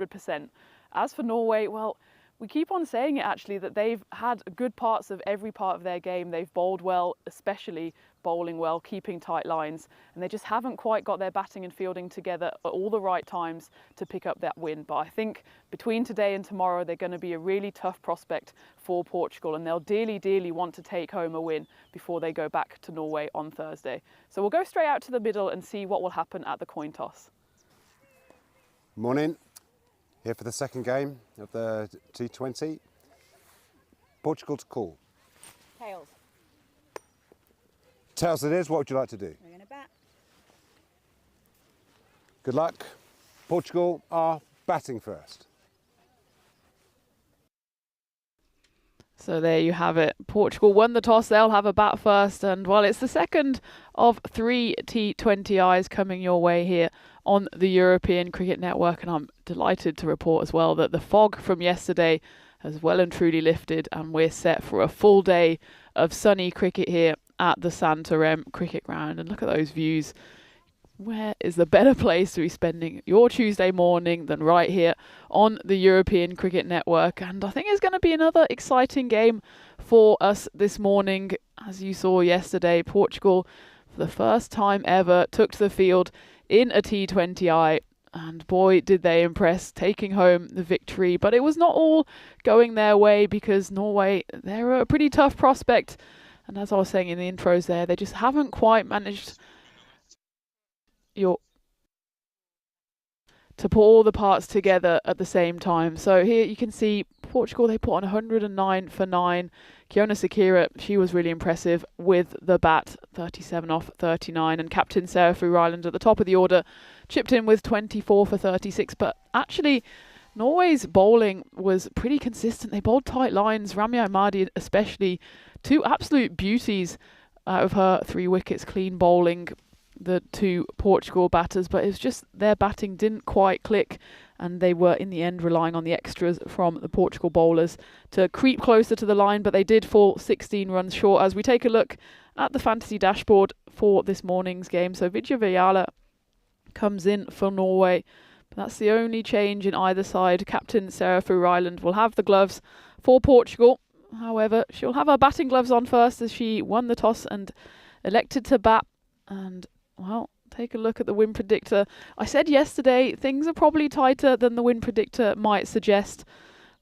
100%. As for Norway, well, we keep on saying it actually, that they've had good parts of every part of their game. They've bowled well, especially bowling well, keeping tight lines, and they just haven't quite got their batting and fielding together at all the right times to pick up that win. But I think between today and tomorrow, they're going to be a really tough prospect for Portugal, and they'll dearly want to take home a win before they go back to Norway on Thursday. So we'll go straight out to the middle and see what will happen at the coin toss. Morning. Here for the second game of the T20. Portugal to call. Tails. Tails it is. What would you like to do? We're going to bat. Good luck. Portugal are batting first. So there you have it. Portugal won the toss. They'll have a bat first. And well, it's the second of 3 T20Is coming your way here on the European Cricket Network. And I'm delighted to report as well that the fog from yesterday has well and truly lifted, and we're set for a full day of sunny cricket here at the Santarém cricket ground. And look at those views. Where is the better place to be spending your Tuesday morning than right here on the European Cricket Network? And I think it's going to be another exciting game for us this morning. As you saw yesterday, Portugal, for the first time ever, took to the field in a T20I. And boy, did they impress, taking home the victory. But it was not all going their way, because Norway, they're a pretty tough prospect. And as I was saying in the intros there, they just haven't quite managed to put all the parts together at the same time. So here you can see Portugal, they put on 109 for 9. Kiona Sakira, she was really impressive with the bat, 37 off 39. And captain Sarah Ryland at the top of the order chipped in with 24 for 36. But actually, Norway's bowling was pretty consistent. They bowled tight lines. Ramya Ahmadi especially, two absolute beauties out of her 3 wickets, clean bowling the 2 Portugal batters, but it was just their batting didn't quite click, and they were in the end relying on the extras from the Portugal bowlers to creep closer to the line, but they did fall 16 runs short. As we take a look at the fantasy dashboard for this morning's game, so Vidya Vijala comes in for Norway, but that's the only change in either side. Captain Sarah Ryland will have the gloves for Portugal. However, she'll have her batting gloves on first, as she won the toss and elected to bat. And well, take a look at the win predictor. I said yesterday things are probably tighter than the win predictor might suggest.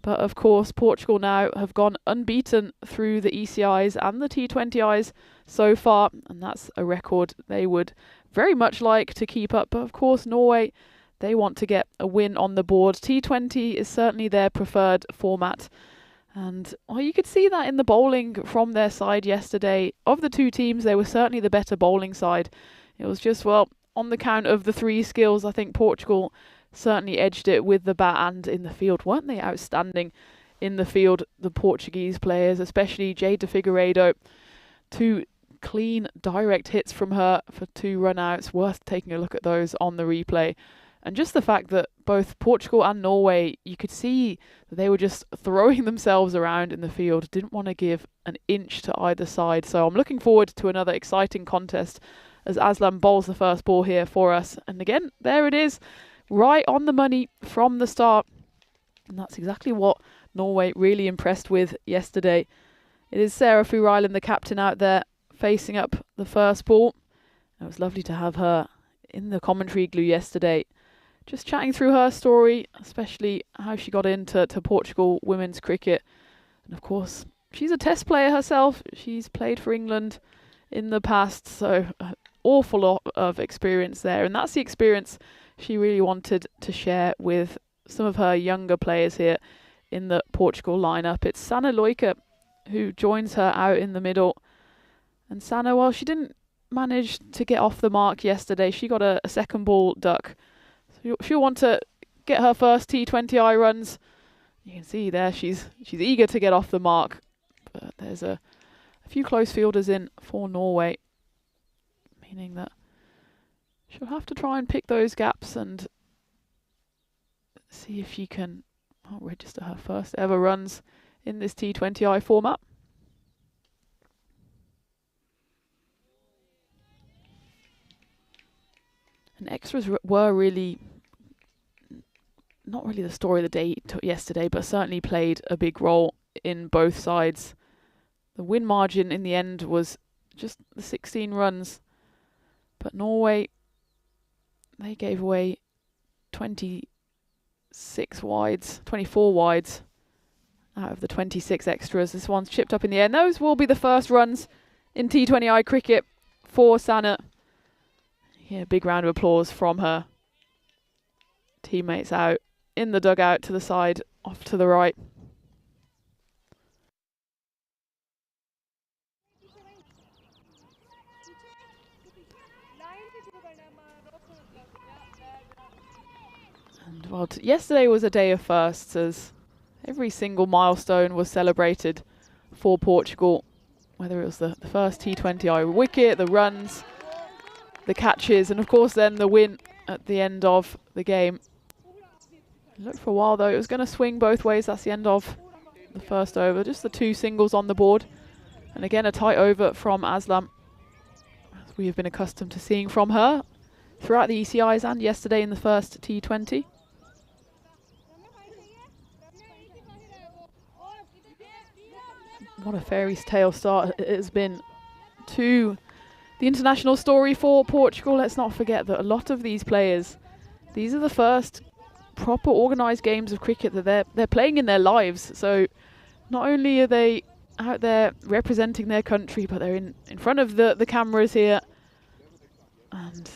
But of course, Portugal now have gone unbeaten through the ECIs and the T20Is so far. And that's a record they would very much like to keep up. But of course, Norway, they want to get a win on the board. T20 is certainly their preferred format. And well, you could see that in the bowling from their side yesterday. Of the 2 teams, they were certainly the better bowling side. It was just, well, on the count of the 3 skills, I think Portugal certainly edged it with the bat and in the field. Weren't they outstanding in the field, the Portuguese players, especially Jade de Figueiredo? 2 clean, direct hits from her for 2 run-outs. Worth taking a look at those on the replay. And just the fact that both Portugal and Norway, you could see that they were just throwing themselves around in the field, didn't want to give an inch to either side. So I'm looking forward to another exciting contest as Aslam bowls the first ball here for us. And again, there it is, right on the money from the start. And that's exactly what Norway really impressed with yesterday. It is Sarah Ryland, the captain, out there facing up the first ball. It was lovely to have her in the commentary igloo yesterday, just chatting through her story, especially how she got into Portugal women's cricket. And of course, she's a test player herself. She's played for England in the past, so an awful lot of experience there. And that's the experience she really wanted to share with some of her younger players here in the Portugal lineup. It's Sana Loika who joins her out in the middle. And Sana, well, she didn't manage to get off the mark yesterday. She got a second ball duck. She'll want to get her first T20I runs. You can see there she's eager to get off the mark. But there's a few close fielders in for Norway, meaning that she'll have to try and pick those gaps and see if she can register her first ever runs in this T20I format. And extras were really not really the story of the day yesterday, but certainly played a big role in both sides. The win margin in the end was just the 16 runs, but Norway, they gave away 26 wides, 24 wides out of the 26 extras. This one's chipped up in the air. And those will be the first runs in T20I cricket for Sana. Yeah, big round of applause from her teammates out in the dugout to the side, off to the right. And well, yesterday was a day of firsts, as every single milestone was celebrated for Portugal, whether it was the first T20I wicket, the runs, the catches, and of course then the win at the end of the game. It looked for a while though, it was going to swing both ways. That's the end of the first over. Just the 2 singles on the board. And again, a tight over from Aslam, as we have been accustomed to seeing from her throughout the ECIs and yesterday in the first T20. What a fairy's tale start it has been to the international story for Portugal. Let's not forget that a lot of these players, these are the first proper organised games of cricket that they're playing in their lives. So not only are they out there representing their country, but they're in front of the cameras here. And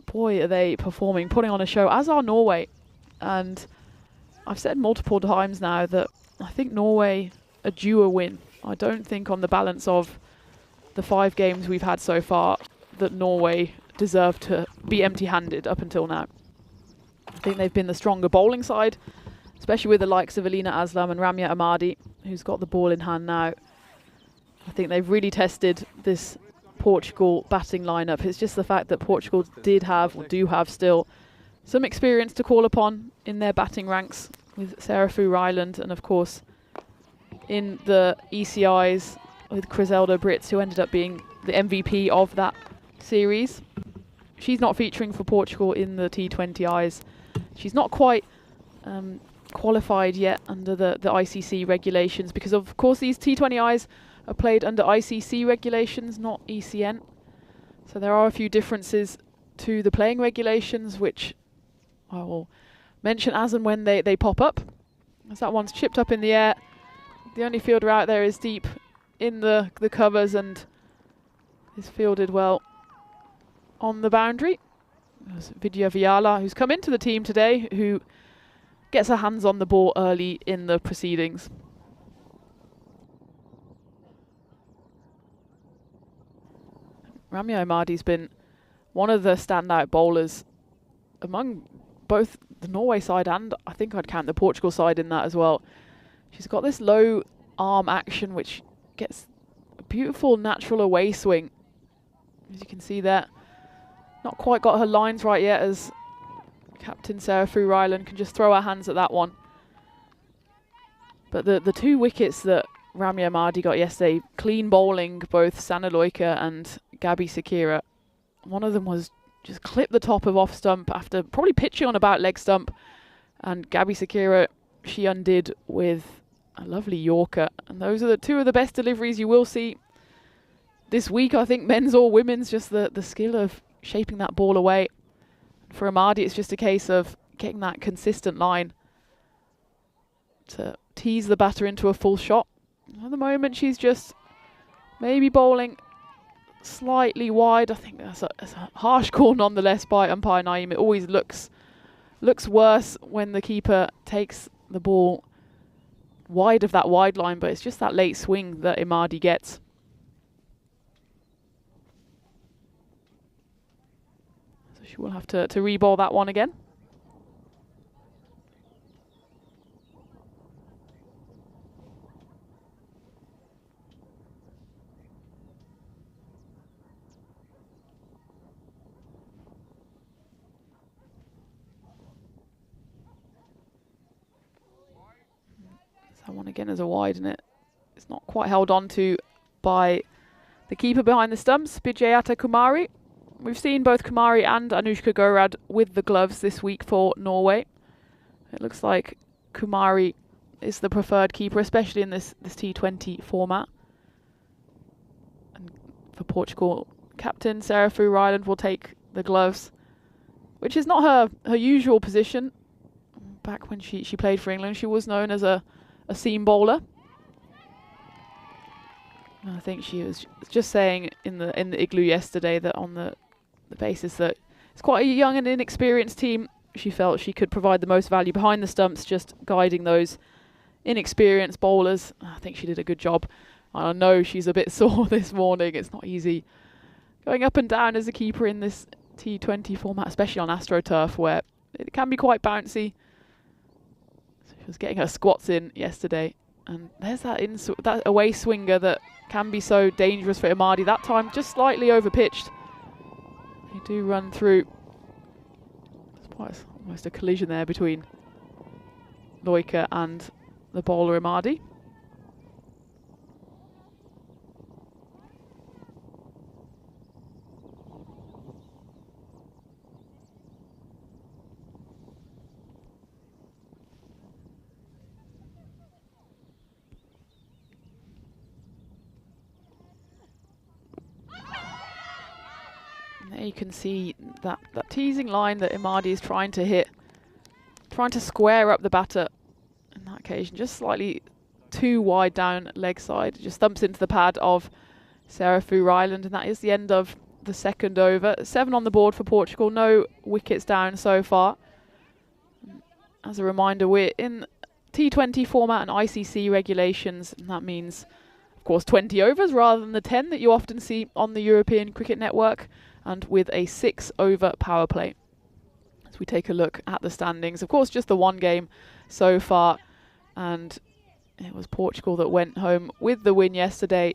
boy, are they performing, putting on a show, as are Norway. And I've said multiple times now that I think Norway are due a win. I don't think on the balance of the 5 games we've had so far that Norway deserve to be empty-handed up until now. I think they've been the stronger bowling side, especially with the likes of Alina Aslam and Ramya Ahmadi, who's got the ball in hand now. I think they've really tested this Portugal batting lineup. It's just the fact that Portugal do have still some experience to call upon in their batting ranks with Sarah Fu Ryland, and of course in the ECIs with Criselda Brits, who ended up being the MVP of that series. She's not featuring for Portugal in the T20Is. She's not quite qualified yet under the ICC regulations, because of course these T20Is are played under ICC regulations, not ECN. So there are a few differences to the playing regulations, which I will mention as and when they pop up. As that one's chipped up in the air. The only fielder out there is deep in the covers and is fielded well on the boundary. There's Vidya Viala, who's come into the team today, who gets her hands on the ball early in the proceedings. Ramya Ahmadi's been one of the standout bowlers among both the Norway side and I think I'd count the Portugal side in that as well. She's got this low arm action which gets a beautiful natural away swing. As you can see there, not quite got her lines right yet, as Captain Sarah Fu Ryland can just throw her hands at that one. But the 2 wickets that Ramya Ahmadi got yesterday, clean bowling, both Sana Loika and Gabi Sakira. One of them was just clipped the top of off stump after probably pitching on about leg stump. And Gabi Sakira, she undid with a lovely Yorker. And those are the 2 of the best deliveries you will see this week, I think, men's or women's, just the skill of shaping that ball away. For Ahmadi, it's just a case of getting that consistent line to tease the batter into a full shot. At the moment, she's just maybe bowling slightly wide. I think that's a harsh call nonetheless by umpire Naeem. It always looks worse when the keeper takes the ball wide of that wide line, but it's just that late swing that Ahmadi gets. So she will have to re-bowl that one again. That one again is a wide, and it's not quite held on to by the keeper behind the stumps, Bijayata Kumari. We've seen both Kumari and Anushka Gorad with the gloves this week for Norway. It looks like Kumari is the preferred keeper, especially in this T20 format. And for Portugal, captain Sarah Ryland will take the gloves, which is not her usual position. Back when she played for England, she was known as a seam bowler. And I think she was just saying in the igloo yesterday that on the basis that it's quite a young and inexperienced team, she felt she could provide the most value behind the stumps, just guiding those inexperienced bowlers. I think she did a good job. I know she's a bit sore this morning. It's not easy going up and down as a keeper in this T20 format, especially on AstroTurf, where it can be quite bouncy. So she was getting her squats in yesterday, and there's that away swinger that can be so dangerous for Imadi. That time just slightly over pitched. They do run through. There's almost a collision there between Loika and the bowler Imadi. There you can see that teasing line that Imadi is trying to hit, trying to square up the batter on that occasion, just slightly too wide down leg side, just thumps into the pad of Sarah Ryland, and that is the end of the second over. 7 on the board for Portugal, no wickets down so far. As a reminder, we're in T20 format and ICC regulations, and that means, of course, 20 overs rather than the 10 that you often see on the European Cricket Network, and with a 6-over power play. As we take a look at the standings, of course, just the one game so far, and it was Portugal that went home with the win yesterday.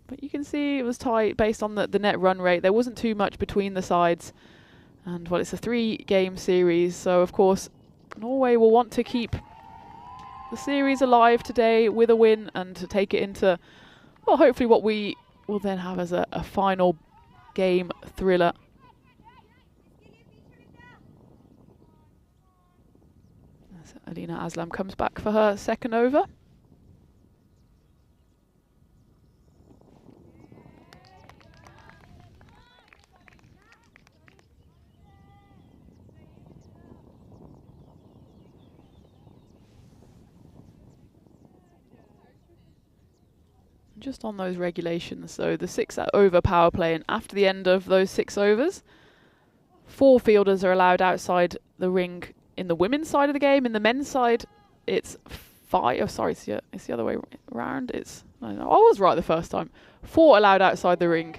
But you can see it was tight based on the net run rate. There wasn't too much between the sides, and well, it's a 3-game series, so of course Norway will want to keep the series alive today with a win and to take it into, well, hopefully what we will then have as a final game thriller. As Alina Aslam comes back for her second over. Just on those regulations, so the 6-over power play, and after the end of those 6 overs, 4 fielders are allowed outside the ring in the women's side of the game. In the men's side, it's 5. Oh, sorry, it's the other way around. I was right the first time. 4 allowed outside the ring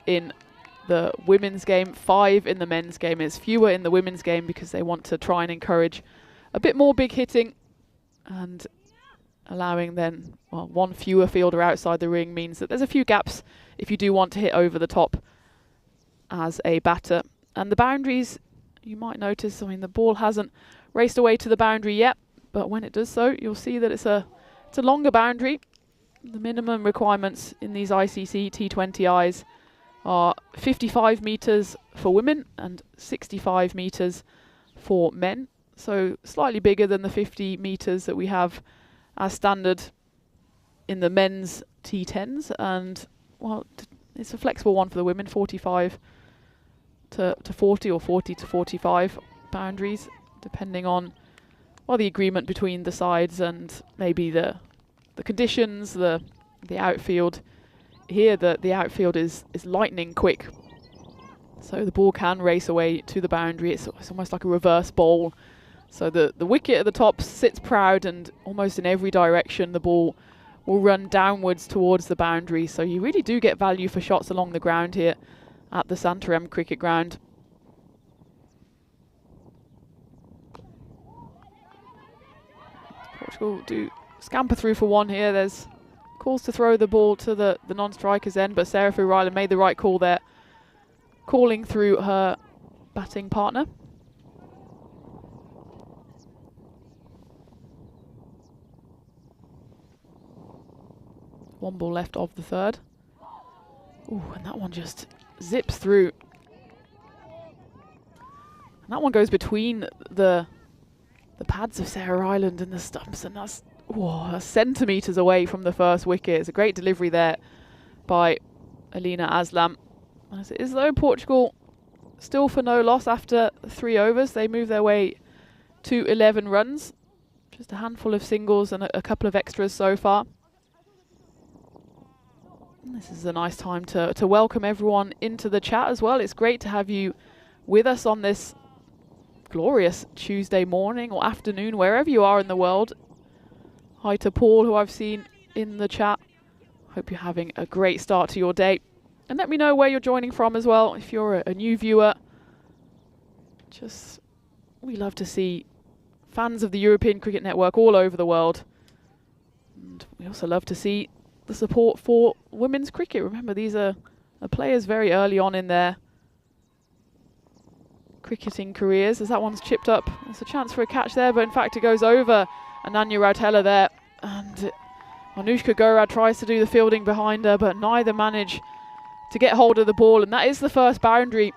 in the women's game, 5 in the men's game. It's fewer in the women's game because they want to try and encourage a bit more big hitting, and allowing then, well, 1 fewer fielder outside the ring means that there's a few gaps if you do want to hit over the top as a batter. And the boundaries, you might notice, I mean, the ball hasn't raced away to the boundary yet, but when it does so, you'll see that it's a longer boundary. The minimum requirements in these ICC T20Is are 55 metres for women and 65 metres for men, so slightly bigger than the 50 metres that we have as standard in the men's T10s, and well, it's a flexible one for the women, 45 to 40 or 40 to 45 boundaries, depending on, well, the agreement between the sides and maybe the conditions, the outfield. Here the outfield is lightning quick, so the ball can race away to the boundary. It's almost like a reverse bowl. So the wicket at the top sits proud, and almost in every direction the ball will run downwards towards the boundary. So you really do get value for shots along the ground here at the Santarém cricket ground. Portugal do scamper through for 1 here. There's calls to throw the ball to the non-striker's end, but Sarah Ryland made the right call there, calling through her batting partner. One ball left of the third. Ooh, and that one just zips through. And that one goes between the the pads of Sarah Ryland and the stumps, and that's centimetres away from the first wicket. It's a great delivery there by Alina Aslam. As it is though, Portugal still for no loss after 3 overs. They move their way to 11 runs. Just a handful of singles and a couple of extras so far. And this is a nice time to welcome everyone into the chat as well. It's great to have you with us on this glorious Tuesday morning or afternoon, wherever you are in the world. Hi to Paul, who I've seen in the chat. Hope you're having a great start to your day. And let me know where you're joining from as well. If you're a new viewer, we love to see fans of the European Cricket Network all over the world. And we also love to see the support for women's cricket. Remember, these are players very early on in their cricketing careers. As that one's chipped up, there's a chance for a catch there, but in fact it goes over Ananya Rautela there. And Anushka Gorad tries to do the fielding behind her, but neither manage to get hold of the ball. And that is the first boundary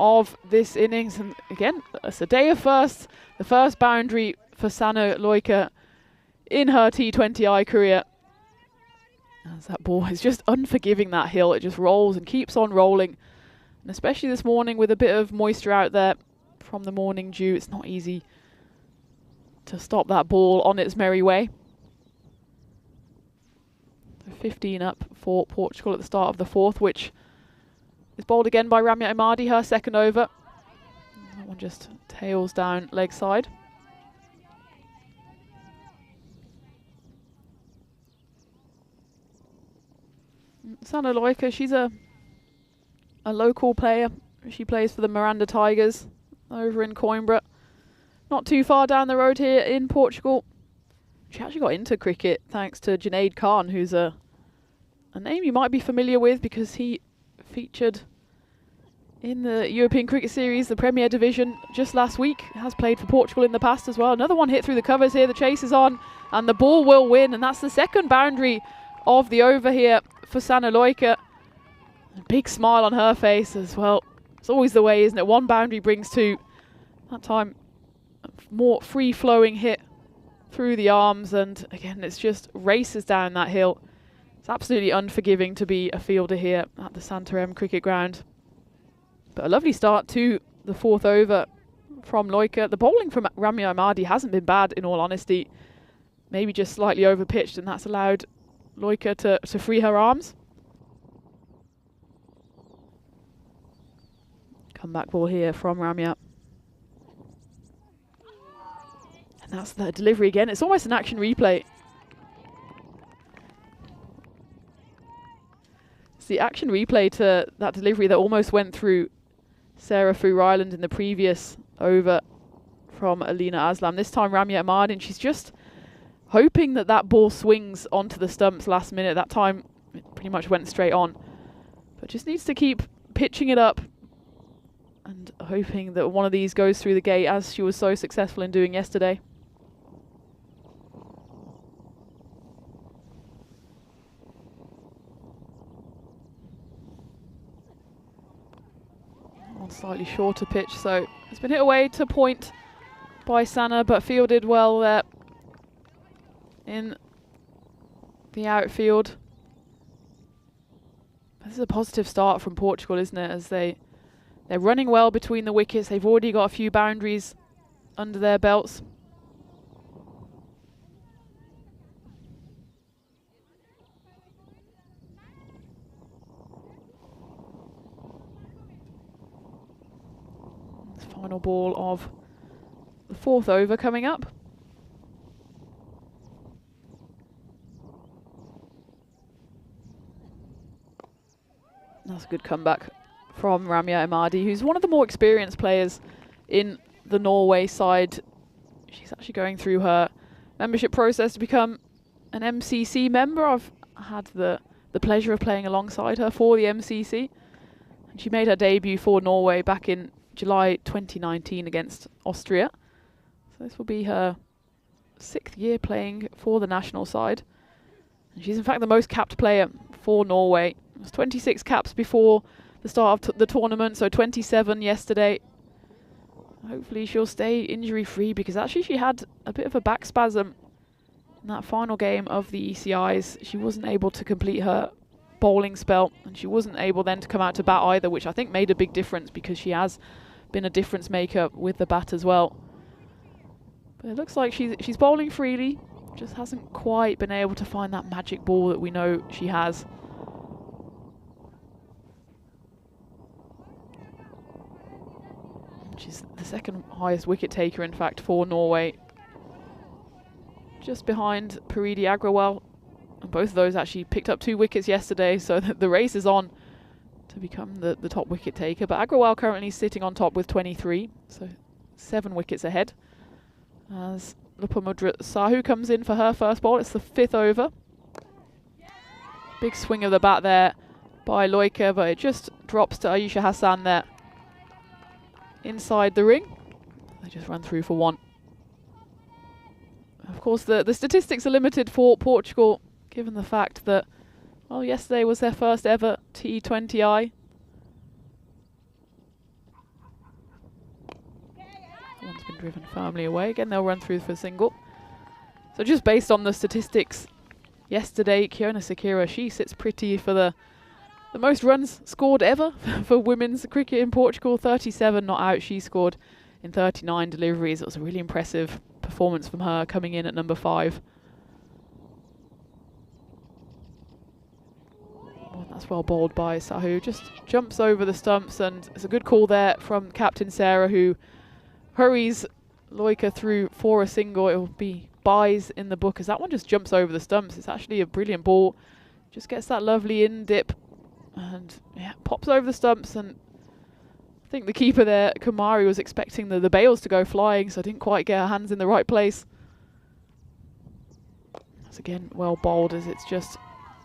of this innings. And again, it's a day of firsts. The first boundary for Sana Loika in her T20I career. As that ball is just unforgiving, that hill. It just rolls and keeps on rolling. And especially this morning with a bit of moisture out there from the morning dew, it's not easy to stop that ball on its merry way. So 15 up for Portugal at the start of the fourth, which is bowled again by Ramya Imadi, her second over. That one just tails down leg side. Sana Loika, she's a local player. She plays for the Miranda Tigers over in Coimbra. Not too far down the road here in Portugal. She actually got into cricket thanks to Junaid Khan, who's a name you might be familiar with because he featured in the European Cricket Series, the Premier Division, just last week. Has played for Portugal in the past as well. Another one hit through the covers here. The chase is on and the ball will win. And that's the second boundary of the over here for Sana Loika. A big smile on her face as well. It's always the way, isn't it? One boundary brings two. That time, a more free-flowing hit through the arms. And again, it's just races down that hill. It's absolutely unforgiving to be a fielder here at the Santarem Cricket Ground. But a lovely start to the fourth over from Loika. The bowling from Ramya Imadi hasn't been bad, in all honesty. Maybe just slightly overpitched, and that's allowed Loika to free her arms. Comeback ball here from Ramya. And that's the delivery again. It's almost an action replay. It's the action replay to that delivery that almost went through Sarah Fu Ryland in the previous over from Alina Aslam. This time Ramya Imadi, and she's just hoping that that ball swings onto the stumps last minute. That time it pretty much went straight on. But just needs to keep pitching it up and hoping that one of these goes through the gate, as she was so successful in doing yesterday. On slightly shorter pitch, so it's been hit away to point by Sana, but fielded well there in the outfield. This is a positive start from Portugal, isn't it? As they're running well between the wickets. They've already got a few boundaries under their belts. Final ball of the fourth over coming up. That's a good comeback from Ramya Imadi, who's one of the more experienced players in the Norway side. She's actually going through her membership process to become an MCC member. I've had the pleasure of playing alongside her for the MCC. And she made her debut for Norway back in July 2019 against Austria. So this will be her 6th year playing for the national side. And she's in fact the most capped player for Norway. It was 26 caps before the start of the tournament, so 27 yesterday. hopefully she'll stay injury free, because actually she had a bit of a back spasm in that final game of the ECIs. She wasn't able to complete her bowling spell, and she wasn't able then to come out to bat either, which I think made a big difference, because she has been a difference maker with the bat as well. But it looks like she's bowling freely, just hasn't quite been able to find that magic ball that we know she has. She's the second highest wicket taker, in fact, for Norway, just behind Paridi Agrawal. And both of those actually picked up 2 wickets yesterday, so the race is on to become the top wicket taker. But Agrawal currently sitting on top with 23, so 7 wickets ahead. As Lupamudra Sahu comes in for her first ball. It's the 5th over. Big swing of the bat there by Loika, but it just drops to Ayesha Hassan there inside the ring. They just run through for 1. Of course, the statistics are limited for Portugal, given the fact that, well, yesterday was their first ever T20I. One's been driven firmly away. Again, they'll run through for a single. So just based on the statistics yesterday, Kiona Sakira, she sits pretty for the most runs scored ever for women's cricket in Portugal. 37 not out. She scored in 39 deliveries. It was a really impressive performance from her, coming in at number 5. Well, that's well bowled by Sahu. Just jumps over the stumps, and it's a good call there from Captain Sarah, who hurries Loika through for a single. It will be buys in the book, as that one just jumps over the stumps. It's actually a brilliant ball. Just gets that lovely in dip and yeah, pops over the stumps. And I think the keeper there, Kumari, was expecting the bails to go flying, so didn't quite get her hands in the right place. That's again well bowled, as it's just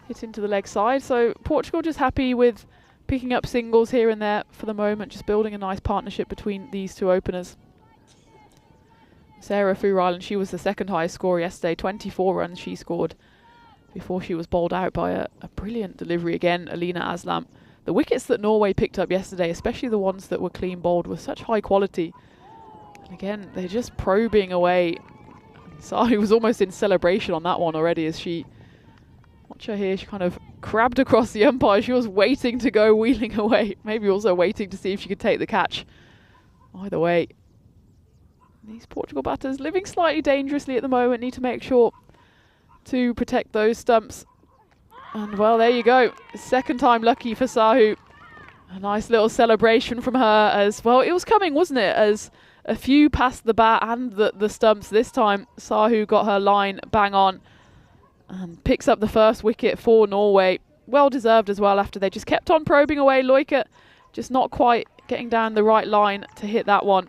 hit into the leg side. So Portugal just happy with picking up singles here and there for the moment, just building a nice partnership between these 2 openers. Sarah Furilan, she was the second highest scorer yesterday. 24 runs she scored before she was bowled out by a brilliant delivery again, Alina Aslam. The wickets that Norway picked up yesterday, especially the ones that were clean bowled, were such high quality. And again, they're just probing away. Sahu was almost in celebration on that one already, as she, watch her here, she kind of crabbed across the umpire. She was waiting to go wheeling away, maybe also waiting to see if she could take the catch. Either way, these Portugal batters living slightly dangerously at the moment, need to make sure to protect those stumps. And well, there you go. Second time lucky for Sahu. A nice little celebration from her as well. It was coming, wasn't it? As a few passed the bat and the stumps. This time, Sahu got her line bang on and picks up the first wicket for Norway. Well deserved as well, after they just kept on probing away. Loika just not quite getting down the right line to hit that one.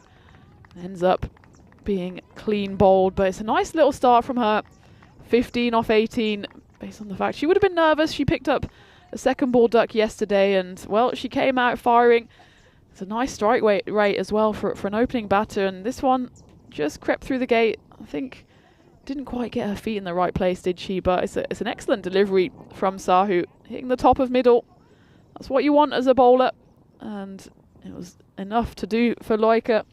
Ends up being clean bowled, but it's a nice little start from her. 15 off 18, based on the fact she would have been nervous. She picked up a second ball duck yesterday, and well, she came out firing. It's a nice strike rate as well for an opening batter, and this one just crept through the gate. I think didn't quite get her feet in the right place, did she? But it's an excellent delivery from Sahu, hitting the top of middle. That's what you want as a bowler, and it was enough to do for Loika.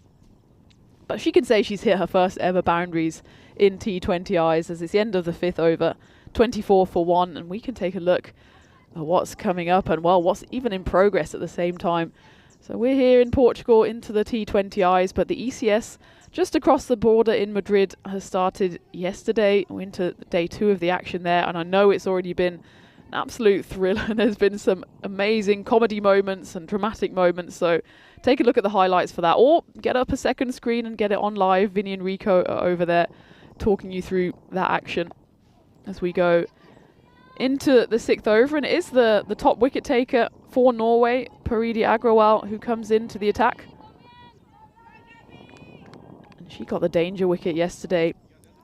But she can say she's hit her first ever boundaries in T20Is, as it's the end of the 5th over, 24 for 1, and we can take a look at what's coming up and, well, what's even in progress at the same time. So we're here in Portugal into the T20Is, but the ECS just across the border in Madrid has started yesterday. We're into day 2 of the action there, and I know it's already been an absolute thriller. There's been some amazing comedy moments and dramatic moments, so take a look at the highlights for that, or get up a second screen and get it on live. Vinny and Rico are over there talking you through that action as we go into the 6th over, and it is the top wicket taker for Norway, Paridi Agrawal, who comes into the attack. And she got the danger wicket yesterday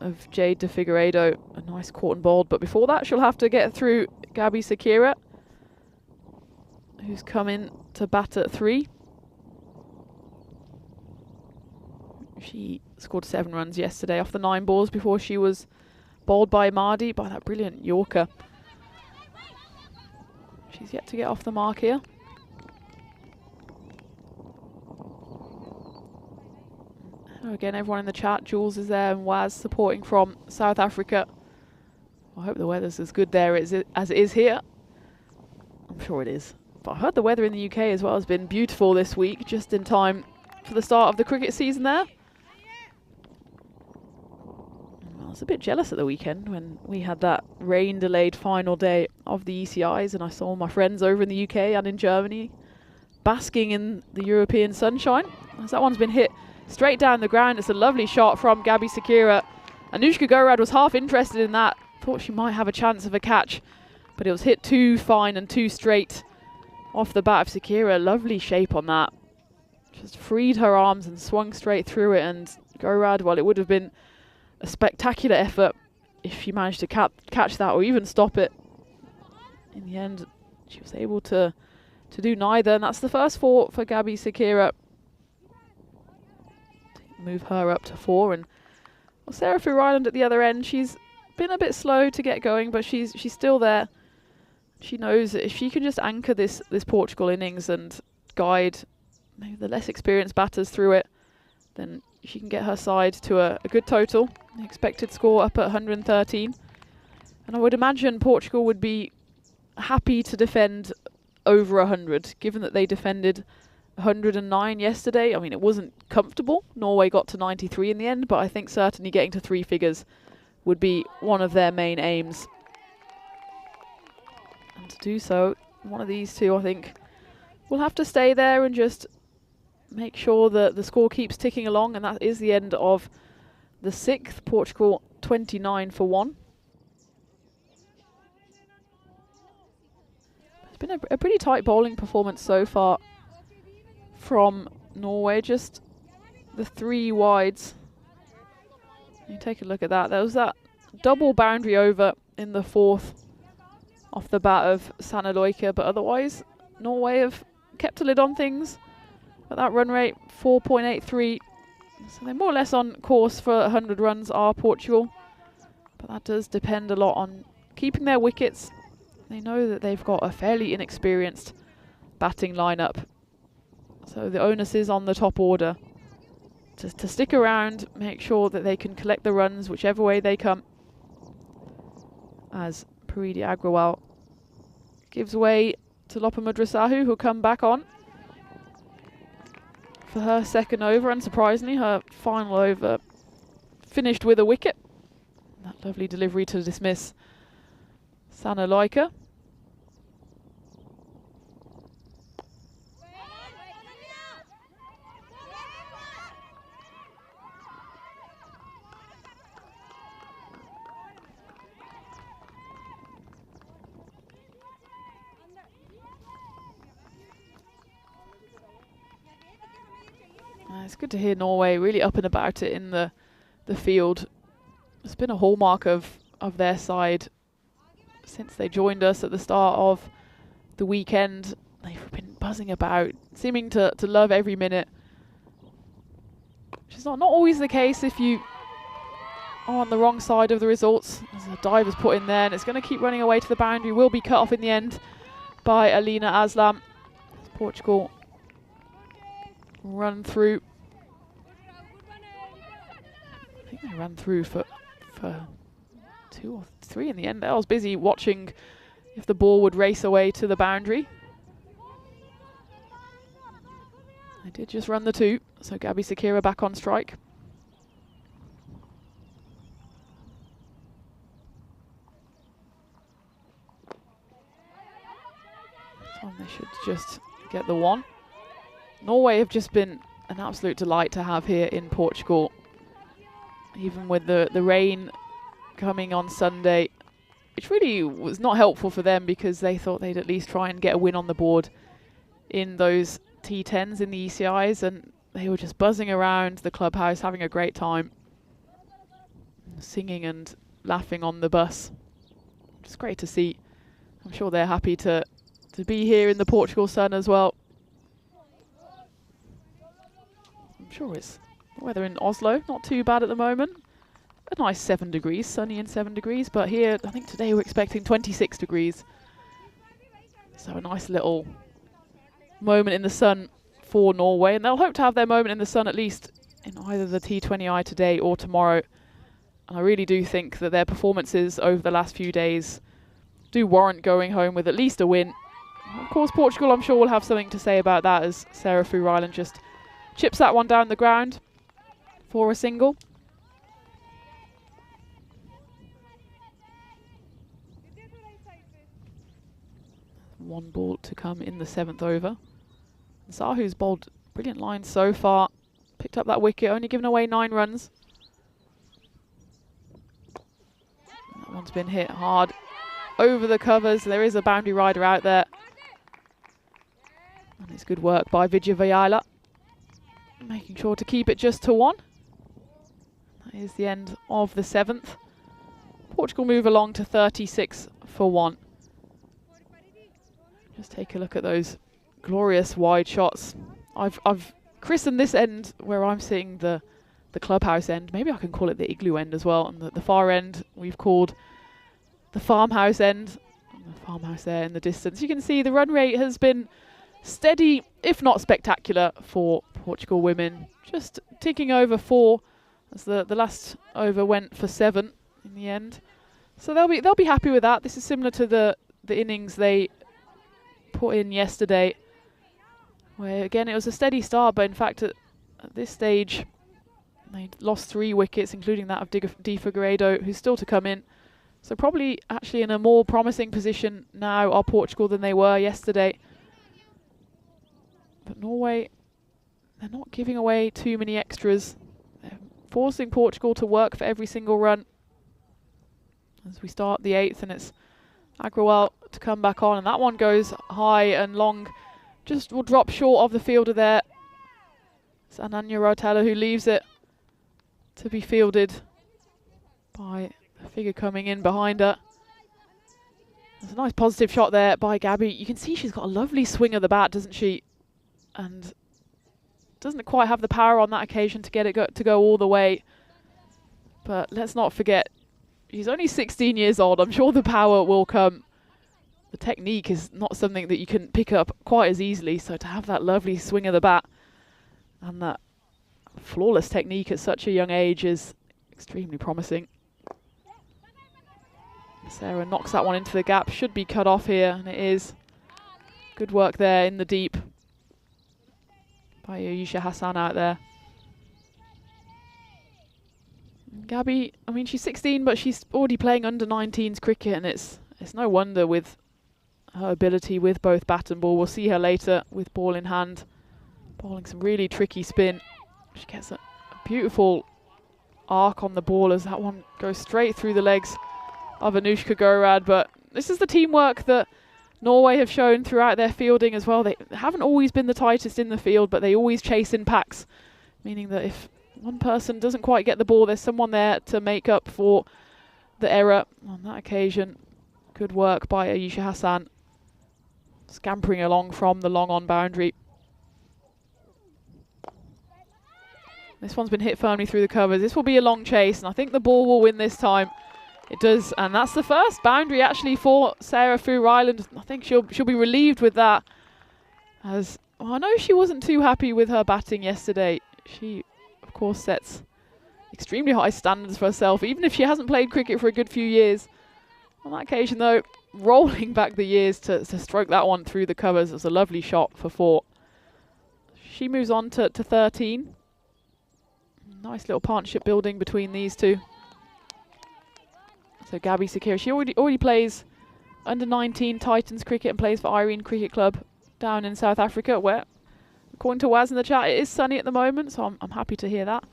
of Jade de Figueiredo, a nice caught and bowled, but before that she'll have to get through Gabi Sakira, who's come in to bat at 3. She scored 7 runs yesterday off the 9 balls before she was bowled by Mardi by that brilliant Yorker. She's yet to get off the mark here. know, again, everyone in the chat, Jules is there and Waz supporting from South Africa. I hope the weather's as good there as it is here. I'm sure it is. But I heard the weather in the UK as well has been beautiful this week, just in time for the start of the cricket season there. I was a bit jealous at the weekend when we had that rain-delayed final day of the ECIs, and I saw my friends over in the UK and in Germany basking in the European sunshine. As that one's been hit straight down the ground. It's a lovely shot from Gabby Sakira. Anushka Gorad was half interested in that. Thought she might have a chance of a catch, but it was hit too fine and too straight off the bat of Sakira. Lovely shape on that. Just freed her arms and swung straight through it, and Gorad, well, it would have been a spectacular effort if she managed to catch that or even stop it. In the end, she was able to do neither, and that's the first four for Gabby Sakira. Move her up to 4, and well, Sarah Ryland at the other end, she's been a bit slow to get going, but she's still there. She knows that if she can just anchor this Portugal innings and guide maybe the less experienced batters through it, then she can get her side to a good total. The expected score up at 113. And I would imagine Portugal would be happy to defend over 100, given that they defended 109 yesterday. I mean, it wasn't comfortable. Norway got to 93 in the end, but I think certainly getting to 3 figures would be one of their main aims. And to do so, one of these two, I think, will have to stay there and just make sure that the score keeps ticking along, and that is the end of the 6th. Portugal 29 for 1. It's been a pretty tight bowling performance so far from Norway. Just the 3 wides. You take a look at that. There was that double boundary over in the 4th off the bat of Sanna Loika, but otherwise Norway have kept a lid on things. At that run rate, 4.83. So they're more or less on course for 100 runs are Portugal. But that does depend a lot on keeping their wickets. They know that they've got a fairly inexperienced batting lineup. So the onus is on the top order to stick around, make sure that they can collect the runs whichever way they come. As Paridi Agrawal gives way to Lopamuddra Sahu, who'll come back on for her second over. Unsurprisingly, her final over finished with a wicket. That lovely delivery to dismiss Sanna Loika. It's good to hear Norway really up and about it in the field. It's been a hallmark of their side since they joined us at the start of the weekend. They've been buzzing about, seeming to love every minute, which is not always the case if you are on the wrong side of the results. There's a dive is put in there, and it's going to keep running away to the boundary. Will be cut off in the end by Alina Aslam. Portugal run through. I think they ran through for 2 or 3 in the end. I was busy watching if the ball would race away to the boundary. They did just run the 2, so Gabby Sakira back on strike. So they should just get the 1. Norway have just been an absolute delight to have here in Portugal. Even with the rain coming on Sunday, which really was not helpful for them because they thought they'd at least try and get a win on the board in those T10s in the ECIs, and they were just buzzing around the clubhouse, having a great time, singing and laughing on the bus. It's great to see. I'm sure they're happy to be here in the Portugal sun as well. I'm sure it's the weather in Oslo, not too bad at the moment. A nice 7 degrees, sunny and 7 degrees, but here I think today we're expecting 26 degrees. So a nice little moment in the sun for Norway, and they'll hope to have their moment in the sun at least in either the T20I today or tomorrow. And I really do think that their performances over the last few days do warrant going home with at least a win. Of course, Portugal, I'm sure, will have something to say about that as Sarah Fu-Ryland just chips that one down the ground for a single. One ball to come in the 7th over. Sahu's bowled brilliant lines so far. Picked up that wicket, only given away 9 runs. That one's been hit hard over the covers. There is a boundary rider out there. And it's good work by Vijay Vayala, making sure to keep it just to 1. That is the end of the 7th. Portugal move along to 36 for 1. Just take a look at those glorious wide shots. I've christened this end where I'm sitting the clubhouse end. Maybe I can call it the igloo end as well. And the far end we've called the farmhouse end. And the farmhouse there in the distance. You can see the run rate has been steady, if not spectacular, for Portugal women. Just ticking over 4 as the last over went for 7 in the end. So they'll be happy with that. This is similar to the innings they put in yesterday, where again it was a steady start, but in fact at this stage they lost 3 wickets, including that of Di Figueiredo, who's still to come in. So probably actually in a more promising position now are Portugal than they were yesterday. But Norway, they're not giving away too many extras. They're forcing Portugal to work for every single run. As we start the 8th, and it's Agrawal to come back on, and that one goes high and long. Just will drop short of the fielder there. It's Ananya Rotella who leaves it to be fielded by the figure coming in behind her. There's a nice positive shot there by Gabby. You can see she's got a lovely swing of the bat, doesn't she? And doesn't quite have the power on that occasion to get it to go all the way. But let's not forget, she's only 16 years old. I'm sure the power will come. The technique is not something that you can pick up quite as easily. So to have that lovely swing of the bat and that flawless technique at such a young age is extremely promising. Sarah knocks that one into the gap. Should be cut off here, and it is. Good work there in the deep by Ayesha Hassan out there. Gabby, I mean, she's 16, but she's already playing under 19s cricket, and it's no wonder with her ability with both bat and ball. We'll see her later with ball in hand, bowling some really tricky spin. She gets a beautiful arc on the ball as that one goes straight through the legs of Anushka Gorad. But this is the teamwork that Norway have shown throughout their fielding as well. They haven't always been the tightest in the field, but they always chase in packs, meaning that if one person doesn't quite get the ball, there's someone there to make up for the error. On that occasion, good work by Ayesha Hassan, scampering along from the long on boundary. This one's been hit firmly through the covers. This will be a long chase, and I think the ball will win this time. It does, and that's the first boundary actually for Sarah Fu-Ryland. I think she'll be relieved with that, as well, I know she wasn't too happy with her batting yesterday. She, of course, sets extremely high standards for herself, even if she hasn't played cricket for a good few years. On that occasion, though, rolling back the years to stroke that one through the covers. It was a lovely shot for 4. She moves on to 13. Nice little partnership building between these two. So Gabby Sakira, she already plays under 19 Titans cricket and plays for Irene Cricket Club down in South Africa, where, according to Waz in the chat, it is sunny at the moment, so I'm happy to hear that.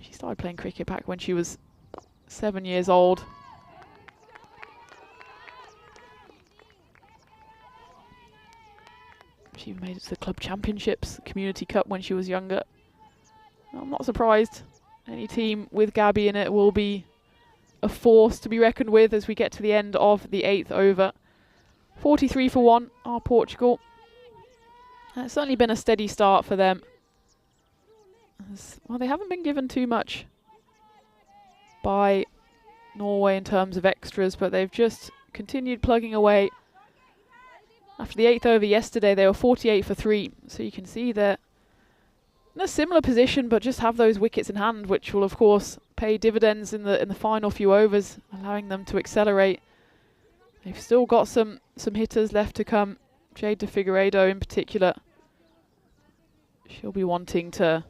She started playing cricket back when she was 7 years old. She made it to the club championships, Community Cup when she was younger. I'm not surprised. Any team with Gabby in it will be a force to be reckoned with as we get to the end of the 8th over. 43 for 1 are Portugal. It's certainly been a steady start for them. Well, they haven't been given too much by Norway in terms of extras, but they've just continued plugging away. After the 8th over yesterday, they were 48 for 3. So you can see that in a similar position, but just have those wickets in hand, which will of course pay dividends in the final few overs, allowing them to accelerate. They've still got some hitters left to come. Jade de Figueiredo in particular. She'll be wanting to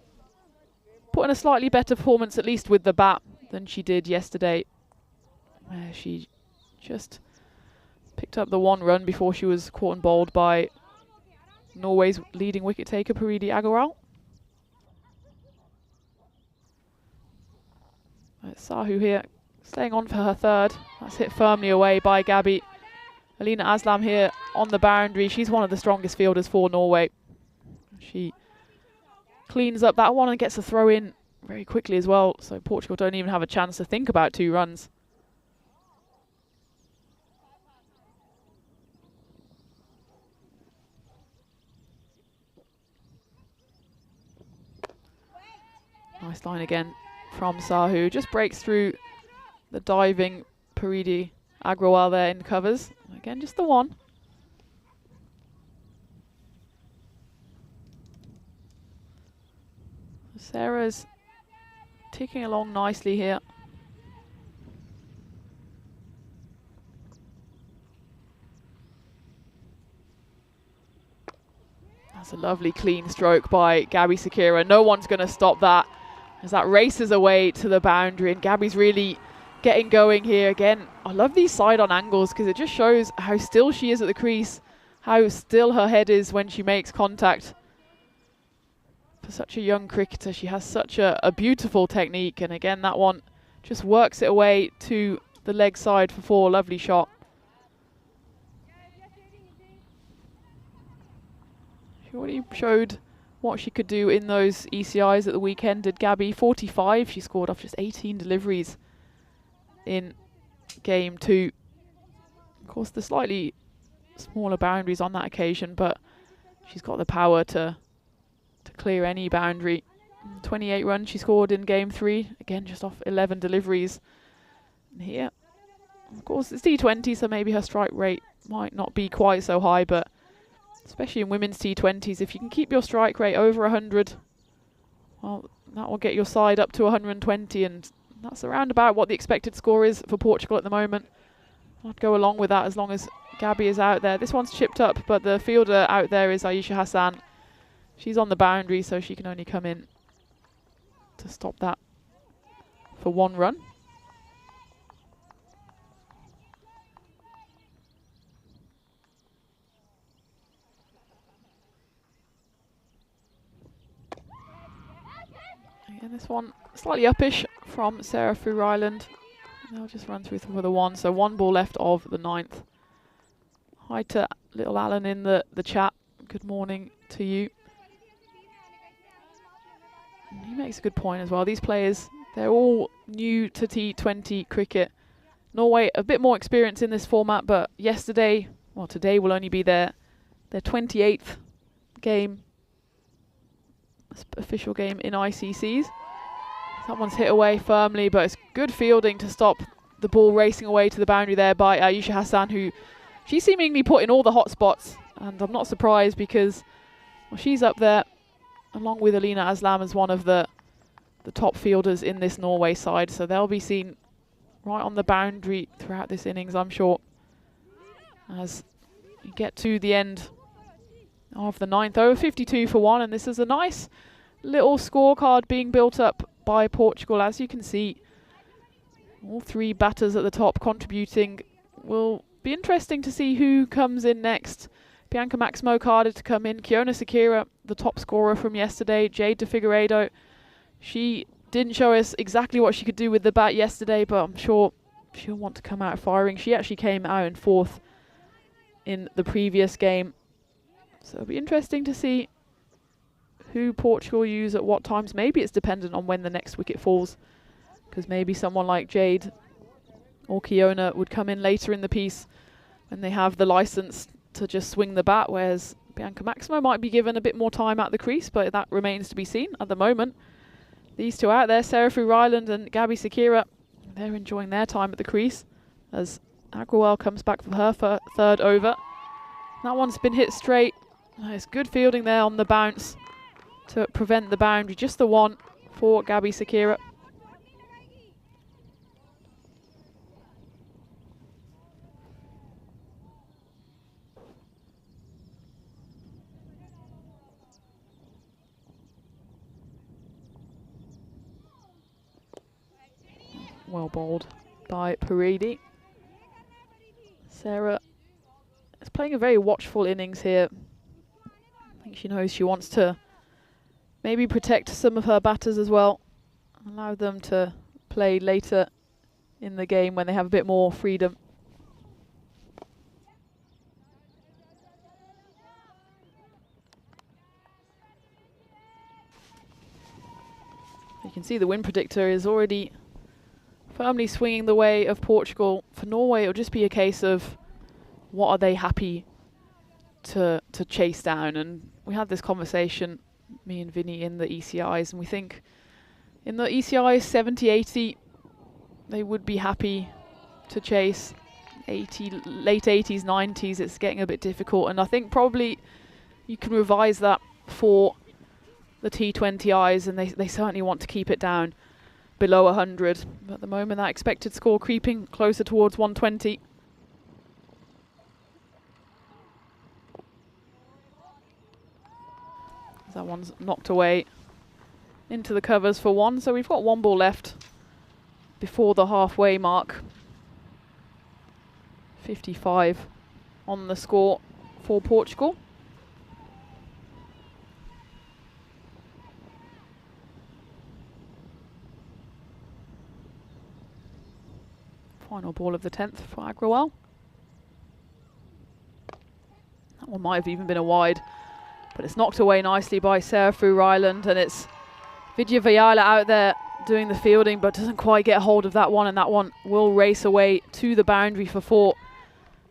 put in a slightly better performance, at least with the bat, than she did yesterday, where she just picked up the 1 run before she was caught and bowled by Norway's leading wicket taker, Paridi Agarwal. Sahu here, staying on for her 3rd. That's hit firmly away by Gabby. Alina Aslam here on the boundary. She's one of the strongest fielders for Norway. She cleans up that one and gets a throw in very quickly as well. So Portugal don't even have a chance to think about 2 runs. Nice line again from Sahu. Just breaks through the diving Paridi Agrawal there in covers. Again, just the 1. Sarah's ticking along nicely here. That's a lovely clean stroke by Gabby Sakira. No one's going to stop that as that races away to the boundary, and Gabby's really getting going here again. I love these side-on angles because it just shows how still she is at the crease, how still her head is when she makes contact. For such a young cricketer, she has such a beautiful technique, and again that one just works it away to the leg side for 4. Lovely shot. She already showed what she could do in those ECIs at the weekend, did Gabby. 45 she scored off just 18 deliveries in game 2. Of course, the slightly smaller boundaries on that occasion, but she's got the power to clear any boundary. 28 runs she scored in game 3, again just off 11 deliveries. And here, of course, it's T20, so maybe her strike rate might not be quite so high, but especially in women's T20s, if you can keep your strike rate over 100, well, that will get your side up to 120, and that's around about what the expected score is for Portugal at the moment. I'd go along with that as long as Gabby is out there. This one's chipped up, but the fielder out there is Ayesha Hassan. She's on the boundary, so she can only come in to stop that for 1 run. And this one slightly uppish from Sarah Ryland. They'll just run through for the 1. So 1 ball left of the 9th. Hi to little Alan in the chat. Good morning to you. And he makes a good point as well. These players, they're all new to T20 cricket. Norway a bit more experience in this format, but yesterday, well, today will only be their 28th game, official game in ICCs. Someone's hit away firmly, but it's good fielding to stop the ball racing away to the boundary there by Ayesha Hassan, who she's seemingly put in all the hot spots, and I'm not surprised because, well, she's up there along with Alina Aslam as one of the top fielders in this Norway side, so they'll be seen right on the boundary throughout this innings, I'm sure, as we get to the end of the 9th over. 52 for 1, and this is a nice little scorecard being built up by Portugal. As you can see, all 3 batters at the top contributing. Will be interesting to see who comes in next. Bianca Maximo carded to come in. Kiona Sakira, the top scorer from yesterday. Jade de Figueiredo, she didn't show us exactly what she could do with the bat yesterday, but I'm sure she'll want to come out firing. She actually came out in 4th in the previous game. So it'll be interesting to see who Portugal use at what times. Maybe it's dependent on when the next wicket falls, because maybe someone like Jade or Kiona would come in later in the piece when they have the license to just swing the bat, whereas Bianca Maximo might be given a bit more time at the crease, but that remains to be seen at the moment. These 2 out there, Sarah Ryland and Gabby Sakira, they're enjoying their time at the crease as Agrawal comes back for her 3rd over. That one's been hit straight. Nice good fielding there on the bounce to prevent the boundary. Just the one for Gabby Sakira. Well bowled by Paridi. Sarah is playing a very watchful innings here. I think she knows she wants to maybe protect some of her batters as well. Allow them to play later in the game when they have a bit more freedom. You can see the wind predictor is already firmly swinging the way of Portugal. For Norway, it'll just be a case of what are they happy to chase down. And we had this conversation, me and Vinny, in the ECIs, and we think in the ECIs 70-80 they would be happy to chase. 80, late 80s, 90s, it's getting a bit difficult, and I think probably you can revise that for the T20Is, and they certainly want to keep it down below 100. But at the moment, that expected score creeping closer towards 120. That one's knocked away into the covers for one. So we've got one ball left before the halfway mark. 55 on the score for Portugal. Final ball of the 10th for Agrawal. That one might have even been a wide, but it's knocked away nicely by Sarah Ryland, and it's Vidya Vayala out there doing the fielding, but doesn't quite get a hold of that one, and that one will race away to the boundary for 4.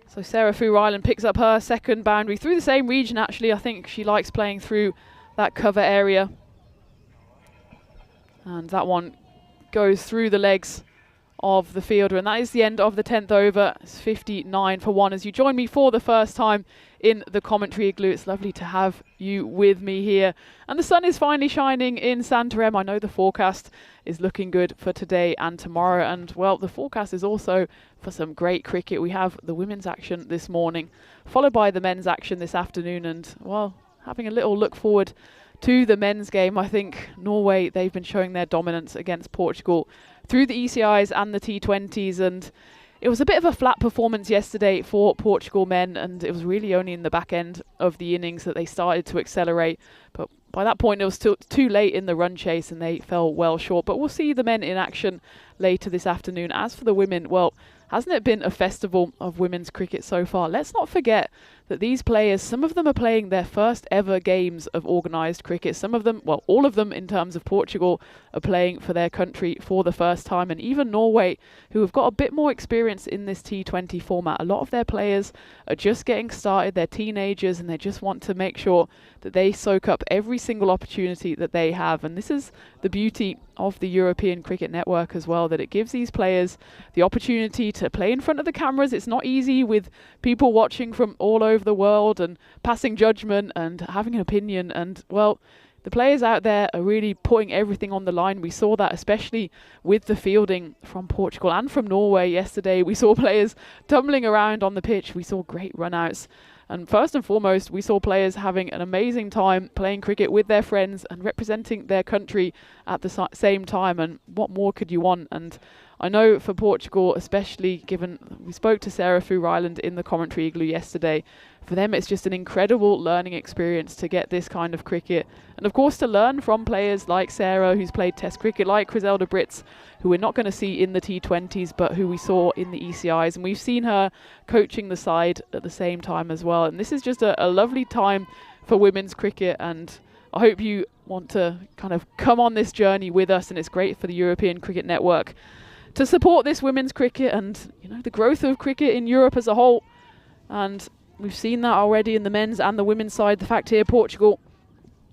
So Sarah Ryland picks up her second boundary through the same region, actually. I think she likes playing through that cover area. And that one goes through the legs of the fielder, and that is the end of the 10th over. It's 59 for 1 as you join me for the first time in the commentary igloo. It's lovely to have you with me here, and the sun is finally shining in Santarem. I know the forecast is looking good for today and tomorrow, and well, the forecast is also for some great cricket. We have the women's action this morning, followed by the men's action this afternoon, and well, having a little look forward to the men's game. I think Norway, they've been showing their dominance against Portugal through the ECIs and the T20s, and it was a bit of a flat performance yesterday for Portugal men, and it was really only in the back end of the innings that they started to accelerate. But by that point, it was still too late in the run chase, and they fell well short. But we'll see the men in action later this afternoon. As for the women, well, hasn't it been a festival of women's cricket so far? Let's not forget that these players, some of them are playing their first ever games of organised cricket. Some of them, well, all of them in terms of Portugal, are playing for their country for the first time. And even Norway, who have got a bit more experience in this T20 format, a lot of their players are just getting started. They're teenagers, and they just want to make sure that they soak up every single opportunity that they have. And this is the beauty of the European Cricket Network as well, that it gives these players the opportunity to play in front of the cameras. It's not easy with people watching from all over the world and passing judgment and having an opinion. And well, the players out there are really putting everything on the line. We saw that especially with the fielding from Portugal and from Norway yesterday. We saw players tumbling around on the pitch. We saw great run-outs. And first and foremost, we saw players having an amazing time playing cricket with their friends and representing their country at the same time. And what more could you want? And I know for Portugal, especially given we spoke to Sarah Ryland in the commentary igloo yesterday, for them it's just an incredible learning experience to get this kind of cricket. And of course to learn from players like Sarah, who's played Test cricket, like Griselda Brits, who we're not going to see in the T20s, but who we saw in the ECIs. And we've seen her coaching the side at the same time as well. And this is just a lovely time for women's cricket. And I hope you want to kind of come on this journey with us. And it's great for the European Cricket Network to support this women's cricket and, you know, the growth of cricket in Europe as a whole. And we've seen that already in the men's and the women's side. The fact here, Portugal,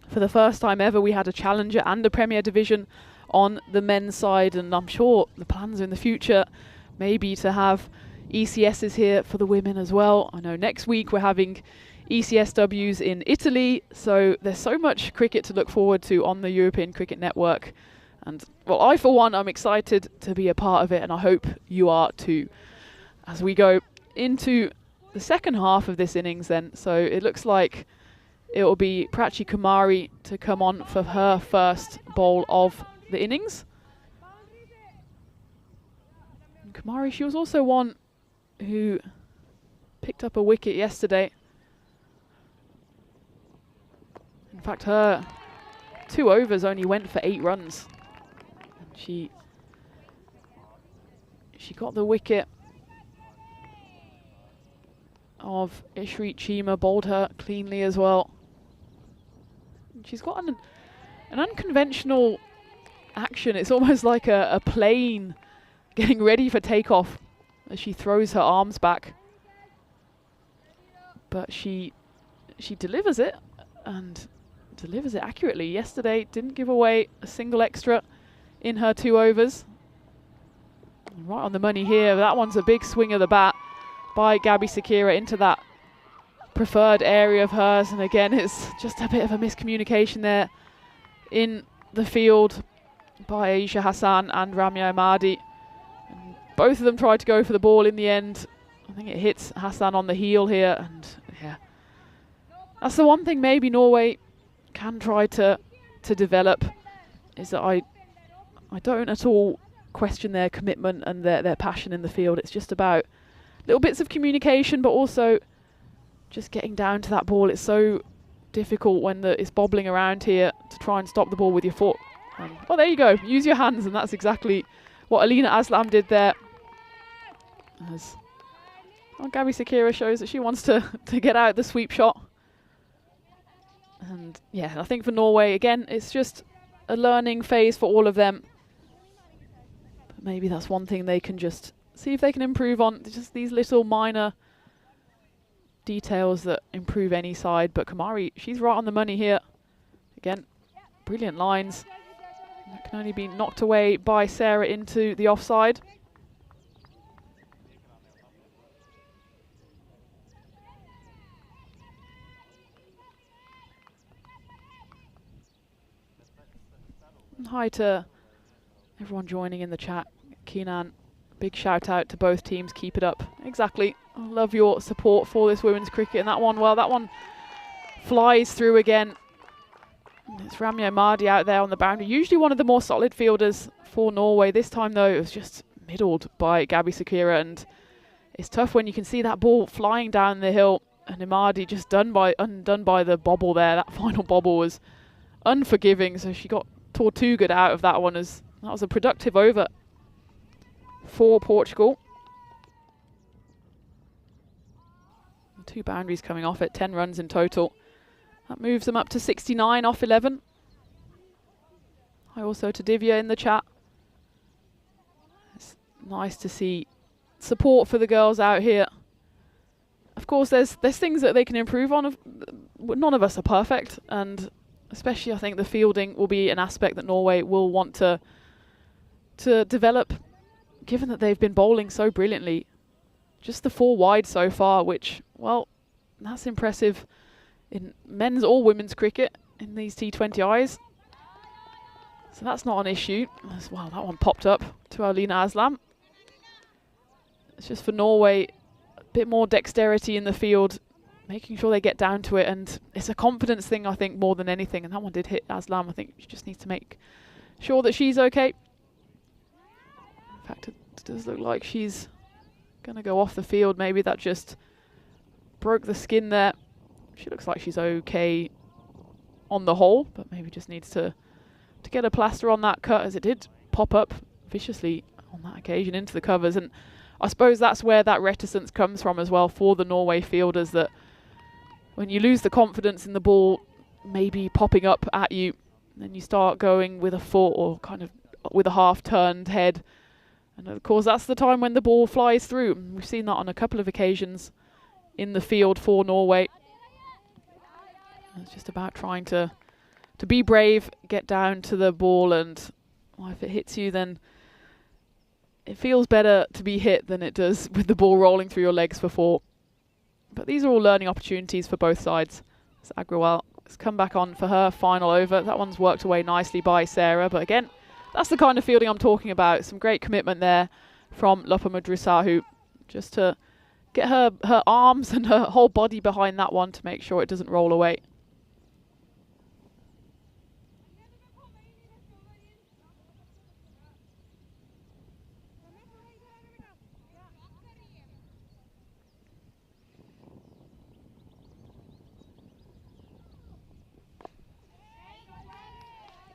for the first time ever, we had a Challenger and a Premier Division on the men's side, and I'm sure the plans in the future maybe to have ECSs here for the women as well. I know next week we're having ECSWs in Italy. So there's so much cricket to look forward to on the European Cricket Network. And, well, I, for one, I'm excited to be a part of it, and I hope you are too. As we go into the second half of this innings then, so it looks like it will be Prachi Kumari to come on for her first bowl of the innings. And Kumari, she was also one who picked up a wicket yesterday. In fact, her 2 overs only went for 8 runs. And she got the wicket of Ishrit Chima, bowled her cleanly as well. And she's got an unconventional action. It's almost like a plane getting ready for takeoff as she throws her arms back. But she delivers it, and delivers it accurately. Yesterday didn't give away a single extra in her 2 overs. Right on the money here. That one's a big swing of the bat by Gabby Sakira into that preferred area of hers. And again, it's just a bit of a miscommunication there in the field by Aisha Hassan and Ramya Ahmadi. And both of them tried to go for the ball in the end. I think it hits Hassan on the heel here. And yeah, that's the one thing maybe Norway can try to develop, is that I don't at all question their commitment and their passion in the field. It's just about little bits of communication, but also just getting down to that ball. It's so difficult when it's bobbling around here to try and stop the ball with your foot. Well, there you go. Use your hands, and that's exactly what Alina Aslam did there. Gabby Sakira shows that she wants to get out the sweep shot. And yeah, I think for Norway, again, it's just a learning phase for all of them. But maybe that's one thing they can just see if they can improve on, just these little minor details that improve any side. But Kumari, she's right on the money here. Again, brilliant lines. That can only be knocked away by Sarah into the offside. And hi to everyone joining in the chat. Keenan, big shout out to both teams. Keep it up. Exactly. I love your support for this women's cricket. And that one, well, that one flies through again. It's Ramya Ahmadi out there on the boundary. Usually one of the more solid fielders for Norway. This time, though, it was just middled by Gabby Sakira. And it's tough when you can see that ball flying down the hill. And Ahmadi just undone by the bobble there. That final bobble was unforgiving. So she got too good out of that one. That was a productive over for Portugal. 2 boundaries coming off it, 10 runs in total. That moves them up to 69 off 11. Hi also to Divya in the chat. It's nice to see support for the girls out here. Of course, there's things that they can improve on. None of us are perfect, and especially I think the fielding will be an aspect that Norway will want to develop, given that they've been bowling so brilliantly. Just the 4 wide so far, which, well, that's impressive in men's or women's cricket in these T20Is. So that's not an issue. Wow, that one popped up to Alina Aslam. It's just for Norway, a bit more dexterity in the field, making sure they get down to it, and it's a confidence thing, I think, more than anything. And that one did hit Aslam. I think she just needs to make sure that she's okay. In fact, it does look like she's going to go off the field. Maybe that just broke the skin there. She looks like she's okay on the whole, but maybe just needs to get a plaster on that cut, as it did pop up viciously on that occasion into the covers. And I suppose that's where that reticence comes from as well for the Norway fielders, that when you lose the confidence in the ball maybe popping up at you, then you start going with a foot or kind of with a half-turned head. And of course, that's the time when the ball flies through. And we've seen that on a couple of occasions in the field for Norway. It's just about trying to be brave, get down to the ball, and well, if it hits you, then it feels better to be hit than it does with the ball rolling through your legs for 4. But these are all learning opportunities for both sides. So Agrawal has come back on for her final over. That one's worked away nicely by Sarah. But again, that's the kind of fielding I'm talking about. Some great commitment there from Lopa Madrusahu, just to get her arms and her whole body behind that one to make sure it doesn't roll away.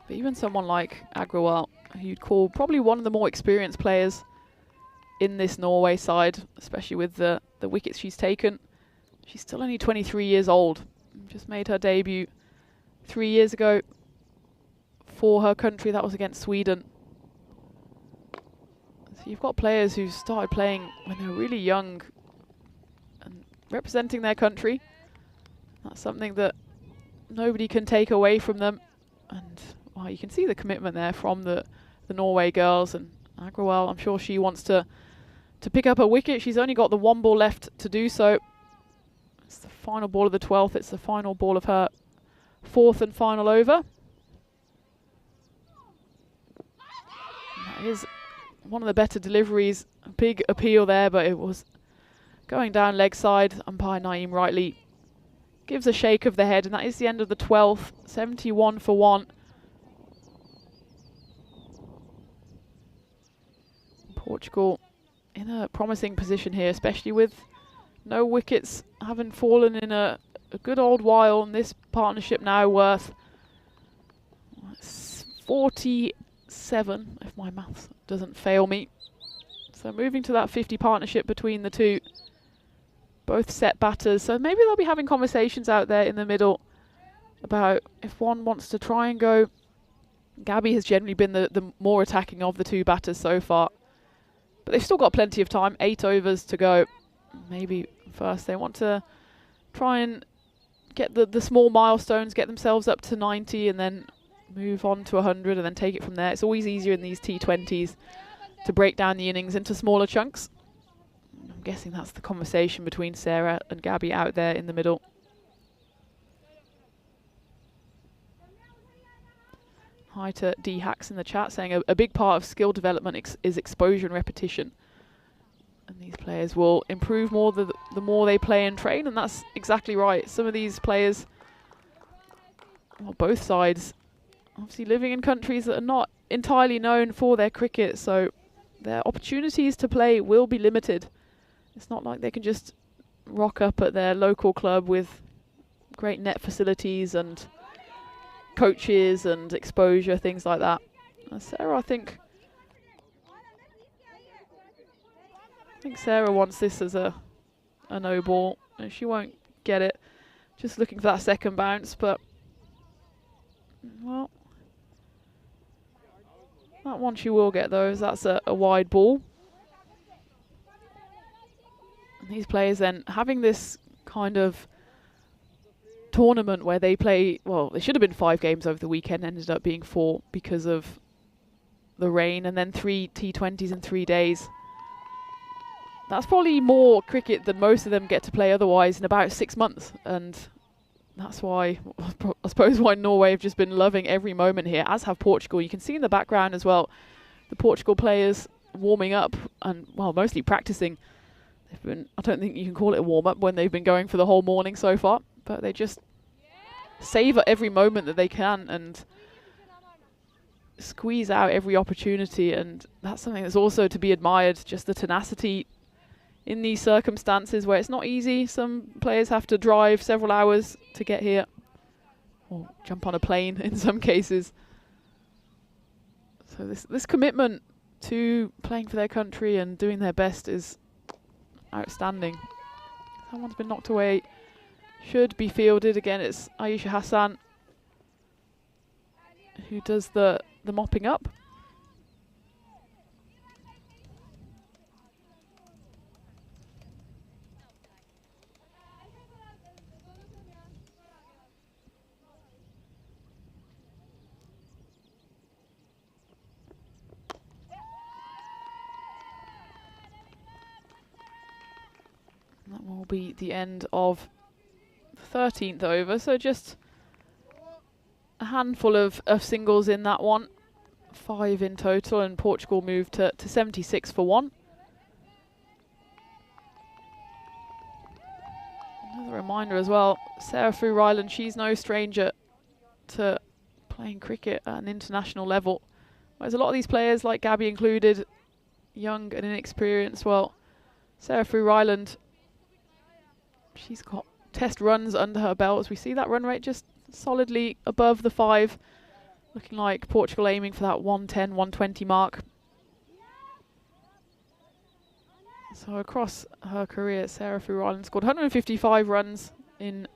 But even someone like Agrawal, who you'd call probably one of the more experienced players in this Norway side, especially with the wickets she's taken, she's still only 23 years old. Just made her debut 3 years ago for her country. That was against Sweden. So you've got players who started playing when they were really young and representing their country. That's something that nobody can take away from them. And well, you can see the commitment there from the Norway girls. And Agrawal, I'm sure she wants to pick up a wicket. She's only got the one ball left to do so. It's the final ball of the 12th. It's the final ball of her 4th and final over. And that is one of the better deliveries. A big appeal there, but it was going down leg side. Umpire Naeem rightly gives a shake of the head, and that is the end of the 12th. 71 for 1. Portugal in a promising position here, especially with no wickets having fallen in a good old while, and this partnership now worth 47, if my maths doesn't fail me. So moving to that 50 partnership between the two. Both set batters, so maybe they'll be having conversations out there in the middle about if one wants to try and go. Gabby has generally been the more attacking of the two batters so far, but they've still got plenty of time, 8 overs to go. Maybe first they want to try and get the small milestones, get themselves up to 90 and then move on to 100 and then take it from there. It's always easier in these T20s to break down the innings into smaller chunks. I'm guessing that's the conversation between Sarah and Gabby out there in the middle. Hi to D Hacks in the chat saying a big part of skill development is exposure and repetition. And these players will improve more the more they play and train, and that's exactly right. Some of these players, well, both sides, obviously living in countries that are not entirely known for their cricket, so their opportunities to play will be limited. It's not like they can just rock up at their local club with great net facilities and coaches and exposure, things like that. Sarah, I think Sarah wants this as a no ball. She won't get it. Just looking for that second bounce, but well, that one she will get though, as that's a wide ball. And these players then having this kind of tournament where they play, well, they should have been 5 games over the weekend, ended up being 4 because of the rain, and then 3 T20s in 3 days. That's probably more cricket than most of them get to play otherwise in about 6 months, and that's why, I suppose, why Norway have just been loving every moment here, as have Portugal. You can see in the background as well, the Portugal players warming up and, well, mostly practicing. They've been, I don't think you can call it a warm-up when they've been going for the whole morning so far, but they just savour every moment that they can and squeeze out every opportunity, and that's something that's also to be admired, just the tenacity in these circumstances where it's not easy. Some players have to drive several hours to get here, or jump on a plane in some cases. So this commitment to playing for their country and doing their best is outstanding. Someone's been knocked away. Should be fielded. Again, it's Ayesha Hassan who does the mopping up. That will will be the end of the 13th over. So just a handful of singles in that one. 5 in total, and Portugal moved to 76 for 1. Another reminder as well, Sarah Ryland, she's no stranger to playing cricket at an international level. Whereas a lot of these players, like Gabby included, young and inexperienced, well, Sarah Ryland, she's got test runs under her belt. As we see that run rate just solidly above the 5. Looking like Portugal aiming for that 110, 120 mark. So across her career, Sarah Ryland scored 155 runs in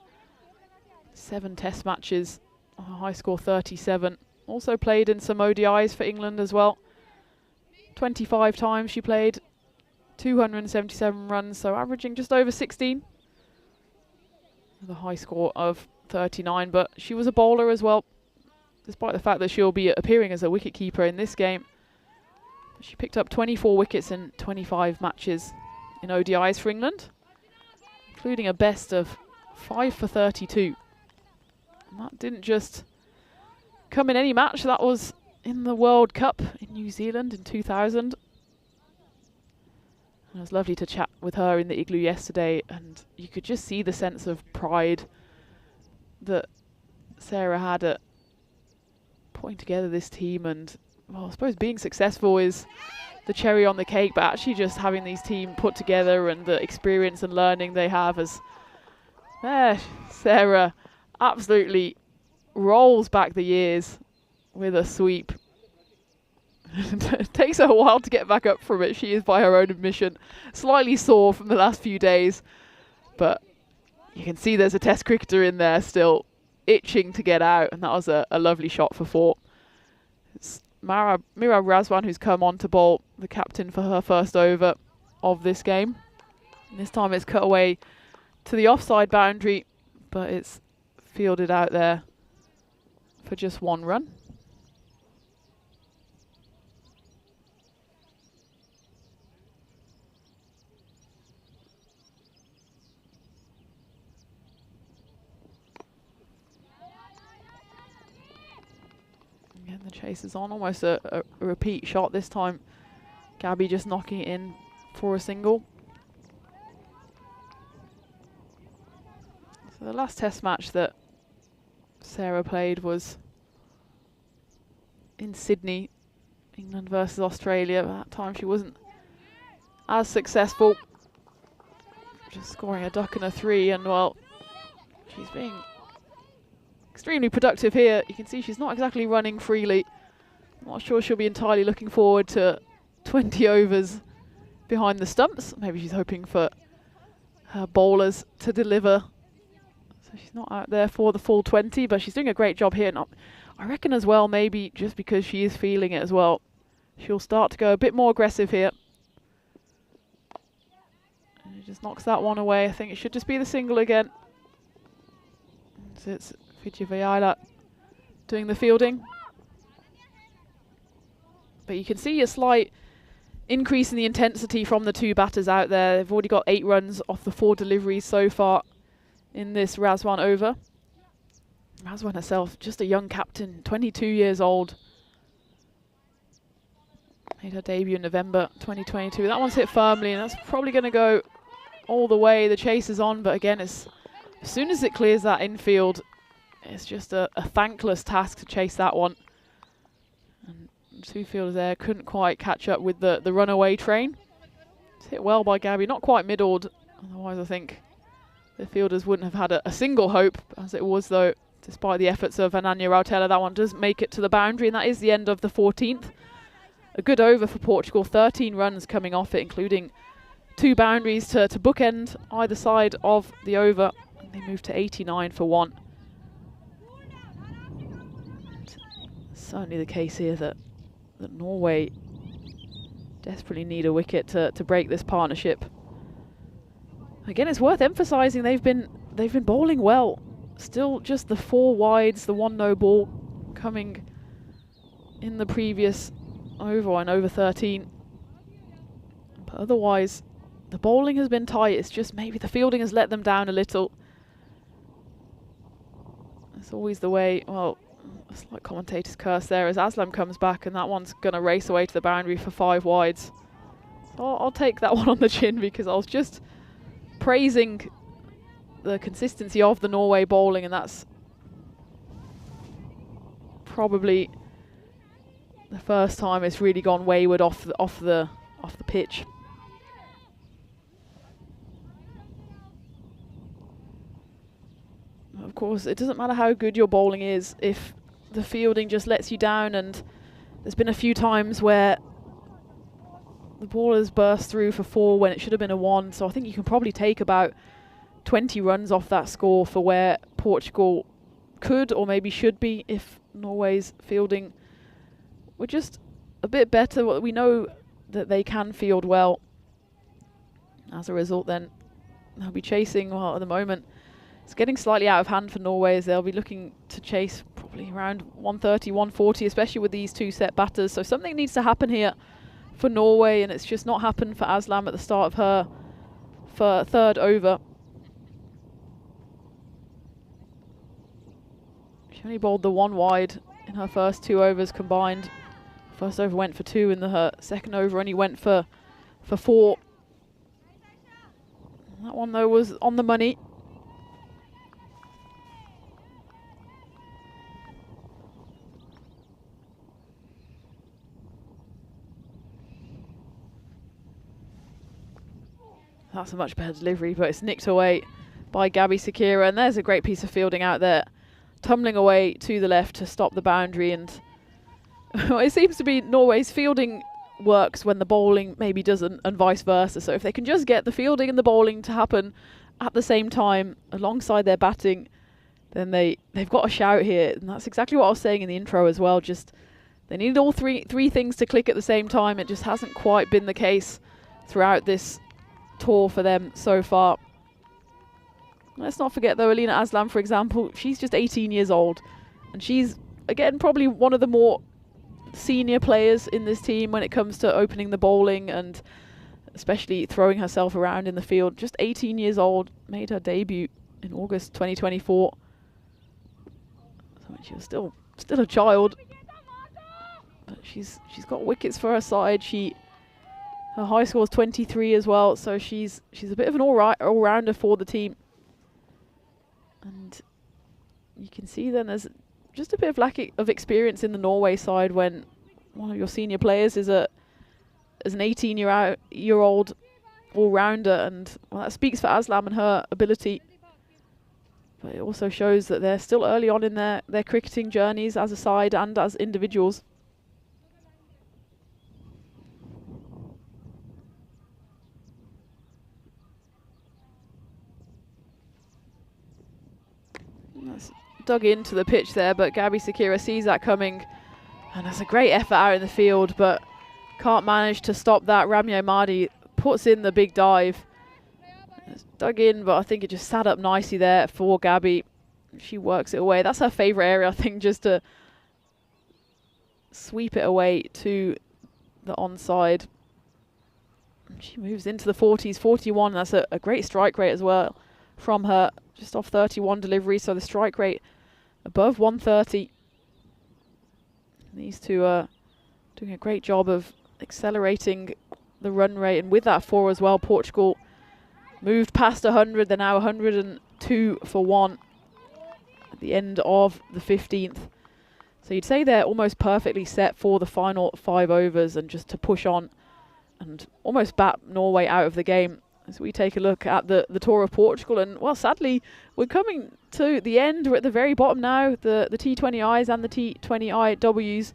7 test matches, a high score 37. Also played in some ODIs for England as well. 25 times she played, 277 runs, so averaging just over 16. With a high score of 39, but she was a bowler as well, despite the fact that she'll be appearing as a wicket-keeper in this game. She picked up 24 wickets in 25 matches in ODIs for England, including a best of 5 for 32. And that didn't just come in any match, that was in the World Cup in New Zealand in 2000. And it was lovely to chat with her in the igloo yesterday, and you could just see the sense of pride that Sarah had at putting together this team. And well, I suppose being successful is the cherry on the cake, but actually just having these team put together and the experience and learning they have, as there, Sarah absolutely rolls back the years with a sweep. It takes her a while to get back up from it. She is, by her own admission, slightly sore from the last few days, but you can see there's a test cricketer in there still itching to get out, and that was a lovely shot for 4. It's Mira Razwan who's come on to bowl, the captain for her first over of this game. And this time it's cut away to the offside boundary, but it's fielded out there for just 1 run. Again, the chase is on, almost a repeat shot this time. Gabby just knocking it in for a single. So the last test match that Sarah played was in Sydney, England versus Australia. At that time she wasn't as successful, just scoring a duck and a 3, and well, she's being extremely productive here. You can see she's not exactly running freely. I'm not sure she'll be entirely looking forward to 20 overs behind the stumps. Maybe she's hoping for her bowlers to deliver. So she's not out there for the full 20, but she's doing a great job here. And I reckon as well, maybe just because she is feeling it as well, she'll start to go a bit more aggressive here. And it just knocks that one away. I think it should just be the single again. So it's Vijayala doing the fielding. But you can see a slight increase in the intensity from the 2 batters out there. They've already got 8 runs off the 4 deliveries so far in this Razwan over. Razwan herself, just a young captain, 22 years old. Made her debut in November 2022. That one's hit firmly, and that's probably going to go all the way. The chase is on, but again, as soon as it clears that infield, it's just a thankless task to chase that one. And 2 fielders there couldn't quite catch up with the runaway train. It's hit well by Gabby, not quite middled. Otherwise, I think the fielders wouldn't have had a single hope. As it was, though, despite the efforts of Ananya Rautela, that one does make it to the boundary, and that is the end of the 14th. A good over for Portugal, 13 runs coming off it, including 2 boundaries to bookend either side of the over. And they move to 89 for 1. Certainly the case here that Norway desperately need a wicket to break this partnership. Again, it's worth emphasising they've been bowling well. Still just the 4 wides, the 1 no ball coming in the previous over, and over 13. But otherwise, the bowling has been tight. It's just maybe the fielding has let them down a little. It's always the way. Well, it's like commentator's curse there as Aslam comes back, and that one's going to race away to the boundary for 5 wides. So I'll take that one on the chin, because I was just praising the consistency of the Norway bowling, and that's probably the first time it's really gone wayward off the pitch. Of course, it doesn't matter how good your bowling is if the fielding just lets you down, and there's been a few times where the ball has burst through for 4 when it should have been a 1. So I think you can probably take about 20 runs off that score for where Portugal could or maybe should be if Norway's fielding were just a bit better. We know that they can field well. As a result, then they'll be chasing. Well, at the moment it's getting slightly out of hand for Norway, as they'll be looking to chase probably around 130, 140, especially with these 2 set batters. So something needs to happen here for Norway, and it's just not happened for Aslam at the start of her 3rd over. She only bowled the 1 wide in her first 2 overs combined. First over went for 2, and her second over only went for 4. That one though was on the money. That's a much better delivery, but it's nicked away by Gabby Sakira, and there's a great piece of fielding out there, tumbling away to the left to stop the boundary. And it seems to be Norway's fielding works when the bowling maybe doesn't, and vice versa. So if they can just get the fielding and the bowling to happen at the same time alongside their batting, then they've got a shout here. And that's exactly what I was saying in the intro as well. Just they needed all three things to click at the same time. It just hasn't quite been the case throughout this tour for them so far. Let's not forget though, Alina Aslam, for example, she's just 18 years old, and she's again probably one of the more senior players in this team when it comes to opening the bowling and especially throwing herself around in the field. Just 18 years old, made her debut in August 2024. So she was still a child, but she's got wickets for her side. Her high score is 23 as well, so she's a bit of an all-rounder for the team. And you can see then there's just a bit of lack of experience in the Norway side when one of your senior players is an 18-year-old all-rounder, and well, that speaks for Aslam and her ability. But it also shows that they're still early on in their cricketing journeys as a side and as individuals. That's dug into the pitch there, but Gabby Sakira sees that coming, and that's a great effort out in the field, but can't manage to stop that. Ramya Mahdi puts in the big dive. It's dug in, but I think it just sat up nicely there for Gabby. She works it away. That's her favourite area, I think, just to sweep it away to the onside. She moves into the 40s, 41. That's a great strike rate as well from her, just off 31 delivery, so the strike rate above 130. These two are doing a great job of accelerating the run rate, and with that 4 as well, Portugal moved past 100. They're now 102 for 1 at the end of the 15th. So you'd say they're almost perfectly set for the final 5 overs and just to push on and almost bat Norway out of the game. As we take a look at the tour of Portugal, and well, sadly, we're coming to the end. We're at the very bottom now, the T20Is and the T20IWs.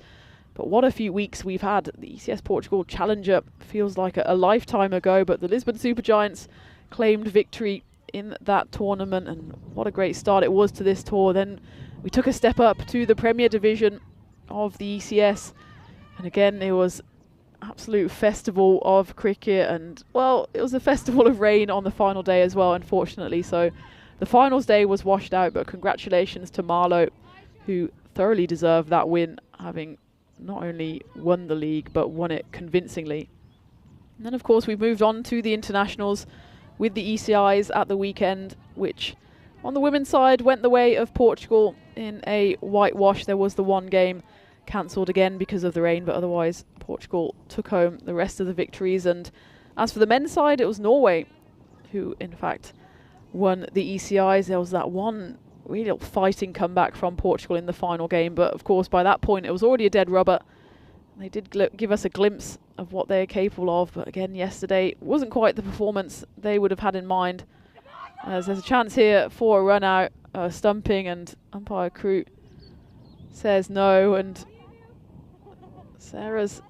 But what a few weeks we've had. The ECS Portugal Challenger feels like a lifetime ago, but the Lisbon Supergiants claimed victory in that tournament, and what a great start it was to this tour. Then we took a step up to the Premier Division of the ECS, and again it was absolute festival of cricket, and well, it was a festival of rain on the final day as well, unfortunately. So the finals day was washed out, but congratulations to Marlow, who thoroughly deserved that win, having not only won the league but won it convincingly. And then, of course, we've moved on to the internationals with the ECIs at the weekend, which on the women's side went the way of Portugal in a whitewash. There was the one game cancelled again because of the rain, but otherwise Portugal took home the rest of the victories. And as for the men's side, it was Norway who, in fact, won the ECIs. There was that one real fighting comeback from Portugal in the final game, but of course by that point it was already a dead rubber. They did give us a glimpse of what they're capable of, but again yesterday wasn't quite the performance they would have had in mind. As there's a chance here for a run out, stumping, and umpire Crute says no, and Sarah's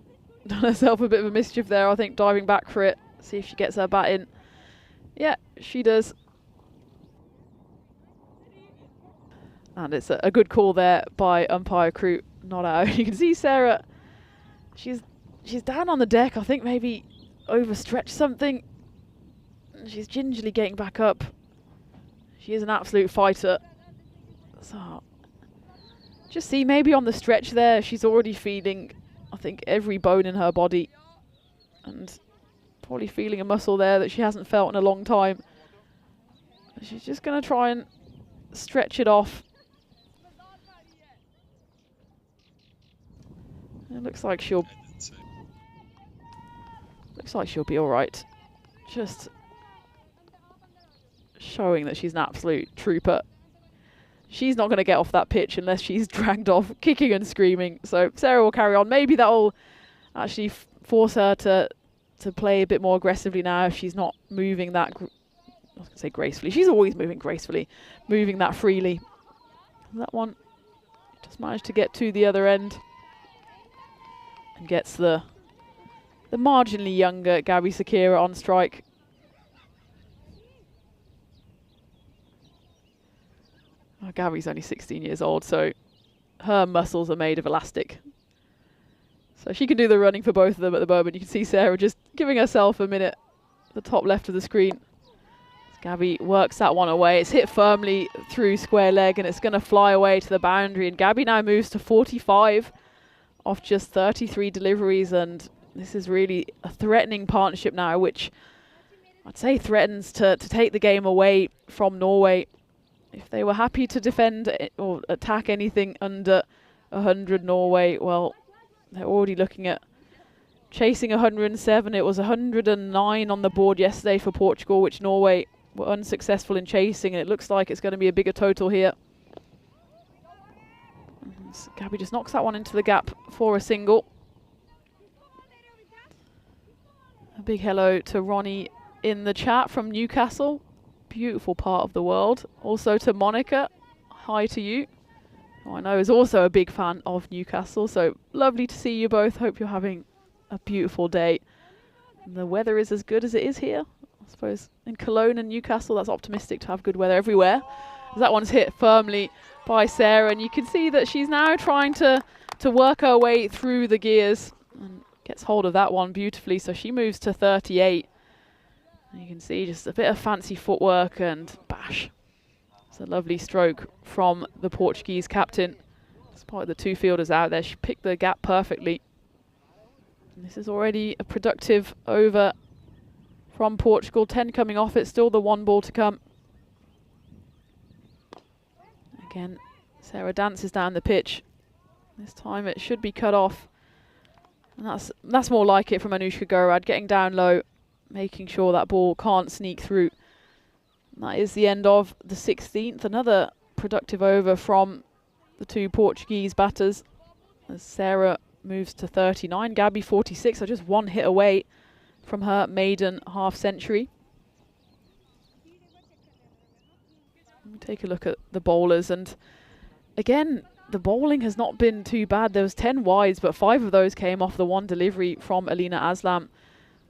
done herself a bit of a mischief there, I think, diving back for it, see if she gets her bat in. Yeah, she does. And it's a good call there by umpire Crute, not out. You can see Sarah, she's down on the deck, I think maybe overstretched something. She's gingerly getting back up. She is an absolute fighter. So, just see maybe on the stretch there, she's already feeling, I think, every bone in her body. And probably feeling a muscle there that she hasn't felt in a long time. She's just going to try and stretch it off. It looks like she'll be all right. Just showing that she's an absolute trooper. She's not going to get off that pitch unless she's dragged off kicking and screaming. So Sarah will carry on. Maybe that will actually force her to play a bit more aggressively now if she's not moving that, I was going to say gracefully. She's always moving gracefully, moving that freely. That one just managed to get to the other end. And gets the marginally younger Gabby Sakira on strike. Oh, Gabby's only 16 years old, so her muscles are made of elastic. So she can do the running for both of them at the moment. You can see Sarah just giving herself a minute at the top left of the screen. Gabby works that one away. It's hit firmly through square leg and it's going to fly away to the boundary. And Gabby now moves to 45 off just 33 deliveries. And this is really a threatening partnership now, which I'd say threatens to take the game away from Norway. If they were happy to defend or attack anything under 100 Norway, well, they're already looking at chasing 107. It was 109 on the board yesterday for Portugal, which Norway were unsuccessful in chasing, and it looks like it's going to be a bigger total here. So Gabby just knocks that one into the gap for a single. A big hello to Ronnie in the chat from Newcastle. Beautiful part of the world. Also to Monica, hi to you. Who I know is also a big fan of Newcastle, so lovely to see you both. Hope you're having a beautiful day. And the weather is as good as it is here. I suppose in Cologne and Newcastle, that's optimistic to have good weather everywhere. That one's hit firmly by Sarah, and you can see that she's now trying to work her way through the gears and gets hold of that one beautifully. So she moves to 38. And you can see just a bit of fancy footwork and bash. It's a lovely stroke from the Portuguese captain. Despite the two fielders out there, she picked the gap perfectly. And this is already a productive over from Portugal. 10 coming off it, still the one ball to come. Again, Sarah dances down the pitch. This time it should be cut off. And that's more like it from Anushka Gorad, getting down low, making sure that ball can't sneak through. And that is the end of the 16th. Another productive over from the two Portuguese batters. As Sarah moves to 39, Gabby 46, so just one hit away from her maiden half century. Let me take a look at the bowlers, and again, the bowling has not been too bad. There was 10 wides, but 5 of those came off the one delivery from Alina Aslam.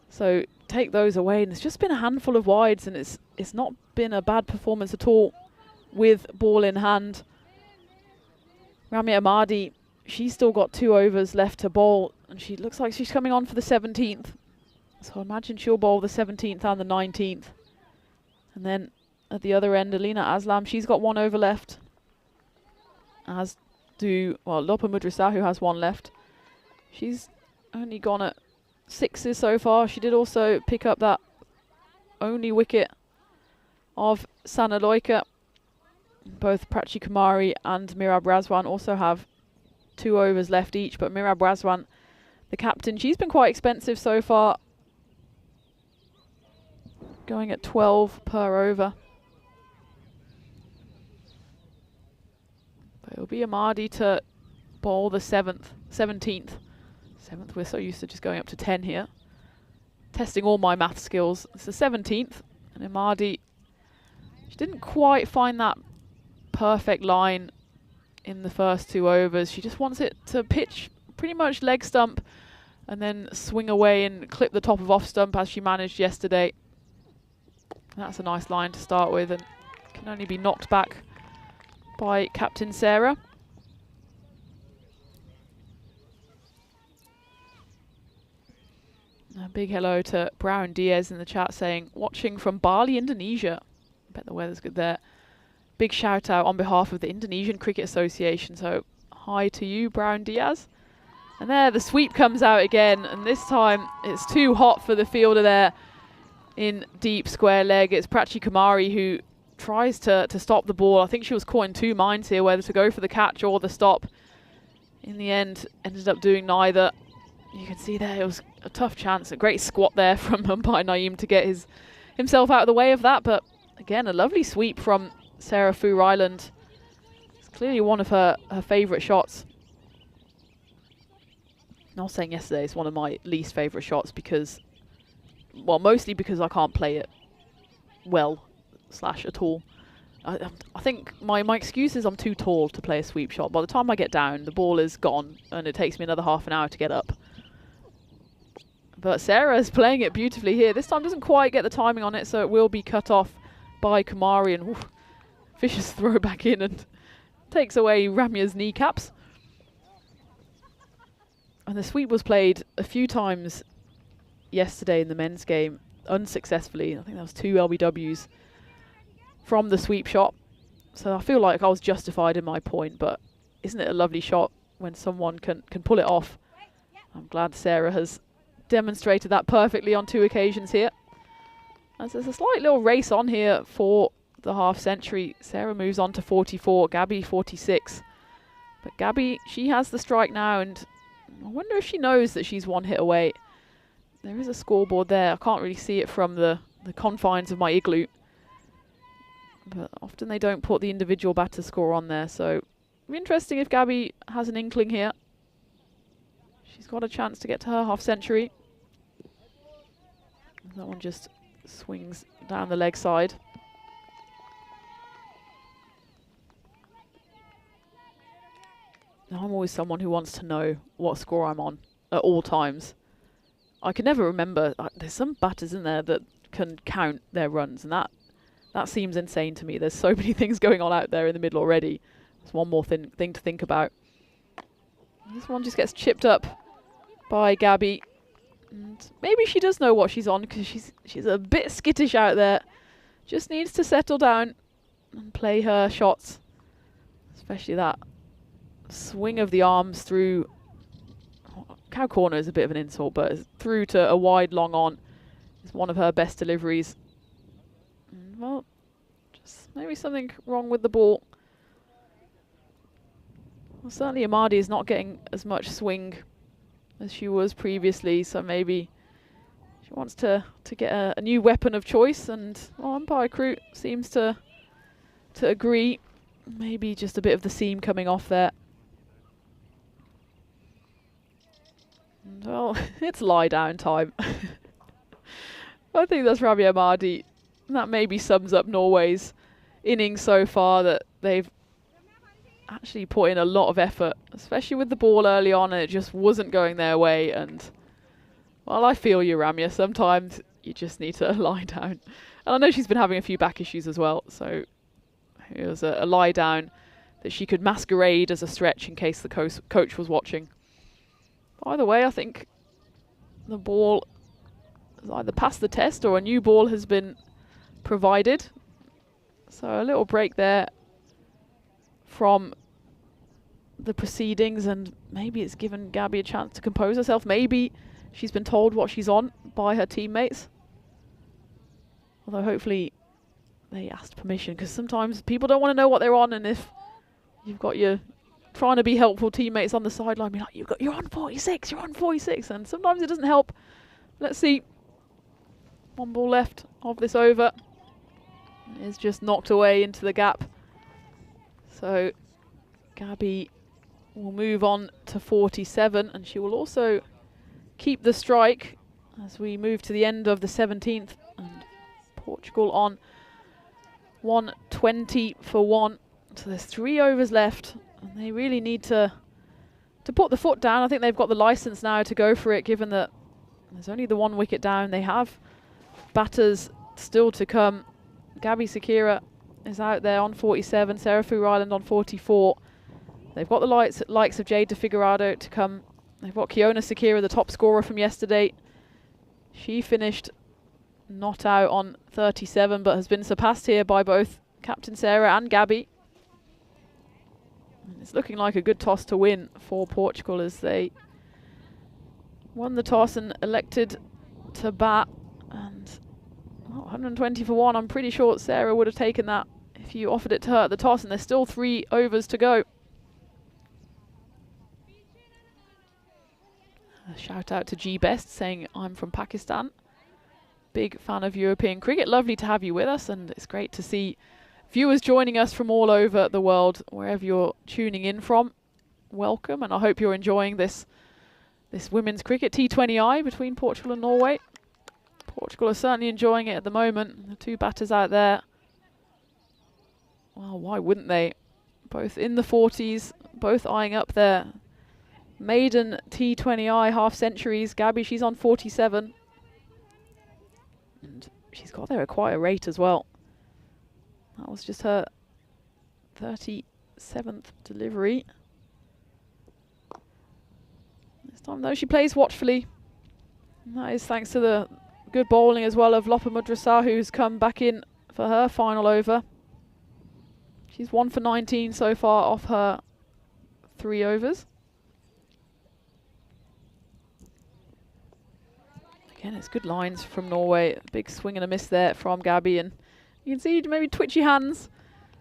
So take those away, and it's just been a handful of wides, and it's not been a bad performance at all with ball in hand. Ramia Ahmadi, she's still got 2 overs left to bowl, and she looks like she's coming on for the 17th. So I imagine she'll bowl the 17th and the 19th. And then at the other end, Alina Aslam, she's got 1 over left. As do, well, Lopa Mudrasa, who has 1 left. She's only gone at sixes so far. She did also pick up that only wicket of Sana Loika. Both Prachi Kumari and Mirab Razwan also have 2 overs left each, but Mirab Razwan, the captain, she's been quite expensive so far, going at 12 per over. But it'll be Amadi to bowl the 17th. We're so used to just going up to 10 here. Testing all my math skills. It's the 17th, and Amadi, she didn't quite find that perfect line in the first 2 overs. She just wants it to pitch pretty much leg stump and then swing away and clip the top of off stump as she managed yesterday. That's a nice line to start with and can only be knocked back by Captain Sarah. A big hello to Brown Diaz in the chat saying, watching from Bali, Indonesia. I bet the weather's good there. Big shout out on behalf of the Indonesian Cricket Association. So hi to you, Brown Diaz. And there the sweep comes out again. And this time it's too hot for the fielder there in deep square leg. It's Prachi Kumari who tries to stop the ball. I think she was caught in 2 minds here, whether to go for the catch or the stop. In the end, ended up doing neither. You can see there it was a tough chance. A great squat there from umpire Naeem to get himself out of the way of that. But again, a lovely sweep from Sarah Fu Ryland. It's clearly one of her favourite shots. I was saying yesterday it's one of my least favourite shots because, well, mostly because I can't play it well / at all. I think my excuse is I'm too tall to play a sweep shot. By the time I get down, the ball is gone and it takes me another half an hour to get up. But Sarah's playing it beautifully here. This time doesn't quite get the timing on it, so it will be cut off by Kumari. And oof, vicious throw back in and takes away Ramya's kneecaps. And the sweep was played a few times yesterday in the men's game, unsuccessfully. I think that was 2 LBWs from the sweep shot. So I feel like I was justified in my point, but isn't it a lovely shot when someone can pull it off? I'm glad Sarah has demonstrated that perfectly on 2 occasions here. As there's a slight little race on here for the half century. Sarah moves on to 44, Gabby 46. But Gabby, she has the strike now, and I wonder if she knows that she's 1 hit away. There is a scoreboard there. I can't really see it from the confines of my igloo. But often they don't put the individual batter score on there, so it'll be interesting if Gabby has an inkling here. She's got a chance to get to her half century. That one just swings down the leg side. Now, I'm always someone who wants to know what score I'm on at all times. I can never remember. There's some batters in there that can count their runs, and that seems insane to me. There's so many things going on out there in the middle already. There's one more thing to think about. This one just gets chipped up by Gabby. And maybe she does know what she's on because she's a bit skittish out there. Just needs to settle down and play her shots. Especially that swing of the arms through. Cow corner is a bit of an insult, but through to a wide long on is one of her best deliveries. Well, just maybe something wrong with the ball. Well, certainly Amadi is not getting as much swing as she was previously, so maybe she wants to get a new weapon of choice, and well, umpire crew seems to agree. Maybe just a bit of the seam coming off there. And well, it's lie down time. I think that's Ramya Amadi. That maybe sums up Norway's innings so far, that they've actually put in a lot of effort, especially with the ball early on, and it just wasn't going their way. And well, I feel you, Ramya. Sometimes you just need to lie down. And I know she's been having a few back issues as well, so it was a lie down that she could masquerade as a stretch in case the coach was watching. Either way, I think the ball has either passed the test or a new ball has been provided. So a little break there from the proceedings, and maybe it's given Gabby a chance to compose herself. Maybe she's been told what she's on by her teammates. Although hopefully they asked permission, because sometimes people don't want to know what they're on, and if you've got your trying to be helpful teammates on the sideline, be like, you're on 46, you're on 46, and sometimes it doesn't help. Let's see. One ball left of this over. It's just knocked away into the gap. So Gabby will move on to 47, and she will also keep the strike as we move to the end of the 17th, and Portugal on 120 for 1. So there's 3 overs left, and they really need to put the foot down. I think they've got the license now to go for it, given that there's only the 1 wicket down. They have batters still to come. Gabby Sakira is out there on 47, Sarah Fu-Ryland on 44. They've got the likes of Jade Figueroa to come. They've got Kiona Sakira, the top scorer from yesterday. She finished not out on 37, but has been surpassed here by both Captain Sarah and Gabby. And it's looking like a good toss to win for Portugal, as they won the toss and elected to bat. And 120 for 1, I'm pretty sure Sarah would have taken that if you offered it to her at the toss, and there's still 3 overs to go. A shout out to G Best saying, I'm from Pakistan. Big fan of European cricket. Lovely to have you with us, and it's great to see viewers joining us from all over the world, wherever you're tuning in from. Welcome, and I hope you're enjoying this women's cricket T20I between Portugal and Norway. Portugal are certainly enjoying it at the moment. The 2 batters out there, well, why wouldn't they? Both in the 40s, both eyeing up their maiden T20I half centuries. Gabby, she's on 47. And she's got there at quite a rate as well. That was just her 37th delivery. This time though, she plays watchfully. And that is thanks to the good bowling as well of Lopa Madrasa, who's come back in for her final over. She's 1 for 19 so far off her 3 overs. Again, it's good lines from Norway. Big swing and a miss there from Gabby, and you can see maybe twitchy hands,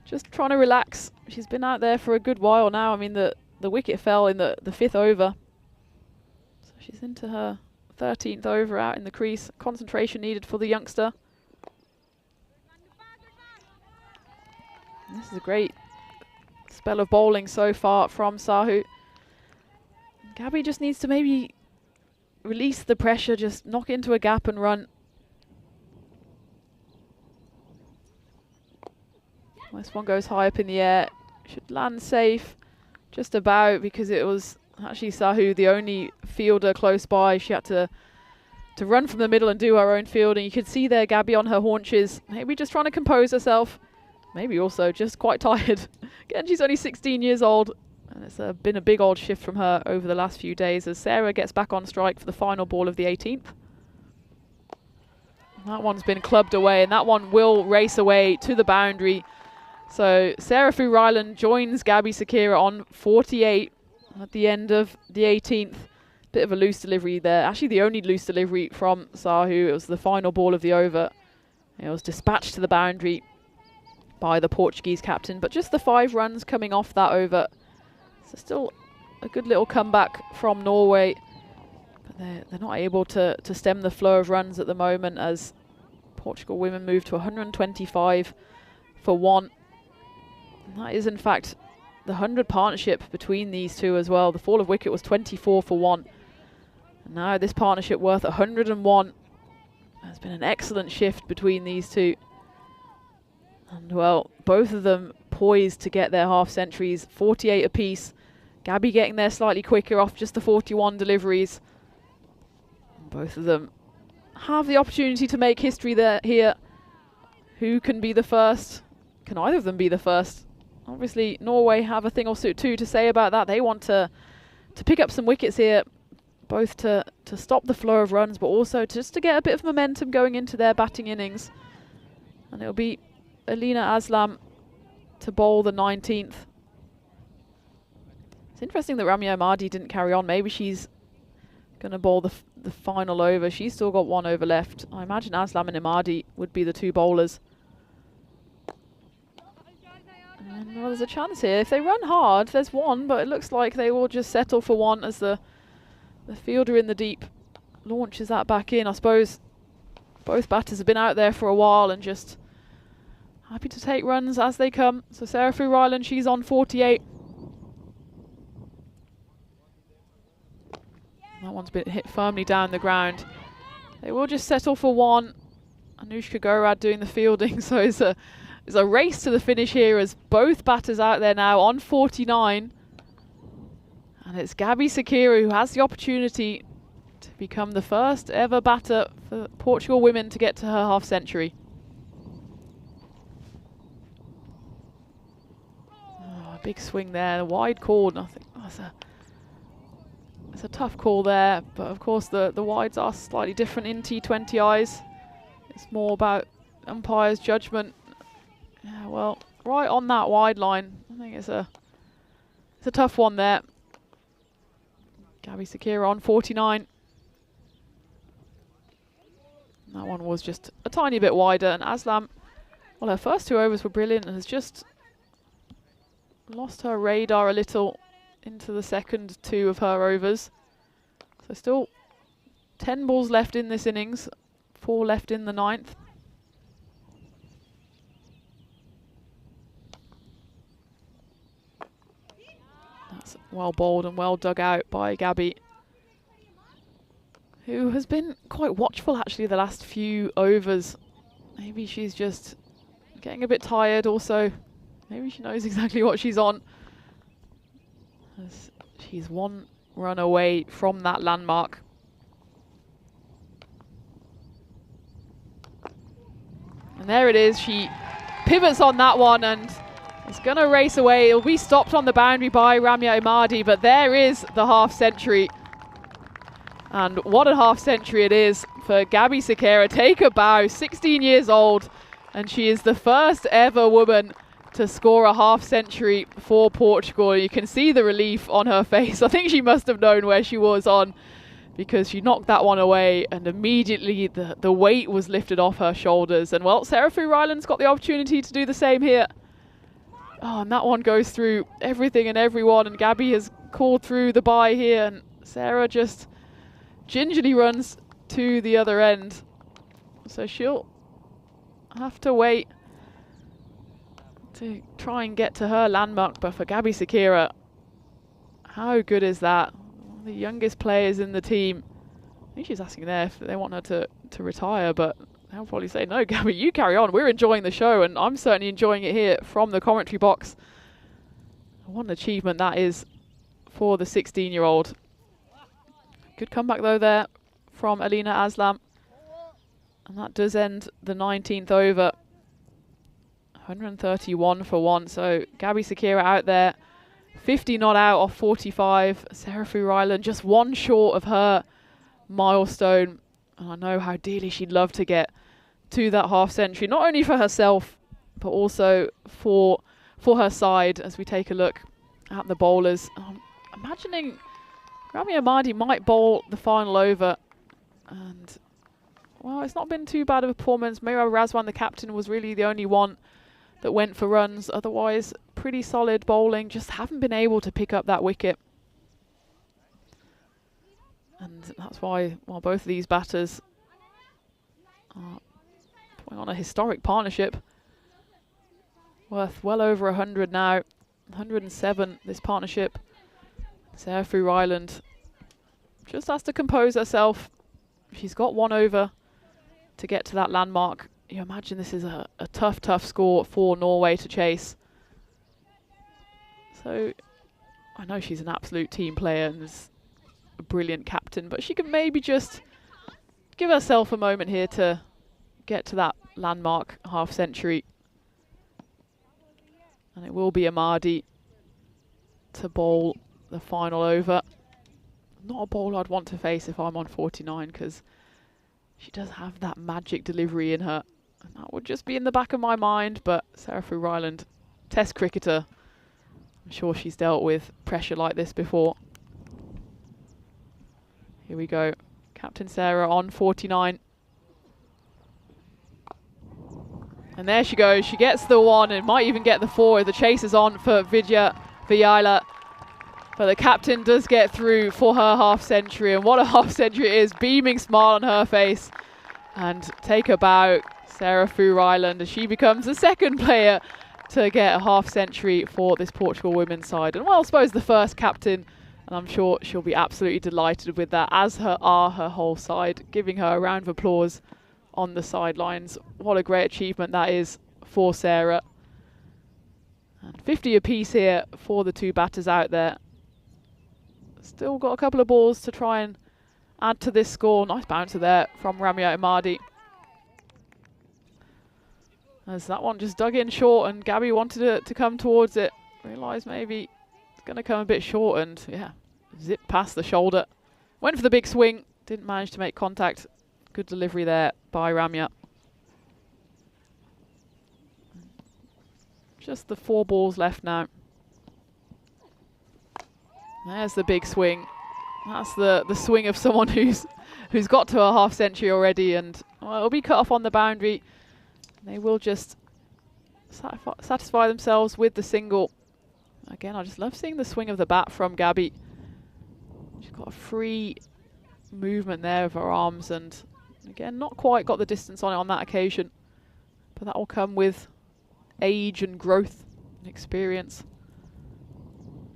just trying to relax. She's been out there for a good while now. I mean, the wicket fell in the 5th over. So she's into her 13th over out in the crease. Concentration needed for the youngster. And this is a great spell of bowling so far from Sahu. Gabby just needs to maybe release the pressure, just knock into a gap and run. This one goes high up in the air. Should land safe, just about, because it was actually Sahu, the only fielder close by. She had to run from the middle and do her own fielding. You could see there Gabby on her haunches, maybe just trying to compose herself. Maybe also just quite tired. Again, she's only 16 years old. And it's been a big old shift from her over the last few days, as Sarah gets back on strike for the final ball of the 18th. That one's been clubbed away, and that one will race away to the boundary. So Sarah Fu-Ryland joins Gabby Sakira on 48 at the end of the 18th. Bit of a loose delivery there. Actually, the only loose delivery from Sahu. It was the final ball of the over. It was dispatched to the boundary by the Portuguese captain, but just the 5 runs coming off that over. So still a good little comeback from Norway, but they're not able to stem the flow of runs at the moment, as Portugal women move to 125 for 1. And that is in fact the 100 partnership between these two as well. The fall of wicket was 24 for 1. And now this partnership worth 101. There's been an excellent shift between these two. And well, both of them poised to get their half centuries, 48 apiece. Gabby getting there slightly quicker off just the 41 deliveries. Both of them have the opportunity to make history here. Who can be the first? Can either of them be the first? Obviously, Norway have a thing or two to say about that. They want to pick up some wickets here, both to stop the flow of runs, but also just to get a bit of momentum going into their batting innings. And it'll be Alina Aslam to bowl the 19th. It's interesting that Ramya Mahdi didn't carry on. Maybe she's going to bowl the final over. She's still got 1 over left. I imagine Aslam and Imadi would be the 2 bowlers. And well, there's a chance here. If they run hard, there's 1, but it looks like they will just settle for 1 as the fielder in the deep launches that back in. I suppose both batters have been out there for a while and just happy to take runs as they come. So Sarah Ryland, she's on 48. That one's been hit firmly down the ground. They will just settle for 1. Anushka Gorad doing the fielding, so it's a race to the finish here as both batters out there now on 49. And it's Gabby Sakira who has the opportunity to become the first ever batter for Portugal women to get to her half-century. Oh, a big swing there, wide call. I think it's a tough call there, but of course the wides are slightly different in T20Is. It's more about umpire's judgment. Yeah, well, right on that wide line. I think it's a tough one there. Gabby Sakira on 49. That one was just a tiny bit wider, and Aslam, well, her first 2 overs were brilliant and has just lost her radar a little into the second 2 of her overs. So still 10 balls left in this innings, 4 left in the 9th. That's well bowled and well dug out by Gabby, who has been quite watchful actually the last few overs. Maybe she's just getting a bit tired. Also, maybe she knows exactly what she's on, as she's 1 run away from that landmark. And there it is. She pivots on that one and is going to race away. It'll be stopped on the boundary by Ramya Imadi, but there is the half-century. And what a half-century it is for Gabby Sakira. Take a bow, 16 years old, and she is the first ever woman to score a half-century for Portugal. You can see the relief on her face. I think she must have known where she was on, because she knocked that one away and immediately the weight was lifted off her shoulders. And well, Sarah Ryland's got the opportunity to do the same here. Oh, and that one goes through everything and everyone, and Gabby has called through the bye here, and Sarah just gingerly runs to the other end. So she'll have to wait to try and get to her landmark, but for Gabby Sakira, how good is that? One of the youngest players in the team. I think she's asking there if they want her to retire, but they'll probably say, no, Gabby, you carry on. We're enjoying the show, and I'm certainly enjoying it here from the commentary box. What an achievement that is for the 16-year-old. Good comeback, though, there from Alina Aslam. And that does end the 19th over. 131 for 1. So Gabby Sakira out there. 50 not out off 45. Sarah Ryland just 1 short of her milestone. And I know how dearly she'd love to get to that half-century, not only for herself, but also for her side. As we take a look at the bowlers, imagining Ramya Imadi might bowl the final over, and well, it's not been too bad of a performance. Mira Razwan, the captain, was really the only one that went for runs. Otherwise, pretty solid bowling. Just haven't been able to pick up that wicket. And that's why, while both of these batters are on a historic partnership, worth well over 100 now, 107 this partnership. Sarah Ryland just has to compose herself. She's got 1 over to get to that landmark. You imagine this is a tough score for Norway to chase. So I know she's an absolute team player and is a brilliant captain, but she can maybe just give herself a moment here to get to that landmark half-century. And it will be Imadi to bowl the final over. Not a bowl I'd want to face if I'm on 49, because she does have that magic delivery in her, and that would just be in the back of my mind. But Sarah Ryland, Test cricketer, I'm sure she's dealt with pressure like this before. Here we go. Captain Sarah on 49. And there she goes. She gets the 1 and might even get the 4. The chase is on for Vidya Vijayala. But the captain does get through for her half century. And what a half century it is. Beaming smile on her face. And take a bow, Sarah Foo-Ryland, as she becomes the second player to get a half century for this Portugal women's side. And well, I suppose the first captain. And I'm sure she'll be absolutely delighted with that, as her whole side, giving her a round of applause on the sidelines. What a great achievement that is for Sarah. And 50 apiece here for the two batters out there. Still got a couple of balls to try and add to this score. Nice bouncer there from Ramya Imadi. As that one just dug in short, and Gabby wanted it to come towards it. Realised maybe it's going to come a bit short, and yeah, zip past the shoulder. Went for the big swing, didn't manage to make contact. Good delivery there by Ramya. Just the 4 balls left now. There's the big swing. That's the swing of someone who's got to a half century already, and well, it'll be cut off on the boundary. They will just satisfy themselves with the single. Again, I just love seeing the swing of the bat from Gabby. She's got a free movement there of her arms, and again, not quite got the distance on it on that occasion, but that will come with age and growth and experience.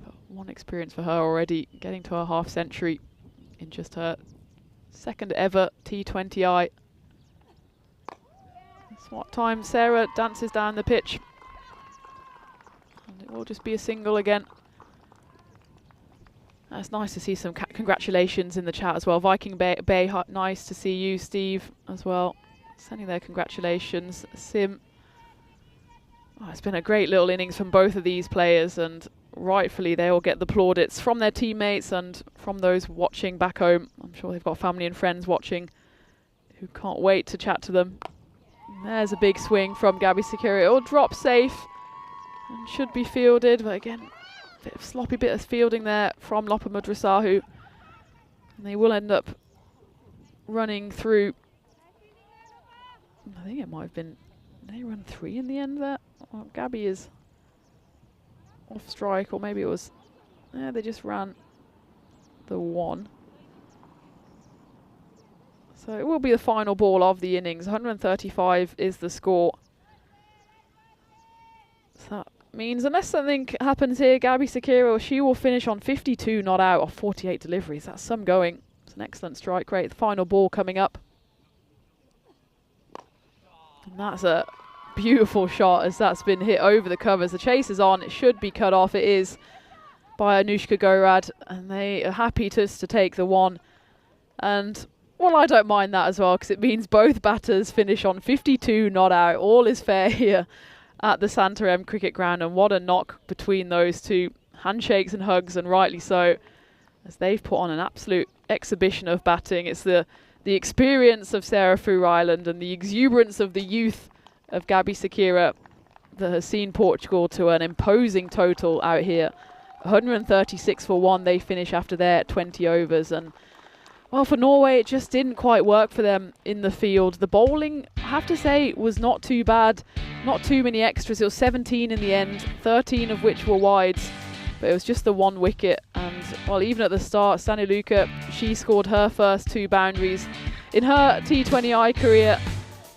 But 1 experience for her already, getting to her half century in just her second ever T20I. That's what time Sarah dances down the pitch. And it will just be a single again. It's nice to see some congratulations in the chat as well. Viking Bay, nice to see you, Steve, as well. Sending their congratulations. Sim. Oh, it's been a great little innings from both of these players, and rightfully they all get the plaudits from their teammates and from those watching back home. I'm sure they've got family and friends watching who can't wait to chat to them. And there's a big swing from Gabby Sakira. It will drop safe and should be fielded, but again, bit of sloppy bit of fielding there from Lopa Mudrasahu. And they will end up running through. I think it might have been, they run 3 in the end there. Well, Gabby is off strike, or maybe it was, they just ran the 1. So it will be the final ball of the innings. 135 is the score. So that means unless something happens here, Gabby Sakira, she will finish on 52 not out of 48 deliveries. That's some going. It's an excellent strike rate. The final ball coming up. And that's a beautiful shot as that's been hit over the covers. The chase is on. It should be cut off. It is by Anushka Gorad, and they are happy to take the 1. And well, I don't mind that as well, because it means both batters finish on 52 not out. All is fair here at the Santa M Cricket Ground, and what a knock between those two. Handshakes and hugs, and rightly so, as they've put on an absolute exhibition of batting. It's the experience of Sarah Foo-Ryland and the exuberance of the youth of Gabby Sakira that has seen Portugal to an imposing total out here. 136 for 1 they finish after their 20 overs, and well, for Norway, it just didn't quite work for them in the field. The bowling, I have to say, was not too bad. Not too many extras. It was 17 in the end, 13 of which were wides. But it was just the 1 wicket. And, well, even at the start, Sani Luka, she scored her first 2 boundaries in her T20I career.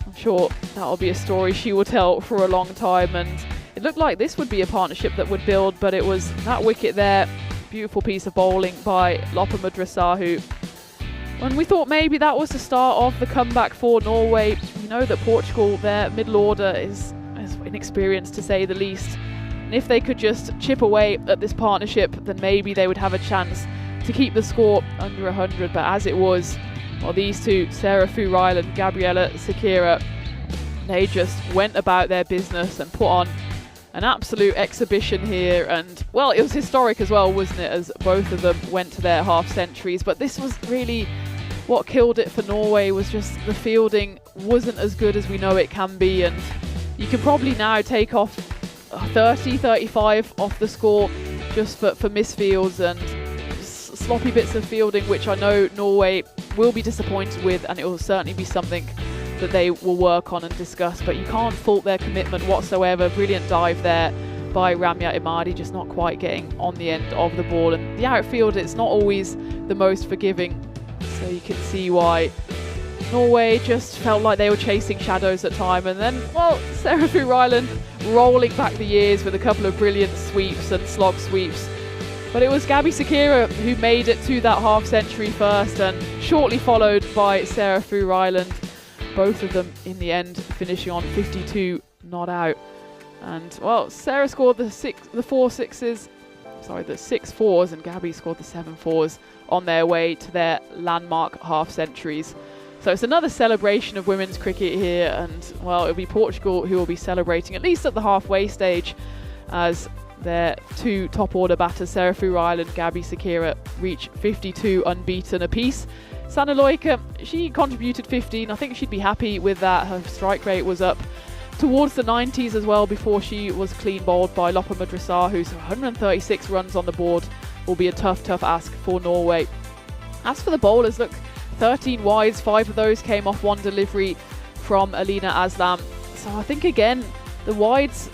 I'm sure that'll be a story she will tell for a long time. And it looked like this would be a partnership that would build, but it was that wicket there. Beautiful piece of bowling by Lopa Mudrasahu. And we thought maybe that was the start of the comeback for Norway. We know that Portugal, their middle order is inexperienced to say the least. And if they could just chip away at this partnership, then maybe they would have a chance to keep the score under 100. But as it was, well, these two, Sarah Foo-Ryland and Gabriela Sakira, they just went about their business and put on an absolute exhibition here. And, well, it was historic as well, wasn't it, as both of them went to their half centuries. But this was really what killed it for Norway, was just the fielding wasn't as good as we know it can be. And you can probably now take off 30, 35 off the score just for misfields and sloppy bits of fielding, which I know Norway will be disappointed with, and it will certainly be something that they will work on and discuss, but you can't fault their commitment whatsoever. Brilliant dive there by Ramya Imadi, just not quite getting on the end of the ball. And the outfield, it's not always the most forgiving, so you can see why Norway just felt like they were chasing shadows at time. And then, well, Sarah Ryland rolling back the years with a couple of brilliant sweeps and slog sweeps. But it was Gabby Sakira who made it to that half century first, and shortly followed by Sarah Ryland. Both of them in the end finishing on 52 not out. And well, Sarah scored the 6 fours, and Gabby scored the 7 fours on their way to their landmark half centuries. So it's another celebration of women's cricket here, and well, it'll be Portugal who will be celebrating at least at the halfway stage, as their 2 top order batters, Sarah Ryland and Gabby Sakira, reach 52 unbeaten apiece. Sanna Loika, she contributed 15. I think she'd be happy with that. Her strike rate was up towards the 90s as well before she was clean bowled by Lopa Madrasar, who's 136 runs on the board will be a tough ask for Norway. As for the bowlers, look, 13 wides, 5 of those came off one delivery from Alina Aslam. So I think again, the wides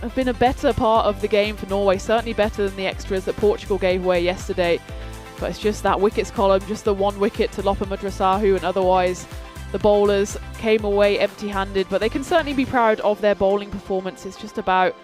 have been a better part of the game for Norway, certainly better than the extras that Portugal gave away yesterday. But it's just that wickets column, just the 1 wicket to Lopa Madrasahu, and otherwise the bowlers came away empty-handed. But they can certainly be proud of their bowling performance. It's just about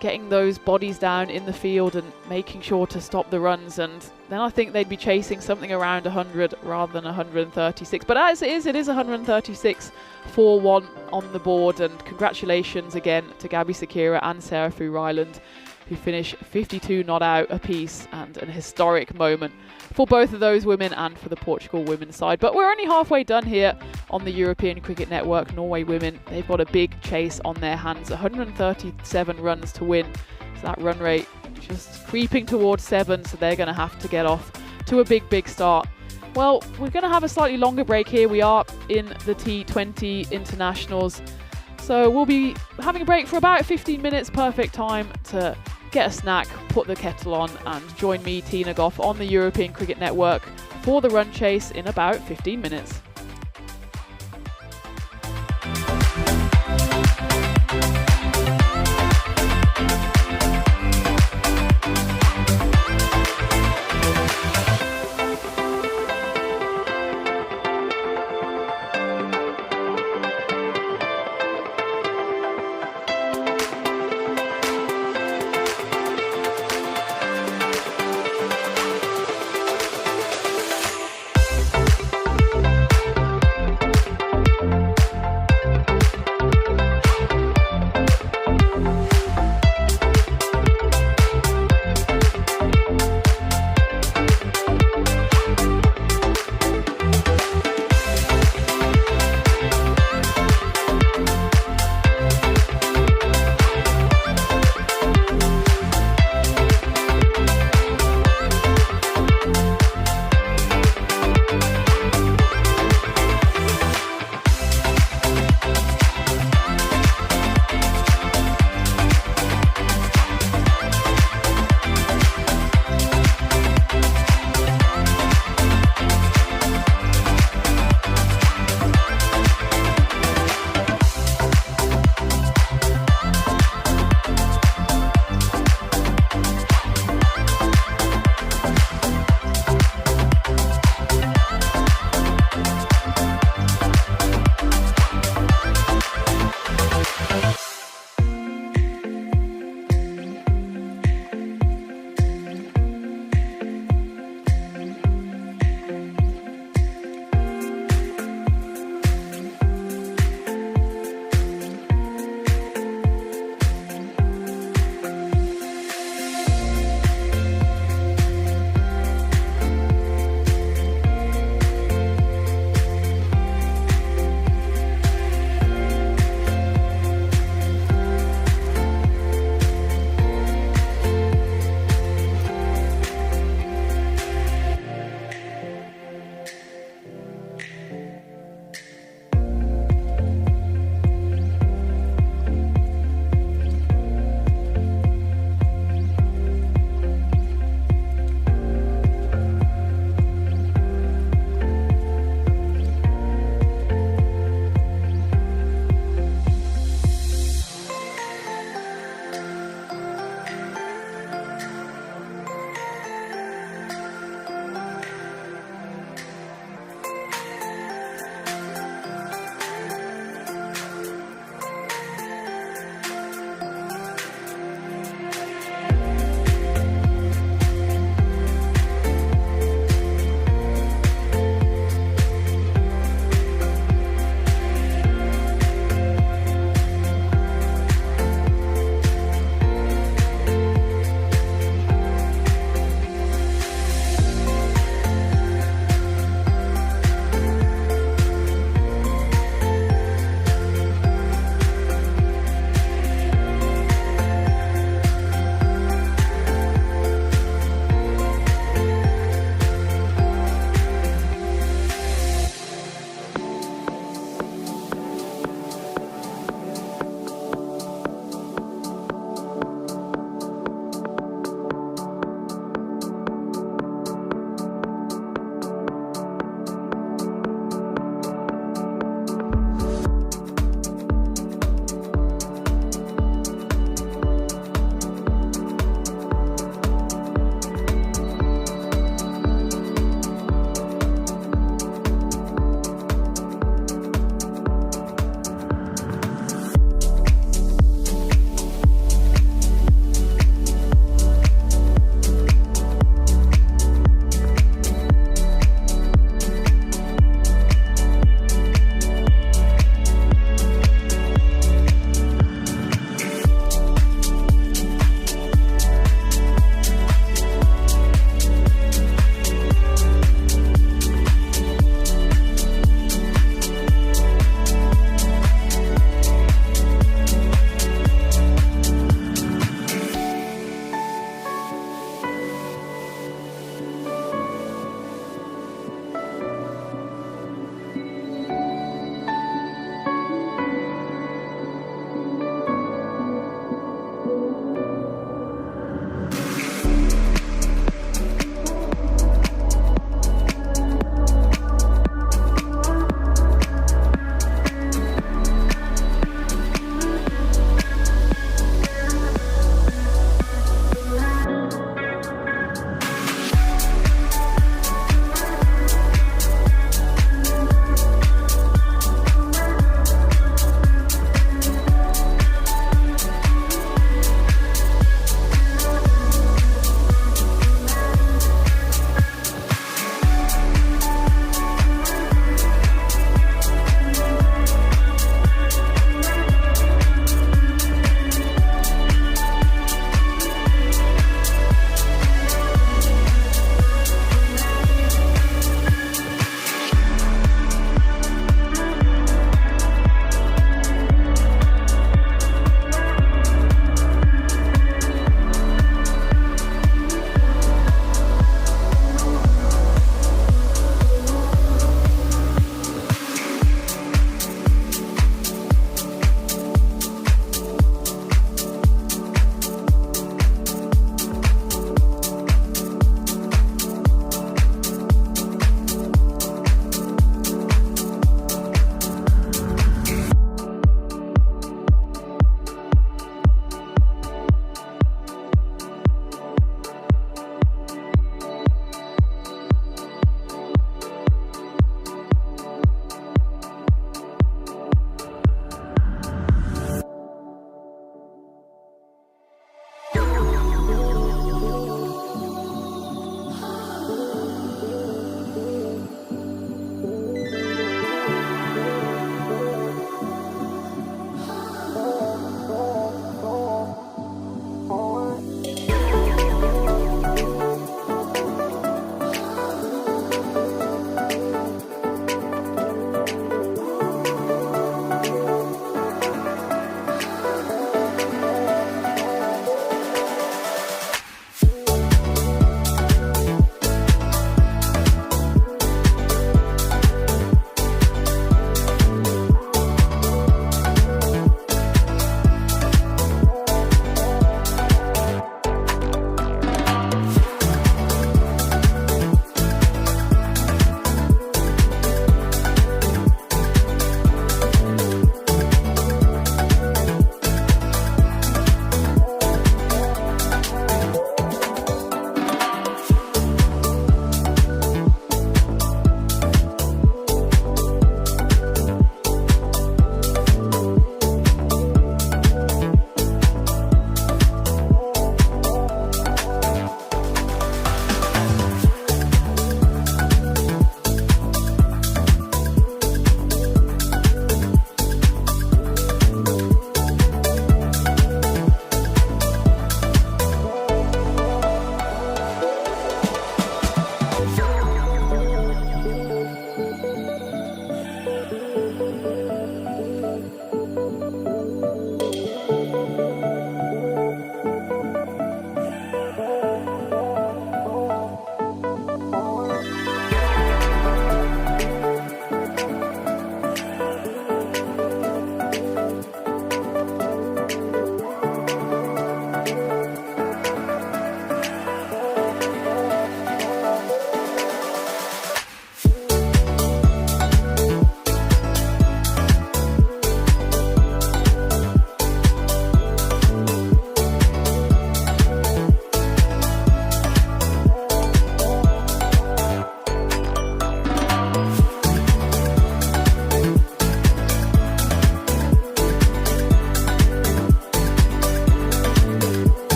getting those bodies down in the field and making sure to stop the runs, and then I think they'd be chasing something around 100 rather than 136. But as it is 136 4-1 on the board, and congratulations again to Gabby Sakira and Sarah Ryland, who finish 52 not out apiece, and an historic moment for both of those women and for the Portugal women's side. But we're only halfway done here on the European Cricket Network. Norway women, they've got a big chase on their hands, 137 runs to win. So that run rate just creeping towards 7, so they're going to have to get off to a big start. Well, we're going to have a slightly longer break here. We are in the T20 internationals, so we'll be having a break for about 15 minutes. Perfect time to get a snack, put the kettle on, and join me, Tina Goff, on the European Cricket Network for the run chase in about 15 minutes.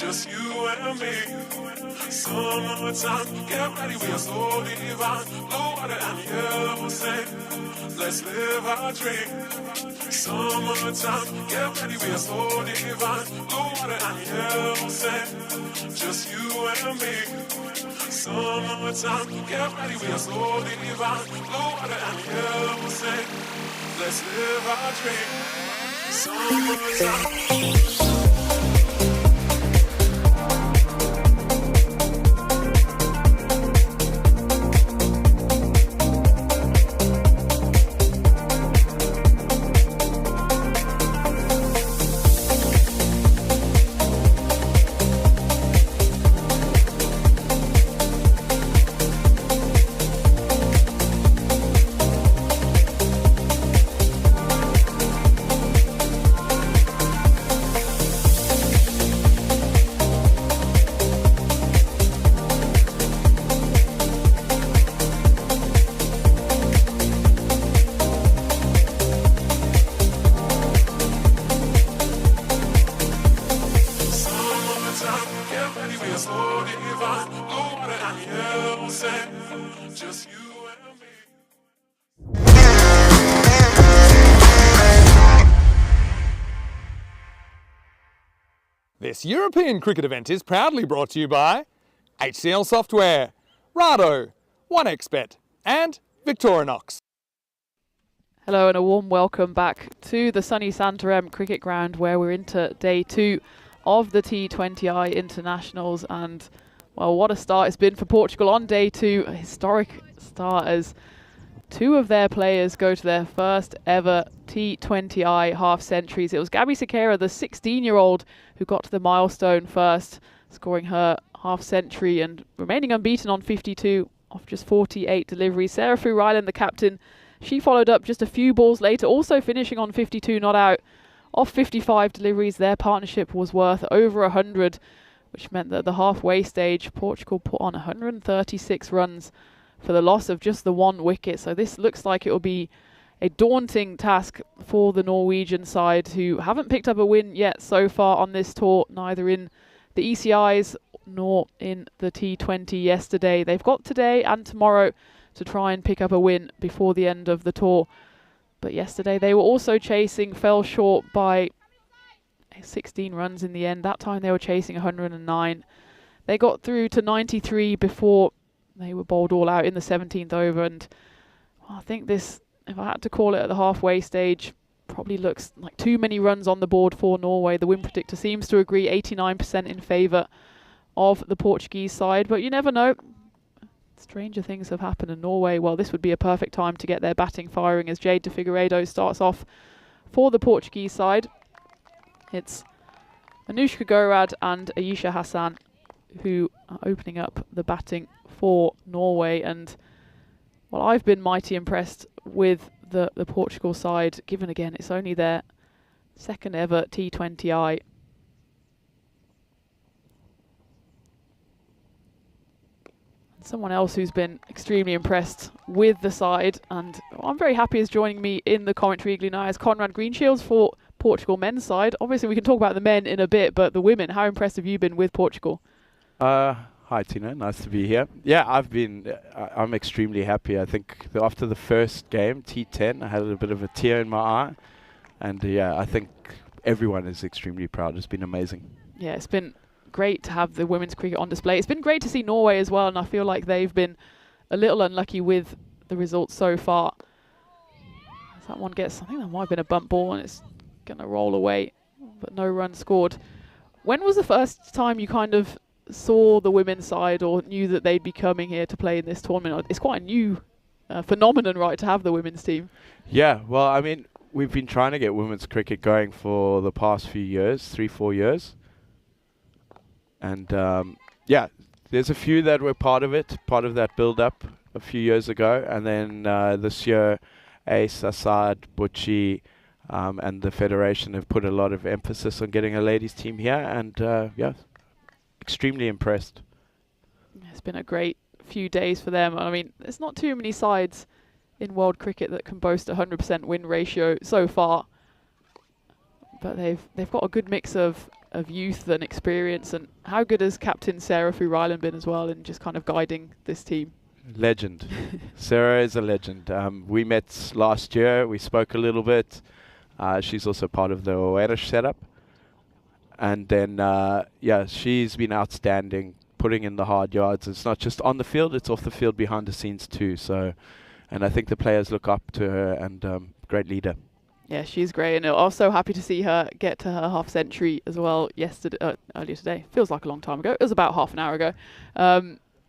just you and me. Summertime, get ready, we are so divine. Blue water and yellow sand, let's live our dream. Summertime, get ready, we are so divine. Blue water and yellow sand, just you and me. Summertime, get ready, we are so divine. Blue water and yellow sand, let's live our dream. Summertime. This European cricket event is proudly brought to you by HCL Software, Rado, 1xBet and Victorinox. Hello and a warm welcome back to the sunny Santarem cricket ground where we're into day 2 of the T20I internationals. And, well, what a start it's been for Portugal on day 2. A historic start as 2 of their players go to their first ever T20I half centuries. It was Gabby Sequeira, the 16-year-old, who got to the milestone first, scoring her half century and remaining unbeaten on 52 off just 48 deliveries. Sarah Ryland, the captain, she followed up just a few balls later, also finishing on 52 not out off 55 deliveries. Their partnership was worth over 100, which meant that at the halfway stage, Portugal put on 136 runs for the loss of just the 1 wicket. So this looks like it will be a daunting task for the Norwegian side, who haven't picked up a win yet so far on this tour, neither in the ECIs nor in the T20 yesterday. They've got today and tomorrow to try and pick up a win before the end of the tour. But yesterday they were also chasing, fell short by 16 runs in the end. That time they were chasing 109. They got through to 93 before they were bowled all out in the 17th over. And well, I think this, if I had to call it at the halfway stage, probably looks like too many runs on the board for Norway. The win predictor seems to agree 89% in favour of the Portuguese side, but you never know. Stranger things have happened in Norway. Well, this would be a perfect time to get their batting firing as Jade de Figueiredo starts off for the Portuguese side. It's Anushka Gorad and Ayesha Hassan who are opening up the batting for Norway. And, well, I've been mighty impressed with the Portugal side, given again it's only their second ever T20I. Someone else who's been extremely impressed with the side, and I'm very happy is joining me in the commentary eagerly now, is Conrad Greenshields for Portugal men's side. Obviously we can talk about the men in a bit, but the women, how impressed have you been with Portugal? Hi Tina, nice to be here. Yeah, I'm extremely happy. I think after the first game, T10, I had a bit of a tear in my eye, and yeah, I think everyone is extremely proud. It's been amazing. Yeah, it's been great to have the women's cricket on display. It's been great to see Norway as well, and I feel like they've been a little unlucky with the results so far. As that one gets, I think that might have been a bump ball and it's going to roll away, but no run scored. When was the first time you kind of saw the women's side or knew that they'd be coming here to play in this tournament? It's quite a new phenomenon, right, to have the women's team? Yeah, well, I mean, we've been trying to get women's cricket going for the past few years, 3-4 years. And yeah, there's a few that were part of it, part of that build-up a few years ago. And then this year, Ace, Assad, Butchie, and the Federation have put a lot of emphasis on getting a ladies team here. And yeah, extremely impressed. It's been a great few days for them. I mean, there's not too many sides in world cricket that can boast a 100% win ratio so far. But they've got a good mix of youth and experience. And how good has Captain Sarah Ryland been as well in just kind of guiding this team? Legend. Sarah is a legend. We met last year. We spoke a little bit. She's also part of the Oerish setup. And then, yeah, she's been outstanding, putting in the hard yards. It's not just on the field, it's off the field behind the scenes too. So, and I think the players look up to her, and great leader. Yeah, she's great, and also happy to see her get to her half century as well yesterday, earlier today. Feels like a long time ago. It was about half an hour ago.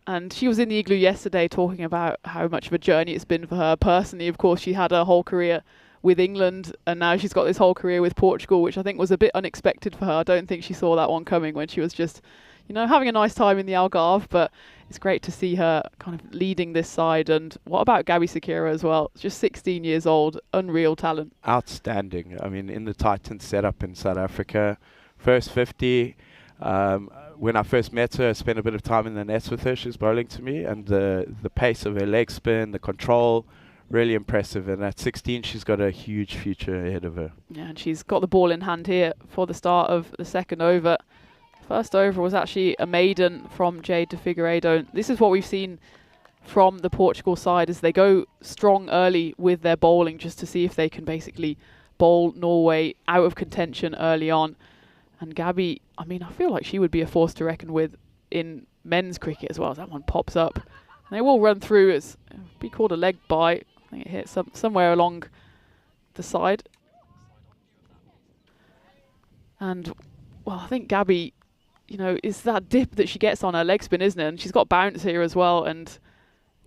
And she was in the igloo yesterday talking about how much of a journey it's been for her personally. Of course, she had her whole career with England, and now she's got this whole career with Portugal, which I think was a bit unexpected for her. I don't think she saw that one coming when she was just, you know, having a nice time in the Algarve, but it's great to see her kind of leading this side. And what about Gabby Sequeira as well? Just 16 years old, unreal talent. Outstanding. I mean, in the Titans setup in South Africa, first 50. When I first met her, I spent a bit of time in the nets with her. She was bowling to me, and the pace of her leg spin, the control, really impressive. And at 16, she's got a huge future ahead of her. Yeah, and she's got the ball in hand here for the start of the second over. First over was actually a maiden from Jade de Figueiredo. This is what we've seen from the Portugal side, as they go strong early with their bowling just to see if they can basically bowl Norway out of contention early on. And Gabby, I mean, I feel like she would be a force to reckon with in men's cricket as well, as that one pops up. And they will run through. It'd be called a leg bite. I think it hit somewhere along the side. And well, I think Gabby, you know, is that dip that she gets on her leg spin, isn't it? And she's got bounce here as well, and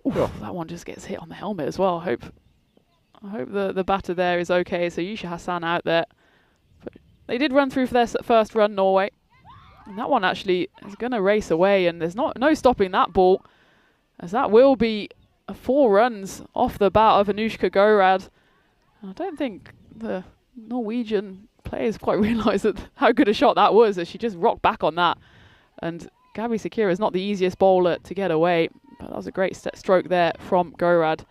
that one just gets hit on the helmet as well. I hope the batter there is okay. So Yusha Hassan out there. But they did run through for their first run, Norway. And that one actually is going to race away, and there's no stopping that ball, as that will be 4 runs off the bat of Anushka Gorad. I don't think the Norwegian players quite realised how good a shot that was, as she just rocked back on that. And Gabby Sakira is not the easiest bowler to get away, but that was a great stroke there from Gorad.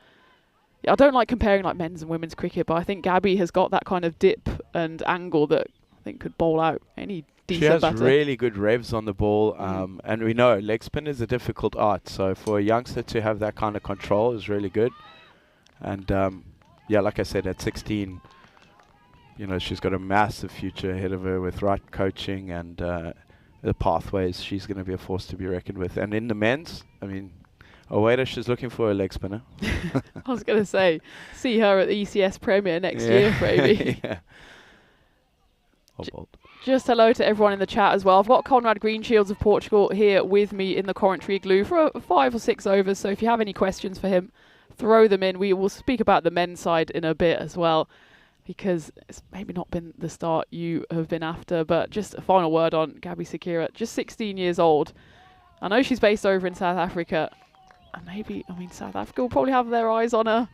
Yeah, I don't like comparing like men's and women's cricket, but I think Gabby has got that kind of dip and angle that I think could bowl out any decent batter. She has really good revs on the ball, and we know leg spin is a difficult art, so for a youngster to have that kind of control is really good. And yeah, like I said, at 16, you know, she's got a massive future ahead of her with right coaching and the pathways. She's going to be a force to be reckoned with. And in the men's, I mean, she's looking for a leg spinner. I was going to say, see her at the ECS Premier next year, maybe. Yeah. Just hello to everyone in the chat as well. I've got Conrad Greenshields of Portugal here with me in the commentary igloo for 5 or 6 overs. So if you have any questions for him, throw them in. We will speak about the men's side in a bit as well, because it's maybe not been the start you have been after. But just a final word on Gabby Sakira, just 16 years old. I know she's based over in South Africa. And maybe, I mean, South Africa will probably have their eyes on her.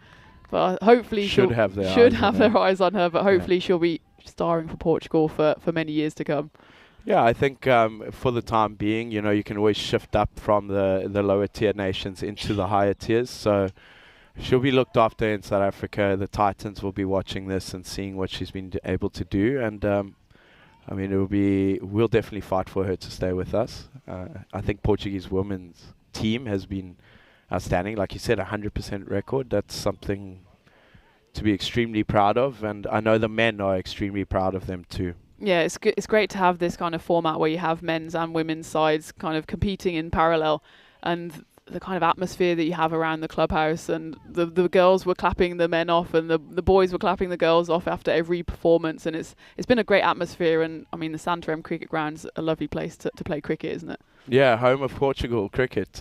But hopefully should have their eyes on her. But hopefully she'll be starring for Portugal for many years to come. Yeah, I think for the time being, you know, you can always shift up from the lower tier nations into the higher tiers. So she'll be looked after in South Africa. The Titans will be watching this and seeing what she's been able to do. And I mean, we'll definitely fight for her to stay with us. I think Portuguese women's team has been outstanding. Like you said, 100% record. That's something to be extremely proud of. And I know the men are extremely proud of them too. Yeah, it's good. It's great to have this kind of format where you have men's and women's sides kind of competing in parallel, and the kind of atmosphere that you have around the clubhouse, and the girls were clapping the men off and the boys were clapping the girls off after every performance, and it's been a great atmosphere. And I mean, the Santarém cricket ground's a lovely place to play cricket, isn't it? Yeah, home of Portugal cricket.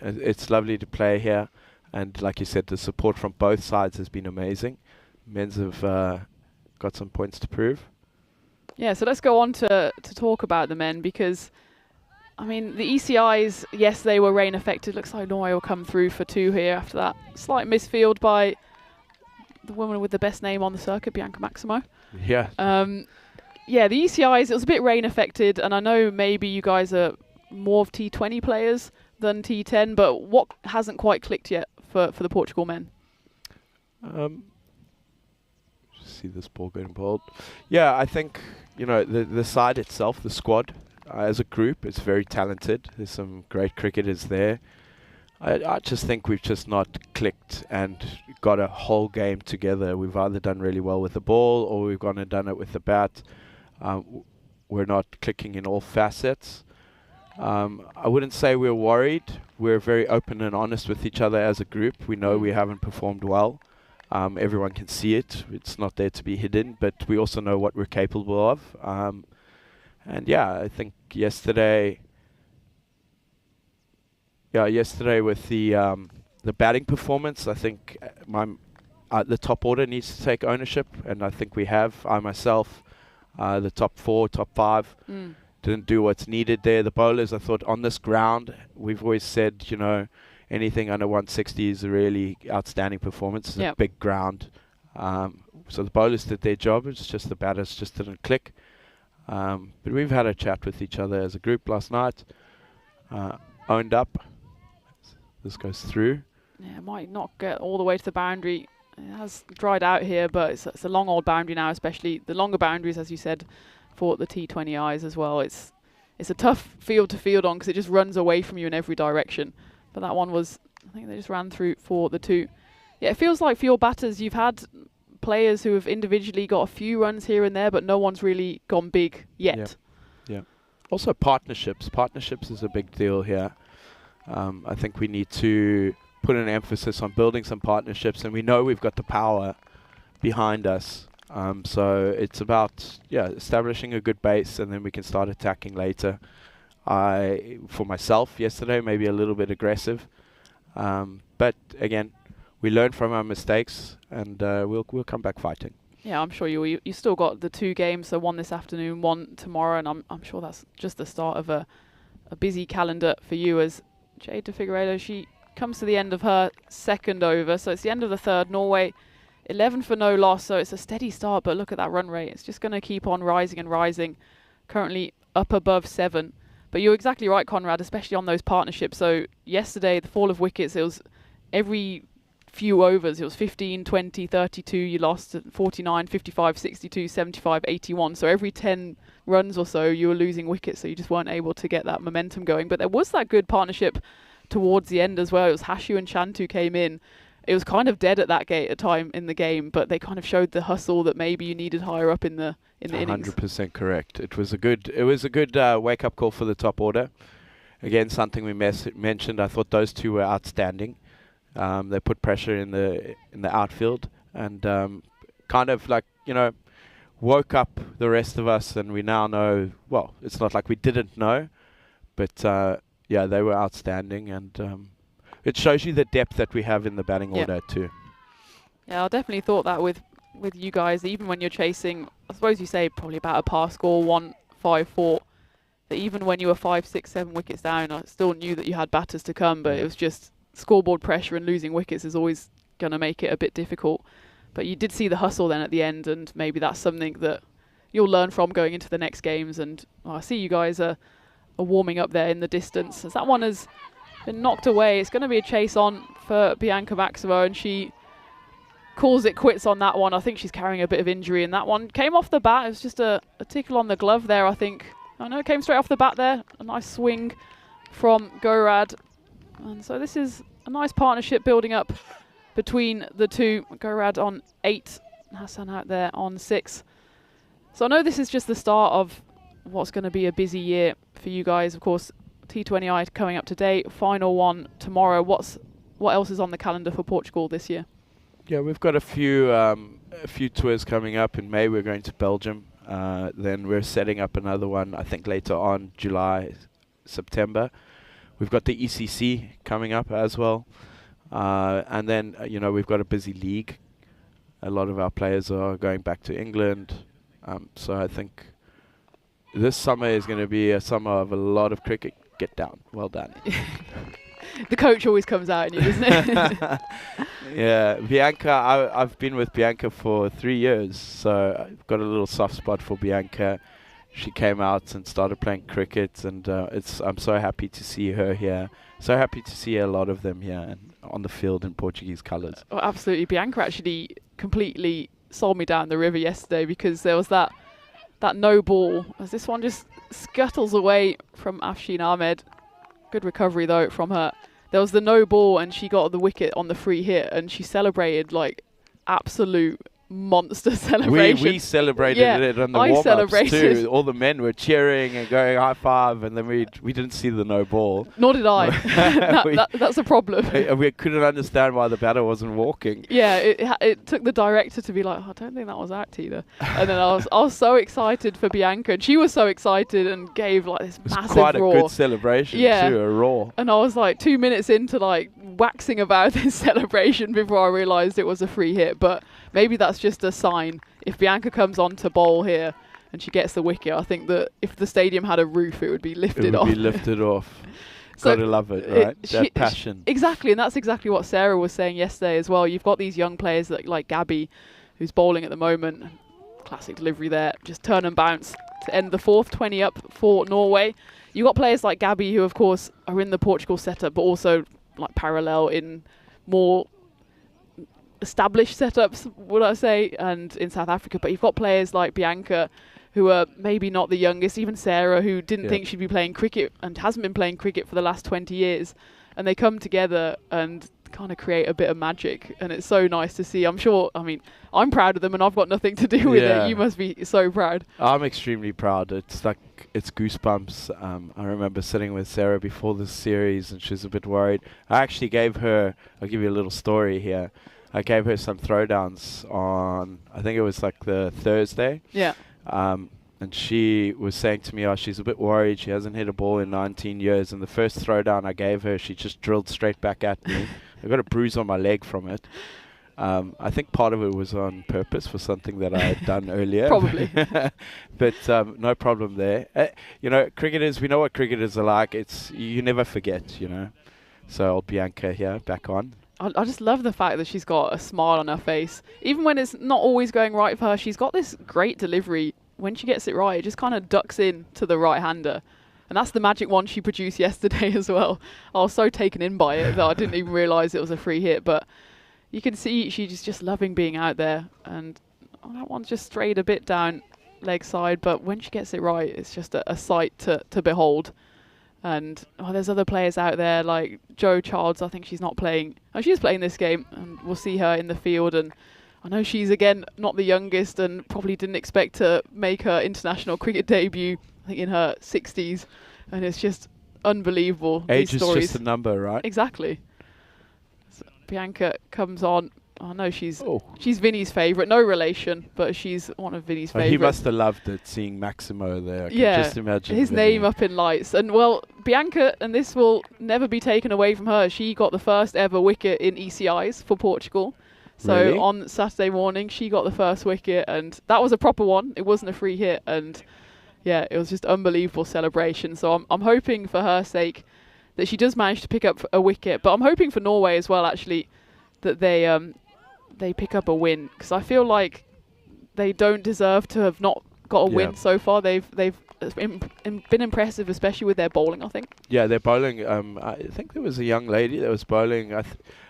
It's lovely to play here, and like you said, the support from both sides has been amazing. Men's have got some points to prove. Yeah, so let's go on to talk about the men, because I mean, the ECIs, yes, they were rain affected. Looks like Norway will come through for 2 here after that slight misfield by the woman with the best name on the circuit, Bianca Maximo. Yeah. Yeah, the ECIs, it was a bit rain affected, and I know maybe you guys are more of T20 players than T10, but what hasn't quite clicked yet for the Portugal men? See this ball getting bowled. Yeah, I think, you know, the side itself, the squad, as a group, is very talented. There's some great cricketers there. I just think we've just not clicked and got a whole game together. We've either done really well with the ball or we've gone and done it with the bat. We're not clicking in all facets. I wouldn't say we're worried. We're very open and honest with each other as a group. We know we haven't performed well. Everyone can see it. It's not there to be hidden, but we also know what we're capable of. And yeah, I think yesterday with the batting performance, I think the top order needs to take ownership, and I think we have. I myself, the top 4, top 5, didn't do what's needed there. The bowlers, I thought, on this ground, we've always said, you know, anything under 160 is a really outstanding performance. It's a big ground. So the bowlers did their job. It's just the batters just didn't click. But we've had a chat with each other as a group last night. Owned up. This goes through. Yeah, it might not get all the way to the boundary. It has dried out here, but it's a long old boundary now, especially the longer boundaries, as you said, for the T20Is as well. It's a tough field to field on because it just runs away from you in every direction. But that one was, I think they just ran through for the 2. Yeah, it feels like for your batters, you've had players who have individually got a few runs here and there, but no one's really gone big yet. Yeah. Also partnerships. Partnerships is a big deal here. I think we need to put an emphasis on building some partnerships, and we know we've got the power behind us So it's about establishing a good base, and then we can start attacking later. For myself yesterday, maybe a little bit aggressive, but again, we learn from our mistakes, and we'll come back fighting. Yeah, I'm sure you still got the 2 games, so one this afternoon, one tomorrow, and I'm sure that's just the start of a busy calendar for you. As Jade de Figueiredo, she comes to the end of her 2nd over, so it's the end of the 3rd. Norway 11 for no loss, so it's a steady start, but look at that run rate. It's just going to keep on rising and rising, currently up above 7. But you're exactly right, Conrad, especially on those partnerships. So yesterday, the fall of wickets, it was every few overs, it was 15, 20, 32, you lost 49, 55, 62, 75, 81. So every 10 runs or so, you were losing wickets, so you just weren't able to get that momentum going. But there was that good partnership towards the end as well. It was Hashu and Chantu came in. It was kind of dead at that time in the game, but they kind of showed the hustle that maybe you needed higher up in the innings. 100% correct. It was a good wake up call for the top order. Again, something we mentioned. I thought those 2 were outstanding. They put pressure in the outfield, and kind of like, woke up the rest of us, and we now know. Well, it's not like we didn't know, but they were outstanding, and it shows you the depth that we have in the batting order too. Yeah, I definitely thought that with you guys, even when you're chasing, I suppose you say probably about a par score, 1-5-4, that even when you were 5, 6, 7 wickets down, I still knew that you had batters to come, but it was just scoreboard pressure, and losing wickets is always going to make it a bit difficult. But you did see the hustle then at the end, and maybe that's something that you'll learn from going into the next games. And I see you guys are warming up there in the distance. As that one has been knocked away, it's going to be a chase on for Bianca Maximo, and she calls it quits on that one. I think she's carrying a bit of injury, and that one came off the bat. It was just a tickle on the glove there, I think. Oh no, it came straight off the bat there. A nice swing from Gorad. And so this is a nice partnership building up between the 2. Gorad on 8, Hassan out there on 6. So I know this is just the start of what's going to be a busy year for you guys. Of course, T20I coming up today, final one tomorrow. What else is on the calendar for Portugal this year? Yeah, we've got a few tours coming up. In May, we're going to Belgium. Then we're setting up another one, I think, later on, July, September. We've got the ECC coming up as well. And then, we've got a busy league. A lot of our players are going back to England. So I think this summer is going to be a summer of a lot of cricket. Get down. Well done. The coach always comes out in you, doesn't it? Yeah, Bianca, I've been with Bianca for 3 years, so I've got a little soft spot for Bianca. She came out and started playing cricket, and I'm so happy to see her here. So happy to see a lot of them here and on the field in Portuguese colours. Oh, absolutely. Bianca actually completely sold me down the river yesterday, because there was that no ball, as this one just scuttles away from Afshin Ahmed. Good recovery though from her. There was the no ball, and she got the wicket on the free hit, and she celebrated like absolute monster celebration. We celebrated it on the warm-ups too. All the men were cheering and going high five, and then we didn't see the no ball. Nor did I. That's a problem. We couldn't understand why the batter wasn't walking. Yeah, it took the director to be like, I don't think that was out either. And then I was so excited for Bianca, and she was so excited and gave like this massive roar. Quite a good celebration too, a roar. And I was like 2 minutes into like waxing about this celebration before I realised it was a free hit. But maybe that's just a sign. If Bianca comes on to bowl here and she gets the wicket, I think that if the stadium had a roof, it would be lifted off. It would be lifted off. So gotta love it, right? That passion. Exactly, and that's exactly what Sarah was saying yesterday as well. You've got these young players like Gabby, who's bowling at the moment. Classic delivery there. Just turn and bounce to end the 4th, 20 up for Norway. You've got players like Gabby, who of course are in the Portugal setup, but also like parallel in more established setups, would I say, and in South Africa. But you've got players like Bianca, who are maybe not the youngest, even Sarah, who didn't think she'd be playing cricket and hasn't been playing cricket for the last 20 years. And they come together and kind of create a bit of magic. And it's so nice to see. I'm sure, I'm proud of them, and I've got nothing to do with it. You must be so proud. I'm extremely proud. It's goosebumps. I remember sitting with Sarah before this series, and she was a bit worried. I actually gave her, I'll give you a little story here. I gave her some throwdowns on, I think it was like the Thursday. Yeah. And she was saying to me, oh, she's a bit worried. She hasn't hit a ball in 19 years. And the first throwdown I gave her, she just drilled straight back at me. I got a bruise on my leg from it. I think part of it was on purpose for something that I had done earlier. Probably. But no problem there. You know, cricketers, we know what cricketers are like. It's you never forget, you know. So old Bianca here, back on. I just love the fact that she's got a smile on her face. Even when it's not always going right for her, she's got this great delivery. When she gets it right, it just kind of ducks in to the right-hander. And that's the magic one she produced yesterday as well. I was so taken in by it that I didn't even realise it was a free hit. But you can see she's just loving being out there. And that one's just strayed a bit down leg side. But when she gets it right, it's just a sight to behold. And there's other players out there like Jo Childs. I think she's not playing. Oh, she is playing this game. And we'll see her in the field. And I know she's, again, not the youngest and probably didn't expect to make her international cricket debut, I think, in her 60s. And it's just unbelievable. Age is just a number, right? Exactly. So Bianca comes on. I know she's Vinny's favourite. No relation, but she's one of Vinny's favourites. He must have loved it, seeing Maximo there. I can just imagine his Vinny. name up in lights. And, well, Bianca, and this will never be taken away from her, she got the first ever wicket in ECIs for Portugal. So really? On Saturday morning, she got the first wicket, and that was a proper one. It wasn't a free hit, and yeah, it was just unbelievable celebration. So I'm hoping for her sake that she does manage to pick up a wicket, but I'm hoping for Norway as well, actually, that they pick up a win, because I feel like they don't deserve to have not got a win so far. They've been impressive, especially with their bowling, I think. Yeah, their bowling. I think there was a young lady that was bowling.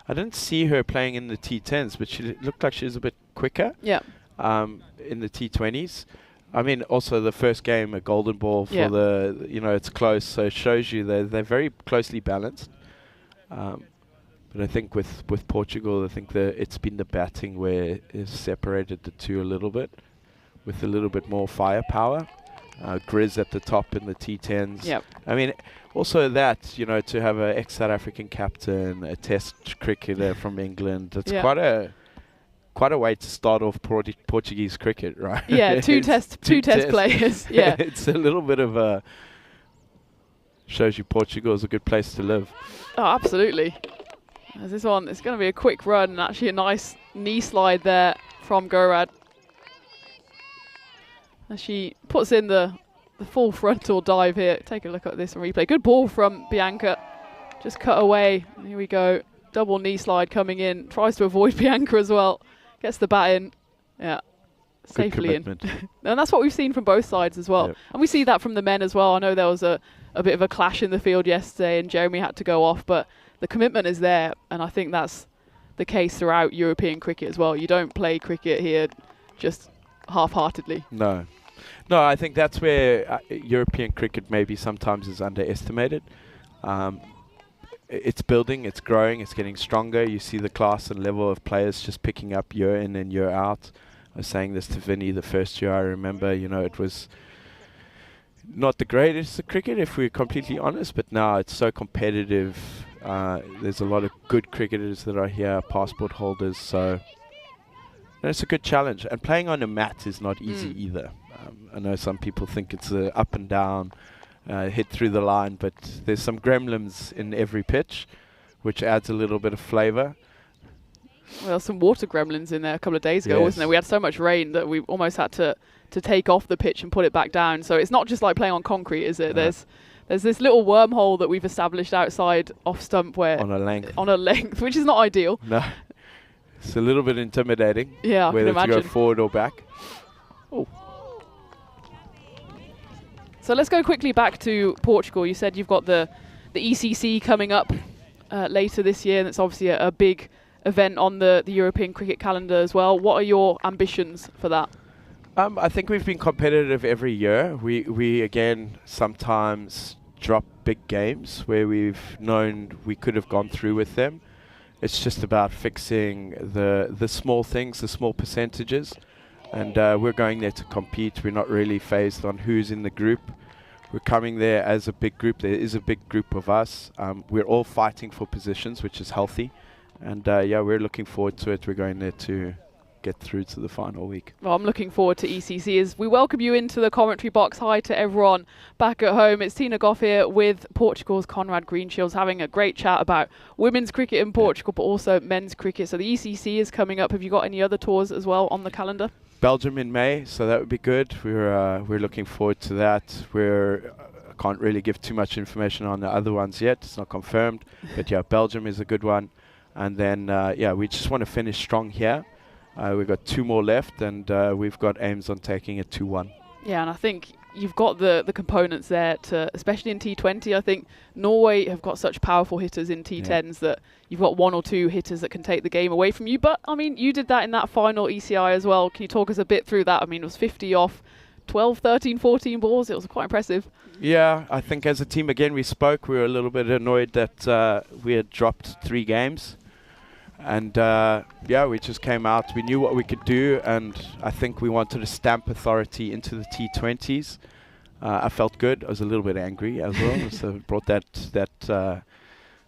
I didn't see her playing in the T10s, but she looked like she was a bit quicker. Yeah. In the T20s. I mean, also the first game, a golden ball for the, you know, it's close, so it shows you they're very closely balanced. But I think with Portugal, I think it's been the batting where it's separated the two a little bit, with a little bit more firepower. Grizz at the top in the T10s. Yep. I mean, also that, you know, to have an ex-South African captain, a test cricketer from England, that's quite a way to start off Portuguese cricket, right? Yeah, two test players. Yeah. It's a little bit of a, shows you Portugal is a good place to live. Oh, absolutely. As this one, it's going to be a quick run, and actually a nice knee slide there from Gorad. As she puts in the full frontal dive here. Take a look at this on replay. Good ball from Bianca. Just cut away. Here we go. Double knee slide coming in. Tries to avoid Bianca as well. Gets the bat in. Yeah. Safely in. And that's what we've seen from both sides as well. Yep. And we see that from the men as well. I know there was a bit of a clash in the field yesterday and Jeremy had to go off, but the commitment is there, and I think that's the case throughout European cricket as well. You don't play cricket here just half-heartedly. No, I think that's where European cricket maybe sometimes is underestimated. It's building, it's growing, it's getting stronger. You see the class and level of players just picking up year in and year out. I was saying this to Vinny the first year I remember, you know, it was not the greatest of cricket, if we're completely honest, but now it's so competitive. There's a lot of good cricketers that are here, passport holders, so it's a good challenge. And playing on a mat is not easy either. I know some people think it's up and down, hit through the line, but there's some gremlins in every pitch, which adds a little bit of flavour. Well, some water gremlins in there a couple of days ago, wasn't there? We had so much rain that we almost had to take off the pitch and put it back down. So it's not just like playing on concrete, is it? No. There's this little wormhole that we've established outside off stump where on a length, which is not ideal. No, it's a little bit intimidating. Yeah, I can imagine. Whether to go forward or back. Oh. So let's go quickly back to Portugal. You said you've got the ECC coming up later this year, and it's obviously a big event on the European cricket calendar as well. What are your ambitions for that? I think we've been competitive every year. We again sometimes drop big games where we've known we could have gone through with them. It's just about fixing the small things, the small percentages, and we're going there to compete. We're not really phased on who's in the group. We're coming there as a big group. There is a big group of us. We're all fighting for positions, which is healthy. And yeah, we're looking forward to it. We're going there to get through to the final week. Well, I'm looking forward to ECC as we welcome you into the commentary box. Hi to everyone back at home. It's Tina Goff here with Portugal's Conrad Greenshields having a great chat about women's cricket in Portugal, but also men's cricket. So the ECC is coming up. Have you got any other tours as well on the calendar? Belgium in May, so that would be good. We're looking forward to that. I can't really give too much information on the other ones yet. It's not confirmed, but yeah, Belgium is a good one. And then yeah, we just want to finish strong here. We've got 2 more left, and we've got aims on taking it 2-1. Yeah, and I think you've got the components there to, especially in T20. I think Norway have got such powerful hitters in T10s that you've got 1 or 2 hitters that can take the game away from you. But I mean, you did that in that final ECI as well. Can you talk us a bit through that? I mean, it was 50 off 12, 13, 14 balls. It was quite impressive. Yeah, I think as a team, again, we spoke. We were a little bit annoyed that we had dropped 3 games. And yeah, we just came out. We knew what we could do, and I think we wanted to stamp authority into the T20s. I felt good. I was a little bit angry as well, so it brought that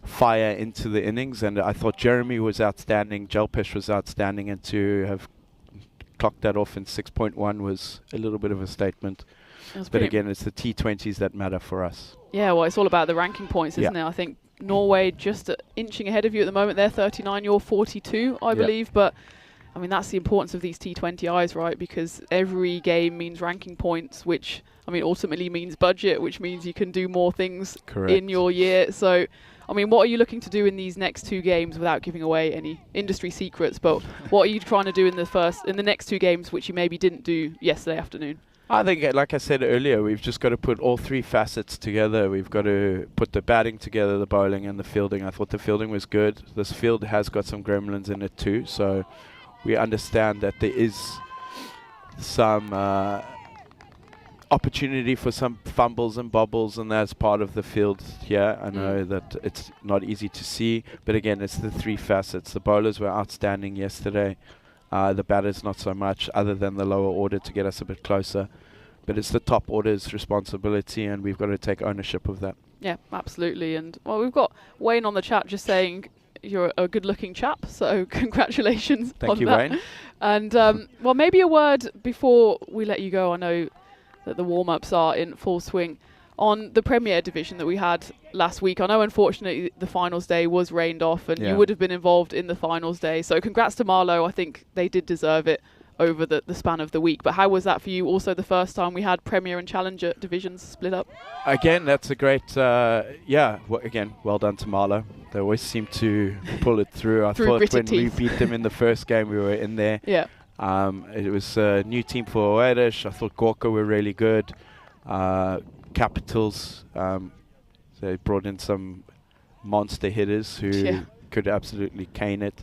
fire into the innings. And I thought Jeremy was outstanding, Jelpish was outstanding, and to have clocked that off in 6.1 was a little bit of a statement. But again, it's the T20s that matter for us. Yeah, well, it's all about the ranking points, isn't it? I think Norway just inching ahead of you at the moment. They're 39, you're 42, I believe. But I mean, that's the importance of these T20Is, right? Because every game means ranking points, which I mean ultimately means budget, which means you can do more things in your year. So I mean, what are you looking to do in these next 2 games without giving away any industry secrets? But what are you trying to do in the next 2 games, which you maybe didn't do yesterday afternoon? I think, like I said earlier, we've just got to put all 3 facets together. We've got to put the batting together, the bowling, and the fielding. I thought the fielding was good. This field has got some gremlins in it too, so we understand that there is some opportunity for some fumbles and bobbles, and that's part of the field here. I know that it's not easy to see, but again, it's the 3 facets. The bowlers were outstanding yesterday. The batters not so much, other than the lower order to get us a bit closer. But it's the top order's responsibility, and we've got to take ownership of that. Yeah, absolutely. And well, we've got Wayne on the chat just saying you're a good-looking chap, so congratulations on that. Thank you, Wayne. And well, maybe a word before we let you go. I know that the warm-ups are in full swing. On the Premier Division that we had last week, I know unfortunately the finals day was rained off, and you would have been involved in the finals day. So congrats to Marlow. I think they did deserve it over the span of the week. But how was that for you? Also the first time we had Premier and Challenger divisions split up. Again, that's a great, again, well done to Marlow. They always seem to pull it through. I thought when we beat them in the first game, we were in there. Yeah. It was a new team for Oedesh. I thought Gorka were really good. Capitals, they brought in some monster hitters who could absolutely cane it.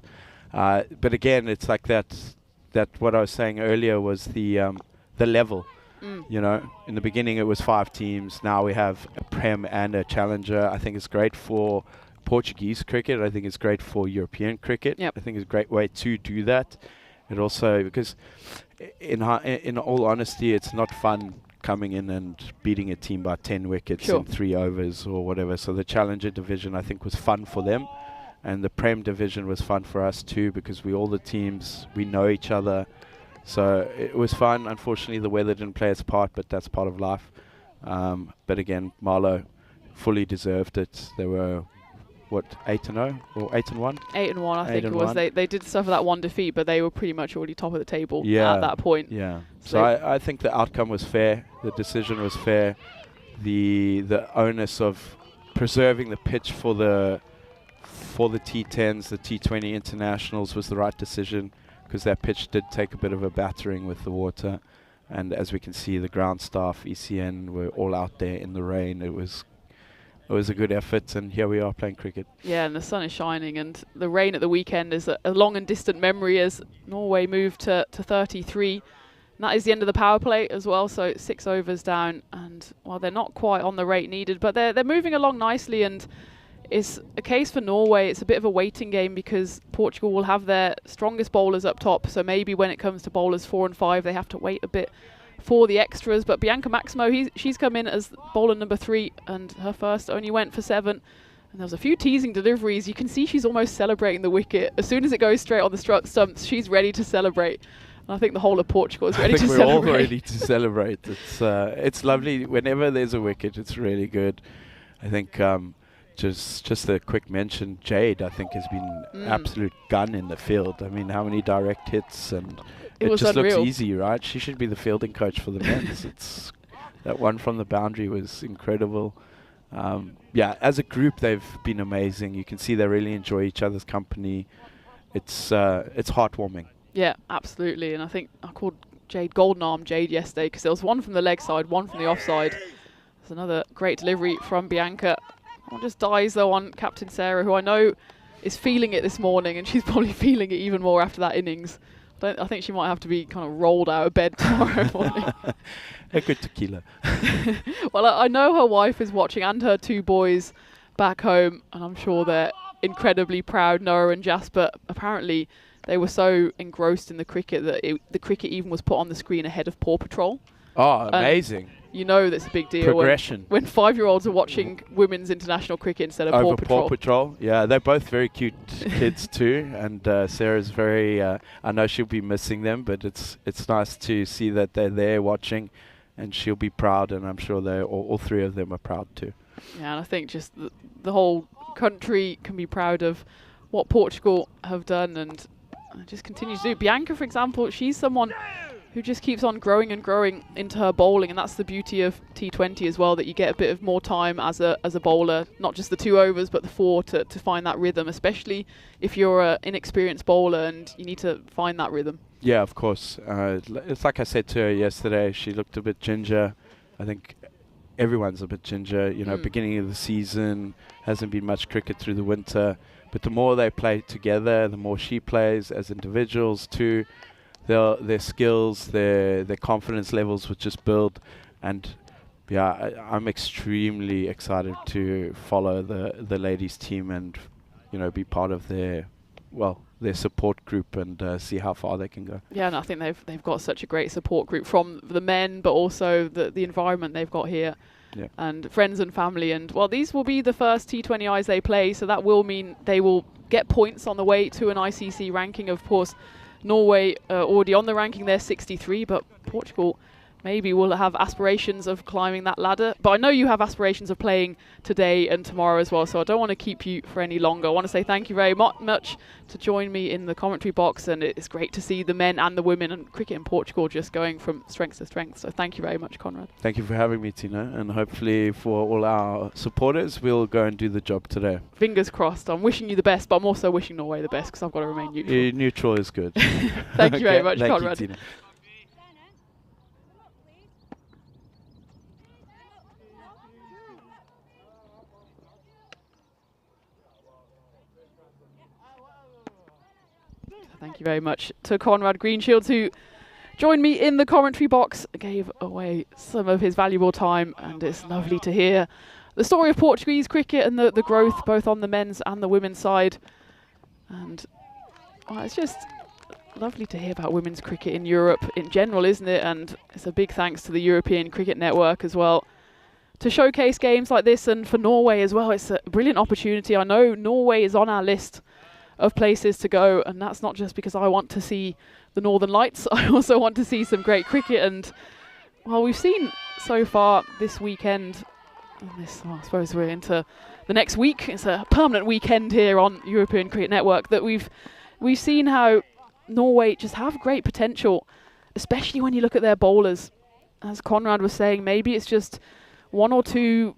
But again, it's like that what I was saying earlier was the level. You know, in the beginning it was 5 teams. Now we have a Prem and a Challenger. I think it's great for Portuguese cricket. I think it's great for European cricket. I think it's a great way to do that. It also, because in all honesty, it's not fun coming in and beating a team by 10 wickets in 3 overs or whatever. So the Challenger division, I think, was fun for them. And the Prem division was fun for us too, because all the teams, we know each other. So it was fun. Unfortunately, the weather didn't play its part, but that's part of life. But again, Marlow fully deserved it. They were, 8-0 or 8-1? 8-1, I think it was. They did suffer that 1 defeat, but they were pretty much already top of the table at that point. Yeah. So I think the outcome was fair. The decision was fair. The onus of preserving the pitch for the T10s, the T20 internationals was the right decision, because that pitch did take a bit of a battering with the water. And as we can see, the ground staff, ECN, were all out there in the rain. It was a good effort, and here we are playing cricket. Yeah, and the sun is shining, and the rain at the weekend is a long and distant memory as Norway moved to 33. And that is the end of the power play as well, so 6 overs down, and well, they're not quite on the rate needed, but they're moving along nicely, and it's a case for Norway. It's a bit of a waiting game, because Portugal will have their strongest bowlers up top, so maybe when it comes to bowlers 4 and 5, they have to wait a bit for the extras. But Bianca Maximo, she's come in as bowler number 3, and her first only went for 7. And there was a few teasing deliveries. You can see she's almost celebrating the wicket. As soon as it goes straight on the stumps, she's ready to celebrate. And I think the whole of Portugal is ready to celebrate. I think we're all ready to celebrate. It's lovely. Whenever there's a wicket, it's really good. I think just a quick mention, Jade, I think, has been absolute gun in the field. I mean, how many direct hits, and it just unreal. looks easy, right? She should be the fielding coach for the men's. That one from the boundary was incredible. Yeah, as a group, they've been amazing. You can see they really enjoy each other's company. It's heartwarming. Yeah, absolutely. And I think I called Jade Golden Arm Jade yesterday because there was one from the leg side, one from the offside. There's another great delivery from Bianca. One just dies though on Captain Sarah, who I know is feeling it this morning, and she's probably feeling it even more after that innings. I think she might have to be kind of rolled out of bed tomorrow morning. A good tequila. Well, I know her wife is watching and her 2 boys back home, and I'm sure they're incredibly proud, Noah and Jasper. Apparently, they were so engrossed in the cricket that the cricket even was put on the screen ahead of Paw Patrol. Oh, amazing. You know that's a big deal. Progression. When 5-year-olds are watching women's international cricket instead of Over Paw Patrol. Paw Patrol. Yeah, they're both very cute kids too. And Sarah's very, I know she'll be missing them, but it's nice to see that they're there watching, and she'll be proud, and I'm sure they all 3 of them are proud too. Yeah, and I think just the whole country can be proud of what Portugal have done and just continues to do. Bianca, for example, she's someone who just keeps on growing and growing into her bowling, and that's the beauty of T20 as well, that you get a bit of more time as a bowler, not just the 2 overs but the 4 to find that rhythm, especially if you're an inexperienced bowler and you need to find that rhythm. Yeah, of course. It's like I said to her yesterday, she looked a bit ginger. I think everyone's a bit ginger, beginning of the season, hasn't been much cricket through the winter, but the more they play together, the more she plays as individuals too. Their skills, their confidence levels would just build, and yeah, I'm extremely excited to follow the ladies team and be part of their support group and see how far they can go. Yeah, and I think they've got such a great support group from the men, but also the environment they've got here. Yeah. And friends and family, and these will be the first T20Is they play, so that will mean they will get points on the way to an ICC ranking. Of course, Norway already on the ranking, they're 63, but Portugal maybe will have aspirations of climbing that ladder. But I know you have aspirations of playing today and tomorrow as well, so I don't want to keep you for any longer. I want to say thank you very much to join me in the commentary box, and it's great to see the men and the women and cricket in Portugal just going from strength to strength. So thank you very much, Conrad. Thank you for having me, Tina, and hopefully for all our supporters, we'll go and do the job today. Fingers crossed. I'm wishing you the best, but I'm also wishing Norway the best because I've got to remain neutral. Neutral is good. Thank you very much, thank Conrad. You, Tina. Thank you very much to Conrad Greenshields, who joined me in the commentary box, gave away some of his valuable time, and it's lovely to hear the story of Portuguese cricket and the growth both on the men's and the women's side. And it's just lovely to hear about women's cricket in Europe in general, isn't it? And it's a big thanks to the European Cricket Network as well to showcase games like this, and for Norway as well. It's a brilliant opportunity. I know Norway is on our list of places to go, and that's not just because I want to see the Northern Lights. I also want to see some great cricket, and we've seen so far this weekend, and I suppose we're into the next week. It's a permanent weekend here on European Cricket Network, that we've seen how Norway just have great potential, especially when you look at their bowlers. As Conrad was saying, maybe it's just 1 or 2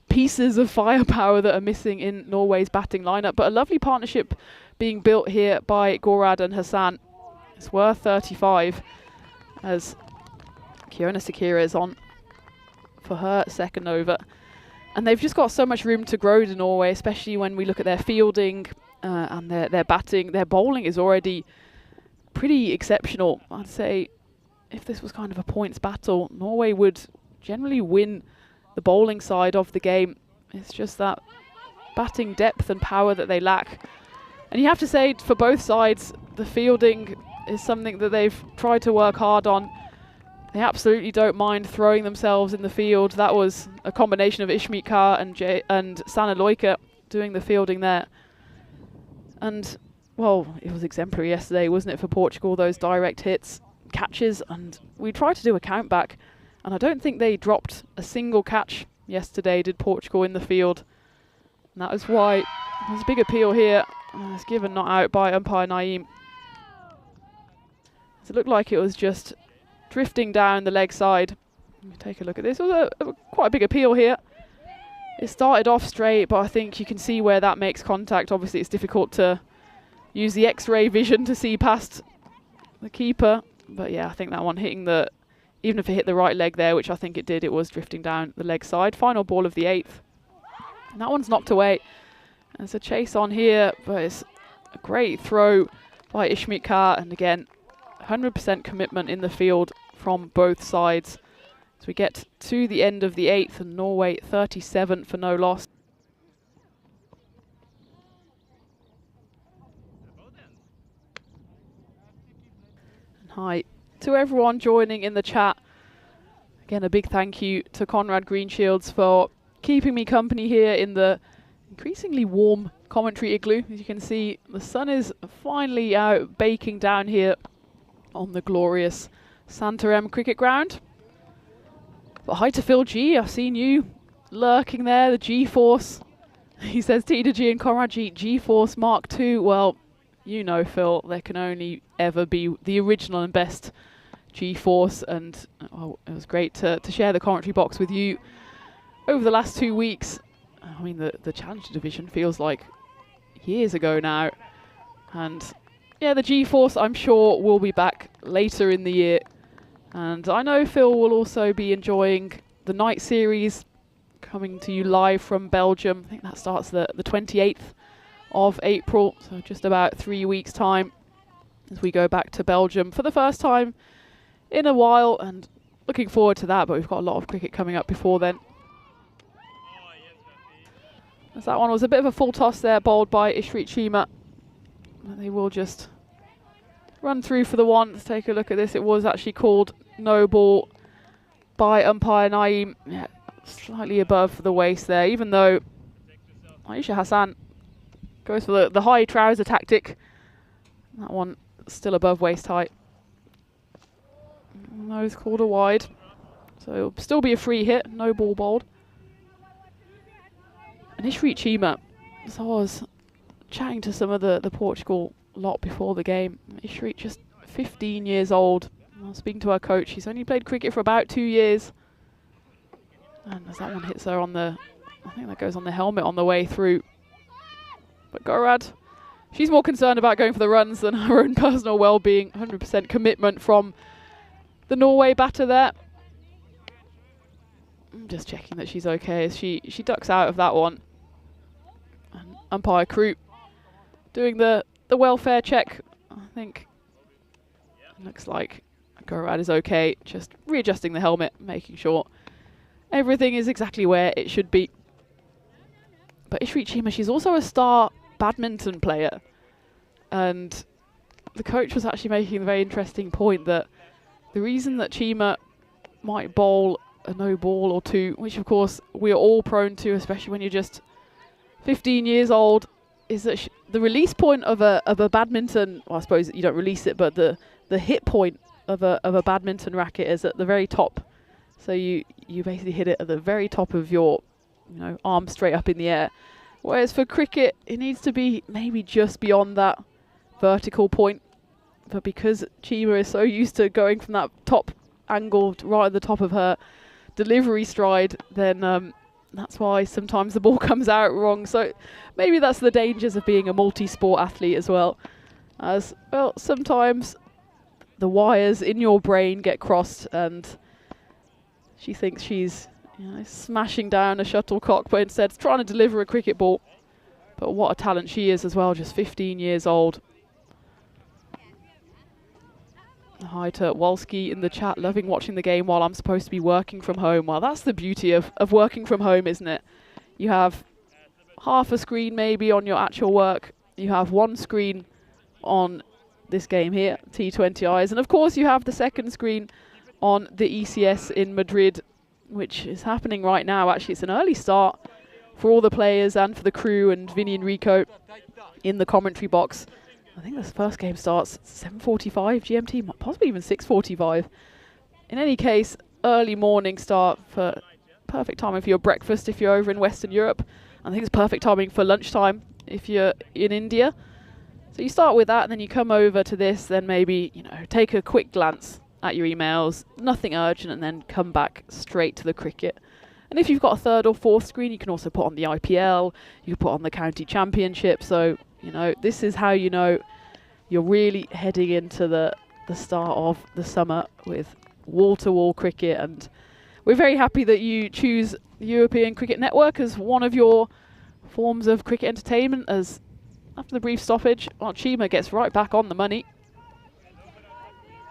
pieces of firepower that are missing in Norway's batting lineup, but a lovely partnership being built here by Gorad and Hassan. It's worth 35 as Kiona Sakira is on for her second over, and they've just got so much room to grow to Norway, especially when we look at their fielding and their batting. Their bowling is already pretty exceptional. I'd say if this was kind of a points battle, Norway would generally win the bowling side of the game. It's just that batting depth and power that they lack. And you have to say, for both sides, the fielding is something that they've tried to work hard on. They absolutely don't mind throwing themselves in the field. That was a combination of Ishmeet Kaur and Sanne Loike doing the fielding there. And, well, it was exemplary yesterday, wasn't it, for Portugal, those direct hits, catches, and we tried to do a count back, and I don't think they dropped a single catch yesterday, did Portugal, in the field. And that is why there's a big appeal here. It's given not out by umpire Naeem. It looked like it was just drifting down the leg side. Take a look at this. It was quite a big appeal here. It started off straight, but I think you can see where that makes contact. Obviously, it's difficult to use the X-ray vision to see past the keeper. But yeah, I think that one hitting even if it hit the right leg there, which I think it did, it was drifting down the leg side. Final ball of the 8th. And that one's knocked away. There's a chase on here, but it's a great throw by Ishmeet Kaur. And again, 100% commitment in the field from both sides. So we get to the end of the 8th, and Norway 37 for no loss. And hi to everyone joining in the chat. Again, a big thank you to Conrad Greenshields for keeping me company here in the increasingly warm commentary igloo. As you can see, the sun is finally out baking down here on the glorious Santarem cricket ground. But hi to Phil G, I've seen you lurking there, the G-Force. He says T to G and Conrad G, G-Force Mark II. Well, you know, Phil, there can only ever be the original and best G-Force, and it was great to share the commentary box with you over the last 2 weeks. I mean, the Challenger division feels like years ago now, and yeah, the G-Force, I'm sure, will be back later in the year. And I know Phil will also be enjoying the night series coming to you live from Belgium. I think that starts the 28th of April, so just about 3 weeks' time as we go back to Belgium for the first time in a while, and looking forward to that, but we've got a lot of cricket coming up before then. As that one was a bit of a full toss there, bowled by Ishrit Chima. They will just run through for the one. Let's take a look at this. It was actually called no ball by umpire Naeem. Yeah, slightly above the waist there, even though Aisha Hassan goes for the high trouser tactic. That one still above waist height. Nose called a wide. So it'll still be a free hit, no ball bowled. And Ishrit Chima, so I was chatting to some of the Portugal lot before the game. Ishrit, just 15 years old. I was speaking to her coach. She's only played cricket for about 2 years. And as that one hits her on I think that goes on the helmet on the way through. But Gorad, she's more concerned about going for the runs than her own personal well-being. 100% commitment from the Norway batter there. I'm just checking that she's okay as she ducks out of that one. And umpire Crew doing the welfare check. I think it looks like Gorad is okay. Just readjusting the helmet, making sure everything is exactly where it should be. But Ishrit Chima, she's also a star badminton player. And the coach was actually making a very interesting point that the reason that Chima might bowl a no ball or two, which of course we are all prone to, especially when you're just 15 years old, is that the release point of a badminton, well, I suppose you don't release it, but the hit point of a badminton racket is at the very top. So you basically hit it at the very top of your arm straight up in the air. Whereas for cricket, it needs to be maybe just beyond that vertical point. But because Chima is so used to going from that top angle right at the top of her delivery stride, then that's why sometimes the ball comes out wrong. So maybe that's the dangers of being a multi-sport athlete as well. As well, sometimes the wires in your brain get crossed and she thinks she's smashing down a shuttlecock, but instead trying to deliver a cricket ball. But what a talent she is as well, just 15 years old. Hi to Wolski in the chat, loving watching the game while I'm supposed to be working from home. Well, that's the beauty of working from home, isn't it? You have half a screen maybe on your actual work. You have one screen on this game here, T20Is. And of course you have the second screen on the ECS in Madrid, which is happening right now. Actually, it's an early start for all the players and for the crew, and Vinny and Rico in the commentary box. I think this first game starts at 7:45 GMT, possibly even 6:45. In any case, early morning start for perfect timing for your breakfast if you're over in Western Europe. I think it's perfect timing for lunchtime if you're in India. So you start with that, and then you come over to this, then maybe, you know, take a quick glance at your emails, nothing urgent, and then come back straight to the cricket. And if you've got a third or fourth screen, you can also put on the IPL, you can put on the county championship. So, you know, this is how you know you're really heading into the start of the summer with wall-to-wall cricket. And we're very happy that you choose European Cricket Network as one of your forms of cricket entertainment, as after the brief stoppage, Chima gets right back on the money.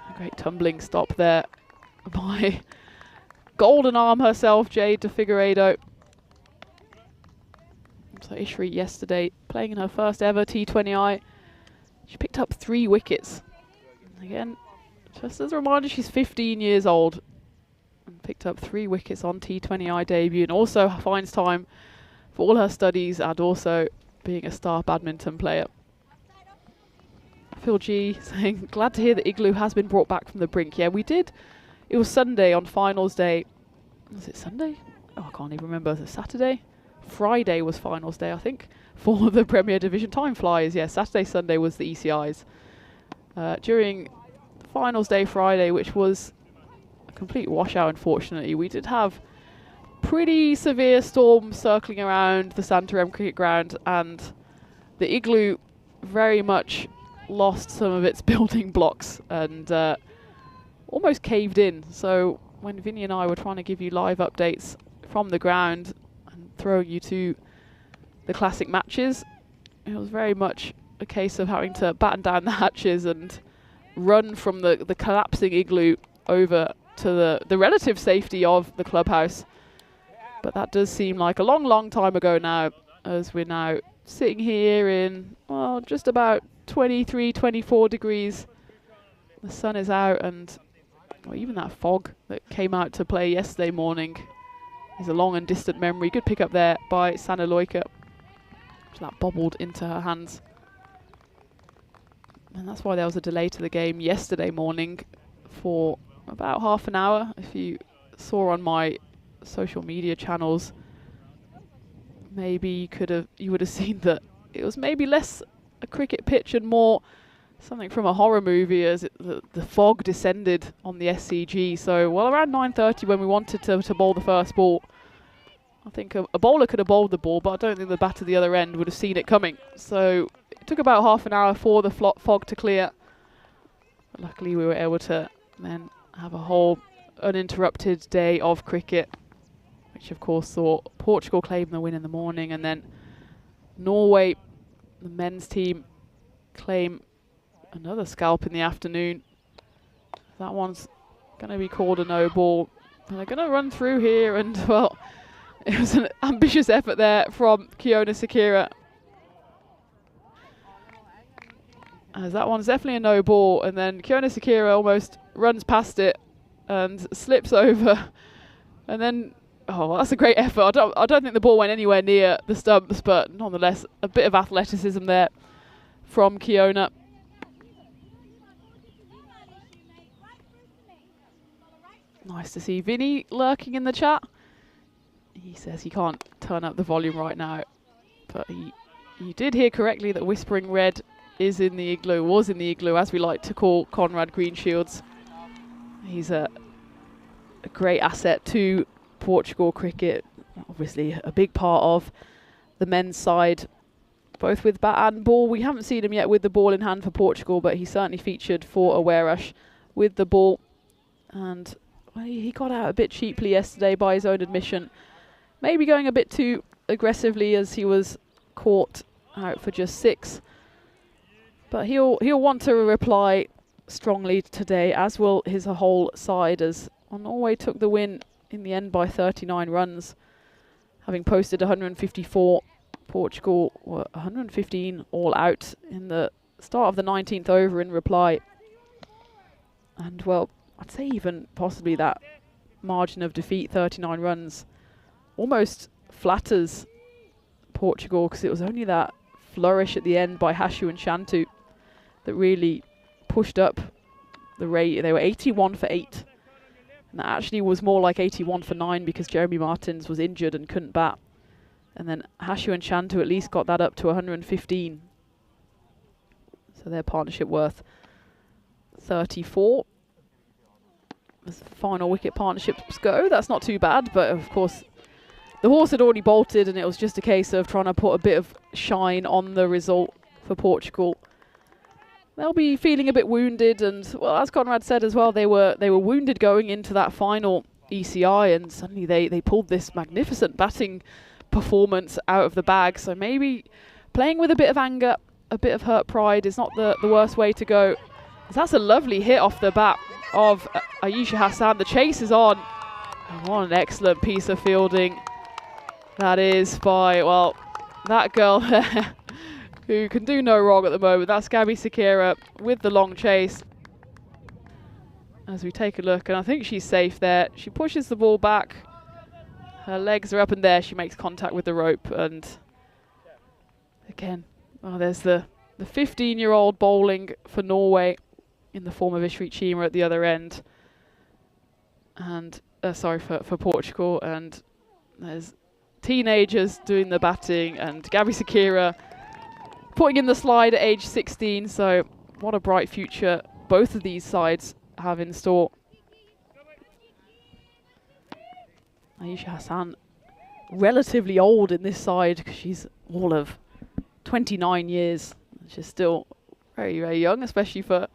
A great tumbling stop there by Golden Arm herself, Jade de Figueiredo. So Ishri yesterday playing in her first ever T20I. She picked up 3 wickets. Again, just as a reminder, she's 15 years old and picked up 3 wickets on T20I debut, and also finds time for all her studies and also being a star badminton player. Phil G saying, glad to hear that Igloo has been brought back from the brink. Yeah, we did. It was Sunday on finals day. Was it Sunday? Oh, I can't even remember. Was it Saturday? Friday was finals day, I think, for the Premier Division. Time flies. Yeah, Saturday, Sunday was the ECIs. During finals day Friday, which was a complete washout, unfortunately, we did have pretty severe storms circling around the Santarem cricket ground, and the Igloo very much lost some of its building blocks and almost caved in. So when Vinny and I were trying to give you live updates from the ground and throwing you to the classic matches, it was very much a case of having to batten down the hatches and run from the collapsing Igloo over to the relative safety of the clubhouse. But that does seem like a long, long time ago now, as we're now sitting here in, well, just about 23, 24 degrees. The sun is out, and well, even that fog that came out to play yesterday morning is a long and distant memory. Good pick up there by Sana Loika. That bobbled into her hands. And that's why there was a delay to the game yesterday morning for about half an hour. If you saw on my social media channels, maybe you would have seen that it was maybe less a cricket pitch and more something from a horror movie, as the fog descended on the SCG. So, well, around 9:30 when we wanted to bowl the first ball, I think a bowler could have bowled the ball, but I don't think the batter at the other end would have seen it coming. So it took about half an hour for the fog to clear. But luckily we were able to then have a whole uninterrupted day of cricket, which of course saw Portugal claim the win in the morning, and then Norway, the men's team, claim another scalp in the afternoon. That one's going to be called a no ball. And they're going to run through here, and well, it was an ambitious effort there from Kiona Sakira. As that one's definitely a no ball, and then Kiona Sakira almost runs past it and slips over. And then, oh, that's a great effort. I don't think the ball went anywhere near the stumps, but nonetheless, a bit of athleticism there from Kiona. Nice to see Vinny lurking in the chat. He says he can't turn up the volume right now, but you did hear correctly that Whispering Red is in the igloo, was in the igloo, as we like to call Conrad Greenshields. He's a great asset to Portugal cricket, obviously a big part of the men's side, both with bat and ball. We haven't seen him yet with the ball in hand for Portugal, but he certainly featured for Aware Rush with the ball. And well, he got out a bit cheaply yesterday by his own admission. Maybe going a bit too aggressively, as he was caught out for just 6. But he'll want to reply strongly today, as will his whole side, as Norway took the win in the end by 39 runs, having posted 154. Portugal were 115 all out in the start of the 19th over in reply. And well, I'd say even possibly that margin of defeat, 39 runs, almost flatters Portugal, because it was only that flourish at the end by Hashu and Shantu that really pushed up the rate. They were 81 for 8. And that actually was more like 81 for 9 because Jeremy Martins was injured and couldn't bat. And then Hashu and Shantu at least got that up to 115. So their partnership worth 34. As final wicket partnerships go, that's not too bad, but of course the horse had already bolted and it was just a case of trying to put a bit of shine on the result for Portugal. They'll be feeling a bit wounded, and well, as Conrad said as well, they were wounded going into that final ECI, and suddenly they pulled this magnificent batting performance out of the bag. So maybe playing with a bit of anger, a bit of hurt pride is not the worst way to go. That's a lovely hit off the bat of Ayesha Hassan. The chase is on. And what an excellent piece of fielding that is by, well, that girl who can do no wrong at the moment. That's Gabby Sakira with the long chase. As we take a look, and I think she's safe there. She pushes the ball back. Her legs are up in there. She makes contact with the rope, and again, oh, there's the 15-year-old bowling for Norway in the form of Ishrit Chima at the other end. And sorry, for Portugal, and there's teenagers doing the batting, and Gabby Sakira putting in the slide at age 16. So what a bright future both of these sides have in store. Ayesha Hassan, relatively old in this side because she's all of 29 years. She's still very, very young, especially for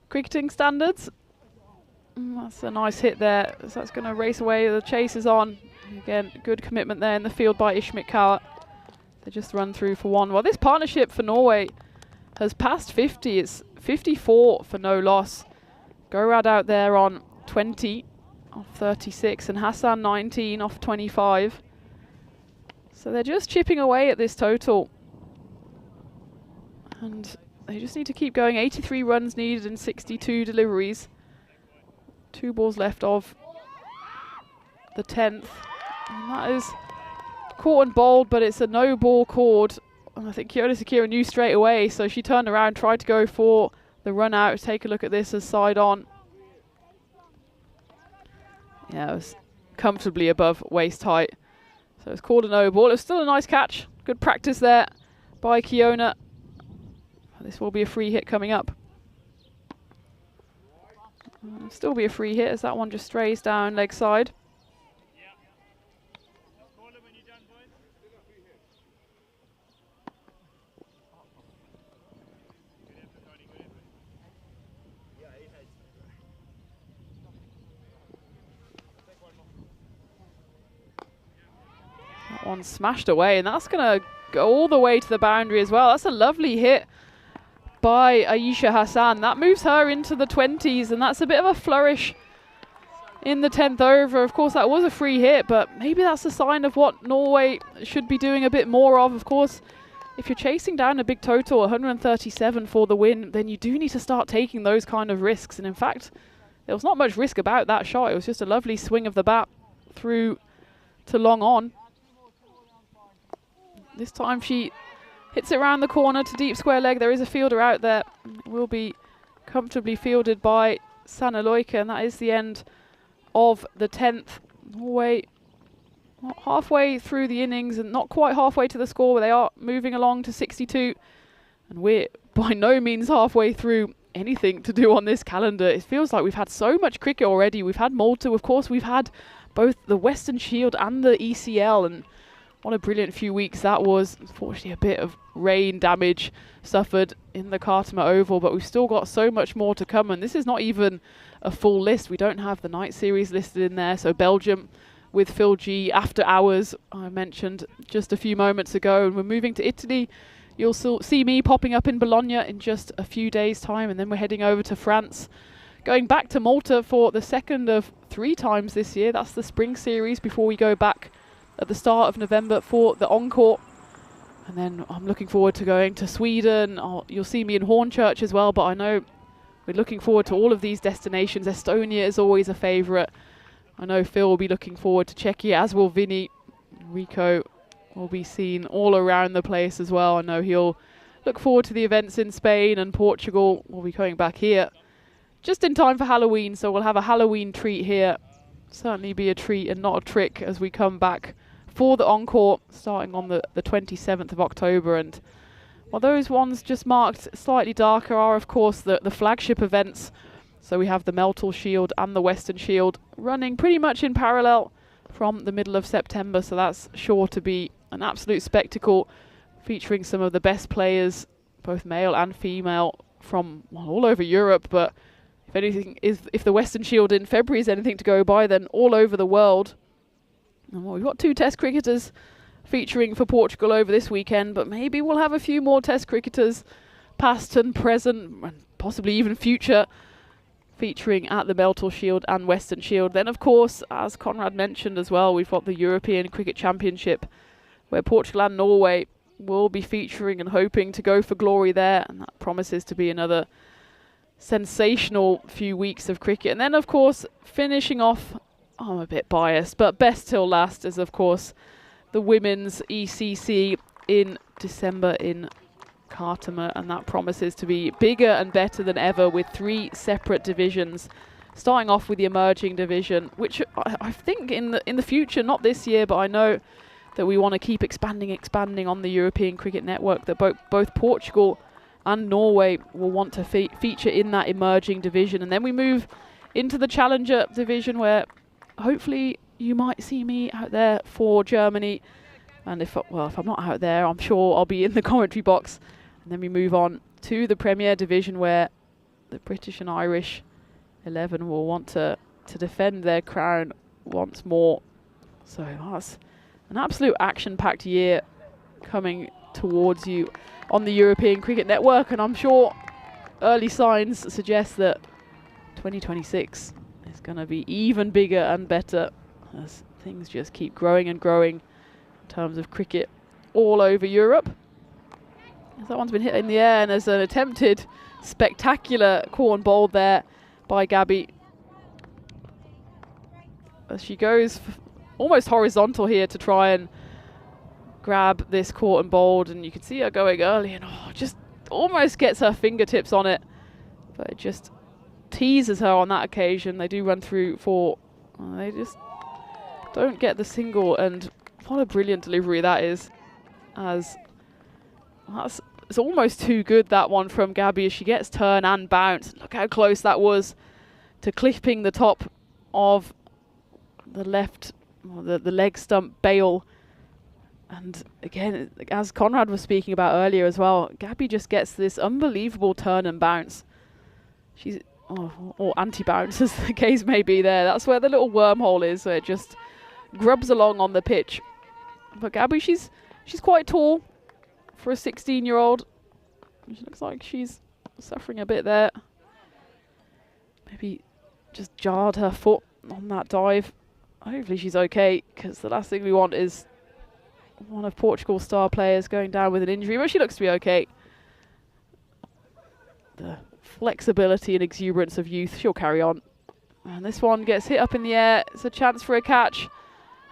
cricketing standards. That's a nice hit there. So that's going to race away. The chase is on. Again, good commitment there in the field by Ishmit Kaur. They just run through for one. Well, this partnership for Norway has passed 50. It's 54 for no loss. Gorad out there on 20 off 36 and Hassan 19 off 25. So they're just chipping away at this total. And they just need to keep going. 83 runs needed and 62 deliveries. 2 balls left of the 10th. And that is caught and bowled, but it's a no ball called. And I think Kiona Sakira knew straight away, so she turned around, tried to go for the run out. Take a look at this as side on. Yeah, it was comfortably above waist height. So it's called a no ball. It was still a nice catch. Good practice there by Kiona. This will be a free hit coming up. Still be a free hit as that one just strays down leg side. That one smashed away, and that's going to go all the way to the boundary as well. That's a lovely hit by Ayesha Hassan. That moves her into the 20s, and that's a bit of a flourish in the 10th over. Of course, that was a free hit, but maybe that's a sign of what Norway should be doing a bit more of. Of course, if you're chasing down a big total, 137 for the win, then you do need to start taking those kind of risks. And in fact, there was not much risk about that shot. It was just a lovely swing of the bat through to long on. This time she hits it around the corner to deep square leg. There is a fielder out there. It will be comfortably fielded by Sanna Loike, and that is the end of the 10th. Norway not halfway through the innings and not quite halfway to the score, but they are moving along to 62. And we're by no means halfway through anything to do on this calendar. It feels like we've had so much cricket already. We've had Malta, of course, we've had both the Western Shield and the ECL, and what a brilliant few weeks that was. Unfortunately, a bit of rain damage suffered in the Khartoum Oval, but we've still got so much more to come, and this is not even a full list. We don't have the night series listed in there. So Belgium with Phil G, after hours, I mentioned just a few moments ago, and we're moving to Italy. You'll see me popping up in Bologna in just a few days' time, and then we're heading over to France. Going back to Malta for the second of 3 times this year. That's the spring series before we go back at the start of November for the encore. And then I'm looking forward to going to Sweden. You'll see me in Hornchurch as well, but I know we're looking forward to all of these destinations. Estonia is always a favourite. I know Phil will be looking forward to Czechia, as will Vinny. Rico will be seen all around the place as well. I know he'll look forward to the events in Spain, and Portugal will be coming back here just in time for Halloween, so we'll have a Halloween treat here. Certainly be a treat and not a trick as we come back for the encore starting on the 27th of October. And while those ones just marked slightly darker are of course the flagship events. So we have the Meltle Shield and the Western Shield running pretty much in parallel from the middle of September, so that's sure to be an absolute spectacle, featuring some of the best players, both male and female, from all over Europe. But if anything, if the Western Shield in February is anything to go by, then all over the world. And well, we've got 2 Test cricketers featuring for Portugal over this weekend, but maybe we'll have a few more Test cricketers, past and present, and possibly even future, featuring at the Meltle Shield and Western Shield. Then, of course, as Conrad mentioned as well, we've got the European Cricket Championship, where Portugal and Norway will be featuring and hoping to go for glory there, and that promises to be another sensational few weeks of cricket. And then, of course, finishing off, I'm a bit biased, but best till last is, of course, the Women's ECC in December in Khartoum, and that promises to be bigger and better than ever, with 3 separate divisions, starting off with the emerging division, which I think in the future, not this year, but I know that we want to keep expanding on the European Cricket Network, that both Portugal and Norway will want to feature in that emerging division. And then we move into the Challenger division, where hopefully you might see me out there for Germany, and if I'm not out there, I'm sure I'll be in the commentary box. And then we move on to the Premier Division, where the British and Irish 11 will want to defend their crown once more. So that's an absolute action-packed year coming towards you on the European Cricket Network, and I'm sure early signs suggest that 2026 is going to be even bigger and better, as things just keep growing and growing in terms of cricket all over Europe. That one's been hit in the air, and there's an attempted spectacular corn bowled there by Gabby, as she goes almost horizontal here to try and grab this caught and bowled, and you can see her going early and just almost gets her fingertips on it, but it just teases her on that occasion. They do run through 4, they just don't get the single, and what a brilliant delivery that is, as it's almost too good, that one from Gabby, as she gets turn and bounce. Look how close that was to clipping the top of the left, the leg stump bail. And again, as Conrad was speaking about earlier as well, Gabby just gets this unbelievable turn and bounce. She's or anti-bounce, as the case may be there. That's where the little wormhole is, where it just grubs along on the pitch. But Gabby, she's quite tall for a 16-year-old. She looks like she's suffering a bit there. Maybe just jarred her foot on that dive. Hopefully she's okay, because the last thing we want is one of Portugal's star players going down with an injury, but she looks to be okay. The flexibility and exuberance of youth, she'll carry on. And this one gets hit up in the air. It's a chance for a catch,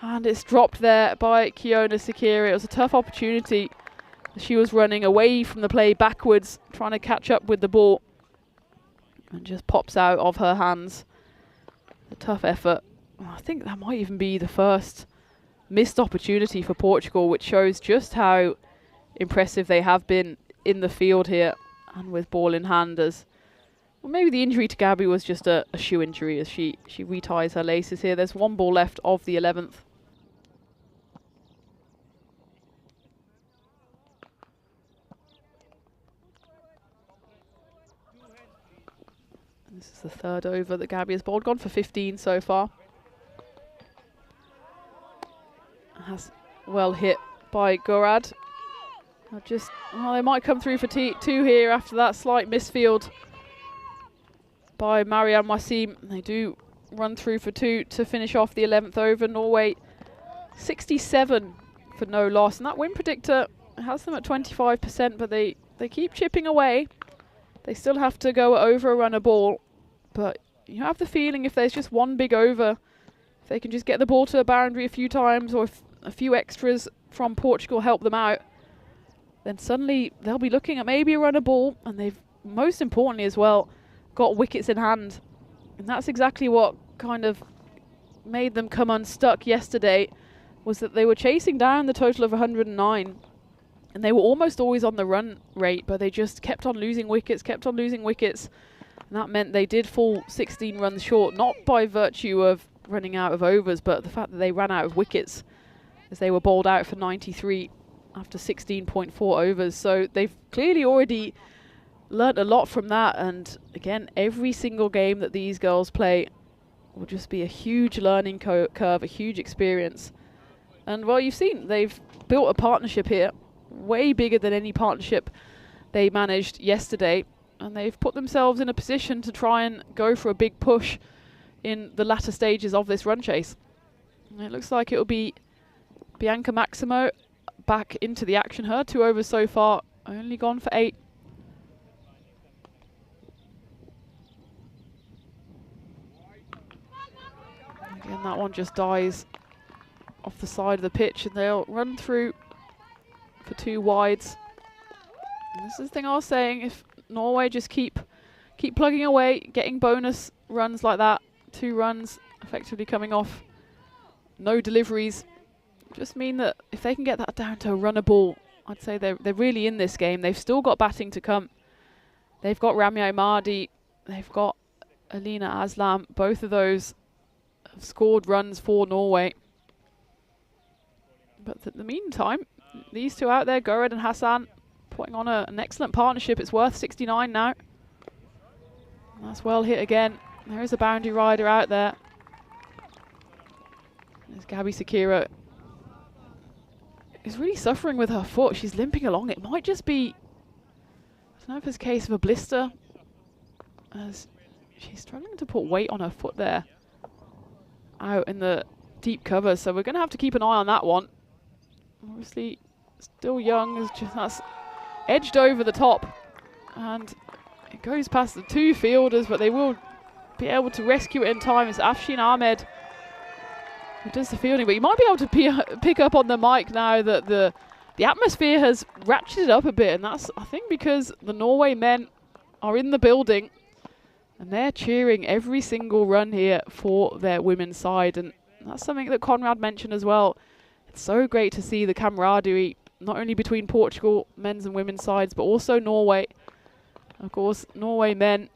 and it's dropped there by Kiona Sakira. It was a tough opportunity. She was running away from the play backwards, trying to catch up with the ball, and just pops out of her hands. A tough effort. I think that might even be the first missed opportunity for Portugal, which shows just how impressive they have been in the field here and with ball in hand. As well, maybe the injury to Gabby was just a shoe injury, as she reties her laces here. There's 1 ball left of the 11th. This is the 3rd over that Gabby has bowled, gone for 15 so far. Has well hit by Gorad. They might come through for 2 here after that slight misfield by Mariam Wasim. They do run through for 2 to finish off the 11th over. Norway 67 for no loss, and that win predictor has them at 25%, but they keep chipping away. They still have to go over a run a ball, but you have the feeling if there's just one big over, if they can just get the ball to the boundary a few times, or if a few extras from Portugal help them out, then suddenly they'll be looking at maybe a run a ball, and they've, most importantly as well, got wickets in hand. And that's exactly what kind of made them come unstuck yesterday, was that they were chasing down the total of 109, and they were almost always on the run rate, but they just kept on losing wickets, and that meant they did fall 16 runs short, not by virtue of running out of overs, but the fact that they ran out of wickets, as they were bowled out for 93 after 16.4 overs. So they've clearly already learnt a lot from that, and again, every single game that these girls play will just be a huge learning curve, a huge experience. And well, you've seen they've built a partnership here, way bigger than any partnership they managed yesterday, and they've put themselves in a position to try and go for a big push in the latter stages of this run chase. And it looks like it'll be Bianca Maximo back into the action. Her 2 overs so far, only gone for 8. Again, that one just dies off the side of the pitch, and they'll run through for 2 wides. And this is the thing I was saying, if Norway just keep plugging away, getting bonus runs like that, 2 runs effectively coming off no deliveries, just mean that if they can get that down to a run a ball, I'd say they're really in this game. They've still got batting to come. They've got Ramya Mardi, they've got Alina Aslam, both of those have scored runs for Norway. But in the meantime, these 2 out there, Gored and Hassan, putting on an excellent partnership. It's worth 69 now. And that's well hit again. There is a boundary rider out there. There's Gabby Sakira. Is really suffering with her foot. She's limping along. It might just be, I don't know if it's a case of a blister, as she's struggling to put weight on her foot there out in the deep cover. So we're going to have to keep an eye on that one. Obviously still young, that's edged over the top, and it goes past the 2 fielders, but they will be able to rescue it in time. It's Afshin Ahmed who does the fielding, but you might be able to pick up on the mic now that the atmosphere has ratcheted up a bit, and that's, I think, because the Norway men are in the building and they're cheering every single run here for their women's side. And that's something that Conrad mentioned as well. It's so great to see the camaraderie, not only between Portugal men's and women's sides, but also Norway. Of course, Norway men,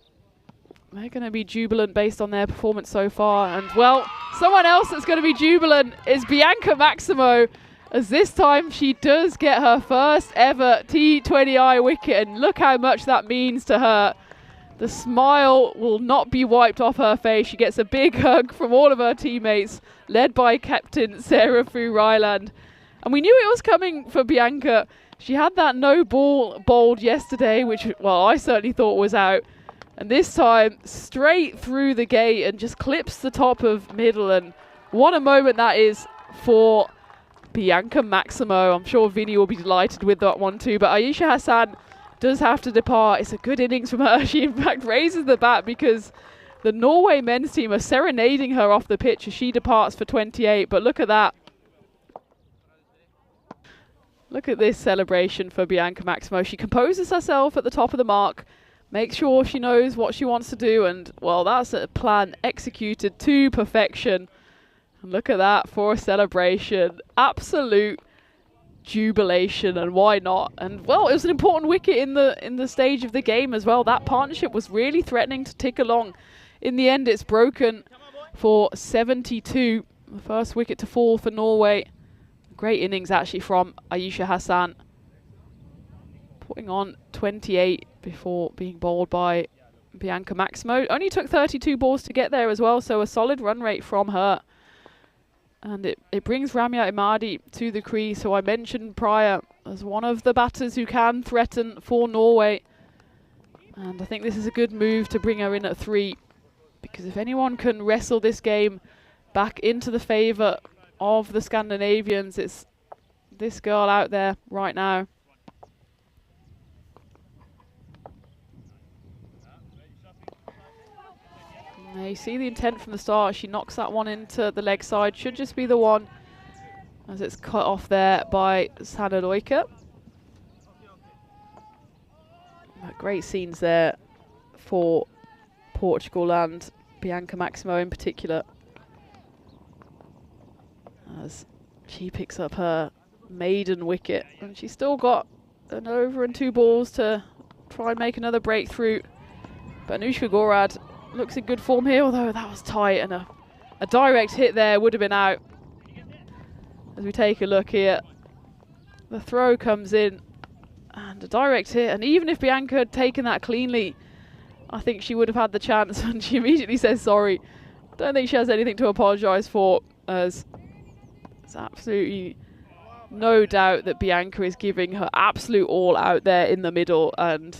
they're going to be jubilant based on their performance so far. And, well, someone else that's going to be jubilant is Bianca Maximo, as this time she does get her first ever T20I wicket. And look how much that means to her. The smile will not be wiped off her face. She gets a big hug from all of her teammates, led by captain Sarah Fu Ryland. And we knew it was coming for Bianca. She had that no ball bowled yesterday, which, well, I certainly thought was out. And this time, straight through the gate and just clips the top of middle. And what a moment that is for Bianca Maximo. I'm sure Vinny will be delighted with that one too. But Ayesha Hassan does have to depart. It's a good innings from her. She in fact raises the bat because the Norway men's team are serenading her off the pitch as she departs for 28. But look at that. Look at this celebration for Bianca Maximo. She composes herself at the top of the mark, makes sure she knows what she wants to do, and, well, that's a plan executed to perfection. And look at that for a celebration. Absolute jubilation, and why not? And, well, it was an important wicket in the stage of the game as well. That partnership was really threatening to tick along. In the end, it's broken for 72. The first wicket to fall for Norway. Great innings actually from Ayesha Hassan, putting on 28 before being bowled by Bianca Maximo. Only took 32 balls to get there as well, so a solid run rate from her. And it brings Ramya Imadi to the crease, who I mentioned prior as one of the batters who can threaten for Norway. And I think this is a good move to bring her in at 3, because if anyone can wrestle this game back into the favour of the Scandinavians, it's this girl out there right now. Now you see the intent from the start. She knocks that one into the leg side. Should just be the one, as it's cut off there by Sanne Loike. Great scenes there for Portugal and Bianca Maximo in particular, as she picks up her maiden wicket, and she's still got an over and 2 balls to try and make another breakthrough. But Anushka Gorad looks in good form here, although that was tight, and a direct hit there would have been out. As we take a look here, the throw comes in and a direct hit, and even if Bianca had taken that cleanly, I think she would have had the chance, and she immediately says sorry. Don't think she has anything to apologise for, as it's absolutely no doubt that Bianca is giving her absolute all out there in the middle. And,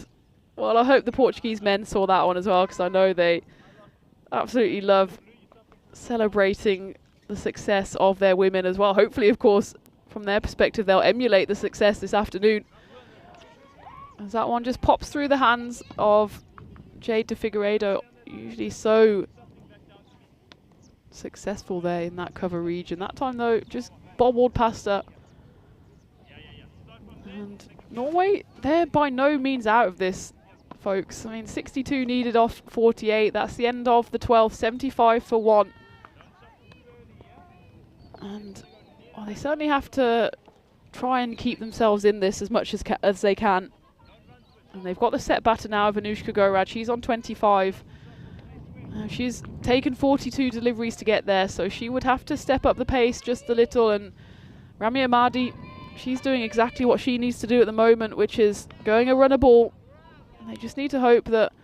well, I hope the Portuguese men saw that one as well, because I know they absolutely love celebrating the success of their women as well. Hopefully, of course, from their perspective, they'll emulate the success this afternoon, as that one just pops through the hands of Jade de Figueiredo, usually so successful there in that cover region. That time, though, just bobbled past her. And Norway, they're by no means out of this, folks. I mean, 62 needed off 48. That's the end of the 12th, 75 for 1. And well, they certainly have to try and keep themselves in this as much as they can. And they've got the set batter now of Anushka Gorad. She's on 25. She's taken 42 deliveries to get there, so she would have to step up the pace just a little. And Ramya Mahdi, she's doing exactly what she needs to do at the moment, which is going a runner ball. And they just need to hope that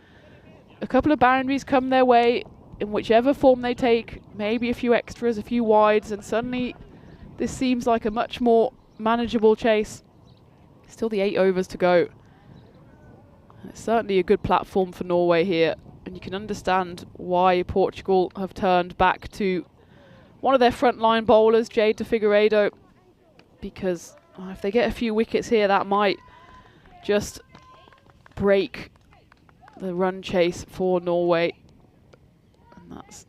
a couple of boundaries come their way in whichever form they take, maybe a few extras, a few wides, and suddenly this seems like a much more manageable chase. Still the 8 overs to go. It's certainly a good platform for Norway here, and you can understand why Portugal have turned back to one of their frontline bowlers, Jade de Figueiredo, because if they get a few wickets here, that might just break the run chase for Norway. And that's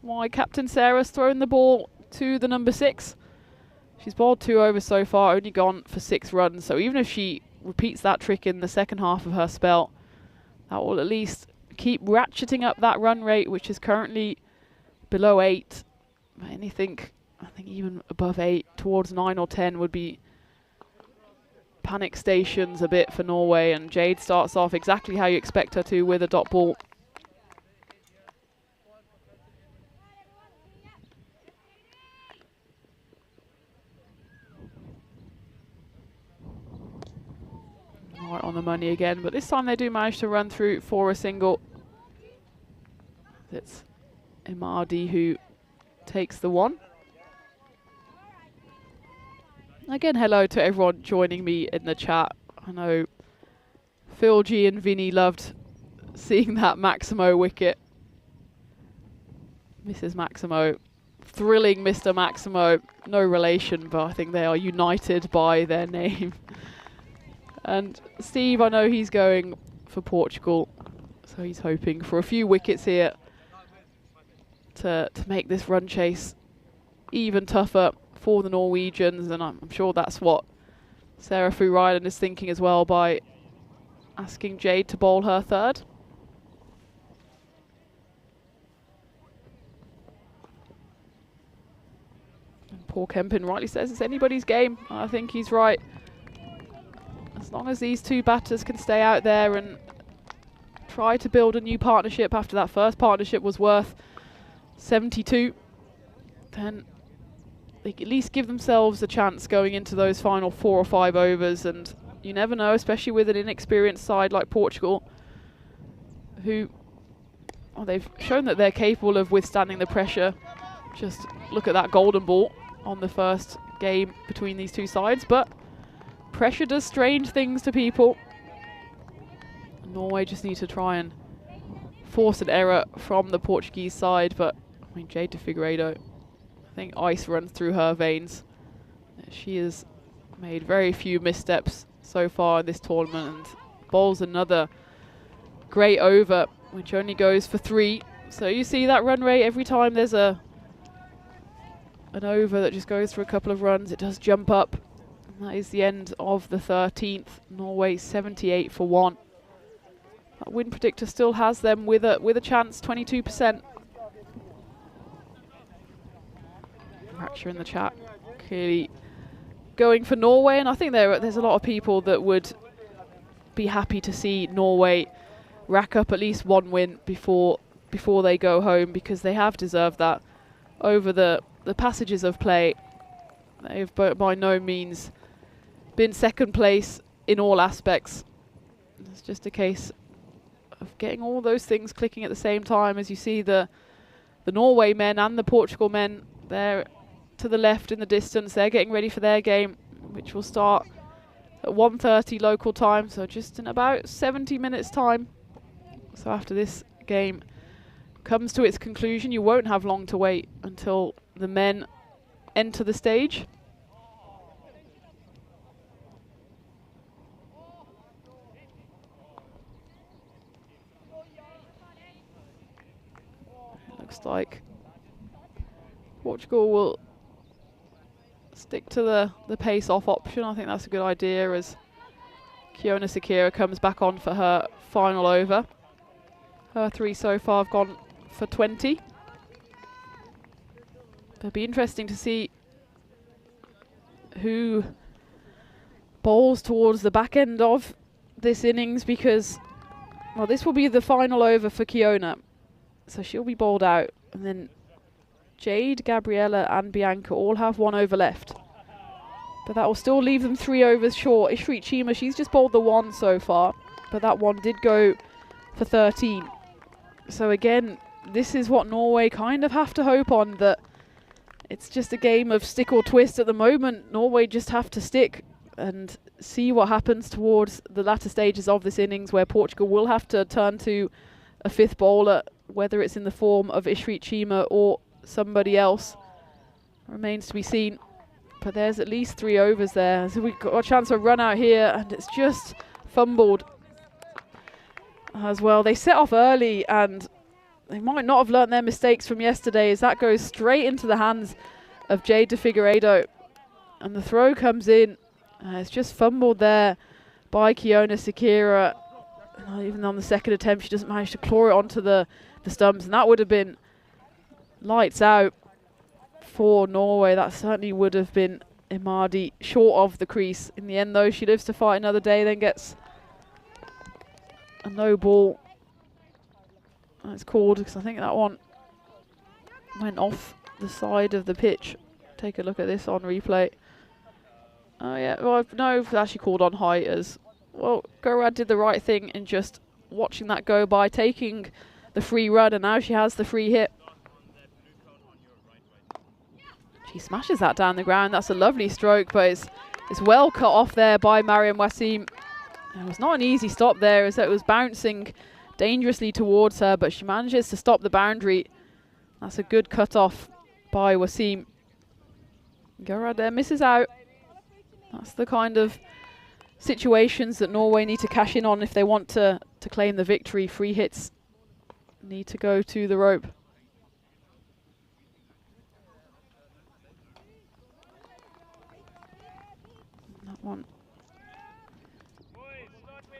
why Captain Sarah's thrown the ball to the number 6. She's bowled 2 overs so far, only gone for 6 runs, so even if she repeats that trick in the second half of her spell, that will at least keep ratcheting up that run rate, which is currently below 8. Anything, I think even above 8, towards 9 or 10 would be panic stations a bit for Norway. And Jade starts off exactly how you expect her to, with a dot ball. Right on the money again, but this time they do manage to run through for a single. It's Imadi who takes the one. Again, hello to everyone joining me in the chat. I know Phil G and Vinny loved seeing that Maximo wicket. Mrs. Maximo, thrilling Mr. Maximo, no relation, but I think they are united by their name. And Steve, I know he's going for Portugal, so he's hoping for a few wickets here to make this run chase even tougher for the Norwegians, and I'm sure that's what Sarah Fu-Ryland is thinking as well by asking Jade to bowl her third. And Paul Kempin rightly says it's anybody's game. I think he's right. As long as these two batters can stay out there and try to build a new partnership after that first partnership was worth 72, then they at least give themselves a chance going into those final 4 or 5 overs. And you never know, especially with an inexperienced side like Portugal, who, well, they've shown that they're capable of withstanding the pressure. Just look at that golden ball on the first game between these two sides. But pressure does strange things to people. Norway just need to try and force an error from the Portuguese side, but I mean, Jade de Figueiredo, I think ice runs through her veins. She has made very few missteps so far in this tournament and bowls another great over, which only goes for 3. So you see that run rate every time there's an over that just goes for a couple of runs, it does jump up. And that is the end of the 13th. Norway 78 for 1. That win predictor still has them with a chance, 22%. Rapture in the chat, clearly going for Norway, and I think there's a lot of people that would be happy to see Norway rack up at least one win before they go home, because they have deserved that over the passages of play. They've by no means been second place in all aspects. It's just a case of getting all those things clicking at the same time. As you see the Norway men and the Portugal men, they're to the left in the distance. They're getting ready for their game, which will start at 1:30 local time, so just in about 70 minutes time. So after this game comes to its conclusion, you won't have long to wait until the men enter the stage. It looks like Portugal will stick to the pace-off option. I think that's a good idea, as Kiona Sakira comes back on for her final over. Her 3 so far have gone for 20. It'll be interesting to see who bowls towards the back end of this innings, because, well, this will be the final over for Kiona. So she'll be bowled out, and then Jade, Gabriella and Bianca all have 1 over left. But that will still leave them 3 overs short. Ishrit Chima, she's just bowled the 1 so far, but that one did go for 13. So again, this is what Norway kind of have to hope on, that it's just a game of stick or twist at the moment. Norway just have to stick and see what happens towards the latter stages of this innings, where Portugal will have to turn to a 5th bowler, whether it's in the form of Ishrit Chima or somebody else remains to be seen. But there's at least 3 overs there, so we've got a chance of a run out here, and it's just fumbled as well. They set off early, and they might not have learnt their mistakes from yesterday, as that goes straight into the hands of Jade de Figueiredo, and the throw comes in. It's just fumbled there by Kiona Sakira. Even on the second attempt, she doesn't manage to claw it onto the stumps, and that would have been lights out for Norway. That certainly would have been Imadi short of the crease. In the end, though, she lives to fight another day, then gets a no ball. That's called, because I think that one went off the side of the pitch. Take a look at this on replay. Oh yeah, well, no, it's actually called on height, as well. Gorad did the right thing in just watching that go by, taking the free run, and now she has the free hit. She smashes that down the ground. That's a lovely stroke, but it's well cut off there by Mariam Wasim. It was not an easy stop there, as it was bouncing dangerously towards her, but she manages to stop the boundary. That's a good cut off by Wasim. Gorad there misses out. That's the kind of situations that Norway need to cash in on if they want to claim the victory. Free hits need to go to the rope.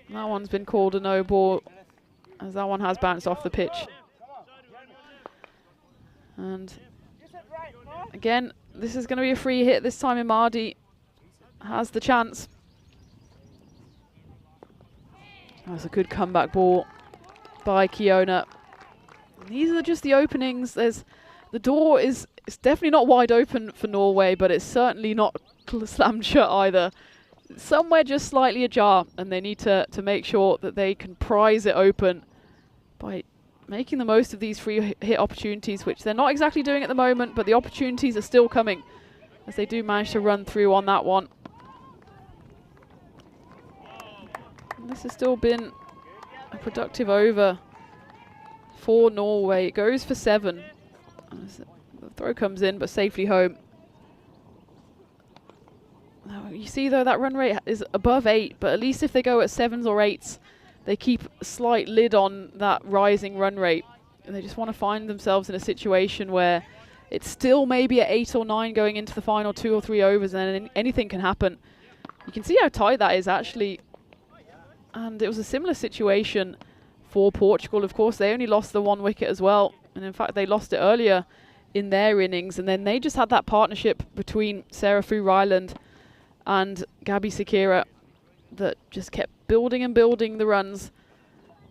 That one's been called a no ball, as that one has bounced off the pitch. And again, this is going to be a free hit. This time Imadi has the chance. That's a good comeback ball by Kiona. These are just the openings. The door is definitely not wide open for Norway, but it's certainly not slammed shut either. Somewhere just slightly ajar, and they need to make sure that they can prise it open by making the most of these free hit opportunities, which they're not exactly doing at the moment, but the opportunities are still coming as they do manage to run through on that one. And this has still been a productive over for Norway. It goes for 7. The throw comes in, but safely home. You see, though, that run rate is above 8, but at least if they go at 7s or 8s, they keep a slight lid on that rising run rate. They just want to find themselves in a situation where it's still maybe at 8 or 9 going into the final 2 or 3 overs, and then anything can happen. You can see how tight that is actually. And it was a similar situation for Portugal. Of course, they only lost the 1 wicket as well. And in fact, they lost it earlier in their innings. And then they just had that partnership between Sarah Fu Ryland and Gabby Sakira that just kept building and building the runs.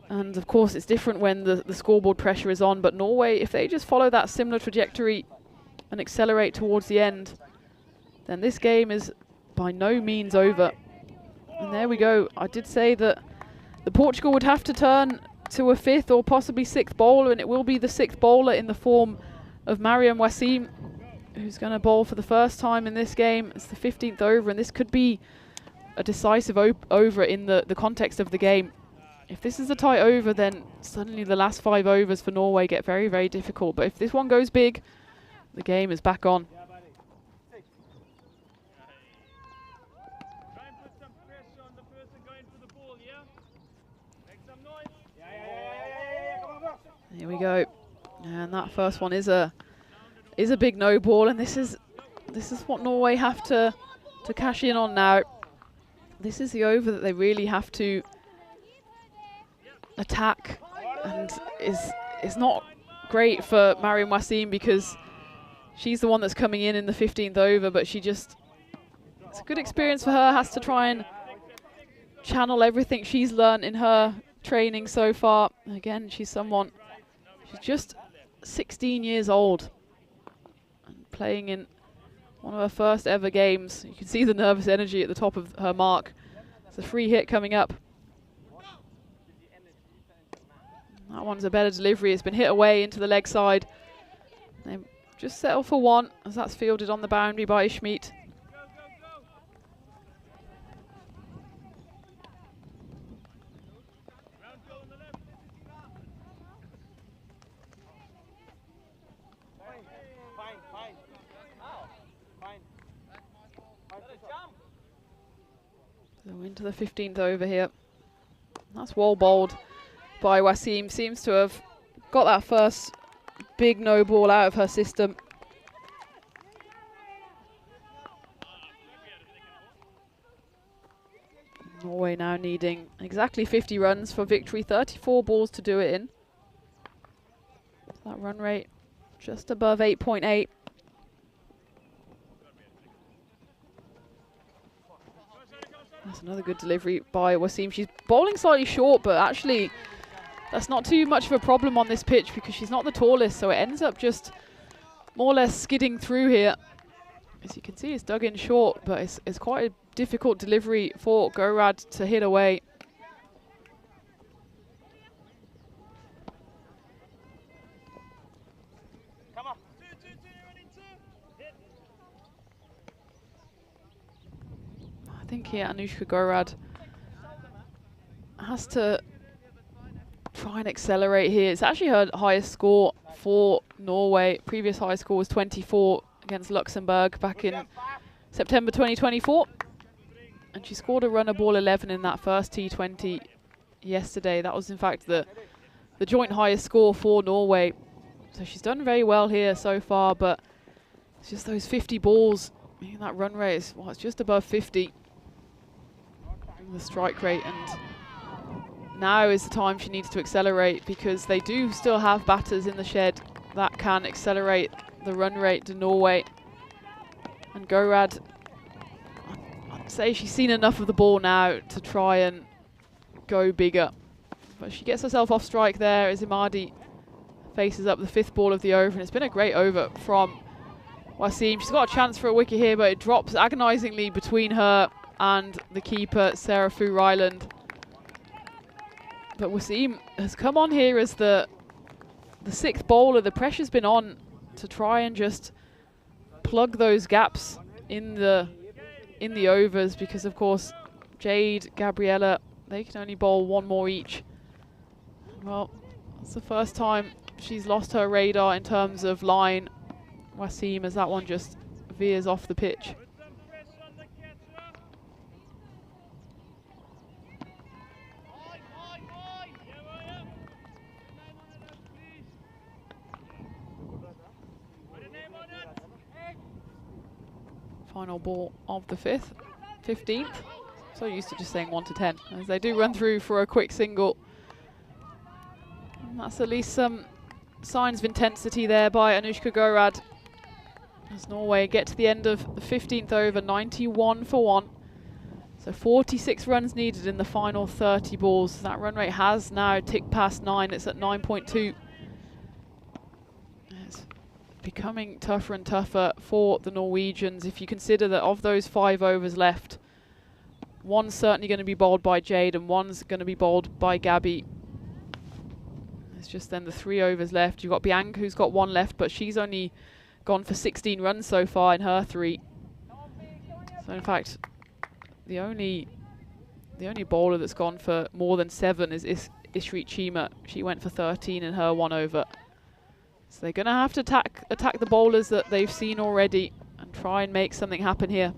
And of course, it's different when the scoreboard pressure is on. But Norway, if they just follow that similar trajectory and accelerate towards the end, then this game is by no means over. And there we go. I did say that the Portugal would have to turn to a 5th or possibly 6th bowler, and it will be the 6th bowler in the form of Mariam Wasim, who's going to bowl for the first time in this game. It's the 15th over, and this could be a decisive over in the context of the game. If this is a tight over, then suddenly the last 5 overs for Norway get very, very difficult. But if this one goes big, the game is back on. Here we go, and that first one is a big no ball, and this is what Norway have to cash in on now. This is the over that they really have to attack, and is not great for Mariam Wasim because she's the one that's coming in the 15th over, but it's a good experience for her. Has to try and channel everything she's learned in her training so far. Again, she's just 16 years old and playing in one of her first ever games. You can see the nervous energy at the top of her mark. It's a free hit coming up. That one's a better delivery. It's been hit away into the leg side. They just settle for 1 as that's fielded on the boundary by Schmidt. So into the 15th over here. That's well bowled by Wasim. Seems to have got that first big no ball out of her system. Norway now needing exactly 50 runs for victory. 34 balls to do it in. That run rate just above 8.8. That's another good delivery by Wasim. She's bowling slightly short, but actually that's not too much of a problem on this pitch because she's not the tallest, so it ends up just more or less skidding through here. As you can see, it's dug in short, but it's quite a difficult delivery for Gorad to hit away. I think here Anushka Gorad has to try and accelerate here. It's actually her highest score for Norway. Previous high score was 24 against Luxembourg back in September 2024. And she scored a runner ball 11 in that first T20 yesterday. That was in fact the joint highest score for Norway. So she's done very well here so far, but it's just those 50 balls. That run rate is, well, it's just above 50. The strike rate, and now is the time she needs to accelerate because they do still have batters in the shed that can accelerate the run rate to Norway. And Gorad, I'd say she's seen enough of the ball now to try and go bigger. But she gets herself off strike there as Imadi faces up the 5th ball of the over, and it's been a great over from Wasim. She's got a chance for a wicket here, but it drops agonisingly between her and the keeper, Sarah Fu Ryland. But Wasim has come on here as the 6th bowler. The pressure's been on to try and just plug those gaps in the overs because, of course, Jade, Gabriella, they can only bowl 1 more each. Well, it's the first time she's lost her radar in terms of line, Wasim, as that one just veers off the pitch. Final ball of the 15th. So used to just saying 1 to 10, as they do run through for a quick single. And that's at least some signs of intensity there by Anushka Gorad. As Norway get to the end of the 15th over, 91 for 1. So 46 runs needed in the final 30 balls. That run rate has now ticked past 9. It's at 9.2. It's becoming tougher and tougher for the Norwegians. If you consider that of those 5 overs left, one's certainly going to be bowled by Jade and one's going to be bowled by Gabby. It's just then the 3 overs left. You've got Bianca, who's got 1 left, but she's only gone for 16 runs so far in her 3. So in fact, the only bowler that's gone for more than 7 is Ishrit Chima. She went for 13 in her 1 over. So they're going to have to attack the bowlers that they've seen already and try and make something happen here.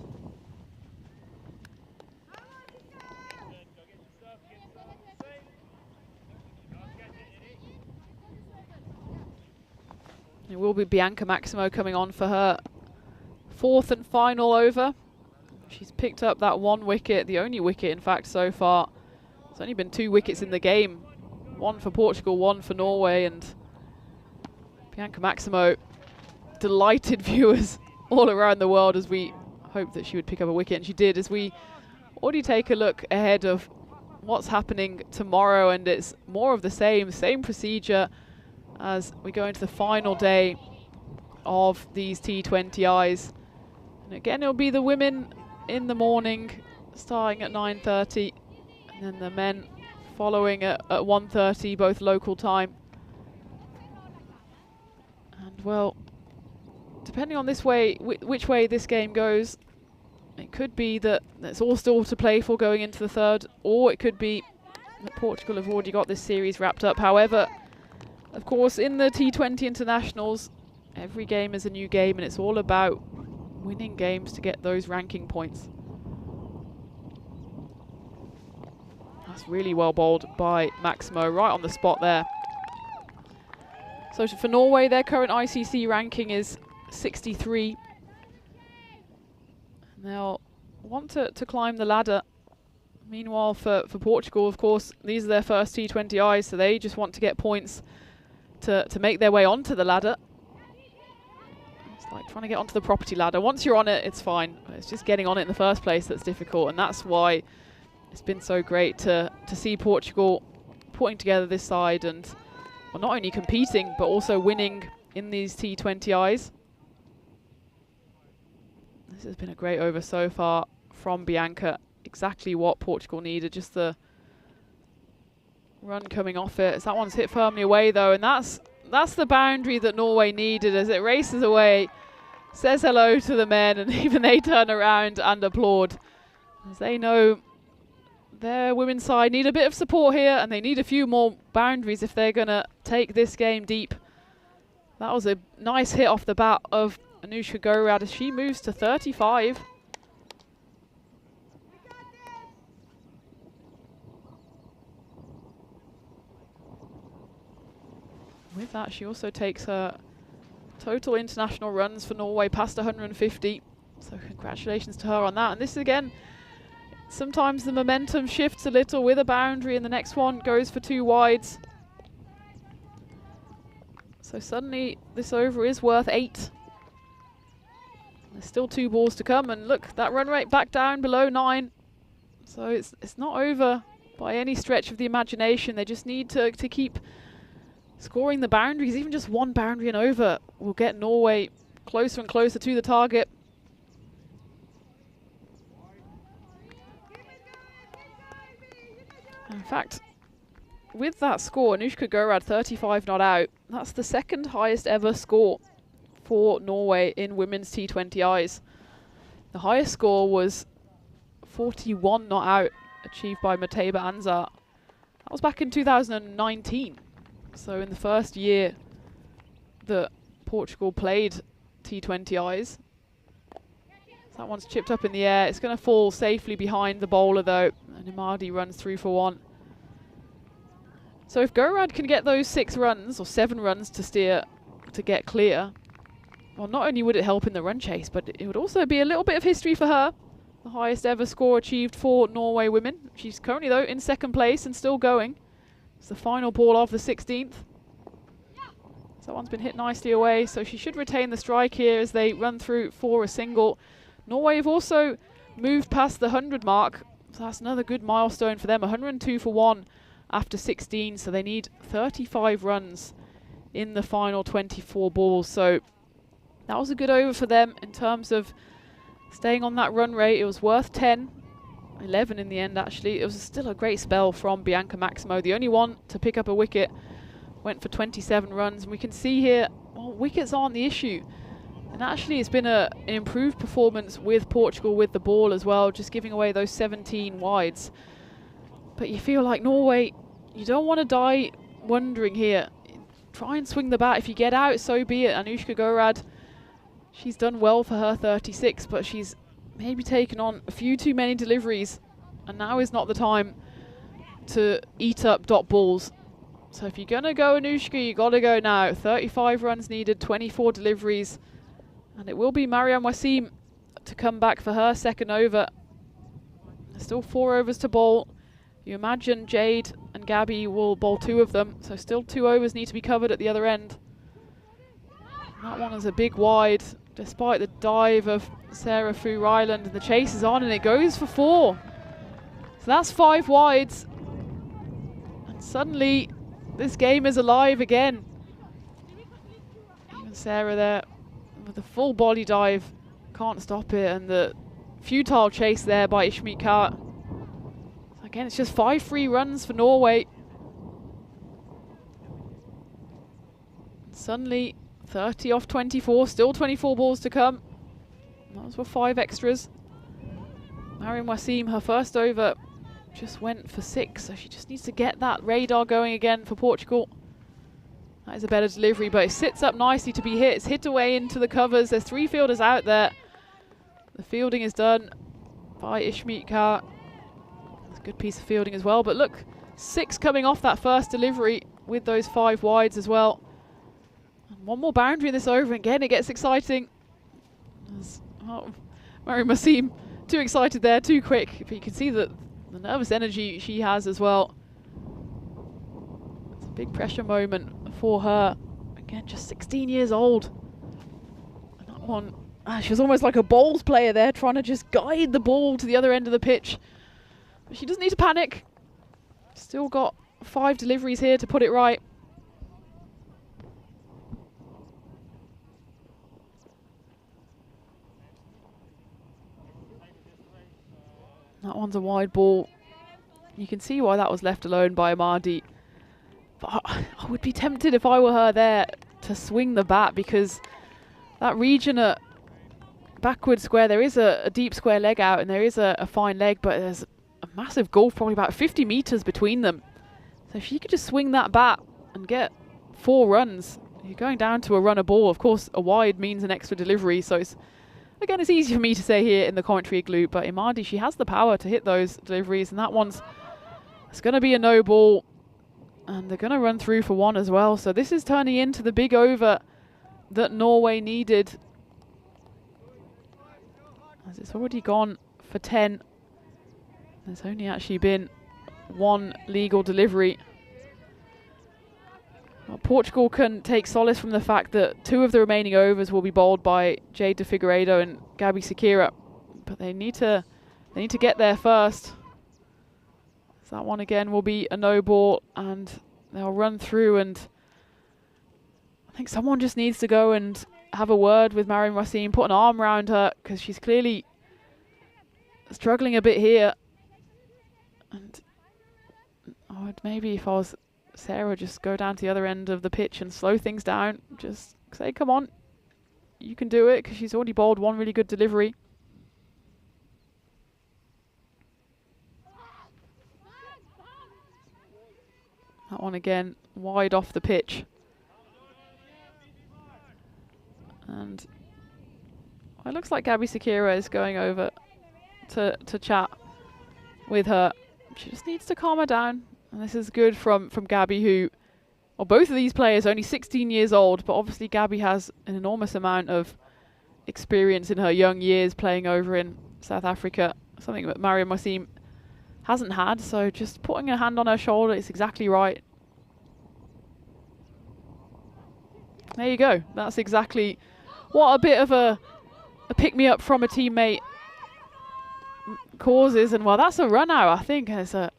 It will be Bianca Maximo coming on for her 4th and final over. She's picked up that 1 wicket, the only wicket in fact so far. There's only been 2 wickets in the game. 1 for Portugal, 1 for Norway, and Bianca Maximo delighted viewers all around the world as we hoped that she would pick up a wicket, and she did, as we already take a look ahead of what's happening tomorrow, and it's more of the same procedure as we go into the final day of these T20Is. And again, it'll be the women in the morning, starting at 9:30, and then the men following at 1:30, both local time. And well, depending on this way, which way this game goes, it could be that it's all still to play for going into the 3rd, or it could be that Portugal have already got this series wrapped up. However, of course, in the T20 internationals, every game is a new game, and it's all about winning games to get those ranking points. That's really well bowled by Maximo, right on the spot there. So for Norway, their current ICC ranking is 63. And they'll want to climb the ladder. Meanwhile, for Portugal, of course, these are their first T20Is, so they just want to get points to make their way onto the ladder. It's like trying to get onto the property ladder. Once you're on it, it's fine. It's just getting on it in the first place that's difficult, and that's why it's been so great to see Portugal putting together this side and, well, not only competing but also winning in these T20Is. This has been a great over so far from Bianca. Exactly what Portugal needed, just the run coming off it. As that one's hit firmly away though, and that's the boundary that Norway needed as it races away, says hello to the men, and even they turn around and applaud as they know their women's side need a bit of support here, and they need a few more boundaries if they're going to take this game deep. That was a nice hit off the bat of Anushka Gorad as she moves to 35. With that, she also takes her total international runs for Norway past 150. So congratulations to her on that. And this again, sometimes the momentum shifts a little with a boundary and the next one goes for 2 wides. So suddenly this over is worth 8. There's still 2 balls to come, and look, that run rate back down below 9. So it's not over by any stretch of the imagination. They just need to keep scoring the boundaries. Even just 1 boundary and over will get Norway closer and closer to the target. In fact, with that score, Anushka Gorad 35 not out, that's the 2nd highest ever score for Norway in women's T20Is. The highest score was 41 not out, achieved by Mateba Anzar. That was back in 2019. So in the first year that Portugal played T20Is. That one's chipped up in the air. It's going to fall safely behind the bowler though, and Imadi runs through for 1. So if Gorad can get those 6 runs or 7 runs to steer to get clear, well, not only would it help in the run chase, but it would also be a little bit of history for her. The highest ever score achieved for Norway women. She's currently, though, in second place and still going. It's the final ball of the 16th. So that one's been hit nicely away, so she should retain the strike here as they run through for a single. Norway have also moved past the 100 mark, so that's another good milestone for them. 102 for 1 after 16, so they need 35 runs in the final 24 balls. So that was a good over for them in terms of staying on that run rate. It was worth 10, 11 in the end actually. It was still a great spell from Bianca Maximo, the only one to pick up a wicket. Went for 27 runs, and we can see here, well, wickets aren't the issue. And actually it's been an improved performance with Portugal with the ball as well, just giving away those 17 wides. But you feel like Norway, you don't want to die wondering here. Try and swing the bat. If you get out, so be it. Anushka Gorad, she's done well for her 36, but she's maybe taken on a few too many deliveries, and now is not the time to eat up dot balls. So if you're going to go Anushka, you got to go now. 35 runs needed, 24 deliveries. And it will be Mariam Wasim to come back for her second over. There's still 4 overs to bowl. You imagine Jade and Gabby will bowl 2 of them. So still 2 overs need to be covered at the other end. That one is a big wide, despite the dive of Sarah Fu Ryland. And the chase is on, and it goes for 4. So that's 5 wides. And suddenly this game is alive again. Even Sarah there with the full body dive can't stop it, and the futile chase there by Ishmeet Kaur. So again, it's just 5 free runs for Norway. Suddenly 30 off 24, still 24 balls to come. Those were 5 extras. Mariam Wasim, her first over just went for 6, so she just needs to get that radar going again for Portugal. That is a better delivery, but it sits up nicely to be hit. It's hit away into the covers. There's 3 fielders out there. The fielding is done by Ishmeet Kaur. It's a good piece of fielding as well, but look, 6 coming off that first delivery with those 5 wides as well. And one more boundary in this over, and again it gets exciting. Mariam Wasim, too excited there, too quick, but you can see that the nervous energy she has as well. It's a big pressure moment for her. Again, just 16 years old. And that one, she was almost like a bowls player there, trying to just guide the ball to the other end of the pitch. But she doesn't need to panic. Still got 5 deliveries here to put it right. That one's a wide ball. You can see why that was left alone by Amadi. But I would be tempted if I were her there to swing the bat, because that region at backward square, there is a deep square leg out and there is a fine leg, but there's a massive gulf, probably about 50 meters between them. So if she could just swing that bat and get 4 runs, you're going down to a runner ball. Of course, a wide means an extra delivery, so it's, again, it's easy for me to say here in the commentary igloo, but Imadi, she has the power to hit those deliveries, and that one's, it's going to be a no ball, and they're going to run through for 1 as well. So this is turning into the big over that Norway needed, as it's already gone for 10. There's only actually been 1 legal delivery. Well, Portugal can take solace from the fact that 2 of the remaining overs will be bowled by Jade de Figueiredo and Gabby Sakira, but they need to get there first. So that one again will be a no ball, and they'll run through, and I think someone just needs to go and have a word with Mariam Wasim, put an arm around her, because she's clearly struggling a bit here. And I would maybe, if I was Sarah, just go down to the other end of the pitch and slow things down. Just say, come on, you can do it, because she's already bowled 1 really good delivery. That one again, wide off the pitch. And it looks like Gabby Sakira is going over to chat with her. She just needs to calm her down. And this is good from Gabby, who Well, both of these players are only 16 years old, but obviously Gabby has an enormous amount of experience in her young years playing over in South Africa, something that Mariam Wasim hasn't had, so just putting a hand on her shoulder is exactly right. There you go. That's exactly what a bit of a pick-me-up from a teammate causes. And well, that's a run out, I think. There's an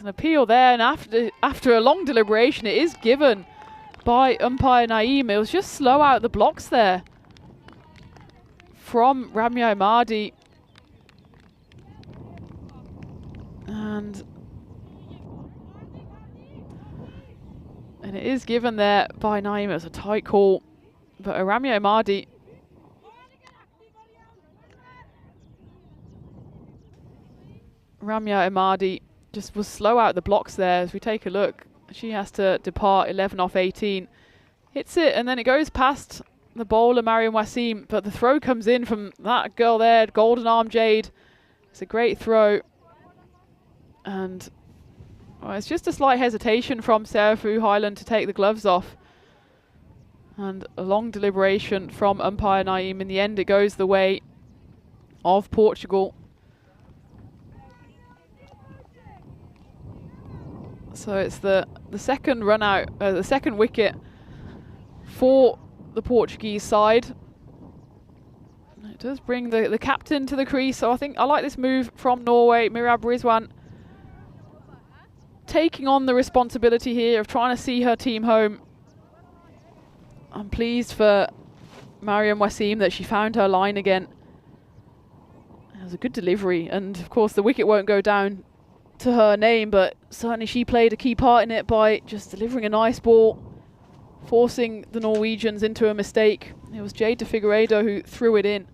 appeal there, and after a long deliberation, it is given by umpire Naeem. It was just slow out the blocks there from Ramya Mahdi. And it is given there by Naeem. It was a tight call, but Ramya Mahdi just was slow out the blocks there. As we take a look, she has to depart 11 off 18. Hits it, and then it goes past the bowler, Mariam Wasim, but the throw comes in from that girl there, Golden Arm Jade. It's a great throw. And well, it's just a slight hesitation from Sarah Fu Highland to take the gloves off. And a long deliberation from umpire Naeem. In the end, it goes the way of Portugal. So it's the second run out, the second wicket for the Portuguese side. It does bring the captain to the crease, so I think I like this move from Norway. Mirab Rizwan taking on the responsibility here of trying to see her team home. I'm pleased for Mariam Wasim that she found her line again. It was a good delivery, and of course the wicket won't go down to her name, but certainly she played a key part in it by just delivering a nice ball, forcing the Norwegians into a mistake. It was Jade de Figueiredo who threw it in,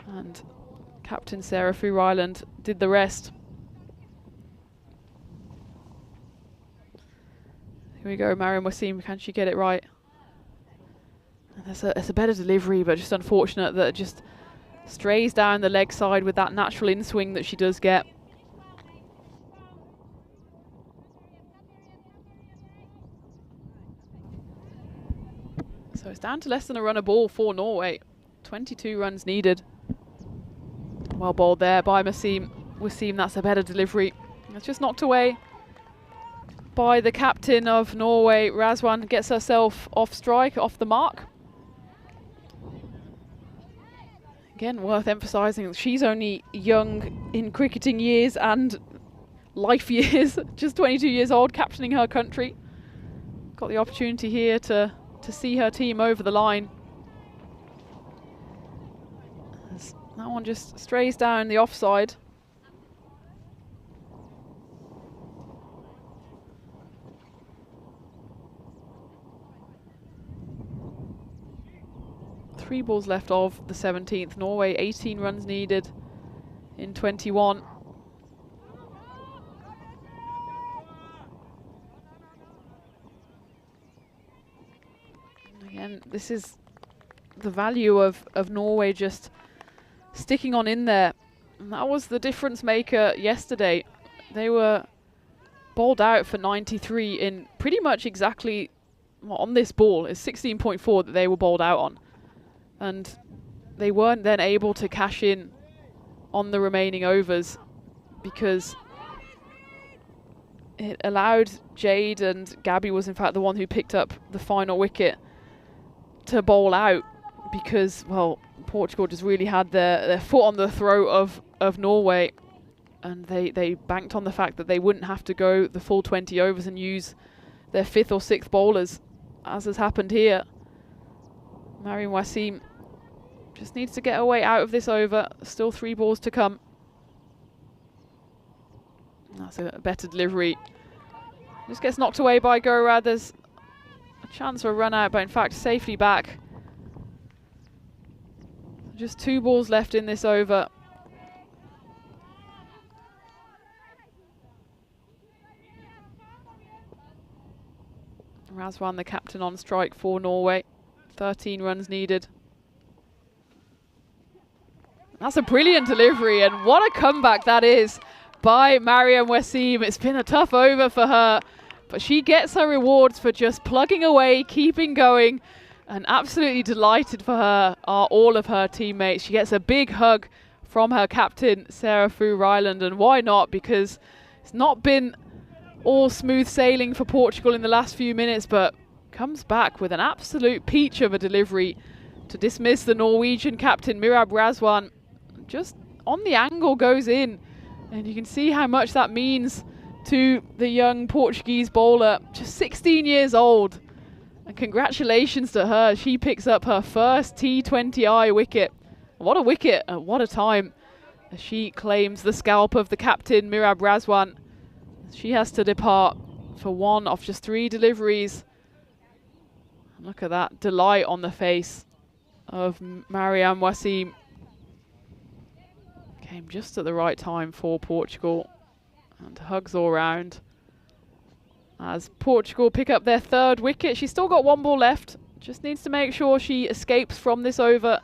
and captain Sarah Fu Highland did the rest. Here we go, Mariam Wasim, can she get it right? It's a better delivery, but just unfortunate that it just strays down the leg side with that natural in-swing that she does get. So it's down to less than a run a ball for Norway. 22 runs needed. Well bowled there by Wasim. That's a better delivery. It's just knocked away by the captain of Norway. Razwan gets herself off strike, off the mark. Again, worth emphasising that she's only young in cricketing years and life years, just 22 years old, captaining her country. Got the opportunity here to see her team over the line. As that one just strays down the offside. Three balls left of the 17th. Norway 18 runs needed in 21. Again, this is the value of Norway just sticking on in there. And that was the difference maker yesterday. They were bowled out for 93 in pretty much exactly, well, on this ball, it's 16.4 that they were bowled out on. And they weren't then able to cash in on the remaining overs because it allowed Jade, and Gabby was in fact the one who picked up the final wicket, to bowl out because, well, Portugal just really had their foot on the throat of Norway, and they banked on the fact that they wouldn't have to go the full 20 overs and use their 5th or 6th bowlers, as has happened here. Mariam Wasim just needs to get her way out of this over. Still 3 balls to come. That's a better delivery. Just gets knocked away by Gorad. There's a chance for a run out, but in fact safely back. Just 2 balls left in this over. Razwan, the captain, on strike for Norway. 13 runs needed. That's a brilliant delivery, and what a comeback that is by Mariam Wasim. It's been a tough over for her, But she gets her rewards for just plugging away, keeping going, and absolutely delighted for her are all of her teammates. She gets a big hug from her captain, Sarah Fu Ryland, and why not? Because it's not been all smooth sailing for Portugal in the last few minutes, but comes back with an absolute peach of a delivery to dismiss the Norwegian captain, Mirab Razwan. Just on the angle goes in, and you can see how much that means to the young Portuguese bowler, just 16 years old. And congratulations to her. She picks up her first T20I wicket. What a wicket, and what a time, as she claims the scalp of the captain, Mirab Razwan. She has to depart for one of just 3 deliveries. And look at that delight on the face of Mariam Wasim. Came just at the right time for Portugal. And hugs all round. As Portugal pick up their 3rd wicket. She's still got 1 ball left. Just needs to make sure she escapes from this over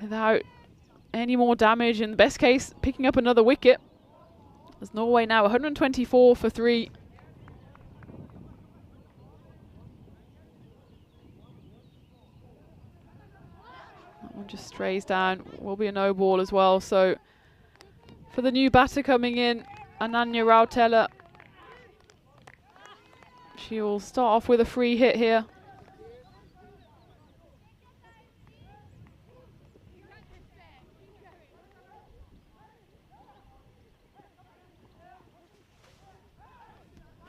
without any more damage. In the best case, picking up another wicket. As Norway now 124 for 3. That one just strays down. Will be a no ball as well. So for the new batter coming in, Ananya Rautela, she will start off with a free hit here.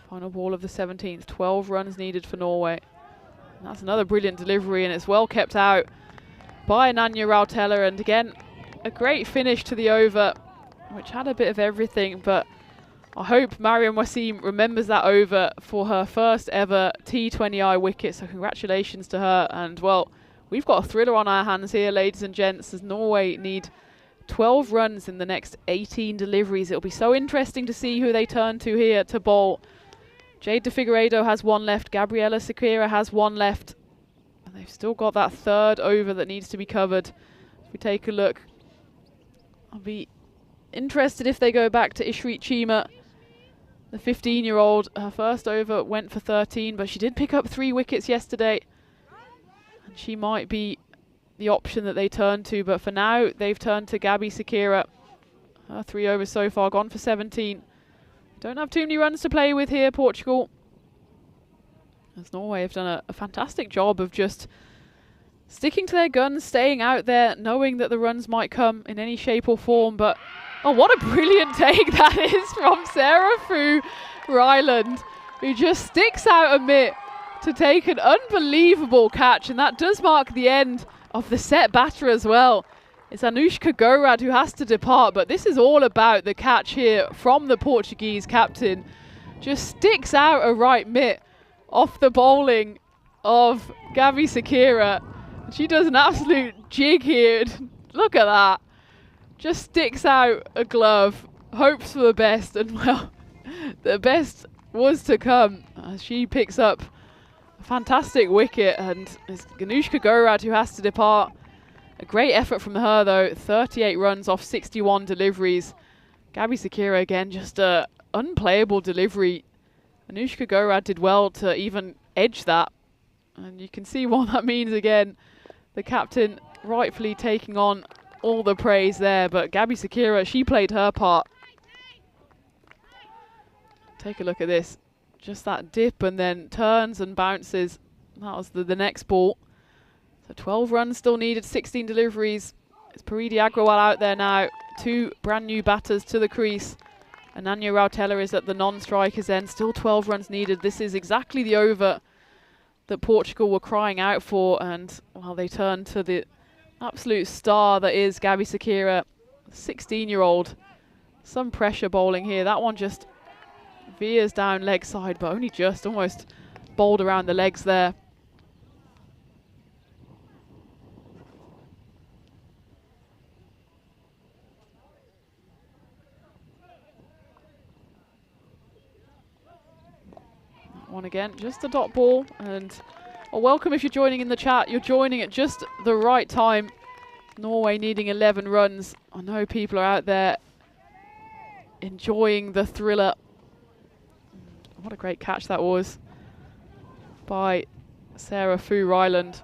Final ball of the 17th, 12 runs needed for Norway. And that's another brilliant delivery, and it's well kept out by Ananya Rautela. And again, a great finish to the over, which had a bit of everything, but I hope Mariam Wasim remembers that over for her first ever T20I wicket. So congratulations to her. And well, we've got a thriller on our hands here, ladies and gents, as Norway need 12 runs in the next 18 deliveries. It'll be so interesting to see who they turn to here to bowl. Jade de Figueiredo has 1 left. Gabriela Sequeira has 1 left. And they've still got that 3rd over that needs to be covered. If we take a look, I'll be interested if they go back to Ishrit Chima, the 15-year-old. Her first over went for 13, but she did pick up 3 wickets yesterday. And she might be the option that they turn to, but for now, they've turned to Gabby Sequeira. Her 3 overs so far, gone for 17. Don't have too many runs to play with here, Portugal. As Norway have done a fantastic job of just sticking to their guns, staying out there, knowing that the runs might come in any shape or form. But oh, what a brilliant take that is from Sarah Fu Ryland, who just sticks out a mitt to take an unbelievable catch. And that does mark the end of the set batter as well. It's Anushka Gorad who has to depart, but this is all about the catch here from the Portuguese captain. Just sticks out a right mitt off the bowling of Gabby Sequeira. She does an absolute jig here. Look at that. Just sticks out a glove, hopes for the best, and well, the best was to come as she picks up a fantastic wicket. And it's Anushka Gorad who has to depart. A great effort from her though, 38 runs off 61 deliveries. Gabby Sequeira again, just a unplayable delivery. Anushka Gorad did well to even edge that. And you can see what that means again. The captain rightfully taking on all the praise there, but Gabby Sequeira, she played her part. Take a look at this. Just that dip and then turns and bounces. That was the next ball. So 12 runs still needed, 16 deliveries. It's Paridi Agrawal out there now. 2 brand new batters to the crease. Ananya Rautela is at the non-strikers end. Still 12 runs needed. This is exactly the over that Portugal were crying out for. And well, they turn to the absolute star that is Gabby Sequeira, 16-year-old. Some pressure bowling here. That one just veers down leg side, but only just, almost bowled around the legs there. One again, just a dot ball, and welcome if you're joining in the chat. You're joining at just the right time. Norway needing 11 runs. I know people are out there enjoying the thriller. What a great catch that was by Sarah Fu Ryland.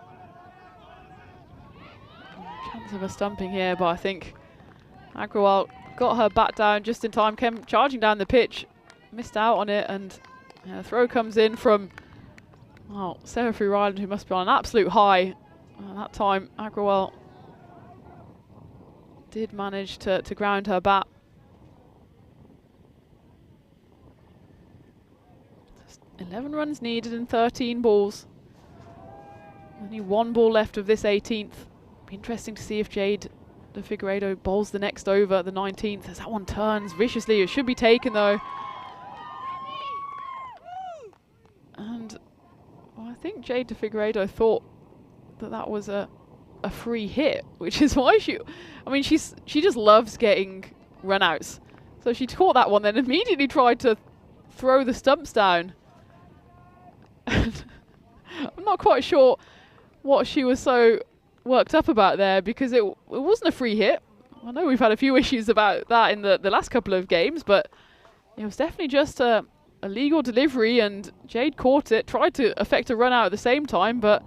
Chance of a stumping here, but I think Agrawal got her bat down just in time, came charging down the pitch, missed out on it, and the throw comes in from Sarah Fu Ryland, who must be on an absolute high. That time Agrawal did manage to ground her bat. Just 11 runs needed in 13 balls. Only 1 ball left of this 18th. Be interesting to see if Jade de Figueiredo bowls the next over, the 19th, as that one turns viciously. It should be taken though. And well, I think Jade de Figueiredo thought that was a free hit, which is why she just loves getting run-outs. So she caught that one, then immediately tried to throw the stumps down. And I'm not quite sure what she was so worked up about there, because it wasn't a free hit. I know we've had a few issues about that in the last couple of games, but it was definitely just a legal delivery, and Jade caught it, tried to effect a run out at the same time, but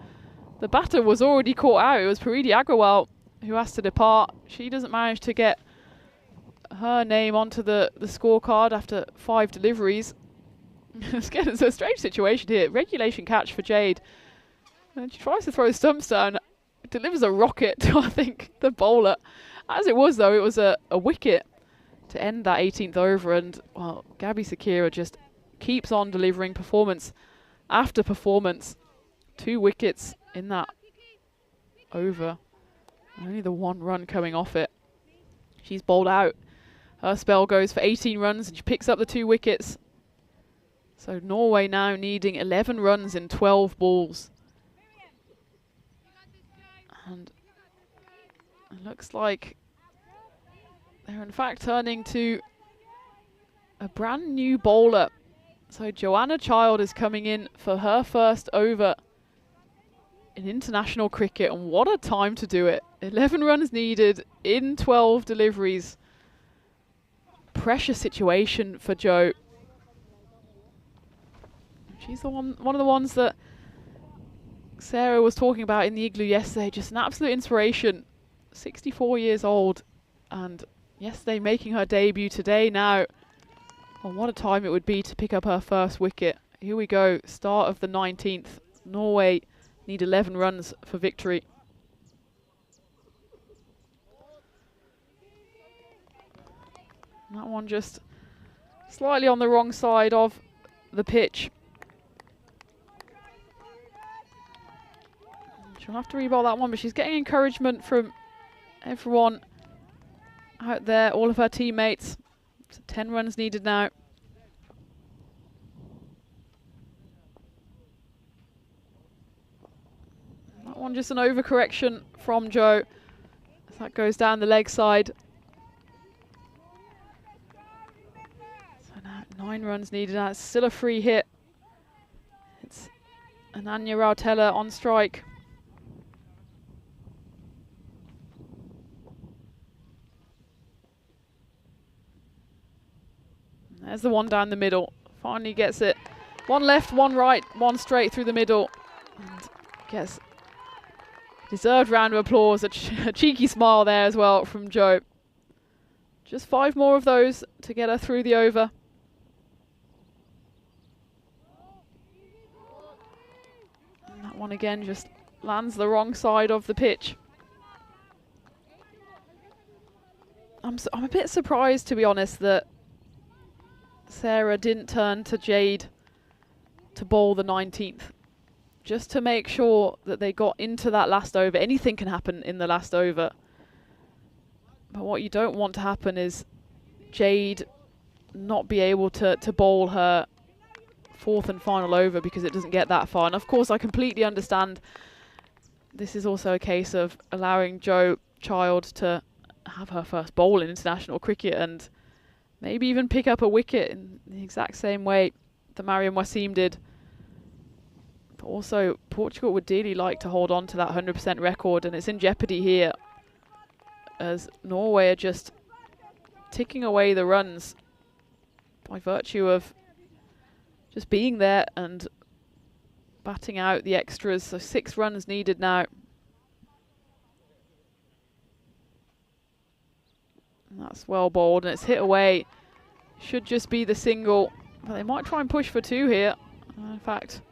the batter was already caught out. It was Paridi Agrawal who has to depart. She doesn't manage to get her name onto the scorecard after 5 deliveries. It's a strange situation here. Regulation catch for Jade. And she tries to throw the stumps down. Delivers a rocket to, I think, the bowler. As it was, though, it was a wicket to end that 18th over. And, well, Gabby Sakira just keeps on delivering performance after performance. 2 wickets in that over. Only the 1 run coming off it. She's bowled out. Her spell goes for 18 runs and she picks up the 2 wickets. So Norway now needing 11 runs in 12 balls. And it looks like they're in fact turning to a brand new bowler. So Joanna Child is coming in for her first over in international cricket, and what a time to do it. 11 runs needed in 12 deliveries. Pressure situation for Jo. She's the one of the ones that Sarah was talking about in the igloo yesterday. Just an absolute inspiration. 64 years old, and yesterday making her debut, today now. Well, what a time it would be to pick up her first wicket. Here we go, start of the 19th. Norway need 11 runs for victory. That one just slightly on the wrong side of the pitch. She'll have to rebowl that one, but she's getting encouragement from everyone out there, all of her teammates. So 10 runs needed now. That one just an overcorrection from Jo. As that goes down the leg side. So now 9 runs needed. Now it's still a free hit. It's Ananya Rautela on strike. There's the one down the middle. Finally gets it. 1 left, 1 right, 1 straight through the middle. And gets deserved round of applause. A cheeky smile there as well from Jo. Just 5 more of those to get her through the over. And that one again just lands the wrong side of the pitch. I'm a bit surprised, to be honest, that Sarah didn't turn to Jade to bowl the 19th, just to make sure that they got into that last over. Anything can happen in the last over. But what you don't want to happen is Jade not be able to bowl her 4th and final over because it doesn't get that far. And of course, I completely understand this is also a case of allowing Jo Child to have her first bowl in international cricket and maybe even pick up a wicket in the exact same way that Mariam Wasim did. But also, Portugal would dearly like to hold on to that 100% record, and it's in jeopardy here as Norway are just ticking away the runs by virtue of just being there and batting out the extras. So 6 runs needed now. And that's well bowled, and it's hit away. Should just be the single, but they might try and push for 2 here. In fact,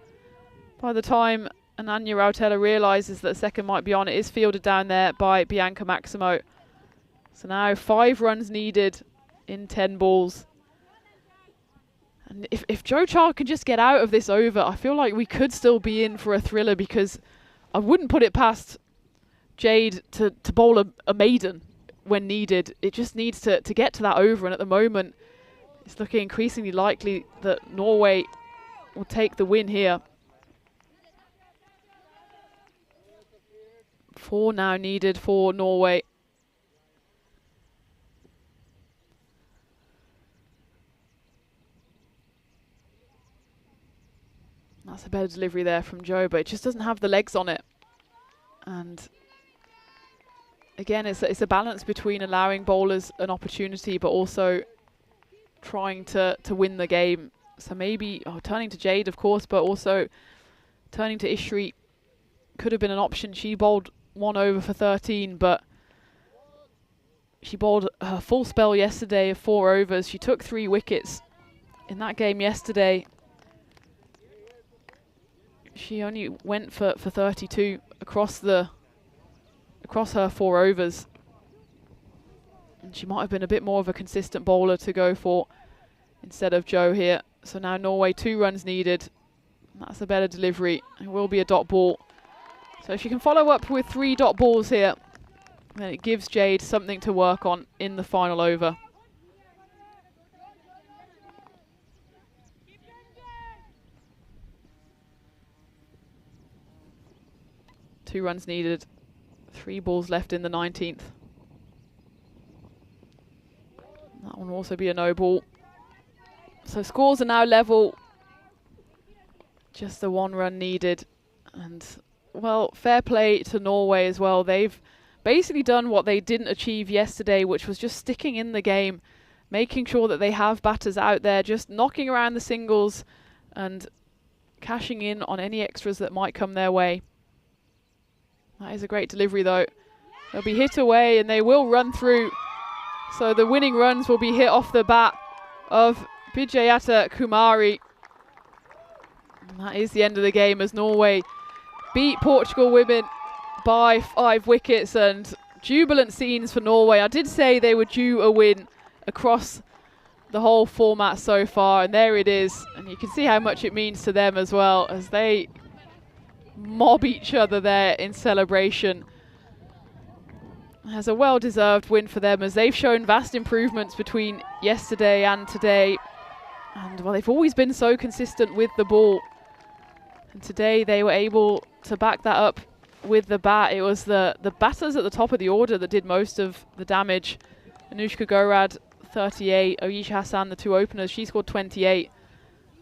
by the time Ananya Rautela realises that the second might be on, it is fielded down there by Bianca Maximo. So now 5 runs needed in 10 balls. And if Jo Charl can just get out of this over, I feel like we could still be in for a thriller, because I wouldn't put it past Jade to bowl a maiden when needed. It just needs to get to that over, and at the moment it's looking increasingly likely that Norway will take the win here. 4 now needed for Norway. That's a better delivery there from Jo, but it just doesn't have the legs on it. And again, it's a balance between allowing bowlers an opportunity, but also trying to win the game. So maybe turning to Jade, of course, but also turning to Ishri could have been an option. She bowled 1 over for 13, but she bowled her full spell yesterday of 4 overs. She took 3 wickets in that game yesterday. She only went for 32 across her 4 overs. And she might have been a bit more of a consistent bowler to go for instead of Jo here. So now Norway 2 runs needed. That's a better delivery. It will be a dot ball. So if she can follow up with 3 dot balls here, then it gives Jade something to work on in the final over. Two runs needed. 3 balls left in the 19th. That one will also be a no ball. So scores are now level. Just the 1 run needed. And, well, fair play to Norway as well. They've basically done what they didn't achieve yesterday, which was just sticking in the game, making sure that they have batters out there, just knocking around the singles and cashing in on any extras that might come their way. That is a great delivery, though. They'll be hit away and they will run through. So the winning runs will be hit off the bat of Bijayata Kumari. And that is the end of the game as Norway beat Portugal women by 5 wickets, and jubilant scenes for Norway. I did say they were due a win across the whole format so far, and there it is. And you can see how much it means to them as well, as they mob each other there in celebration. It's a well-deserved win for them, as they've shown vast improvements between yesterday and today. And, well, they've always been so consistent with the ball. And today they were able to back that up with the bat. It was the batters at the top of the order that did most of the damage. Anushka Gorad, 38. Ayesha Hassan, the 2 openers, she scored 28.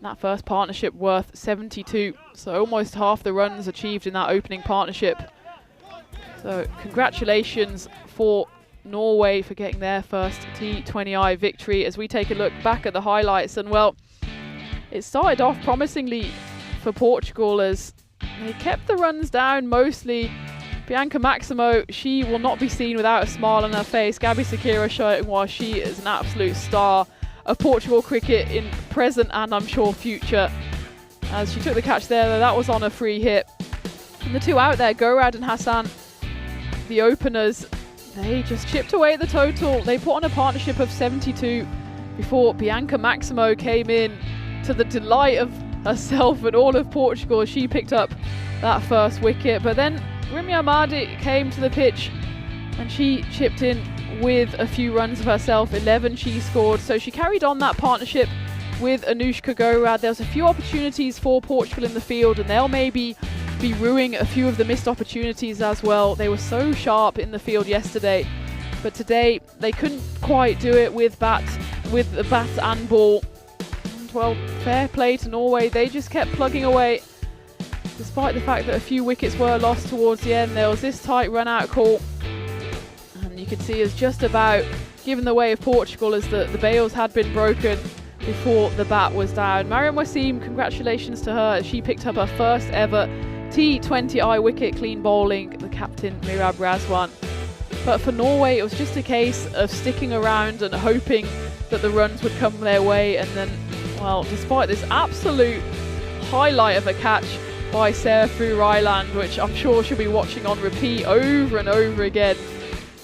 That first partnership worth 72. So almost half the runs achieved in that opening partnership. So congratulations for Norway for getting their first T20I victory. As we take a look back at the highlights, and, well, it started off promisingly for Portugal as they kept the runs down mostly. Bianca Maximo, she will not be seen without a smile on her face. Gabby Sakira showing why she is an absolute star of Portugal cricket in present and I'm sure future. As she took the catch there, that was on a free hit. And the 2 out there, Gorad and Hassan, the openers, they just chipped away at the total. They put on a partnership of 72 before Bianca Maximo came in, to the delight of herself and all of Portugal. She picked up that first wicket, but then Rimi Ahmadi came to the pitch and she chipped in with a few runs of herself. 11 she scored, so she carried on that partnership with Anushka Gorad. There was a few opportunities for Portugal in the field, and they'll maybe be ruining a few of the missed opportunities as well. They were so sharp in the field yesterday, but today they couldn't quite do it with the bat and ball. And, well, fair play to Norway. They just kept plugging away, despite the fact that a few wickets were lost towards the end. There was this tight run-out call, and you could see it's just about given the way of Portugal, as the bails had been broken before the bat was down. Mariam Wasim, congratulations to her. She picked up her first ever T20I wicket, clean bowling the captain Mirab Razwan. But for Norway, it was just a case of sticking around and hoping that the runs would come their way. And then, well, despite this absolute highlight of a catch by Sarah Fru Ryland, which I'm sure she'll be watching on repeat over and over again,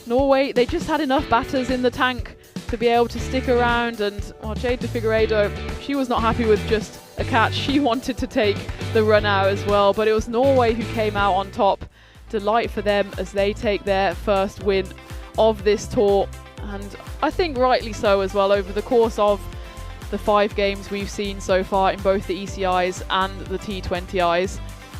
Norway, they just had enough batters in the tank to be able to stick around. And Jade de Figueiredo, she was not happy with just a catch. She wanted to take the run out as well, but it was Norway who came out on top. Delight for them as they take their first win of this tour, and I think rightly so as well. Over the course of the 5 games we've seen so far in both the ECIs and the T20Is,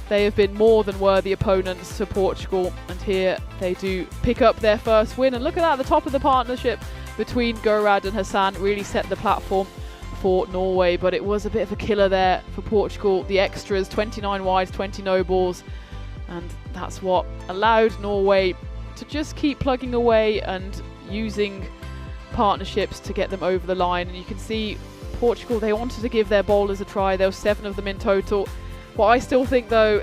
they have been more than worthy opponents to Portugal, and here they do pick up their first win. And look at that, the top of the partnership between Gurad and Hassan really set the platform for Norway, but it was a bit of a killer there for Portugal. The extras, 29 wides, 20 no balls, and that's what allowed Norway to just keep plugging away and using partnerships to get them over the line. And you can see Portugal, they wanted to give their bowlers a try. There were 7 of them in total. What I still think though,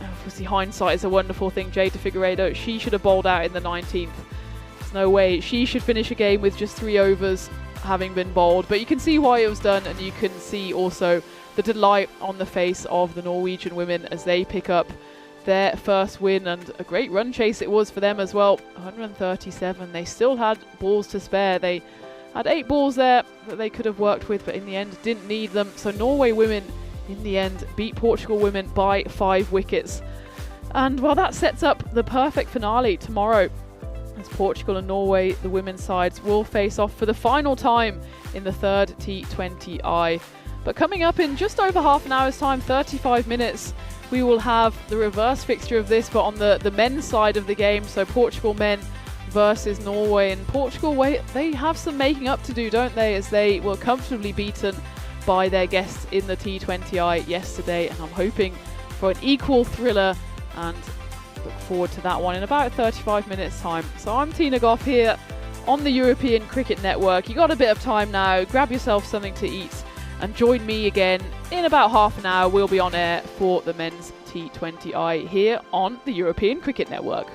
obviously hindsight is a wonderful thing, Jade de Figueiredo, she should have bowled out in the 19th. There's no way she should finish a game with just 3 overs having been bowled, but you can see why it was done, and you can see also the delight on the face of the Norwegian women as they pick up their first win, and a great run chase it was for them as well. 137. They still had balls to spare. They had 8 balls there that they could have worked with, but in the end didn't need them. So Norway women in the end beat Portugal women by 5 wickets. And well, that sets up the perfect finale tomorrow, as Portugal and Norway, the women's sides, will face off for the final time in the 3rd T20I. But coming up in just over half an hour's time, 35 minutes, we will have the reverse fixture of this, but on the men's side of the game. So Portugal men versus Norway. And Portugal, they have some making up to do, don't they, as they were comfortably beaten by their guests in the T20I yesterday. And I'm hoping for an equal thriller, and look forward to that one in about 35 minutes time. So I'm Tina Goff here on the European Cricket Network. You got a bit of time now, grab yourself something to eat and join me again in about half an hour. We'll be on air for the men's T20I here on the European Cricket Network.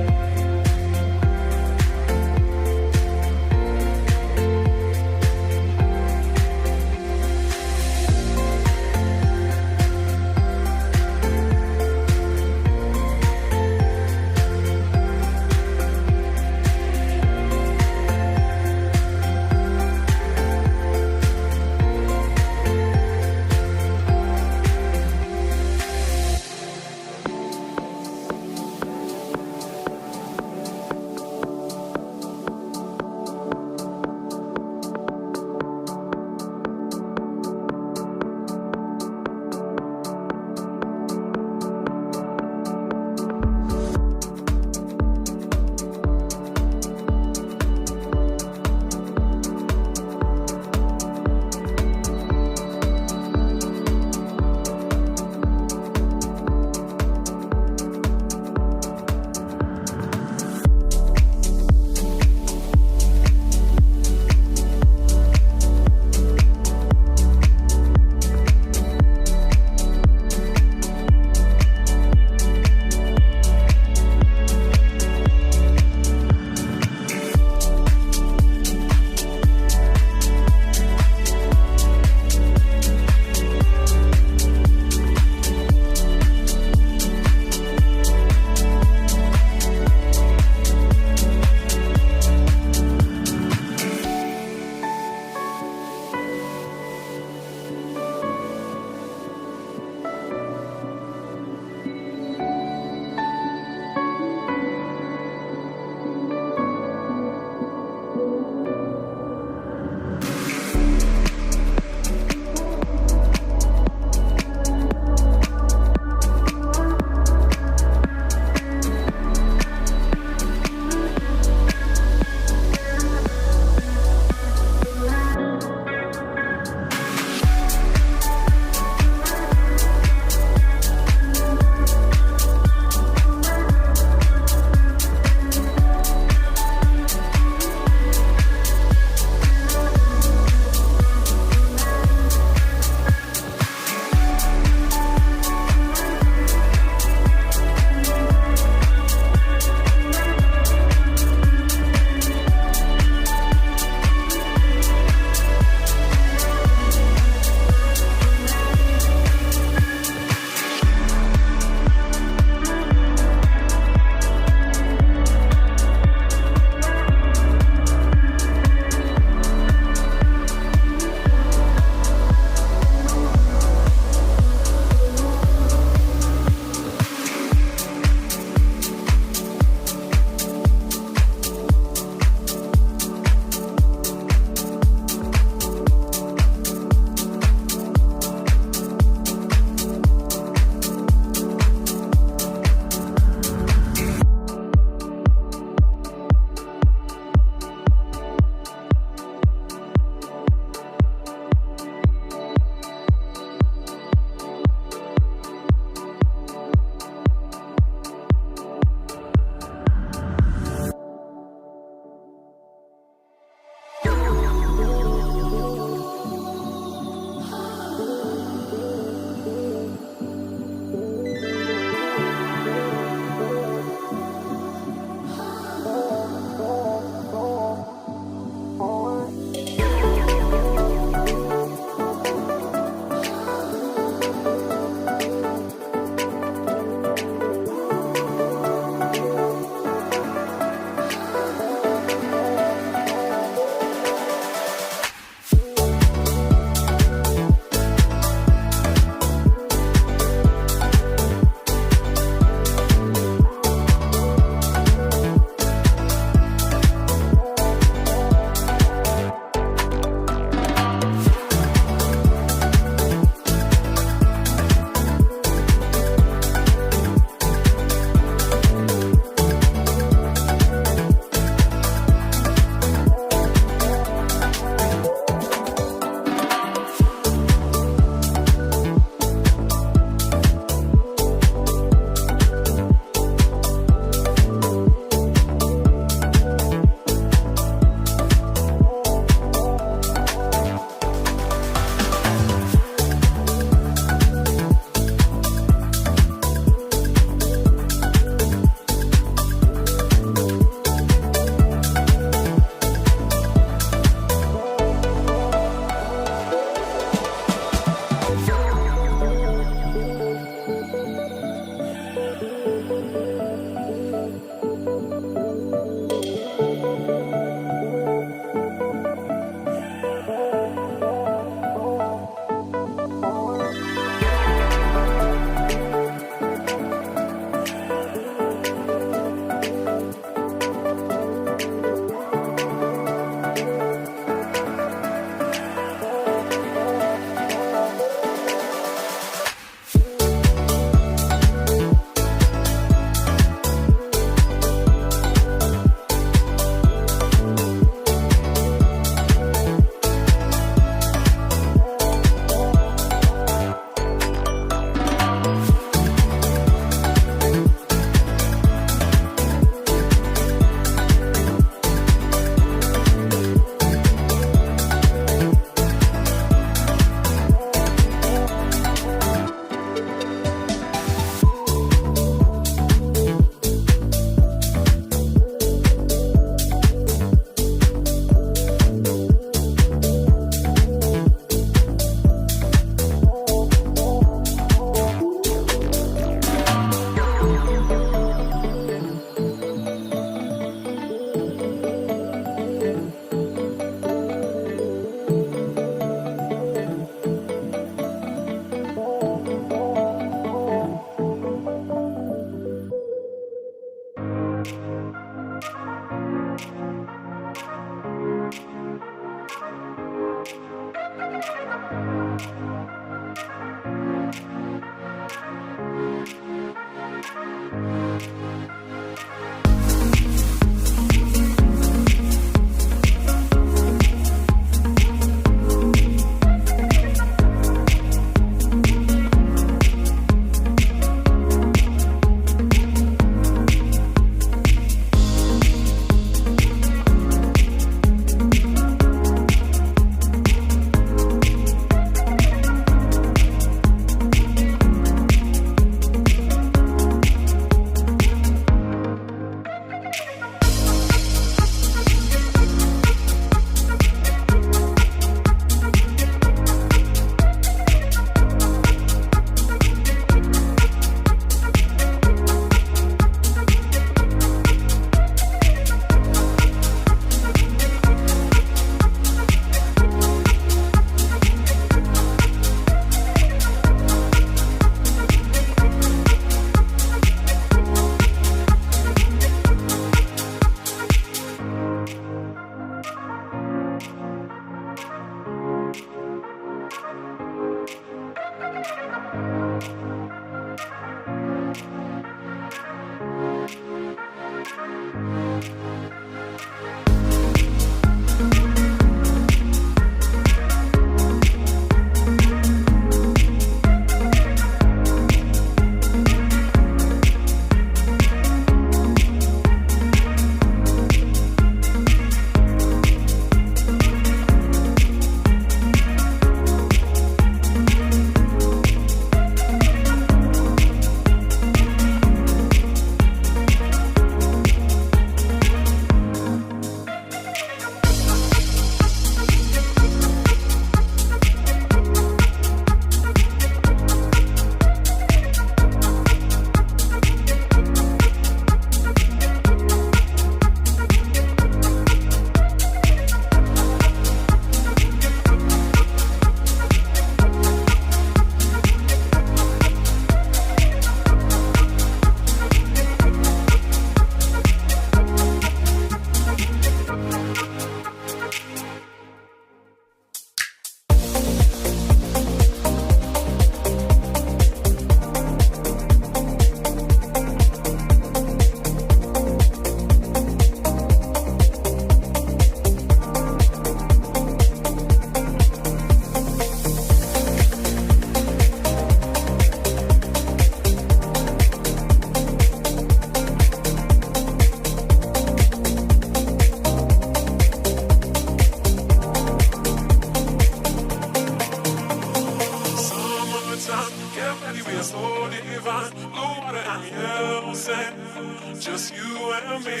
and me.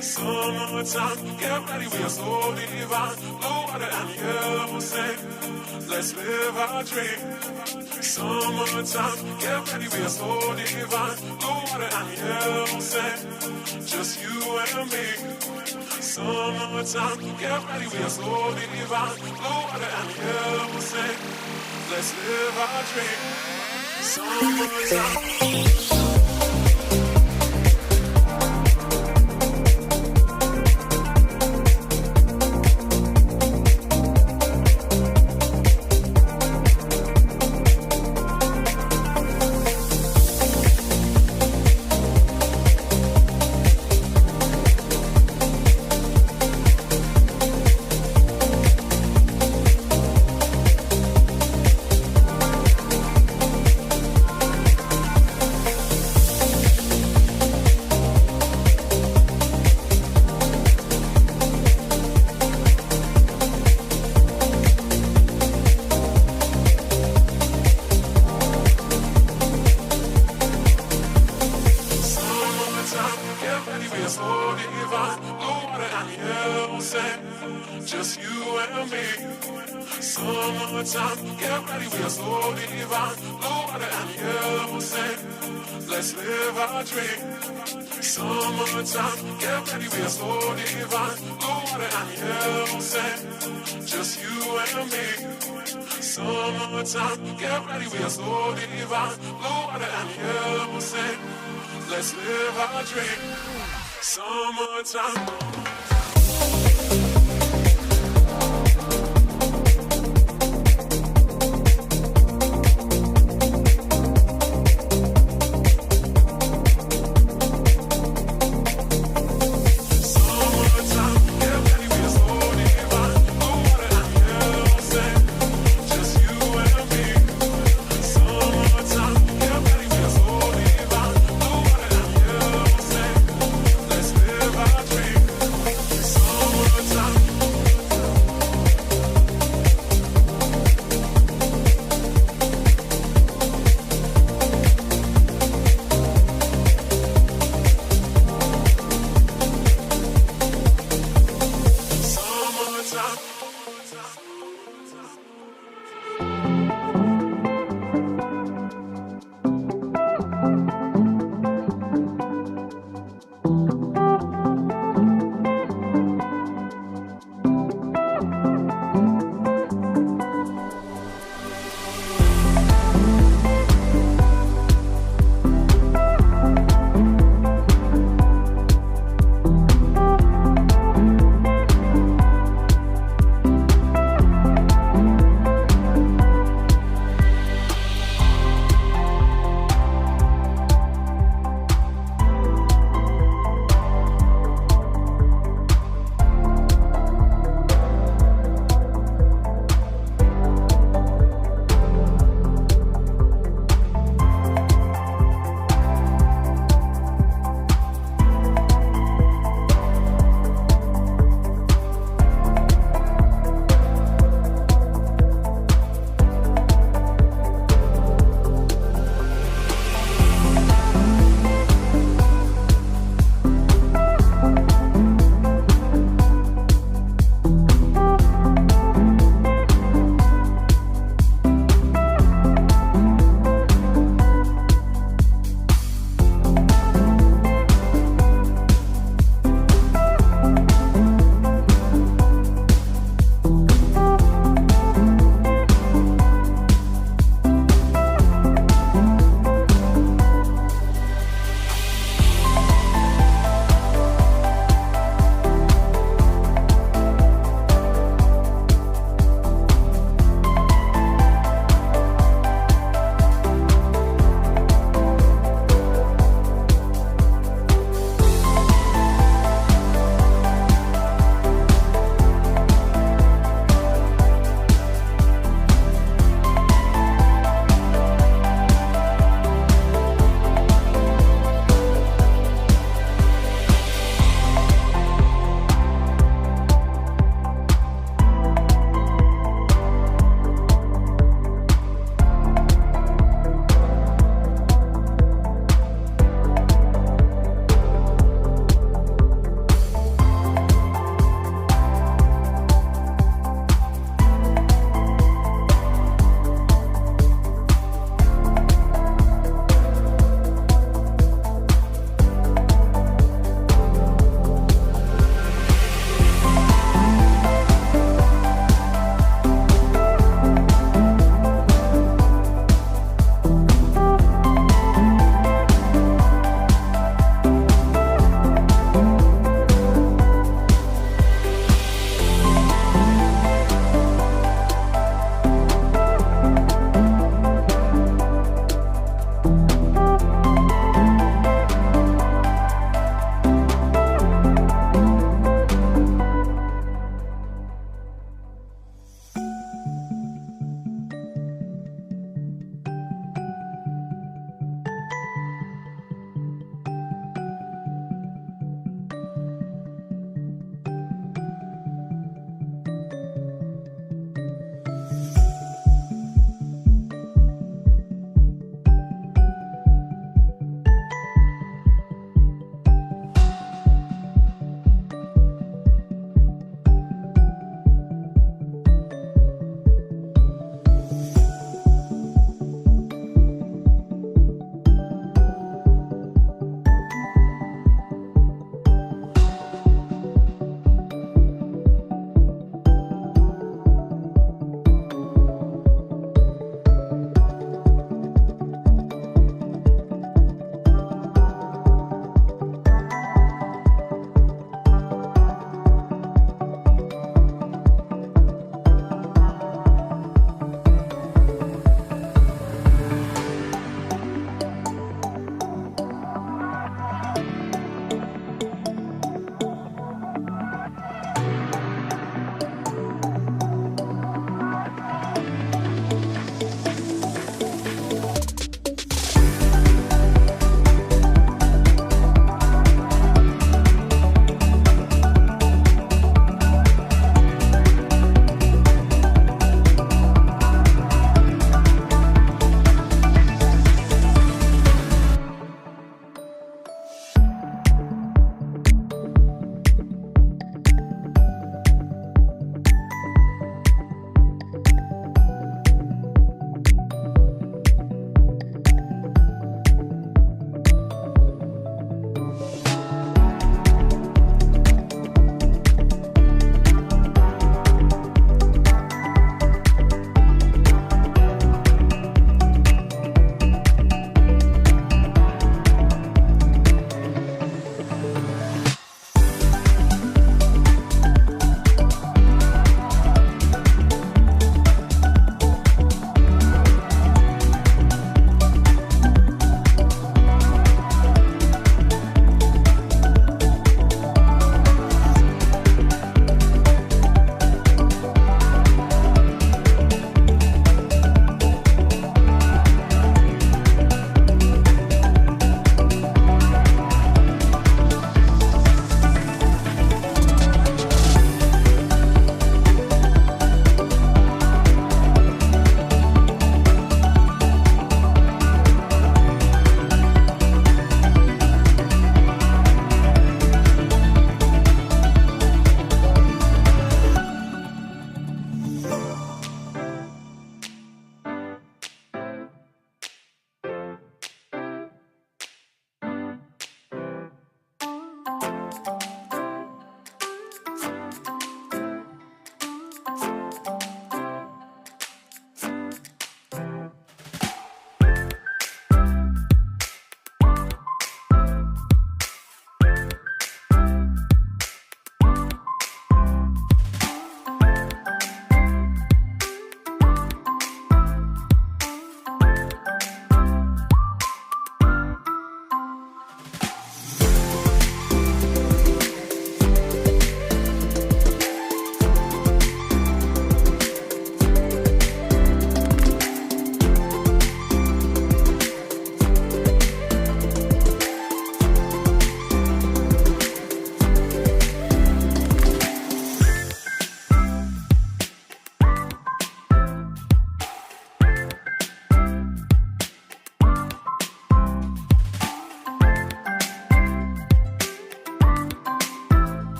Summertime, get ready, we are so divine. Blue water and yellow sand. Let's live our dream. Summertime, get ready, we are so divine. Blue water and yellow sand. Just you and me. Summertime, get ready, we are so divine. Blue water and yellow sand. Let's live our dream. Summertime. Just you and me. Summertime, get ready, we are so divine. Blue water and yellow sand. Let's live our dream. Summertime, get ready, we are so divine. Blue water and yellow sand. Just you and me. Summertime, get ready, we are so divine. Blue water and yellow sand. Let's live our dream. Summertime.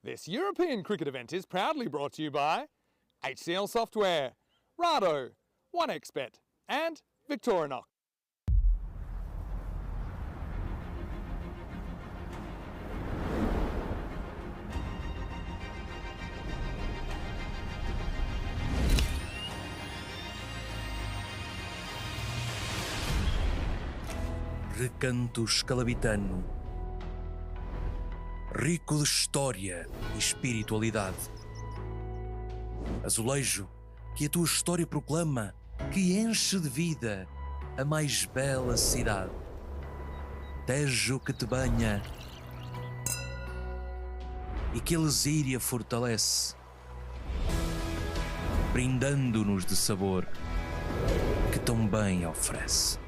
This European cricket event is proudly brought to you by HCL Software, Rado, 1xBet and Victorinox. Recanto escalabitano, rico de história e espiritualidade. Azulejo que a tua história proclama, que enche de vida a mais bela cidade. Tejo que te banha e que a lesíria fortalece, brindando-nos de sabor que tão bem oferece.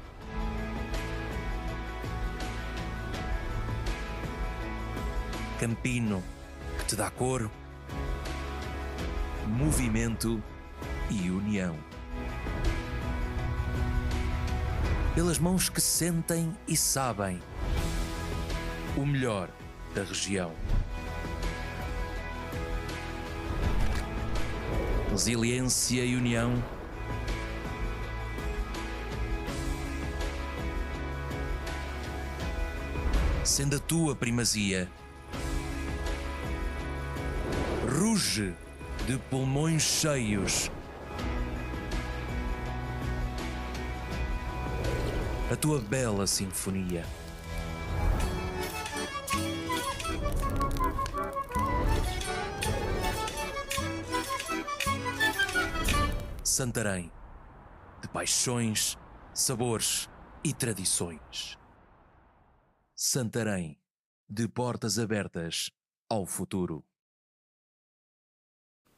Campino, que te dá cor, movimento e união. Pelas mãos que sentem e sabem o melhor da região. Resiliência e união. Sendo a tua primazia, ruge de pulmões cheios a tua bela sinfonia. Santarém, de paixões, sabores e tradições. Santarém, de portas abertas ao futuro.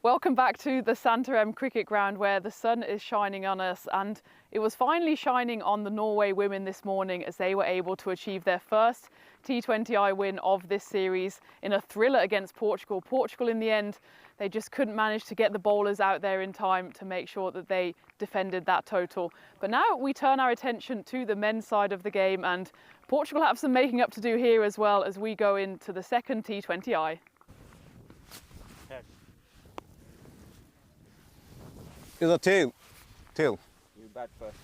Welcome back to the Santarém cricket ground where the sun is shining on us, and it was finally shining on the Norway women this morning as they were able to achieve their first T20I win of this series in a thriller against Portugal. Portugal in the end, they just couldn't manage to get the bowlers out there in time to make sure that they defended that total. But now we turn our attention to the men's side of the game, and Portugal have some making up to do here as well as we go into the second T20I. Is a tail. You bat first.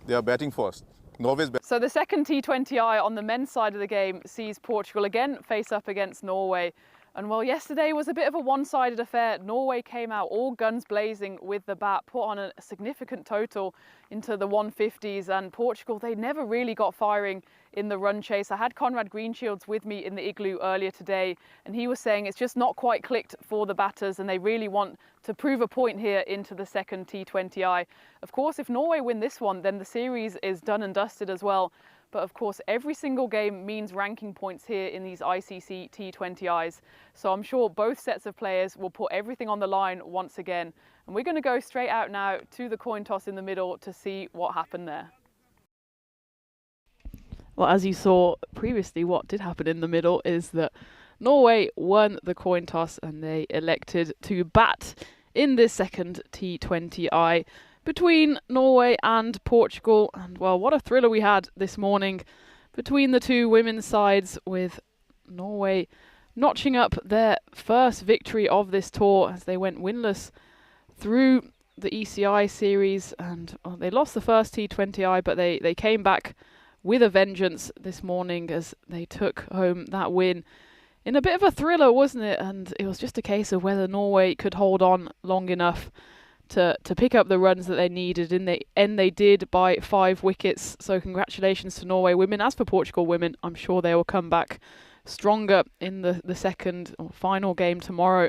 They are batting first. Norway's bat. So the second T20I on the men's side of the game sees Portugal again face up against Norway. And well, yesterday was a bit of a one-sided affair. Norway came out all guns blazing with the bat, put on a significant total into the 150s, and Portugal, they never really got firing in the run chase. I had Conrad Greenshields with me in the igloo earlier today, and he was saying it's just not quite clicked for the batters and they really want to prove a point here into the second T20I. Of course, if Norway win this one, then the series is done and dusted as well. But of course, every single game means ranking points here in these ICC T20Is. So I'm sure both sets of players will put everything on the line once again. And we're going to go straight out now to the coin toss in the middle to see what happened there. Well, as you saw previously, what did happen in the middle is that Norway won the coin toss and they elected to bat in this second T20I between Norway and Portugal. And well, what a thriller we had this morning between the two women's sides, with Norway notching up their first victory of this tour as they went winless through the ECI series. And well, they lost the first T20I, but they came back with a vengeance this morning as they took home that win in a bit of a thriller, wasn't it? And it was just a case of whether Norway could hold on long enough to pick up the runs that they needed. In the end, they did by 5 wickets. So congratulations to Norway women. As for Portugal women, I'm sure they will come back stronger in the second or final game tomorrow.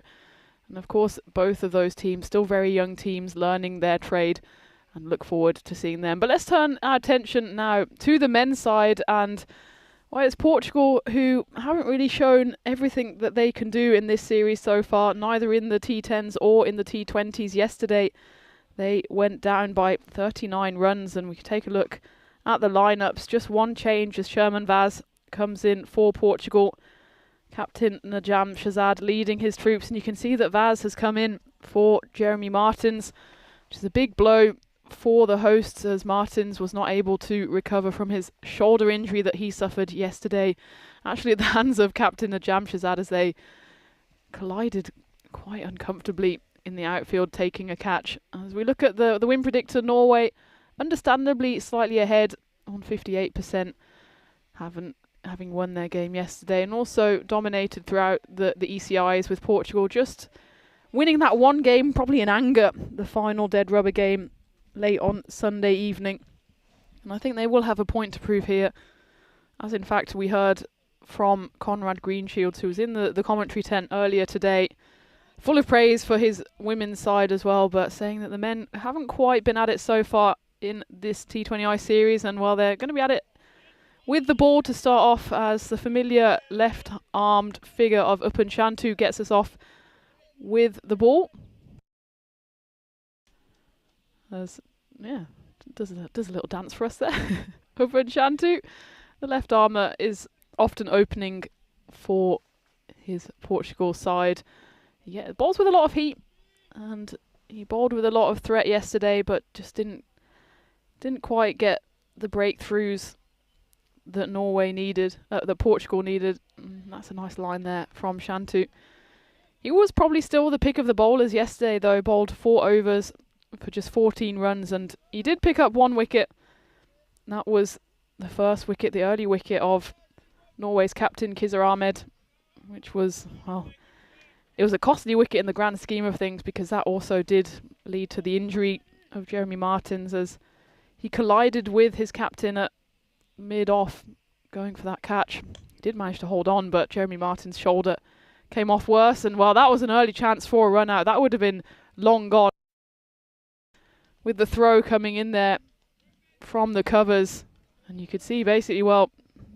And of course, both of those teams, still very young teams, learning their trade, and look forward to seeing them. But let's turn our attention now to the men's side, and well, it's Portugal who haven't really shown everything that they can do in this series so far, neither in the T10s or in the T20s. Yesterday, they went down by 39 runs, and we can take a look at the lineups. Just one change as Sherman Vaz comes in for Portugal. Captain Najam Shazad leading his troops, and you can see that Vaz has come in for Jeremy Martins, which is a big blow for the hosts, as Martins was not able to recover from his shoulder injury that he suffered yesterday, actually at the hands of Captain Najam Shazad, as they collided quite uncomfortably in the outfield, taking a catch. As we look at the win predictor, Norway, understandably slightly ahead on 58%, having won their game yesterday, and also dominated throughout the ECIs, with Portugal just winning that one game, probably in anger, the final dead rubber game late on Sunday evening. And I think they will have a point to prove here, as in fact we heard from Conrad Greenshields, who was in the commentary tent earlier today, full of praise for his women's side as well, but saying that the men haven't quite been at it so far in this T20I series, and well, they're going to be at it with the ball to start off, as the familiar left-armed figure of Upan Chantu gets us off with the ball. Does a little dance for us there. Upan Chantu, the left armer, is often opening for his Portugal side. Yeah, bowls with a lot of heat, and he bowled with a lot of threat yesterday, but just didn't quite get the breakthroughs that that Portugal needed. That's a nice line there from Chantu. He was probably still the pick of the bowlers yesterday, though. Bowled 4 overs for just 14 runs, and he did pick up 1 wicket. That was the first wicket, the early wicket of Norway's captain, Kizar Ahmed, which was, well, it was a costly wicket in the grand scheme of things, because that also did lead to the injury of Jeremy Martins, as he collided with his captain at mid-off, going for that catch. He did manage to hold on, but Jeremy Martins' shoulder came off worse, and while that was an early chance for a run out, that would have been long gone. With the throw coming in there from the covers, and you could see basically, well,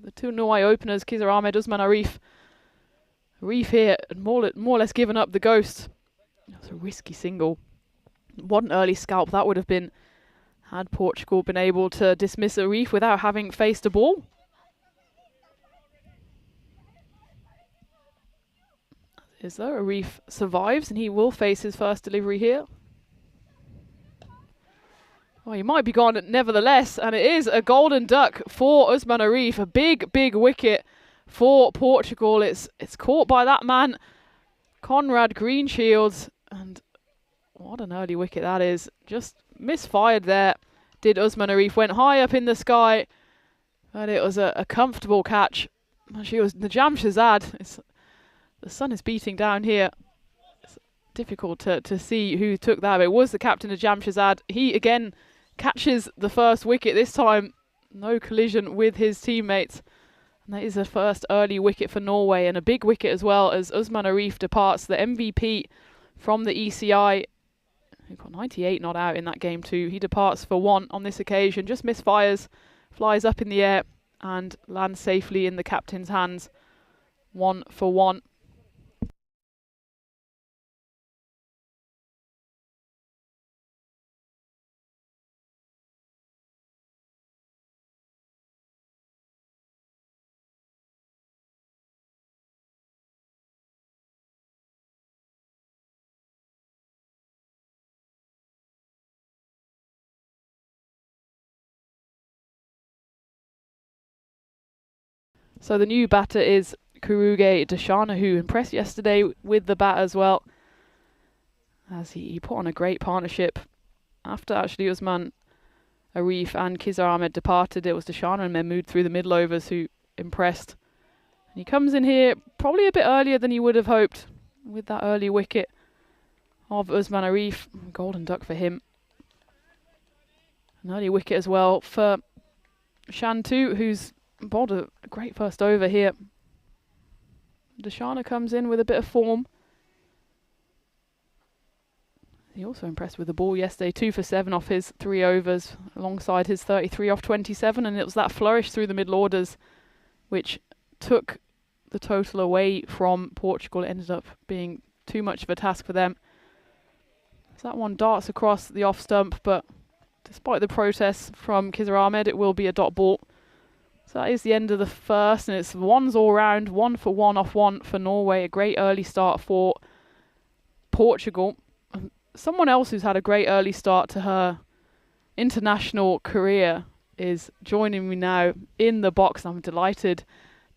the two Norway openers, Kizar Ahmed, Usman Arif here had more or less given up the ghost. It was a risky single. One early scalp that would have been, had Portugal been able to dismiss Arif without having faced a ball. As though Arif survives, and he will face his first delivery here. Oh, he might be gone nevertheless, and it is a golden duck for Usman Arif. A big wicket for Portugal. It's caught by that man, Conrad Greenshields, and what an early wicket that is. Just misfired there, did Usman Arif. Went high up in the sky, but it was a comfortable catch. She was Najam Shazad. The sun is beating down here. It's difficult to see who took that, but it was the captain of Najam Shazad. He again catches the first wicket, this time no collision with his teammates. And that is the first early wicket for Norway, and a big wicket as well, as Usman Arif departs, the MVP from the ECI. He got 98 not out in that game too. He departs for 1 on this occasion, just misfires, flies up in the air and lands safely in the captain's hands. 1 for 1. So the new batter is Kuruge Dashana, who impressed yesterday with the bat as well, as he put on a great partnership. After actually Usman Arif and Kizar Ahmed departed, it was Dashana and Mahmood through the middle overs who impressed. And he comes in here probably a bit earlier than he would have hoped, with that early wicket of Usman Arif. Golden duck for him. An early wicket as well for Chantu, who's bowled a great first over here. Dashana comes in with a bit of form. He also impressed with the ball yesterday, 2 for 7 off his 3 overs, alongside his 33 off 27, and it was that flourish through the middle orders which took the total away from Portugal. It ended up being too much of a task for them. So that one darts across the off stump, but despite the protests from Kizar Ahmed, it will be a dot ball. So that is the end of the first, and it's 1s all round, 1 for 1 off 1 for Norway. A great early start for Portugal. Someone else who's had a great early start to her international career is joining me now in the box. I'm delighted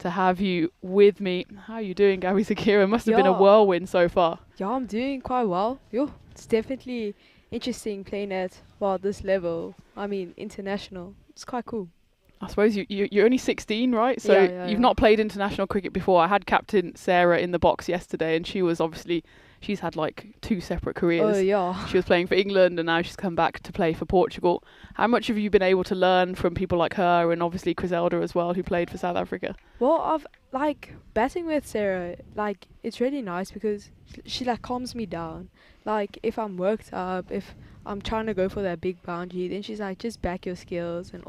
to have you with me. How are you doing, Gabby Zakira? Must have been a Yeah. whirlwind so far. Yeah, I'm doing quite well. Yo, it's definitely interesting playing at, well, this level. I mean, international. It's quite cool. I suppose you're only 16, right? So Yeah, you've yeah. not played international cricket before. I had captain Sarah in the box yesterday, and she was obviously, she's had like 2 separate careers. Oh, yeah. She was playing for England, and now she's come back to play for Portugal. How much have you been able to learn from people like her, and obviously Griselda as well, who played for South Africa? Well, I've, like, batting with Sarah, like, it's really nice because she, like, calms me down. Like, if I'm worked up, if I'm trying to go for that big boundary, then she's like, just back your skills and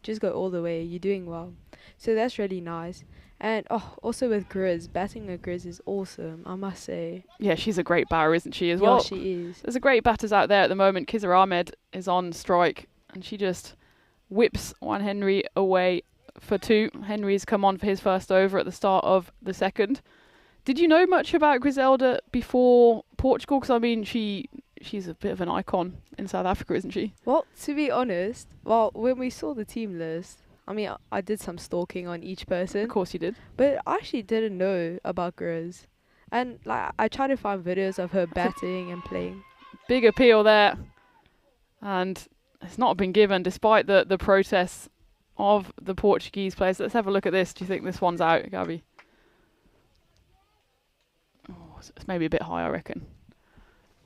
just go all the way. You're doing well. So that's really nice. And also with Grizz, batting with Grizz is awesome, I must say. Yeah, she's a great batter, isn't she, as Yeah, well? she is. There's a great batters out there at the moment. Kizar Ahmed is on strike, and she just whips Juan Henry away for 2. Henry's come on for his first over at the start of the second. Did you know much about Griselda before Portugal? Because, I mean, she's a bit of an icon in South Africa, isn't she? Well, to be honest, when we saw the team list, I mean, I did some stalking on each person. Of course you did. But I actually didn't know about Grizz. And like I tried to find videos of her batting and playing. Big appeal there. And it's not been given despite the protests of the Portuguese players. Let's have a look at this. Do you think this one's out, Gabby? Oh, it's maybe a bit high, I reckon.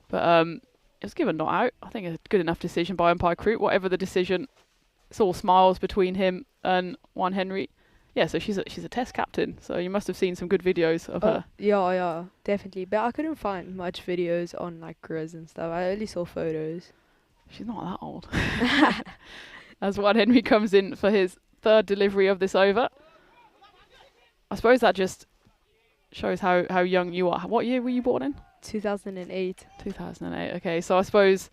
But it was given not out. I think a good enough decision by umpire Crute. Whatever the decision, it's all smiles between him and Juan Henry. Yeah, so she's a test captain. So you must have seen some good videos of her. Yeah, definitely. But I couldn't find much videos on like Grizz and stuff. I only saw photos. She's not that old. As Juan Henry comes in for his 3rd delivery of this over. I suppose that just shows how young you are. What year were you born in? 2008. 2008. Okay, so I suppose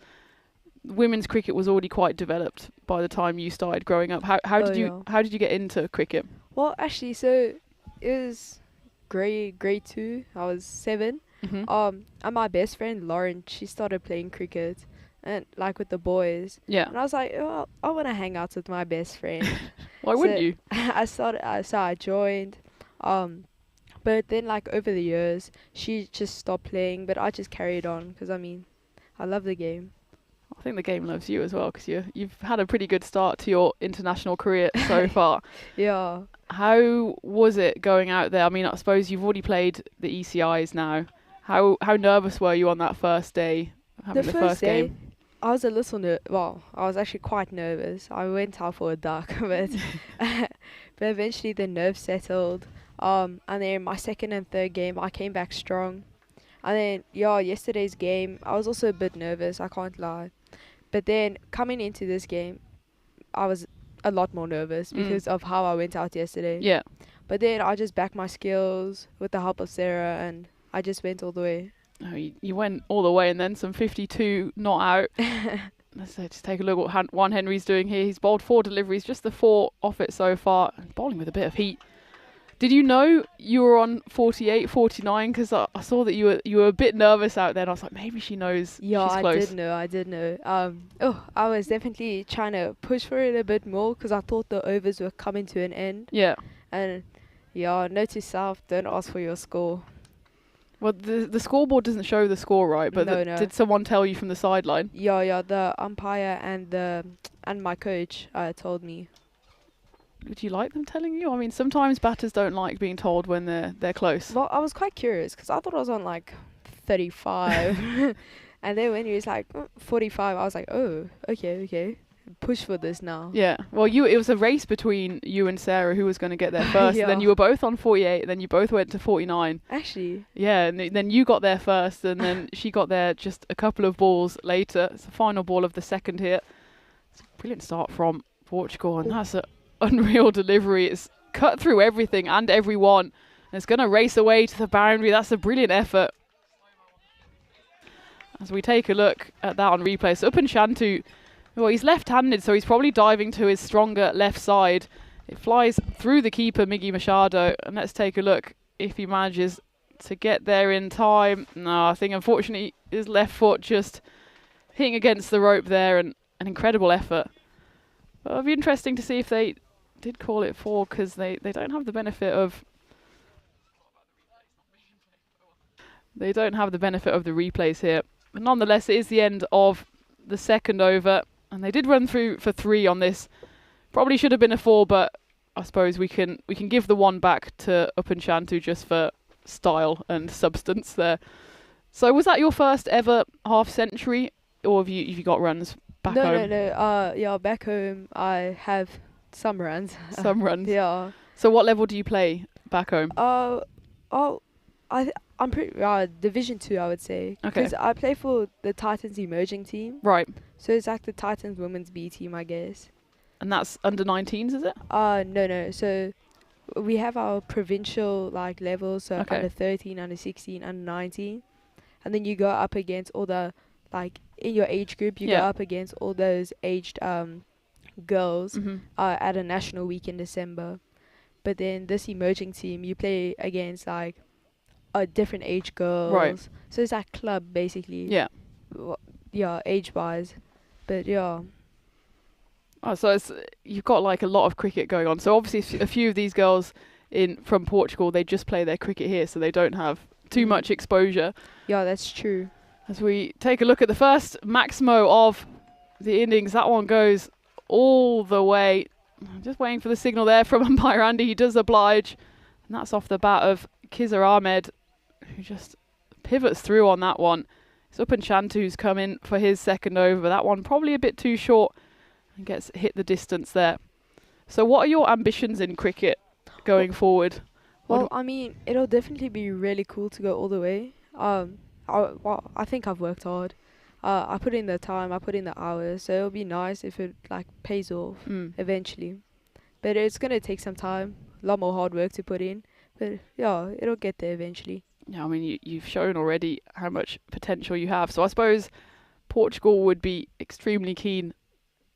women's cricket was already quite developed by the time you started growing up. How did you get into cricket? Well, actually, so it was grade 2. I was 7. Mm-hmm. And my best friend Lauren, she started playing cricket, and like with the boys. Yeah. And I was like, oh, I want to hang out with my best friend. Why wouldn't you? I joined. But then like over the years, she just stopped playing, but I just carried on because I mean, I love the game. I think the game loves you as well because you've had a pretty good start to your international career so far. Yeah. How was it going out there? I mean, I suppose you've already played the ECIs now. How nervous were you on that first day, having the first day, game? I was a little I was actually quite nervous. I went out for a duck, but eventually the nerves settled. And then my 2nd and 3rd game, I came back strong. And then, yesterday's game, I was also a bit nervous, I can't lie. But then, coming into this game, I was a lot more nervous because of how I went out yesterday. Yeah. But then, I just backed my skills with the help of Sarah, and I just went all the way. Oh, you went all the way, and then some 52 not out. Let's just take a look at what Juan Henry's doing here. He's bowled 4 deliveries, just the 4 off it so far. Bowling with a bit of heat. Did you know you were on 48, 49? Because I saw that you were a bit nervous out there, and I was like, maybe she knows she's close. I did know. I was definitely trying to push for it a bit more because I thought the overs were coming to an end. Yeah. And note to self, don't ask for your score. Well, the scoreboard doesn't show the score, right? But No. Did someone tell you from the sideline? Yeah, the umpire and my coach told me. Would you like them telling you? I mean, sometimes batters don't like being told when they're close. Well, I was quite curious because I thought I was on like 35. And then when he was like 45, I was like, oh, okay. Push for this now. Yeah. Well, it was a race between you and Sarah who was going to get there first. And then you were both on 48. Then you both went to 49. Actually. Yeah. And then you got there first. And then she got there just a couple of balls later. It's the final ball of the second here. It's a brilliant start from Portugal. And that's an unreal delivery. It's cut through everything and everyone. And it's going to race away to the boundary. That's a brilliant effort. As we take a look at that on replay. So Upan Shantu, well, he's left-handed, so he's probably diving to his stronger left side. It flies through the keeper, Miggy Machado, and let's take a look if he manages to get there in time. No, I think unfortunately his left foot just hitting against the rope there, and an incredible effort. But it'll be interesting to see if they did call it 4 because they don't have the benefit of. They don't have the benefit of the replays here. But nonetheless, it is the end of the second over. And they did run through for 3 on this. Probably should have been a 4, but I suppose we can give the 1 back to Shantu just for style and substance there. So was that your first ever half century, or have you got runs back home? No. Yeah, back home I have some runs. Some runs. Yeah. So what level do you play back home? I'm pretty Division 2, I would say. Okay. Because I play for the Titans emerging team. Right. So it's like the Titans women's B team, I guess. And that's under 19s, is it? No. So we have our provincial like levels, so Okay. under 13, under 16, under 19, and then you go up against all the like in your age group. You go Yeah. up against all those aged girls Mm-hmm. at a national week in December. But then this emerging team, you play against like different age girls. Right. So it's like club basically. Yeah. Yeah, age wise, but yeah. Oh, so you've got like a lot of cricket going on. So obviously a few of these girls from Portugal, they just play their cricket here, so they don't have too much exposure. Yeah, that's true. As we take a look at the first Maximo of the innings, that one goes all the way. I'm just waiting for the signal there from umpire Andy. He does oblige, and that's off the bat of Kizar Ahmed, who just pivots through on that one. It's Shantu's come in for his second over, but that one probably a bit too short and gets hit the distance there. So what are your ambitions in cricket going forward? Well, I mean, it'll definitely be really cool to go all the way. I think I've worked hard. I put in the time, I put in the hours, so it'll be nice if it like pays off eventually. But it's gonna take some time, a lot more hard work to put in. But yeah, it'll get there eventually. Yeah, I mean, you've shown already how much potential you have. So I suppose Portugal would be extremely keen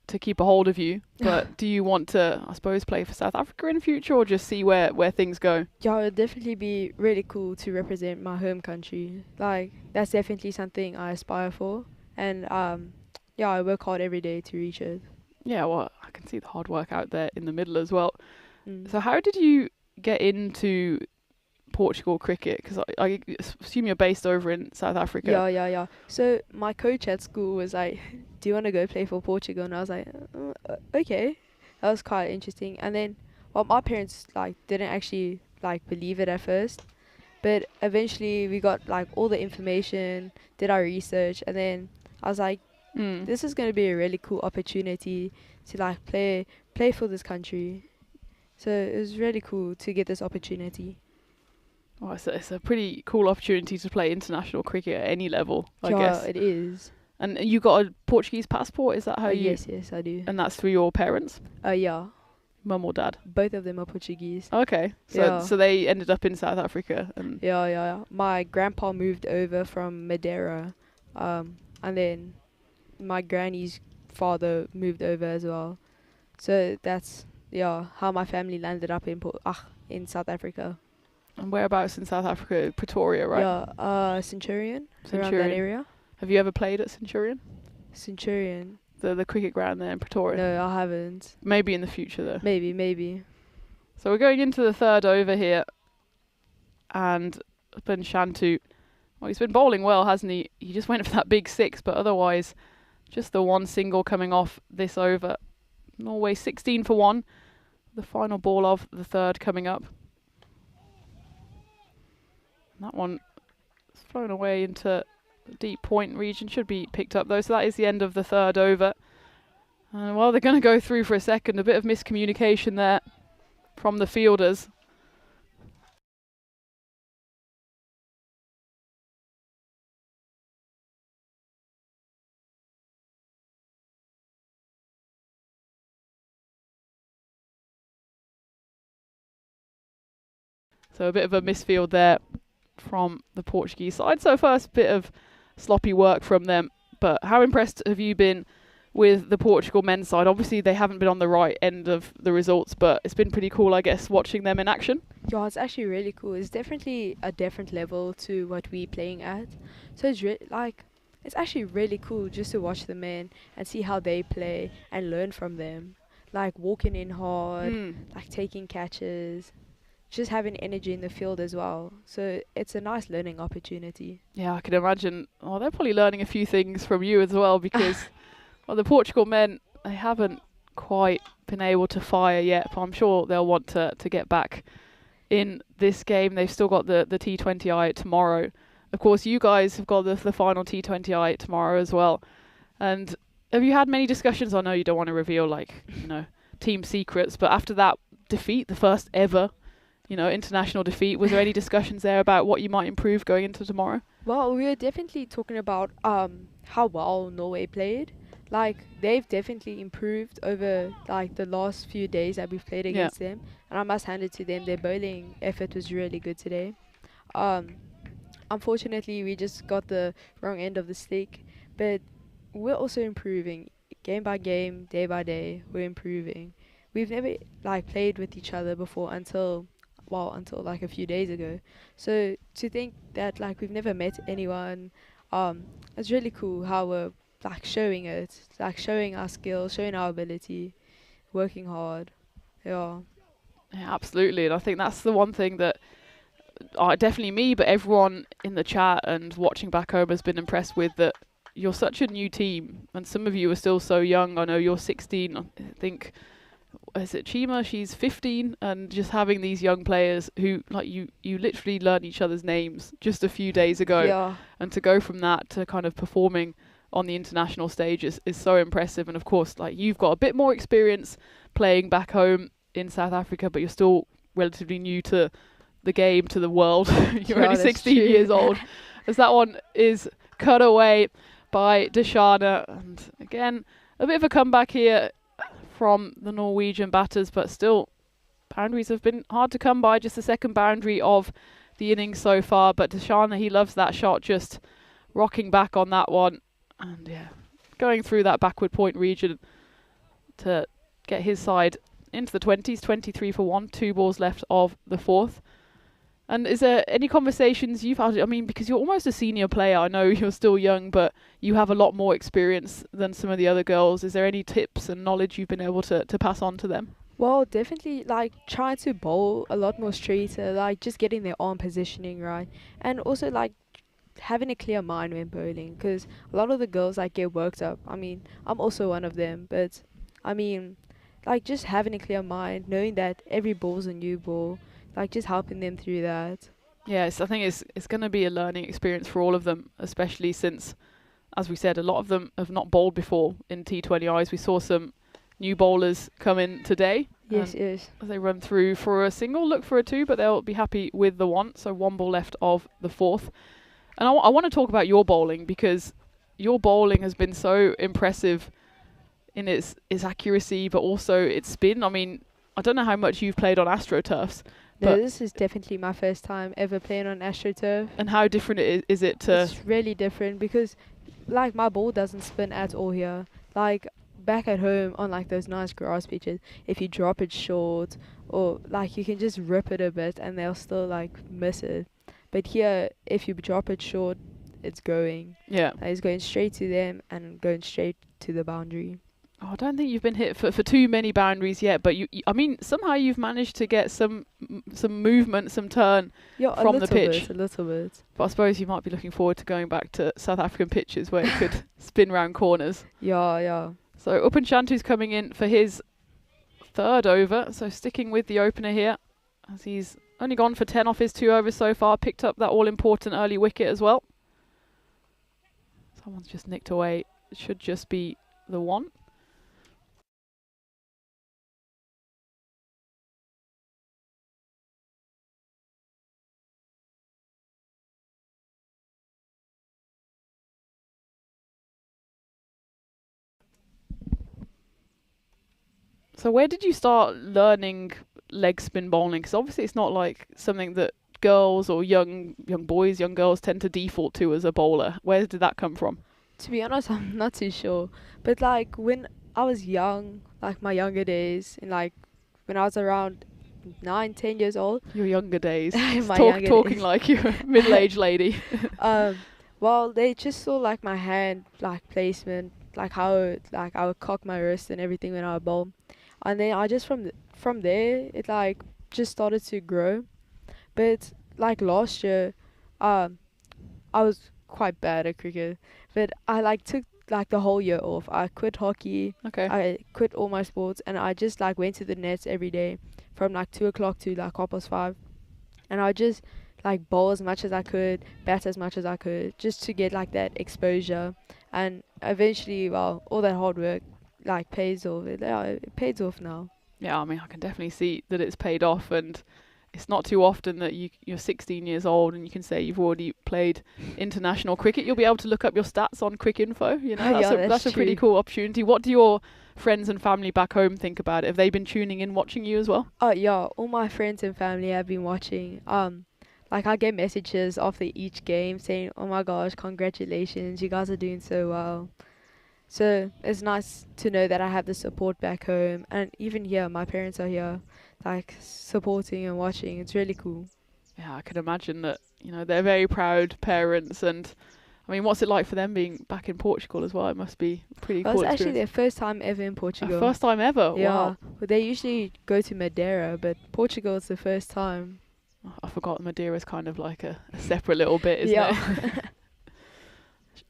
to keep a hold of you. But do you want to, I suppose, play for South Africa in the future, or just see where things go? Yeah, it would definitely be really cool to represent my home country. Like, that's definitely something I aspire for. And yeah, I work hard every day to reach it. Yeah, well, I can see the hard work out there in the middle as well. So how did you get into Portugal cricket? Because I assume you're based over in South Africa. Yeah. So my coach at school was like, do you want to go play for Portugal? And I was like, okay. That was quite interesting. And then, well, my parents like didn't actually like believe it at first. But eventually we got like all the information, did our research, and then I was like, this is going to be a really cool opportunity to like play for this country. So it was really cool to get this opportunity. Oh, it's a pretty cool opportunity to play international cricket at any level, I guess. Yeah, it is. And you got a Portuguese passport? Is that how you? Yes, I do. And that's through your parents? Yeah. Mum or dad? Both of them are Portuguese. Okay. So they ended up in South Africa. And Yeah. My grandpa moved over from Madeira, and then my granny's father moved over as well. So that's how my family landed up in South Africa. And whereabouts in South Africa? Pretoria, right? Yeah, Centurion, around that area. Have you ever played at Centurion? Centurion. The cricket ground there in Pretoria? No, I haven't. Maybe in the future, though. Maybe. So we're going into the third over here. And Shantu, well, he's been bowling well, hasn't he? He just went for that big 6, but otherwise, just the one single coming off this over. Norway 16 for 1. The final ball of the third coming up. And that one is thrown away into the deep point region. Should be picked up though. So that is the end of the third over. And well, they're going to go through for a second. A bit of miscommunication there from the fielders. So a bit of a misfield there from the Portuguese side. So first bit of sloppy work from them. But how impressed have you been with the Portugal men's side? Obviously they haven't been on the right end of the results, but it's been pretty cool, I guess, watching them in action. Yeah, it's actually really cool. It's definitely a different level to what we're playing at. So it's it's actually really cool just to watch the men and see how they play and learn from them. like walking in hard, Mm. like taking catches, just having energy in the field as well. So it's a nice learning opportunity. Yeah, I can imagine. Oh, they're probably learning a few things from you as well because, well, the Portugal men, they haven't quite been able to fire yet, but I'm sure they'll want to get back in this game. They've still got the T20I tomorrow. Of course, you guys have got the final T20I tomorrow as well. And have you had many discussions? I know you don't want to reveal, like, team secrets, but after that defeat, the first ever, international defeat, was there any discussions there about what you might improve going into tomorrow? Well, we were definitely talking about how well Norway played. Like, they've definitely improved over, like, the last few days that we've played against them. And I must hand it to them. Their bowling effort was really good today. Unfortunately, we just got the wrong end of the stick. But we're also improving. Game by game, day by day, we're improving. We've never, like, played with each other before until like a few days ago. So to think that, like, we've never met anyone, it's really cool how we're, like, showing it, like, showing our skills, showing our ability, working hard. Yeah, absolutely. And I think that's the one thing that definitely me, but everyone in the chat and watching back home has been impressed with, that you're such a new team and some of you are still so young. I know you're 16, I think, is it Chima? She's 15, and just having these young players who, like, you literally learned each other's names just a few days ago. Yeah. And to go from that to kind of performing on the international stage is so impressive. And of course, like, you've got a bit more experience playing back home in South Africa, but you're still relatively new to the game, to the world. You're only 16 years old. As that one is cut away by Deshana. And again, a bit of a comeback here from the Norwegian batters, but still, boundaries have been hard to come by. Just the second boundary of the innings so far, but Deshana, he loves that shot, just rocking back on that one. And yeah, going through that backward point region to get his side into the 20s, 23 for 1, 2 balls left of the fourth. And is there any conversations you've had? I mean, because you're almost a senior player. I know you're still young, but you have a lot more experience than some of the other girls. Is there any tips and knowledge you've been able to pass on to them? Well, definitely, like, trying to bowl a lot more straighter, like, just getting their arm positioning right. And also, like, having a clear mind when bowling, because a lot of the girls, like, get worked up. I mean, I'm also one of them, but I mean, like, just having a clear mind, knowing that every ball's a new ball, like, just helping them through that. Yes, I think it's going to be a learning experience for all of them, especially since, as we said, a lot of them have not bowled before in T20Is. We saw some new bowlers come in today. Yes, yes. They run through for a single, look for a 2, but they'll be happy with the 1. So 1 ball left of the fourth. And I want to talk about your bowling, because your bowling has been so impressive in its accuracy, but also its spin. I mean, I don't know how much you've played on AstroTurfs. No, this is definitely my first time ever playing on AstroTurf. And how different is it to... It's really different because, like, my ball doesn't spin at all here. Like, back at home on, like, those nice grass pitches, if you drop it short or, like, you can just rip it a bit and they'll still, like, miss it. But here, if you drop it short, it's going. Yeah. Like, it's going straight to them and going straight to the boundary. Oh, I don't think you've been hit for too many boundaries yet, but I mean, somehow you've managed to get some movement, some turn from the pitch. A little bit. But I suppose you might be looking forward to going back to South African pitches where you could spin round corners. Yeah. So Upan Chantu's coming in for his third over, so sticking with the opener here, as he's only gone for 10 off his 2 overs so far, picked up that all-important early wicket as well. Someone's just nicked away. It should just be the 1. So where did you start learning leg spin bowling? Because obviously it's not like something that girls or young boys, young girls tend to default to as a bowler. Where did that come from? To be honest, I'm not too sure. But, like, when I was young, like, my younger days, and, like, when I was around 9, 10 years old. Your younger days. Younger talking days. like you're a middle-aged lady. Well, they just saw, like, my hand, like, placement, like how, like, I would cock my wrist and everything when I would bowl. And then I just from there it like just started to grow. But like last year, I was quite bad at cricket, but I like took like the whole year off. I quit hockey. Okay. I quit all my sports, and I just like went to the nets every day from like 2 o'clock to like 5:30, and I just like bowl as much as I could, bat as much as I could, just to get like that exposure. And eventually, well, all that hard work like pays off. It pays off now. Yeah, I mean, I can definitely see that it's paid off, and it's not too often that you're 16 years old and you can say you've already played international cricket. You'll be able to look up your stats on Cricinfo. You know, that's a pretty cool opportunity. What do your friends and family back home think about it? Have they been tuning in, watching you as well? Oh yeah, all my friends and family have been watching. Like I get messages after each game saying, "Oh my gosh, congratulations, you guys are doing so well." So it's nice to know that I have the support back home, and even here, my parents are here, like supporting and watching. It's really cool. Yeah, I can imagine that. You know, they're very proud parents, and I mean, what's it like for them being back in Portugal as well? It must be pretty cool. It was actually their first time ever in Portugal. First time ever. Yeah, Wow. well, they usually go to Madeira, but Portugal is the first time. I forgot Madeira's kind of like a separate little bit, isn't it?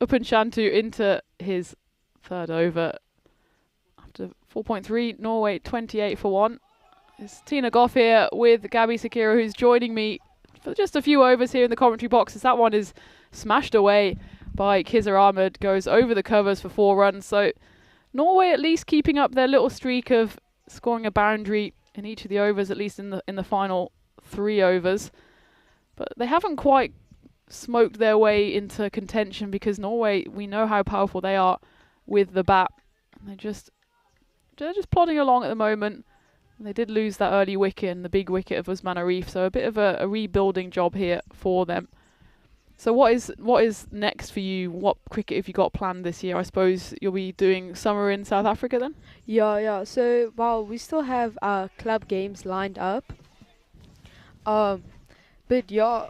Upan Chantu into his third over. After 4.3, Norway 28 for 1. It's Tina Goff here with Gabby Sakira, who's joining me for just a few overs here in the commentary box, as that one is smashed away by Kizar Ahmed, goes over the covers for 4 runs. So Norway at least keeping up their little streak of scoring a boundary in each of the overs, at least in the final 3 overs. But they haven't quite smoked their way into contention, because Norway, we know how powerful they are with the bat. And they're just plodding along at the moment. They did lose that early wicket and the big wicket of Usman Arif, so a bit of a rebuilding job here for them. So what is next for you? What cricket have you got planned this year? I suppose you'll be doing summer in South Africa then? Yeah. So, well, we still have club games lined up. But yeah,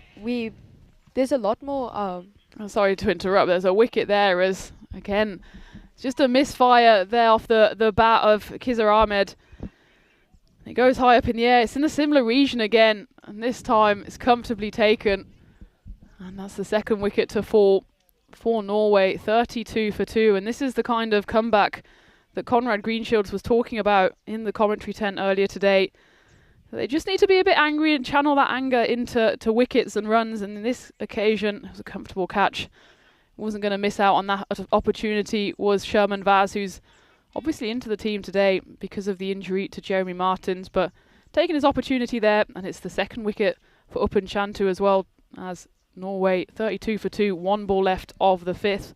there's a lot more. I'm sorry to interrupt. There's a wicket there, as again, it's just a misfire there off the bat of Kizar Ahmed. It goes high up in the air. It's in a similar region again, and this time it's comfortably taken. And that's the second wicket to fall for Norway, 32 for 2. And this is the kind of comeback that Conrad Greenshields was talking about in the commentary tent earlier today. They just need to be a bit angry and channel that anger into wickets and runs. And in this occasion, it was a comfortable catch. Wasn't going to miss out on that opportunity was Sherman Vaz, who's obviously into the team today because of the injury to Jeremy Martins, but taking his opportunity there, and it's the second wicket for Upan Chantu as well, as Norway 32 for 2, 1 ball left of the 5th.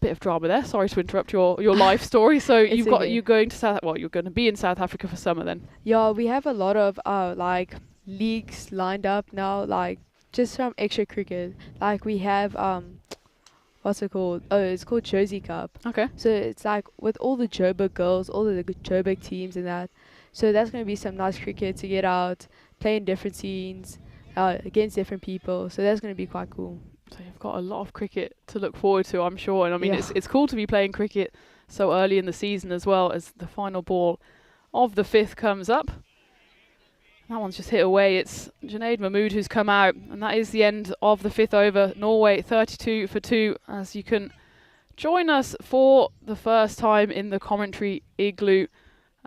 Bit of drama there. Sorry to interrupt your life story. So you're going to be in South Africa for summer then? Yeah, we have a lot of like leagues lined up now, like just from extra cricket. Like we have what's it called? Oh, it's called Josie Cup. Okay. So it's like with all the Joburg girls, all the Joburg teams and that. So that's going to be some nice cricket to get out, play in different scenes, against different people. So that's going to be quite cool. So you've got a lot of cricket to look forward to, I'm sure. And I mean, it's cool to be playing cricket so early in the season as well, as the final ball of the 5th comes up. That one's just hit away. It's Junaid Mahmood who's come out, and that is the end of the 5th over. Norway 32 for 2, as you can join us for the first time in the commentary igloo,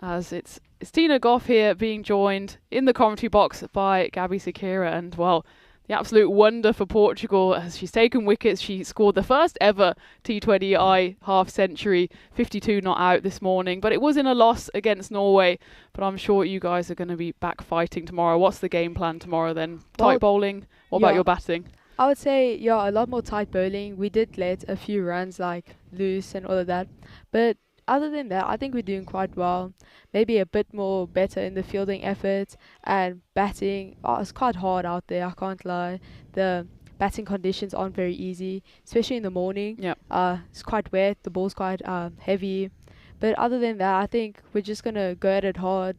as it's Tina Goff here being joined in the commentary box by Gabby Sakira, and well, the absolute wonder for Portugal as she's taken wickets. She scored the first ever T20I half century, 52 not out this morning, but it was in a loss against Norway. But I'm sure you guys are going to be back fighting tomorrow. What's the game plan tomorrow then? Tight bowling? What about your batting? I would say, a lot more tight bowling. We did let a few runs like loose and all of that. But other than that, I think we're doing quite well. Maybe a bit more better in the fielding effort and batting. It's quite hard out there, I can't lie. The batting conditions aren't very easy, especially in the morning. Yeah. It's quite wet, the ball's quite heavy. But other than that, I think we're just going to go at it hard,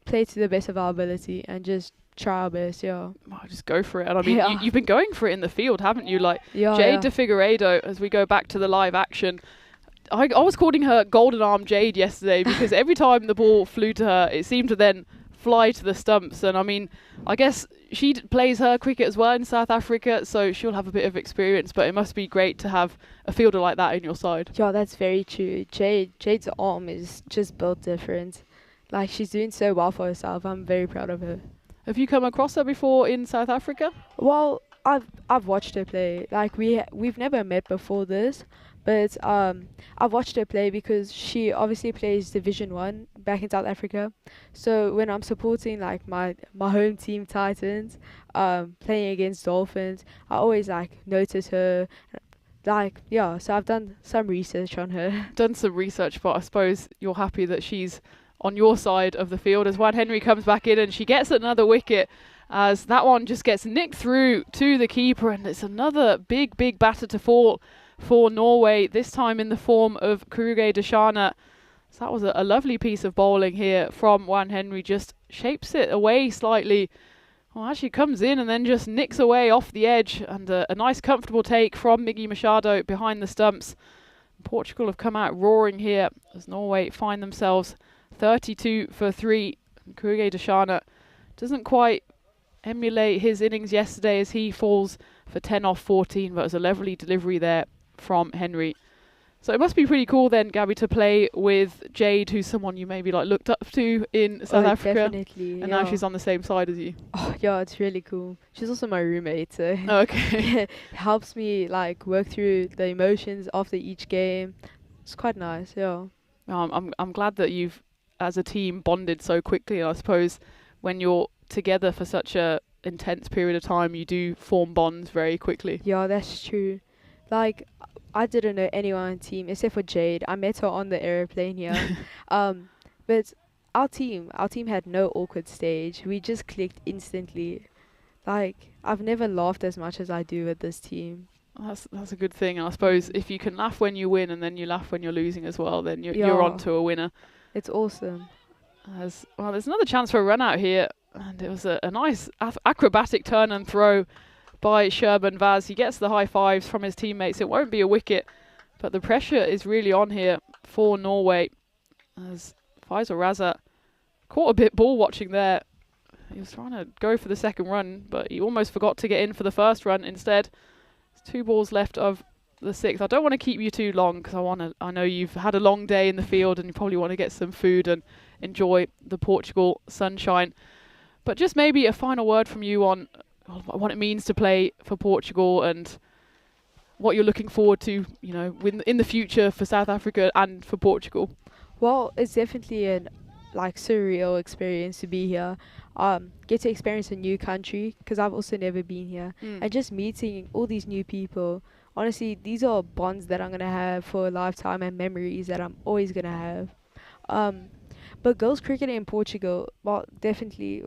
play to the best of our ability, and just try our best, Well, just go for it. And I mean, you've been going for it in the field, haven't you? Like Jade de Figueiredo, as we go back to the live action, I was calling her Golden Arm Jade yesterday because every time the ball flew to her, it seemed to then fly to the stumps. And I mean, I guess she plays her cricket as well in South Africa, so she'll have a bit of experience, but it must be great to have a fielder like that in your side. Yeah, that's very true. Jade's arm is just built different. Like, she's doing so well for herself. I'm very proud of her. Have you come across her before in South Africa? Well, I've watched her play. Like, we've never met before this, but I've watched her play because she obviously plays Division 1 back in South Africa. So when I'm supporting like my home team Titans, playing against Dolphins, I always like notice her. Like, yeah, so I've done some research on her. Done some research, but I suppose you're happy that she's on your side of the field as Juan Henry comes back in and she gets another wicket as that one just gets nicked through to the keeper, and it's another big batter to fall for Norway, this time in the form of Kruger Deshana. So that was a lovely piece of bowling here from Juan Henry, just shapes it away slightly. Well, actually comes in and then just nicks away off the edge, and a nice comfortable take from Miggy Machado behind the stumps. Portugal have come out roaring here as Norway find themselves 32 for 3. Kruger Deshana doesn't quite emulate his innings yesterday as he falls for 10 off 14, but it was a lovely delivery there from Henry. So it must be pretty cool then, Gabby, to play with Jade, who's someone you maybe like looked up to in South Africa. Definitely, and now she's on the same side as you. Oh yeah, it's really cool. She's also my roommate, so okay. helps me like work through the emotions after each game. It's quite nice, yeah. I'm glad that you've, as a team, bonded so quickly, and I suppose when you're together for such a intense period of time, you do form bonds very quickly. Yeah, that's true. Like, I didn't know anyone on the team except for Jade. I met her on the airplane here. But our team had no awkward stage. We just clicked instantly. Like, I've never laughed as much as I do with this team. That's a good thing. And I suppose if you can laugh when you win and then you laugh when you're losing as well, then you're on to a winner. It's awesome. There's another chance for a run out here. And it was a nice acrobatic turn and throw by Sherman Vaz. He gets the high fives from his teammates. It won't be a wicket, but the pressure is really on here for Norway. As Faisal Raza caught a bit ball watching there. He was trying to go for the second run, but he almost forgot to get in for the first run instead. There's 2 balls left of the 6th. I don't want to keep you too long because I know you've had a long day in the field and you probably want to get some food and enjoy the Portugal sunshine. But just maybe a final word from you on what it means to play for Portugal and what you're looking forward to, you know, in the future for South Africa and for Portugal. Well, it's definitely an surreal experience to be here. Get to experience a new country because I've also never been here, and just meeting all these new people. Honestly, these are bonds that I'm gonna have for a lifetime and memories that I'm always gonna have. But girls cricket in Portugal, definitely,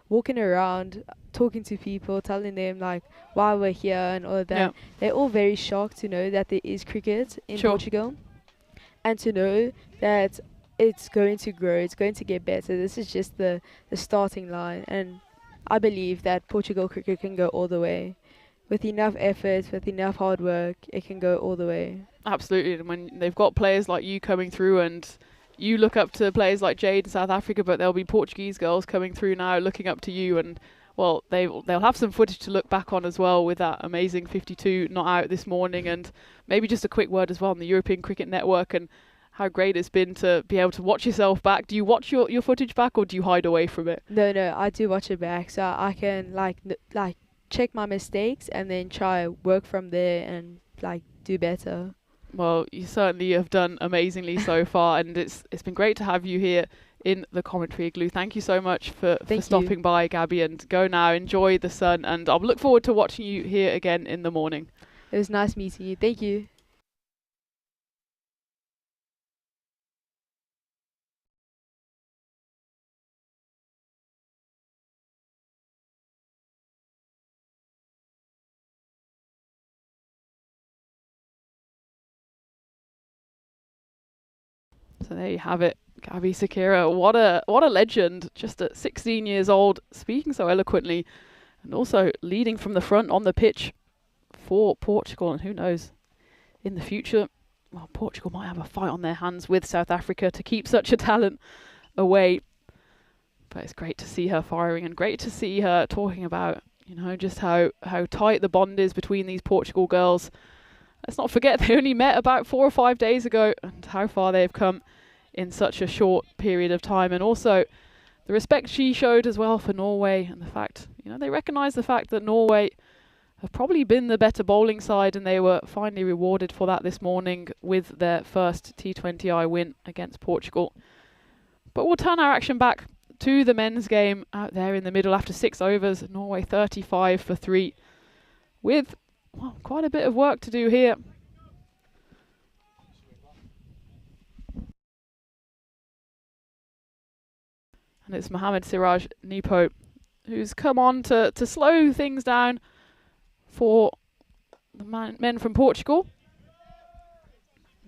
walking around, talking to people, telling them like why we're here and all of that. Yeah. They're all very shocked to know that there is cricket in Portugal, and to know that it's going to grow, it's going to get better. This is just the starting line, and I believe that Portugal cricket can go all the way. With enough effort, with enough hard work, it can go all the way. Absolutely, and when they've got players like you coming through, and you look up to players like Jade in South Africa, but there'll be Portuguese girls coming through now looking up to you, and well, they'll have some footage to look back on as well with that amazing 52 not out this morning, and maybe just a quick word as well on the European Cricket Network and how great it's been to be able to watch yourself back. Do you watch your footage back or do you hide away from it? No, I do watch it back, so I can like check my mistakes and then try work from there and do better. Well, you certainly have done amazingly so far, and it's been great to have you here in the commentary igloo. Thank you so much for stopping by, Gabby, and go now, enjoy the sun, and I'll look forward to watching you here again in the morning. It was nice meeting you. Thank you. So there you have it, Gabby Sakira. What a legend, just at 16 years old, speaking so eloquently, and also leading from the front on the pitch for Portugal. And who knows, in the future, well, Portugal might have a fight on their hands with South Africa to keep such a talent away. But it's great to see her firing, and great to see her talking about, you know, just how tight the bond is between these Portugal girls. Let's not forget they only met about 4 or 5 days ago, and how far they've come in such a short period of time. And also the respect she showed as well for Norway, and the fact, you know, they recognise the fact that Norway have probably been the better bowling side, and they were finally rewarded for that this morning with their first T20I win against Portugal. But we'll turn our action back to the men's game out there in the middle after 6 overs. Norway 35 for 3 with, well, quite a bit of work to do here. And it's Mohamed Siraj Nipo who's come on to slow things down for the men from Portugal.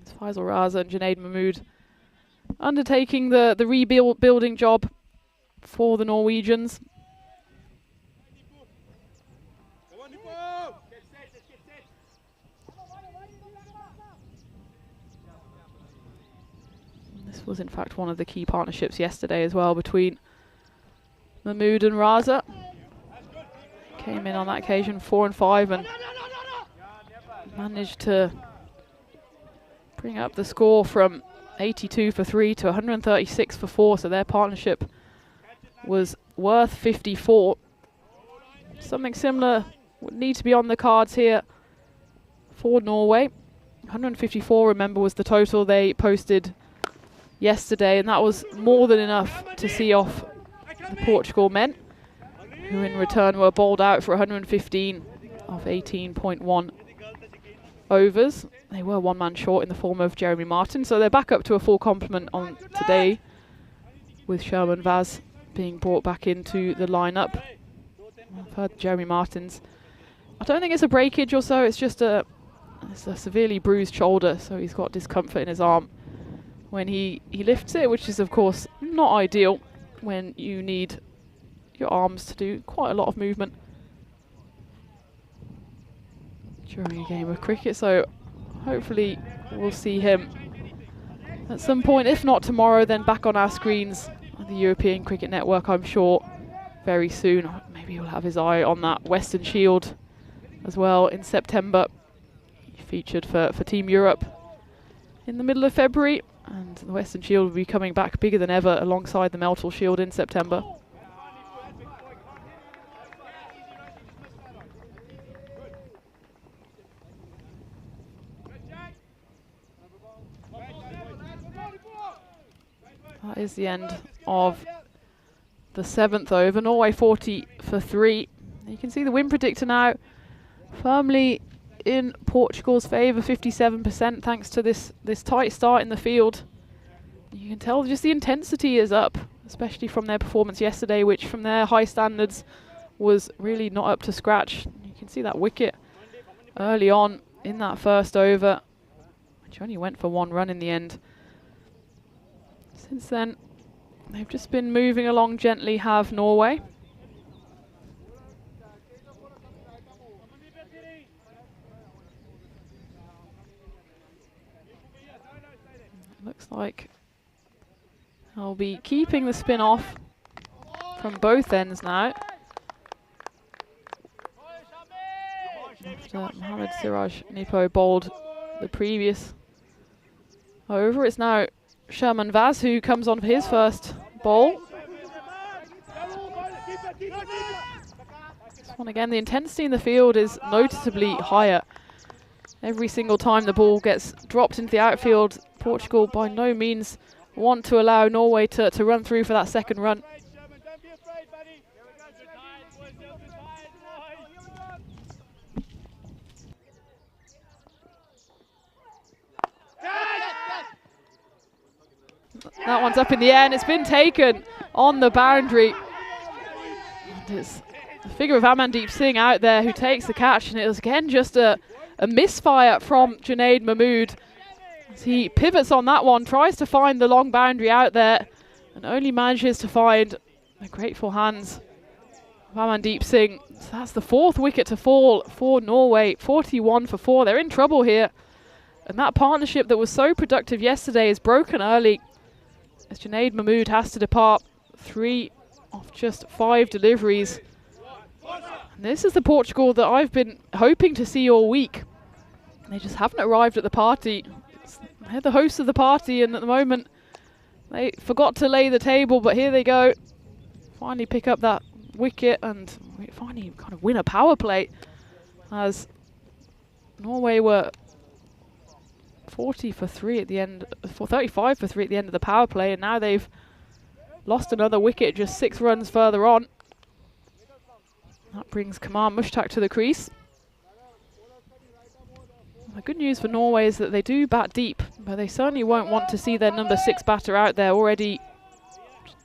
It's Faisal Raza and Junaid Mahmood undertaking the rebuilding job for the Norwegians. This was in fact one of the key partnerships yesterday as well between Mahmood and Raza. Came in on that occasion 4 and 5 and managed to bring up the score from 82 for 3 to 136 for 4, so their partnership was worth 54. Something similar would need to be on the cards here for Norway. 154, remember, was the total they posted yesterday, and that was more than enough to see off the Portugal men, who in return were bowled out for 115 of 18.1 overs. They were one man short in the form of Jeremy Martin, so they're back up to a full complement on today, with Sherman Vaz being brought back into the lineup. I've heard Jeremy Martin's, I don't think it's a breakage or so, it's just it's a severely bruised shoulder, so he's got discomfort in his arm when he lifts it, which is of course not ideal when you need your arms to do quite a lot of movement during a game of cricket. So hopefully we'll see him at some point, if not tomorrow, then back on our screens on the European Cricket Network, I'm sure, very soon. Maybe he'll have his eye on that Western Shield as well in September. He featured for Team Europe in the middle of February, and the Western Shield will be coming back bigger than ever alongside the Meltle Shield in September. That is the end of the 7th over. Norway 40 for 3. You can see the win predictor now firmly in Portugal's favour, 57%, thanks to this tight start in the field. You can tell just the intensity is up, especially from their performance yesterday, which from their high standards was really not up to scratch. You can see that wicket early on in that first over, which only went for 1 run in the end. Since then, they've just been moving along gently, have Norway. Looks like I'll be keeping the spin off from both ends now. After Mohamed Siraj Nipo bowled the previous over, it's now Sherman Vaz who comes on for his first bowl. This one again, the intensity in the field is noticeably higher. Every single time the ball gets dropped into the outfield, Portugal by no means want to allow Norway to run through for that second run. That one's up in the air and it's been taken on the boundary. And it's the figure of Amandeep Singh out there who takes the catch, and it was again just a misfire from Junaid Mahmood. As he pivots on that one, tries to find the long boundary out there, and only manages to find the grateful hands of Amandeep Singh. So that's the 4th wicket to fall for Norway, 41 for 4. They're in trouble here And that partnership that was so productive yesterday is broken early, as Junaid Mahmood has to depart. 3 of just 5 deliveries. And this is the Portugal that I've been hoping to see all week. They just haven't arrived at the party. They're the hosts of the party, and at the moment they forgot to lay the table, but here they go. Finally pick up that wicket and finally kind of win a power play, as Norway were 40 for 3 at the end, 35 for 3 at the end of the power play, and now they've lost another wicket just 6 runs further on. That brings Kamal Mushtaq to the crease. The good news for Norway is that they do bat deep, but they certainly won't want to see their number 6 batter out there already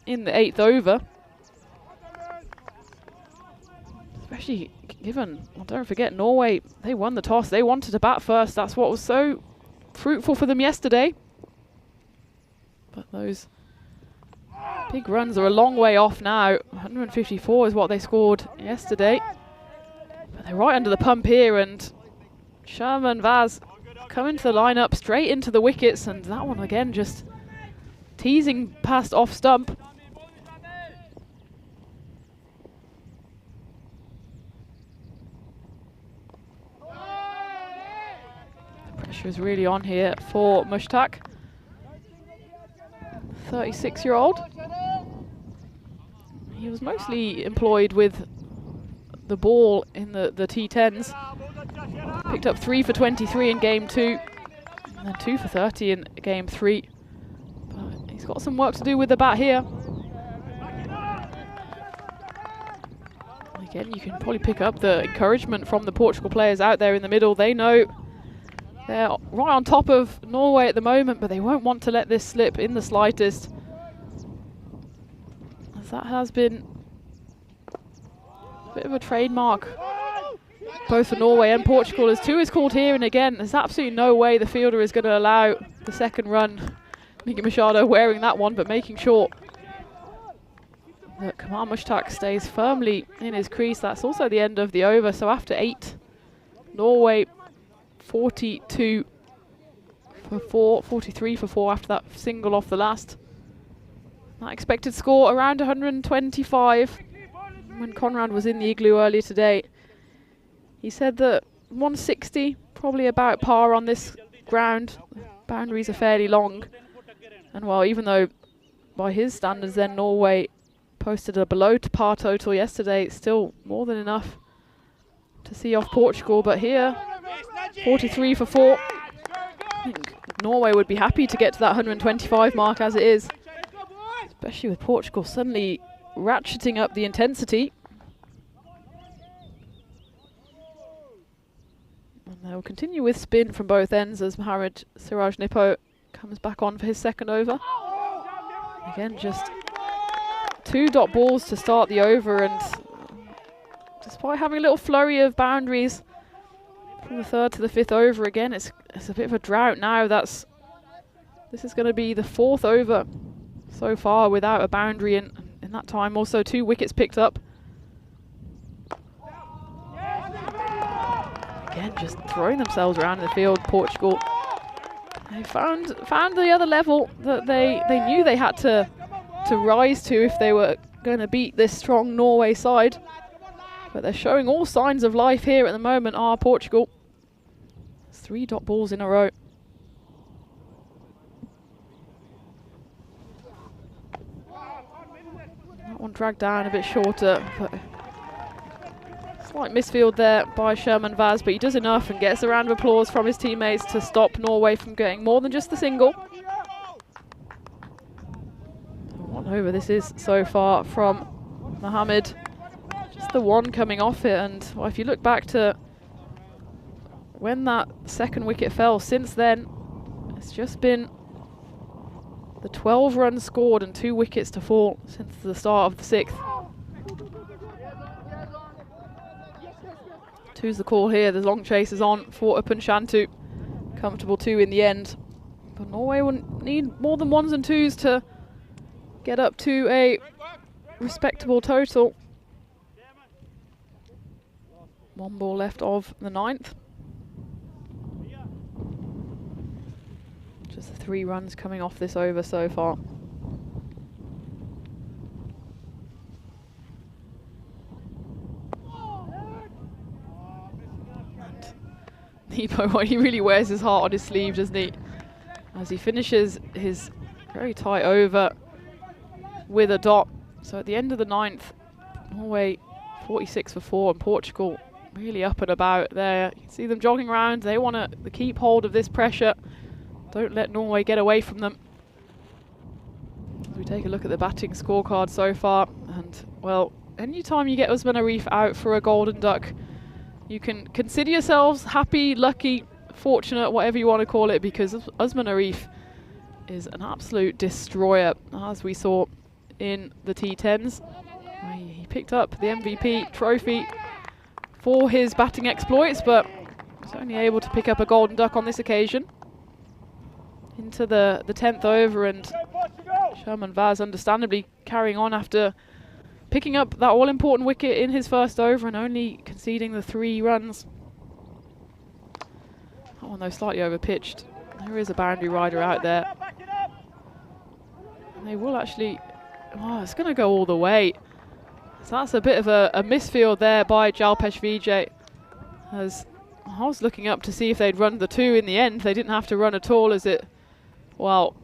in the 8th over. Especially given, well, don't forget, Norway, they won the toss. They wanted to bat first. That's what was so fruitful for them yesterday. But those big runs are a long way off now. 154 is what they scored yesterday. But they're right under the pump here, and Sherman Vaz come into the lineup, straight into the wickets, and that one again just teasing past off stump. The pressure is really on here for Mushtaq, 36-year-old. He was mostly employed with the ball in the T10s. Picked up 3 for 23 in game 2, and then 2 for 30 in game 3. But he's got some work to do with the bat here. Again, you can probably pick up the encouragement from the Portugal players out there in the middle. They know they're right on top of Norway at the moment, but they won't want to let this slip in the slightest, as that has been a bit of a trademark both for Norway and Portugal, as 2 is called here, and again, there's absolutely no way the fielder is going to allow the second run. Miki Machado wearing that one, but making sure that Kamal Mushtaq stays firmly in his crease. That's also the end of the over, so after 8, Norway 42 for 4, 43 for 4 after that single off the last. That expected score around 125. When Conrad was in the igloo earlier today, he said that 160, probably about par on this ground. Boundaries are fairly long. And well, even though by his standards then Norway posted a below par total yesterday, it's still more than enough to see off Portugal. But here, 43 for 4. I think Norway would be happy to get to that 125 mark as it is, especially with Portugal suddenly ratcheting up the intensity. And they'll continue with spin from both ends as Mohamed Siraj Nippo comes back on for his second over. Again, just 2 dot balls to start the over, and despite having a little flurry of boundaries from the 3rd to the 5th over, again, it's a bit of a drought now. This is going to be the 4th over so far without a boundary, and in that time also 2 wickets picked up. Again, just throwing themselves around in the field, Portugal. They found the other level that they knew they had to rise to if they were going to beat this strong Norway side. But they're showing all signs of life here at the moment, are Portugal. It's 3 dot balls in a row. That one dragged down a bit shorter, but slight misfield there by Sherman Vaz, but he does enough and gets a round of applause from his teammates to stop Norway from getting more than just the single. 1 over this is so far from Mohamed. Just the 1 coming off it, and well, if you look back to when that second wicket fell, since then it's just been the 12 runs scored and 2 wickets to fall since the start of the 6th. 2's the call here. The long chase is on for Upon Shantu. Comfortable 2 in the end. But Norway will need more than 1s and 2s to get up to a respectable total. 1 ball left of the 9th. Just 3 runs coming off this over so far. Nepo, well, he really wears his heart on his sleeve, doesn't he? As he finishes his very tight over with a dot. So at the end of the 9th, Norway 46 for 4 and Portugal really up and about there. You can see them jogging around. They want to keep hold of this pressure. Don't let Norway get away from them. As we take a look at the batting scorecard so far, and well, anytime you get Usman Arif out for a golden duck, you can consider yourselves happy, lucky, fortunate, whatever you want to call it, because Usman Arif is an absolute destroyer, as we saw in the T10s. He picked up the MVP trophy for his batting exploits, but was only able to pick up a golden duck on this occasion. Into the 10th over, and Sherman Vaz understandably carrying on after picking up that all-important wicket in his first over and only conceding the 3 runs. That one though slightly over-pitched. There is a boundary rider out there. And they will actually, oh, it's going to go all the way. So that's a bit of a misfield there by Jalpesh Vijay. As I was looking up to see if they'd run the 2 in the end. They didn't have to run at all, as it, well,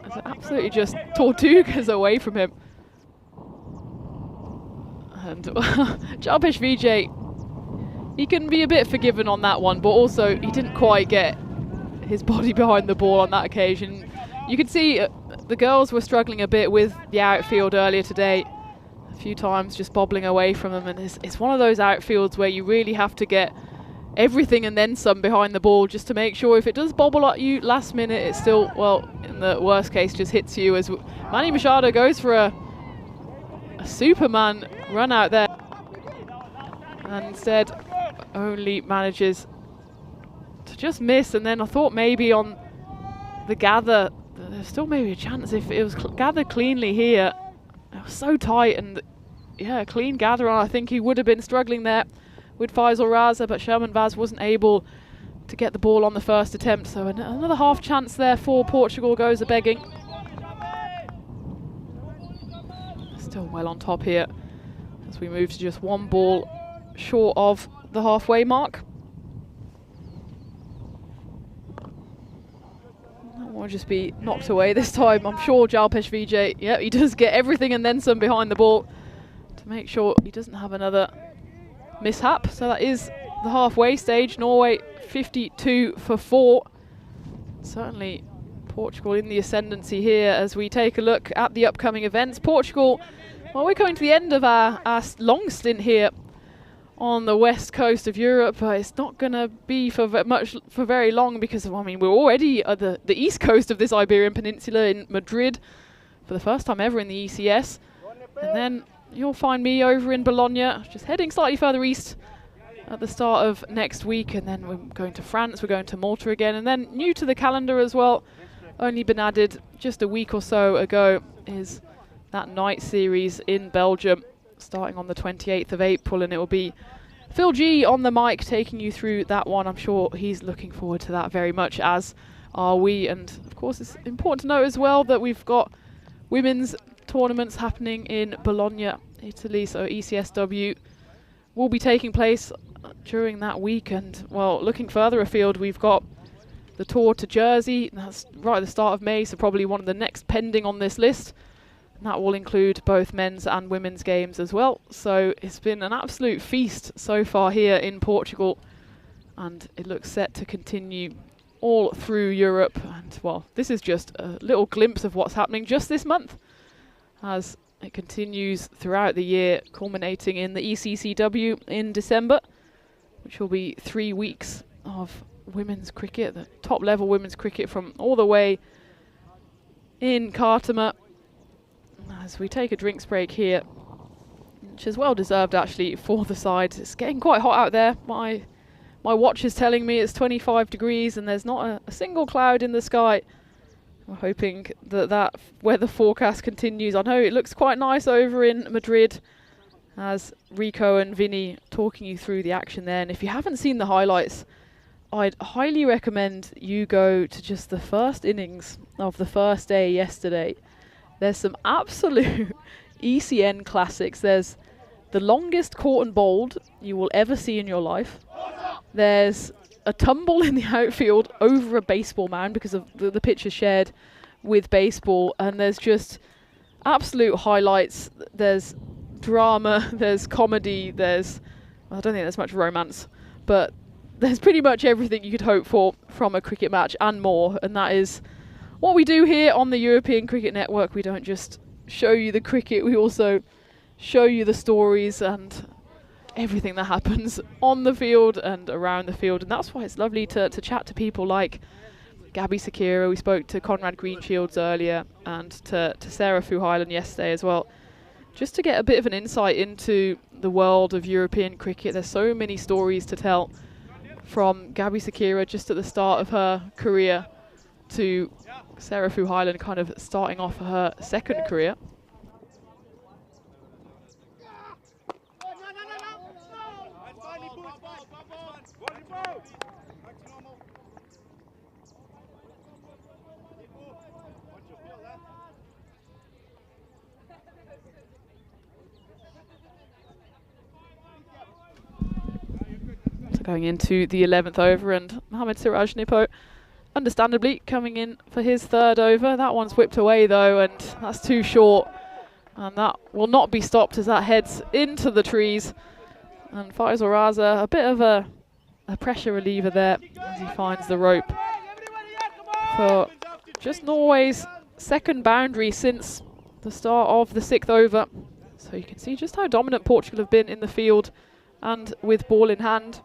as it absolutely just Tortugas away from him. And Jalpesh Vijay, he can be a bit forgiven on that one, but also he didn't quite get his body behind the ball on that occasion. You could see the girls were struggling a bit with the outfield earlier today, a few times just bobbling away from them, and it's one of those outfields where you really have to get everything and then some behind the ball just to make sure if it does bobble at you last minute, it still, well, in the worst case, just hits you. As Manny Machado goes for a Superman run out there, and instead only manages to just miss. And then I thought maybe on the gather, there's still maybe a chance if it was gathered cleanly here. It was so tight, and yeah, clean gather on. I think he would have been struggling there with Faisal Raza, but Sherman Vaz wasn't able to get the ball on the first attempt. So another half chance there for Portugal goes a-begging. Still well on top here as we move to just 1 ball short of the halfway mark. That won't just be knocked away this time. I'm sure Jalpesh Vijay, yeah, he does get everything and then some behind the ball to make sure he doesn't have another mishap. So that is the halfway stage. Norway 52 for 4. Certainly Portugal in the ascendancy here as we take a look at the upcoming events. Portugal, well, we're coming to the end of our long stint here on the west coast of Europe. It's not going to be for very long, because I mean, we're already at the east coast of this Iberian Peninsula in Madrid for the first time ever in the ECS. And then you'll find me over in Bologna, just heading slightly further east at the start of next week. And then we're going to France, we're going to Malta again. And then new to the calendar as well, only been added just a week or so ago, is that night series in Belgium, starting on the 28th of April, and it will be Phil G on the mic taking you through that one. I'm sure he's looking forward to that very much, as are we. And of course, it's important to note as well that we've got women's tournaments happening in Bologna, Italy, so ECSW will be taking place during that week. And well, looking further afield, we've got the tour to Jersey, that's right at the start of May, so probably one of the next pending on this list. And that will include both men's and women's games as well. So it's been an absolute feast so far here in Portugal, and it looks set to continue all through Europe. And well, this is just a little glimpse of what's happening just this month, as it continues throughout the year, culminating in the ECCW in December, which will be 3 weeks of women's cricket, the top level women's cricket from all the way in Khartoum. As we take a drinks break here, which is well deserved actually for the side. It's getting quite hot out there. My watch is telling me it's 25 degrees and there's not a single cloud in the sky. We're hoping that weather forecast continues. I know it looks quite nice over in Madrid, as Rico and Vinny talking you through the action there. And if you haven't seen the highlights I'd highly recommend you go to just the first innings of the first day yesterday. There's some absolute ECN classics. There's the longest caught and bowled you will ever see in your life. There's a tumble in the outfield over a baseball mound because of the pitch is shared with baseball, and there's just absolute highlights. There's drama, there's comedy, there's, I don't think there's much romance, but there's pretty much everything you could hope for from a cricket match and more, and that is what we do here on the European Cricket Network. We don't just show you the cricket, we also show you the stories and everything that happens on the field and around the field, and that's why it's lovely to chat to people like Gabby Sakira. We spoke to Conrad Greenshields earlier, and to Sarah Fuhailen yesterday as well, just to get a bit of an insight into the world of European cricket. There's so many stories to tell, from Gabby Sakira just at the start of her career to Sarah Fuhailen kind of starting off her second career. Going into the 11th over, and Mohamed Siraj Nippo understandably coming in for his third over. That one's whipped away though, and that's too short, and that will not be stopped as that heads into the trees. And Faisal Raza, a bit of a pressure reliever there as he finds the rope for just Norway's second boundary since the start of the 6th over. So you can see just how dominant Portugal have been in the field and with ball in hand.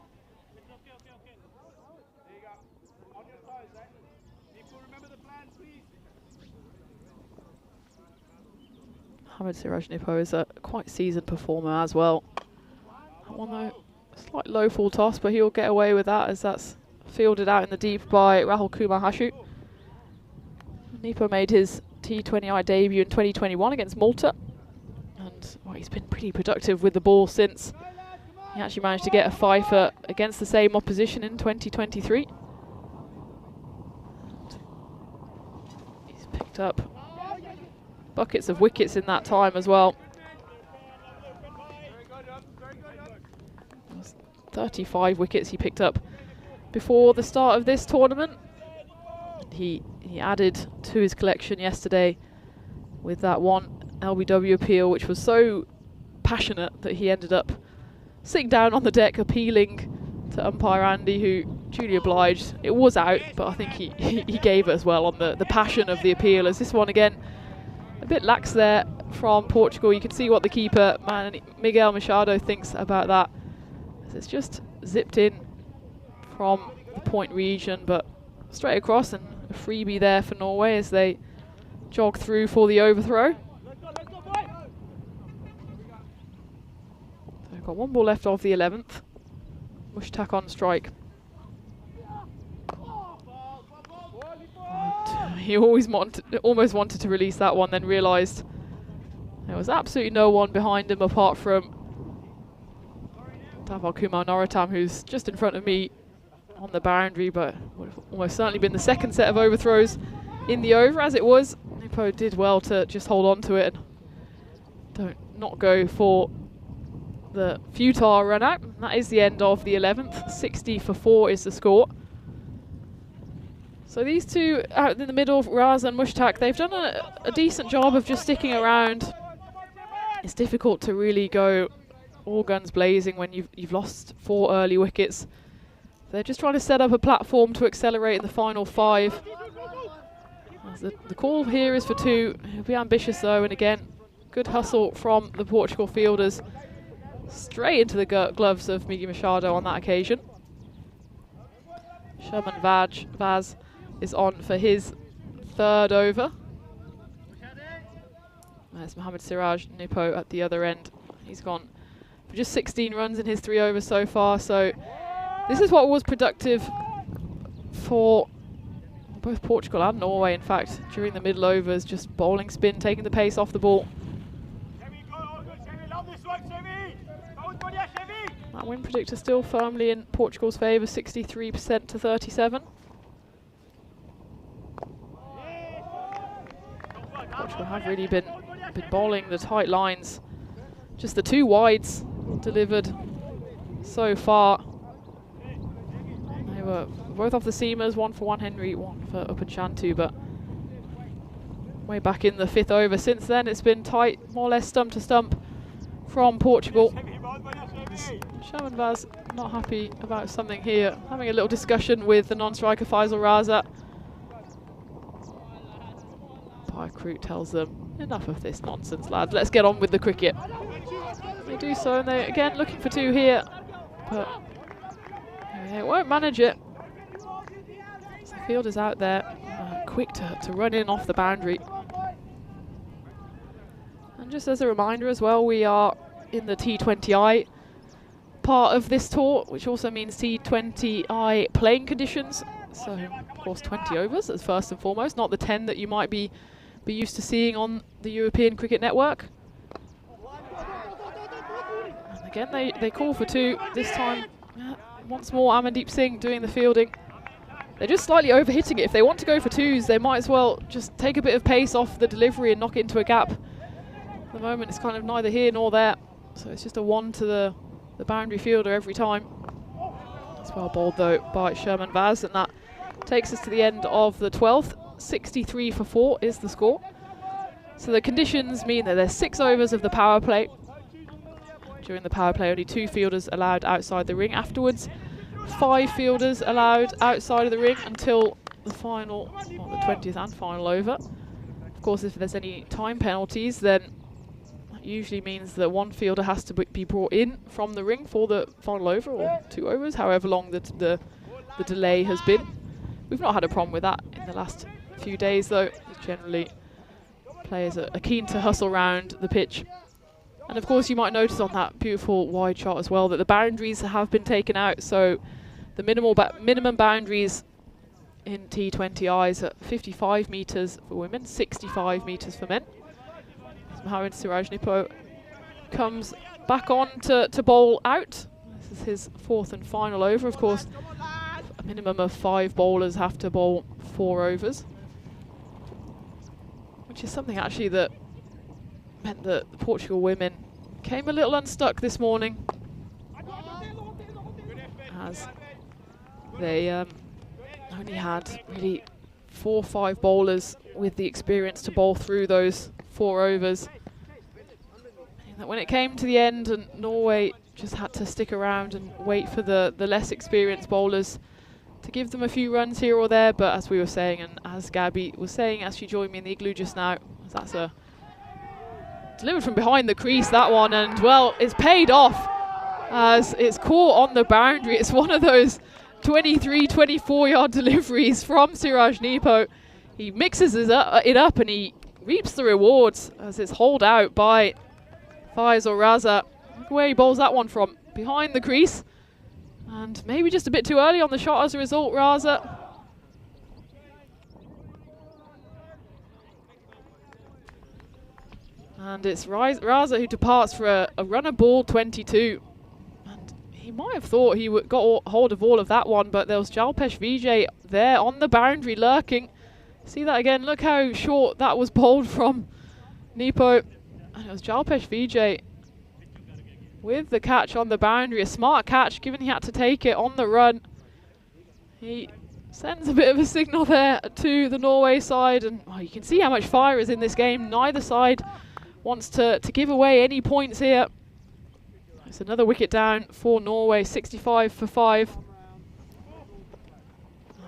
Mohamed Siraj Nippo is a quite seasoned performer as well. That one though, slight low full toss, but he'll get away with that as that's fielded out in the deep by Rahul Kumar Hashu. Nippo made his T20I debut in 2021 against Malta, and well, he's been pretty productive with the ball since. He actually managed to get a fifer against the same opposition in 2023. And he's picked up buckets of wickets in that time as well. 35 wickets he picked up before the start of this tournament. And he added to his collection yesterday with that one LBW appeal, which was so passionate that he ended up sitting down on the deck appealing to umpire Andy, who duly obliged. It was out, but I think he gave it as well on the passion of the appeal, as this one again a bit lax there from Portugal. You can see what the keeper, Miguel Machado, thinks about that. It's just zipped in from the point region, but straight across, and a freebie there for Norway as they jog through for the overthrow. So we've got one ball left of the 11th. Mushtaq on strike. He almost wanted to release that one, then realised there was absolutely no one behind him apart from Dhaval Kumar Norotam, who's just in front of me on the boundary, but would have almost certainly been the second set of overthrows in the over. As it was, Nippo did well to just hold on to it and not go for the futile run out. And that is the end of the 11th. 60 for 4 is the score. So these two out in the middle, Raz and Mushtaq, they've done a decent job of just sticking around. It's difficult to really go all guns blazing when you've lost 4 early wickets. They're just trying to set up a platform to accelerate in the final 5. The call here is for 2. He'll be ambitious though, and again, good hustle from the Portugal fielders. Straight into the gloves of Miguel Machado on that occasion. Sherman Vaz is on for his 3rd over. There's Mohamed Siraj Nippo at the other end. He's gone for just 16 runs in his 3 overs so far. So this is what was productive for both Portugal and Norway, in fact, during the middle overs, just bowling spin, taking the pace off the ball. That win predictor still firmly in Portugal's favour, 63% to 37. Portugal have really been bowling the tight lines. Just the 2 wides delivered so far. They were both off the seamers, 1 for 1 Henry, 1 for Upachantu, but way back in the 5th over. Since then it's been tight, more or less stump to stump from Portugal. Sherman Vaz not happy about something here, having a little discussion with the non-striker Faisal Raza. Recruit tells them, enough of this nonsense, lads, let's get on with the cricket. They do so, and they're again looking for 2 here, but they won't manage it. So the field is out there, quick to run in off the boundary. And just as a reminder as well, we are in the T20I part of this tour, which also means T20I playing conditions. So, of course, 20 overs as first and foremost, not the 10 that you might be used to seeing on the European Cricket Network. And again, they call for 2. This time, once more, Amandeep Singh doing the fielding. They're just slightly overhitting it. If they want to go for 2s, they might as well just take a bit of pace off the delivery and knock it into a gap. At the moment, it's kind of neither here nor there. So it's just a 1 to the boundary fielder every time. That's well bowled, though, by Sherman Vaz, and that takes us to the end of the 12th. 63 for 4 is the score. So the conditions mean that there's 6 overs of the power play. During the power play, only 2 fielders allowed outside the ring. Afterwards, 5 fielders allowed outside of the ring until the final, or the 20th and final over. Of course, if there's any time penalties, then that usually means that 1 fielder has to be brought in from the ring for the final over, or 2 overs, however long the delay has been. We've not had a problem with that in the last few days, though. Generally, players are keen to hustle around the pitch. And of course, you might notice on that beautiful wide shot as well that the boundaries have been taken out. So the minimum boundaries in T20I is at 55 metres for women, 65 metres for men. Mohamed Siraj-Nippo comes back on to bowl out. This is his 4th and final over. Of course, a minimum of 5 bowlers have to bowl 4 overs, which is something actually that meant that the Portugal women came a little unstuck this morning, as they only had really 4 or 5 bowlers with the experience to bowl through those 4 overs. And that when it came to the end and Norway just had to stick around and wait for the less experienced bowlers to give them a few runs here or there, but as we were saying, and as Gabby was saying as she joined me in the igloo just now, that's a delivered from behind the crease, that one, and well, it's paid off as it's caught on the boundary. It's one of those 23, 24 yard deliveries from Siraj-Nippo. He mixes it up and he reaps the rewards as it's hauled out by Faisal Raza. Look where he bowls that one from, behind the crease. And maybe just a bit too early on the shot as a result, Raza. And it's Raza who departs for a runner ball 22. And he might have thought he got hold of all of that one, but there was Jalpesh Vijay there on the boundary lurking. See that again? Look how short that was bowled from Nippo. And it was Jalpesh Vijay with the catch on the boundary. A smart catch, given he had to take it on the run. He sends a bit of a signal there to the Norway side, and you can see how much fire is in this game. Neither side wants to give away any points here. It's another wicket down for Norway, 65 for 5.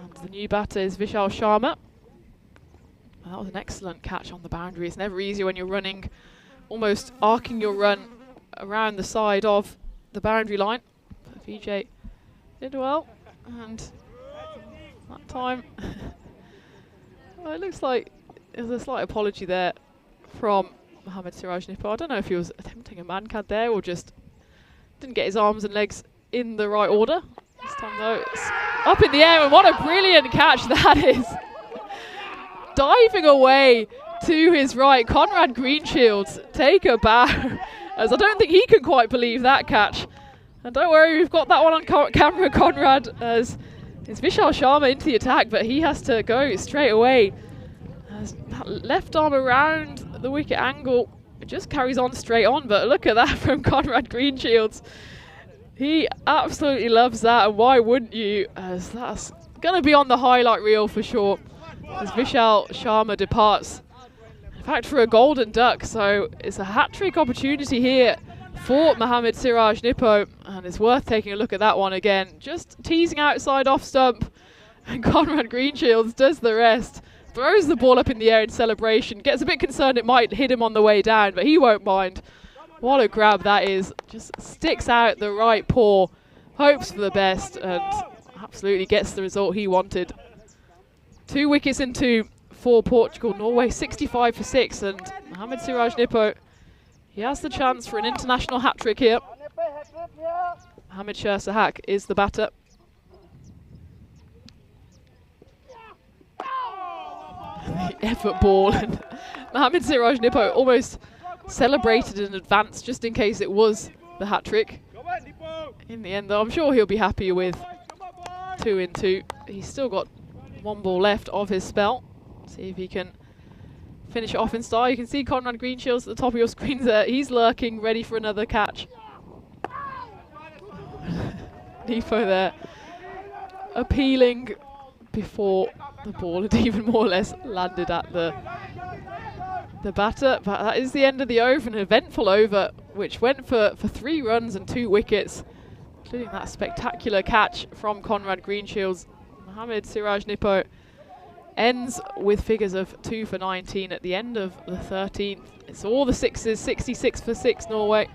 And the new batter is Vishal Sharma. And that was an excellent catch on the boundary. It's never easy when you're running, almost arcing your run around the side of the boundary line. But Vijay did well, and that time well, it looks like there's a slight apology there from Mohamed Siraj-Nippo. I don't know if he was attempting a man-cad there or just didn't get his arms and legs in the right order. This time though, it's up in the air, and what a brilliant catch that is. Diving away to his right, Conrad Greenshields take a bow, as I don't think he can quite believe that catch. And don't worry, we've got that one on camera, Conrad, as it's Vishal Sharma into the attack, but he has to go straight away. As that left arm around the wicket angle, it just carries on straight on, but look at that from Conrad Greenshields. He absolutely loves that, and why wouldn't you? As that's going to be on the highlight reel for sure, as Vishal Sharma departs. In fact, for a golden duck, so it's a hat-trick opportunity here for Mohammad Siraj Nippo, and it's worth taking a look at that one again. Just teasing outside off stump, and Conrad Greenshields does the rest. Throws the ball up in the air in celebration, gets a bit concerned it might hit him on the way down, but he won't mind. What a grab that is. Just sticks out the right paw, hopes for the best, and absolutely gets the result he wanted. 2 wickets in 2 for Portugal-Norway, 65 for 6, and Mohammad Siraj Nippo, he has the chance for an international hat-trick here. Mohammad Shah Sahak is the batter. The effort ball, and Mohammad Siraj Nippo almost celebrated in advance just in case it was the hat-trick. In the end though, I'm sure he'll be happy with 2 in 2. He's still got 1 ball left of his spell. See if he can finish it off in style. You can see Conrad Greenshields at the top of your screens there. He's lurking, ready for another catch. Nippo there, appealing before the ball had even more or less landed at the batter. But that is the end of the over, an eventful over, which went for 3 runs and 2 wickets, including that spectacular catch from Conrad Greenshields. Mohammad Siraj Nippo ends with figures of 2 for 19 at the end of the 13th. It's all the sixes, 66 for 6 Norway.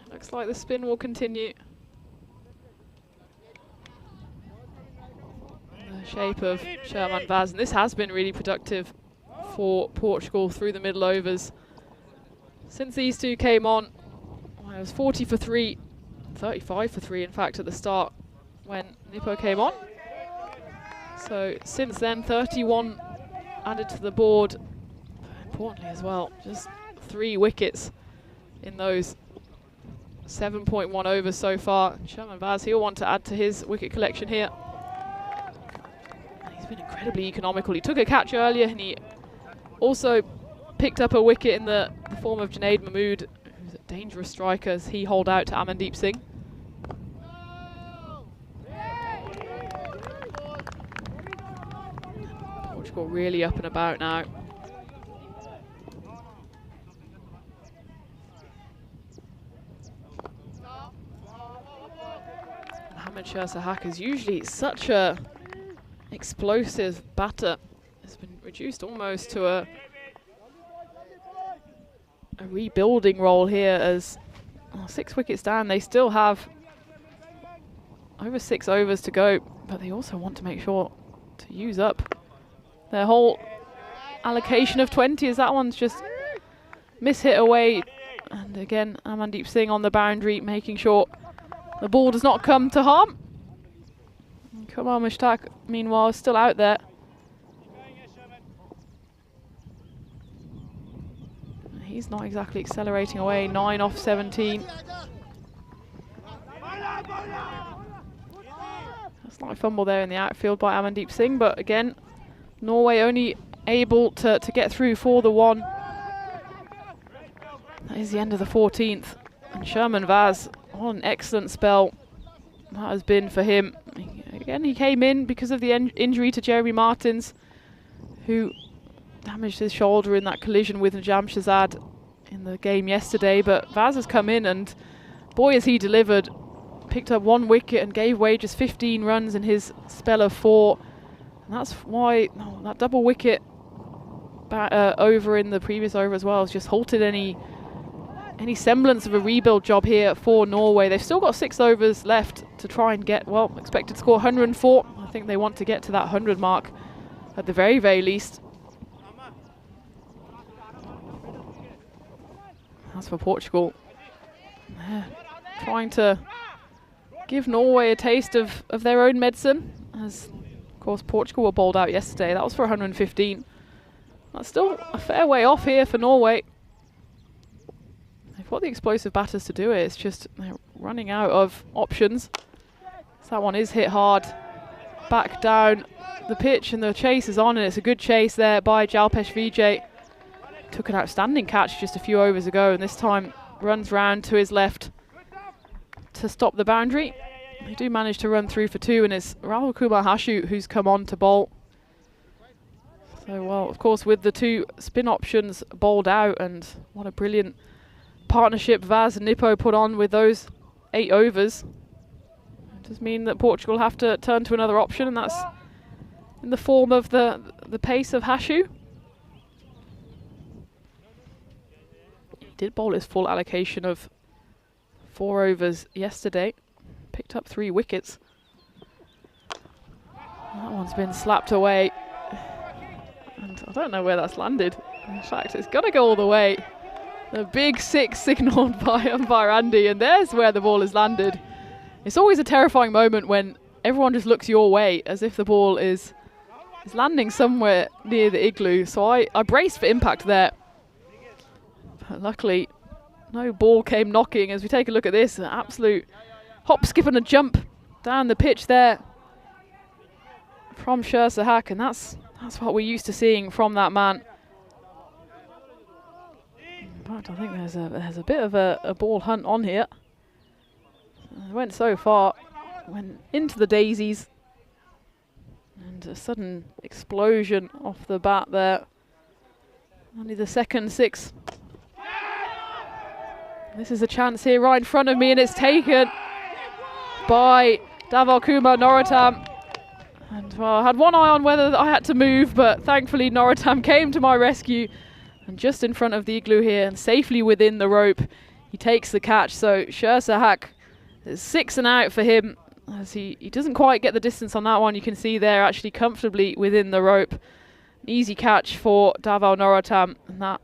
Looks like the spin will continue. The shape of Sherman Vaz, and this has been really productive for Portugal through the middle overs. Since these two came on, well, it was 40 for 3, 35 for 3 in fact at the start when Nippo came on. So since then, 31 added to the board. Importantly as well, just 3 wickets in those 7.1 overs so far. Sherman Vaz, he'll want to add to his wicket collection here. And he's been incredibly economical. He took a catch earlier, and he also picked up a wicket in the form of Junaid Mahmood, who's a dangerous striker as he holed out to Amandeep Singh. Portugal really up and about now. Mohammad Shah Sahak is usually such a explosive batter. Has been reduced almost to a rebuilding role here as 6 wickets down. They still have over 6 overs to go, but they also want to make sure to use up their whole allocation of 20, as that one's just mishit away. And again, Amandeep Singh on the boundary, making sure the ball does not come to harm. Kamal Mushtaq, meanwhile, still out there. He's not exactly accelerating away, 9 off 17. That's not a fumble there in the outfield by Amandeep Singh, but again, Norway only able to get through for the 1. That is the end of the 14th. And Sherman Vaz on an excellent spell. That has been for him. Again, he came in because of the injury to Jeremy Martins, who damaged his shoulder in that collision with Najam Shazad in the game yesterday. But Vaz has come in, and boy has he delivered. Picked up 1 wicket and gave away just 15 runs in his spell of 4. And that's why that double wicket over in the previous over as well has just halted any semblance of a rebuild job here for Norway. They've still got 6 overs left to try and get, well, expected score 104. I think they want to get to that 100 mark at the very, very least. As for Portugal, trying to give Norway a taste of their own medicine, As, of course, Portugal were bowled out yesterday. That was for 115. That's still a fair way off here for Norway. They've got the explosive batters to do it. It's just they're running out of options. So that one is hit hard. Back down the pitch, and the chase is on, and it's a good chase there by Jalpesh Vijay. Took an outstanding catch just a few overs ago, and this time runs round to his left to stop the boundary. They do manage to run through for 2, and it's Rahul Kumar Hashu who's come on to bowl. So, well, of course, with the 2 spin options bowled out, and what a brilliant partnership Vaz and Nippo put on with those 8 overs. It does mean that Portugal have to turn to another option, and that's in the form of the pace of Hashu. He did bowl his full allocation of 4 overs yesterday. Picked up 3 wickets. That one's been slapped away. And I don't know where that's landed. In fact, it's got to go all the way. The big 6 signalled by umpire Andy, and there's where the ball has landed. It's always a terrifying moment when everyone just looks your way as if the ball is landing somewhere near the igloo. So I braced for impact there. But luckily, no ball came knocking. As we take a look at this, an absolute hop, skip and a jump down the pitch there from Shersahack, and that's what we're used to seeing from that man. But I think there's a bit of a ball hunt on here. It went so far, went into the daisies, and a sudden explosion off the bat there. Only the second 6. This is a chance here right in front of me, and it's taken by Dhaval Kumar Norottam. And well, I had one eye on whether I had to move, but thankfully Norottam came to my rescue. And just in front of the igloo here, and safely within the rope, he takes the catch. So Shersahack is 6 and out for him, as he doesn't quite get the distance on that one. You can see there actually comfortably within the rope. An easy catch for Dhaval Norottam, and that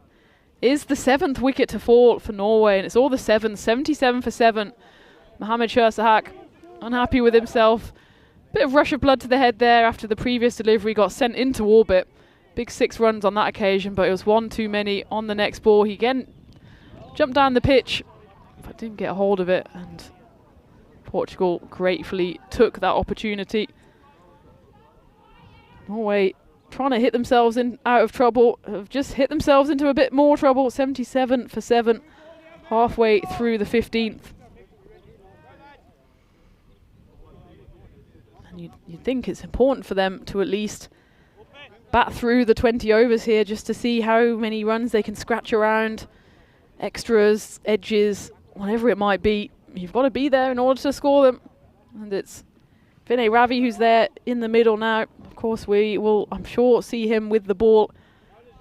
is the 7th wicket to fall for Norway, and it's all the 7s, 77 for 7. Mohamed Shersahack unhappy with himself. Bit of rush of blood to the head there after the previous delivery, got sent into orbit. Big 6 runs on that occasion, but it was 1 too many on the next ball. He again jumped down the pitch, but didn't get a hold of it, and Portugal gratefully took that opportunity. Norway trying to hit themselves out of trouble, have just hit themselves into a bit more trouble. 77 for 7, halfway through the 15th. And you'd think it's important for them to at least bat through the 20 overs here, just to see how many runs they can scratch around, extras, edges, whatever it might be. You've got to be there in order to score them. And it's Vinay Ravi who's there in the middle now. Of course, we will, I'm sure, see him with the ball,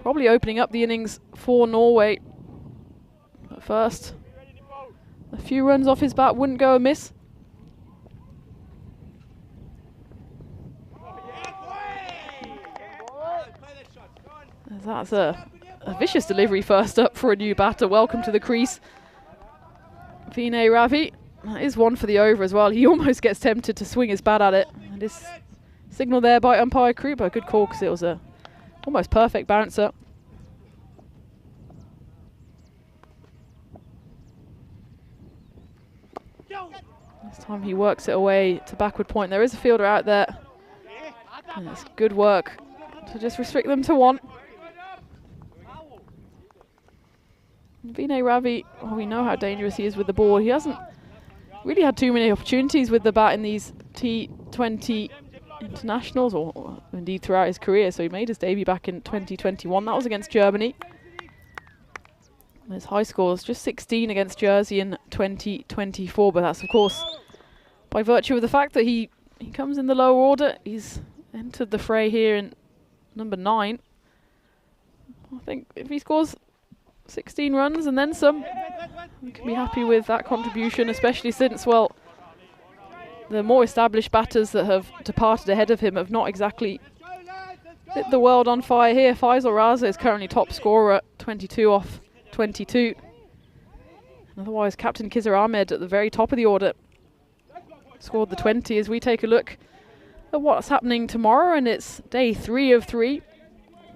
probably opening up the innings for Norway. But first, a few runs off his bat wouldn't go amiss. That's a vicious delivery first up for a new batter. Welcome to the crease, Vinay Ravi. That is 1 for the over as well. He almost gets tempted to swing his bat at it. And this signal there by umpire Krupa. Good call, because it was a almost perfect bouncer. This time he works it away to backward point. There is a fielder out there. And it's good work to just restrict them to 1. Vinay Ravi, well, we know how dangerous he is with the ball. He hasn't really had too many opportunities with the bat in these T20 internationals, or indeed throughout his career. So he made his debut back in 2021. That was against Germany. And his high scores, just 16 against Jersey in 2024. But that's, of course, by virtue of the fact that he comes in the lower order. He's entered the fray here in number 9. I think if he scores 16 runs and then some, we can be happy with that contribution, especially since, well, the more established batters that have departed ahead of him have not exactly lit the world on fire here. Faisal Raza is currently top scorer, 22 off 22. And otherwise, Captain Khizr Ahmed at the very top of the order scored the 20. As we take a look at what's happening tomorrow, and it's day 3 of 3.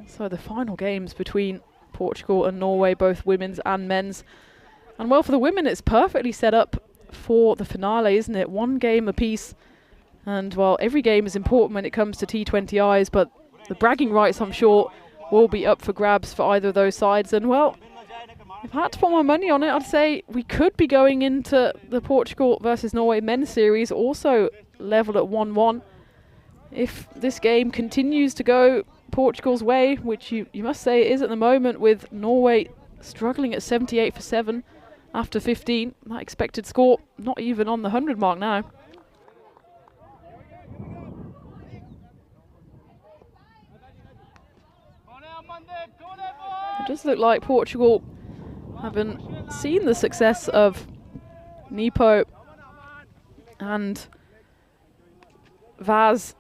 So the final games between Portugal and Norway, both women's and men's. And well, for the women, it's perfectly set up for the finale, isn't it? 1 game apiece. And well, every game is important when it comes to T20Is, but the bragging rights, I'm sure, will be up for grabs for either of those sides. And well, if I had to put my money on it, I'd say we could be going into the Portugal versus Norway men's series also level at 1-1. If this game continues to go Portugal's way, which you must say it is at the moment, with Norway struggling at 78 for 7 after 15, that expected score not even on the 100 mark now. It does look like Portugal haven't seen the success of Nepo and Vaz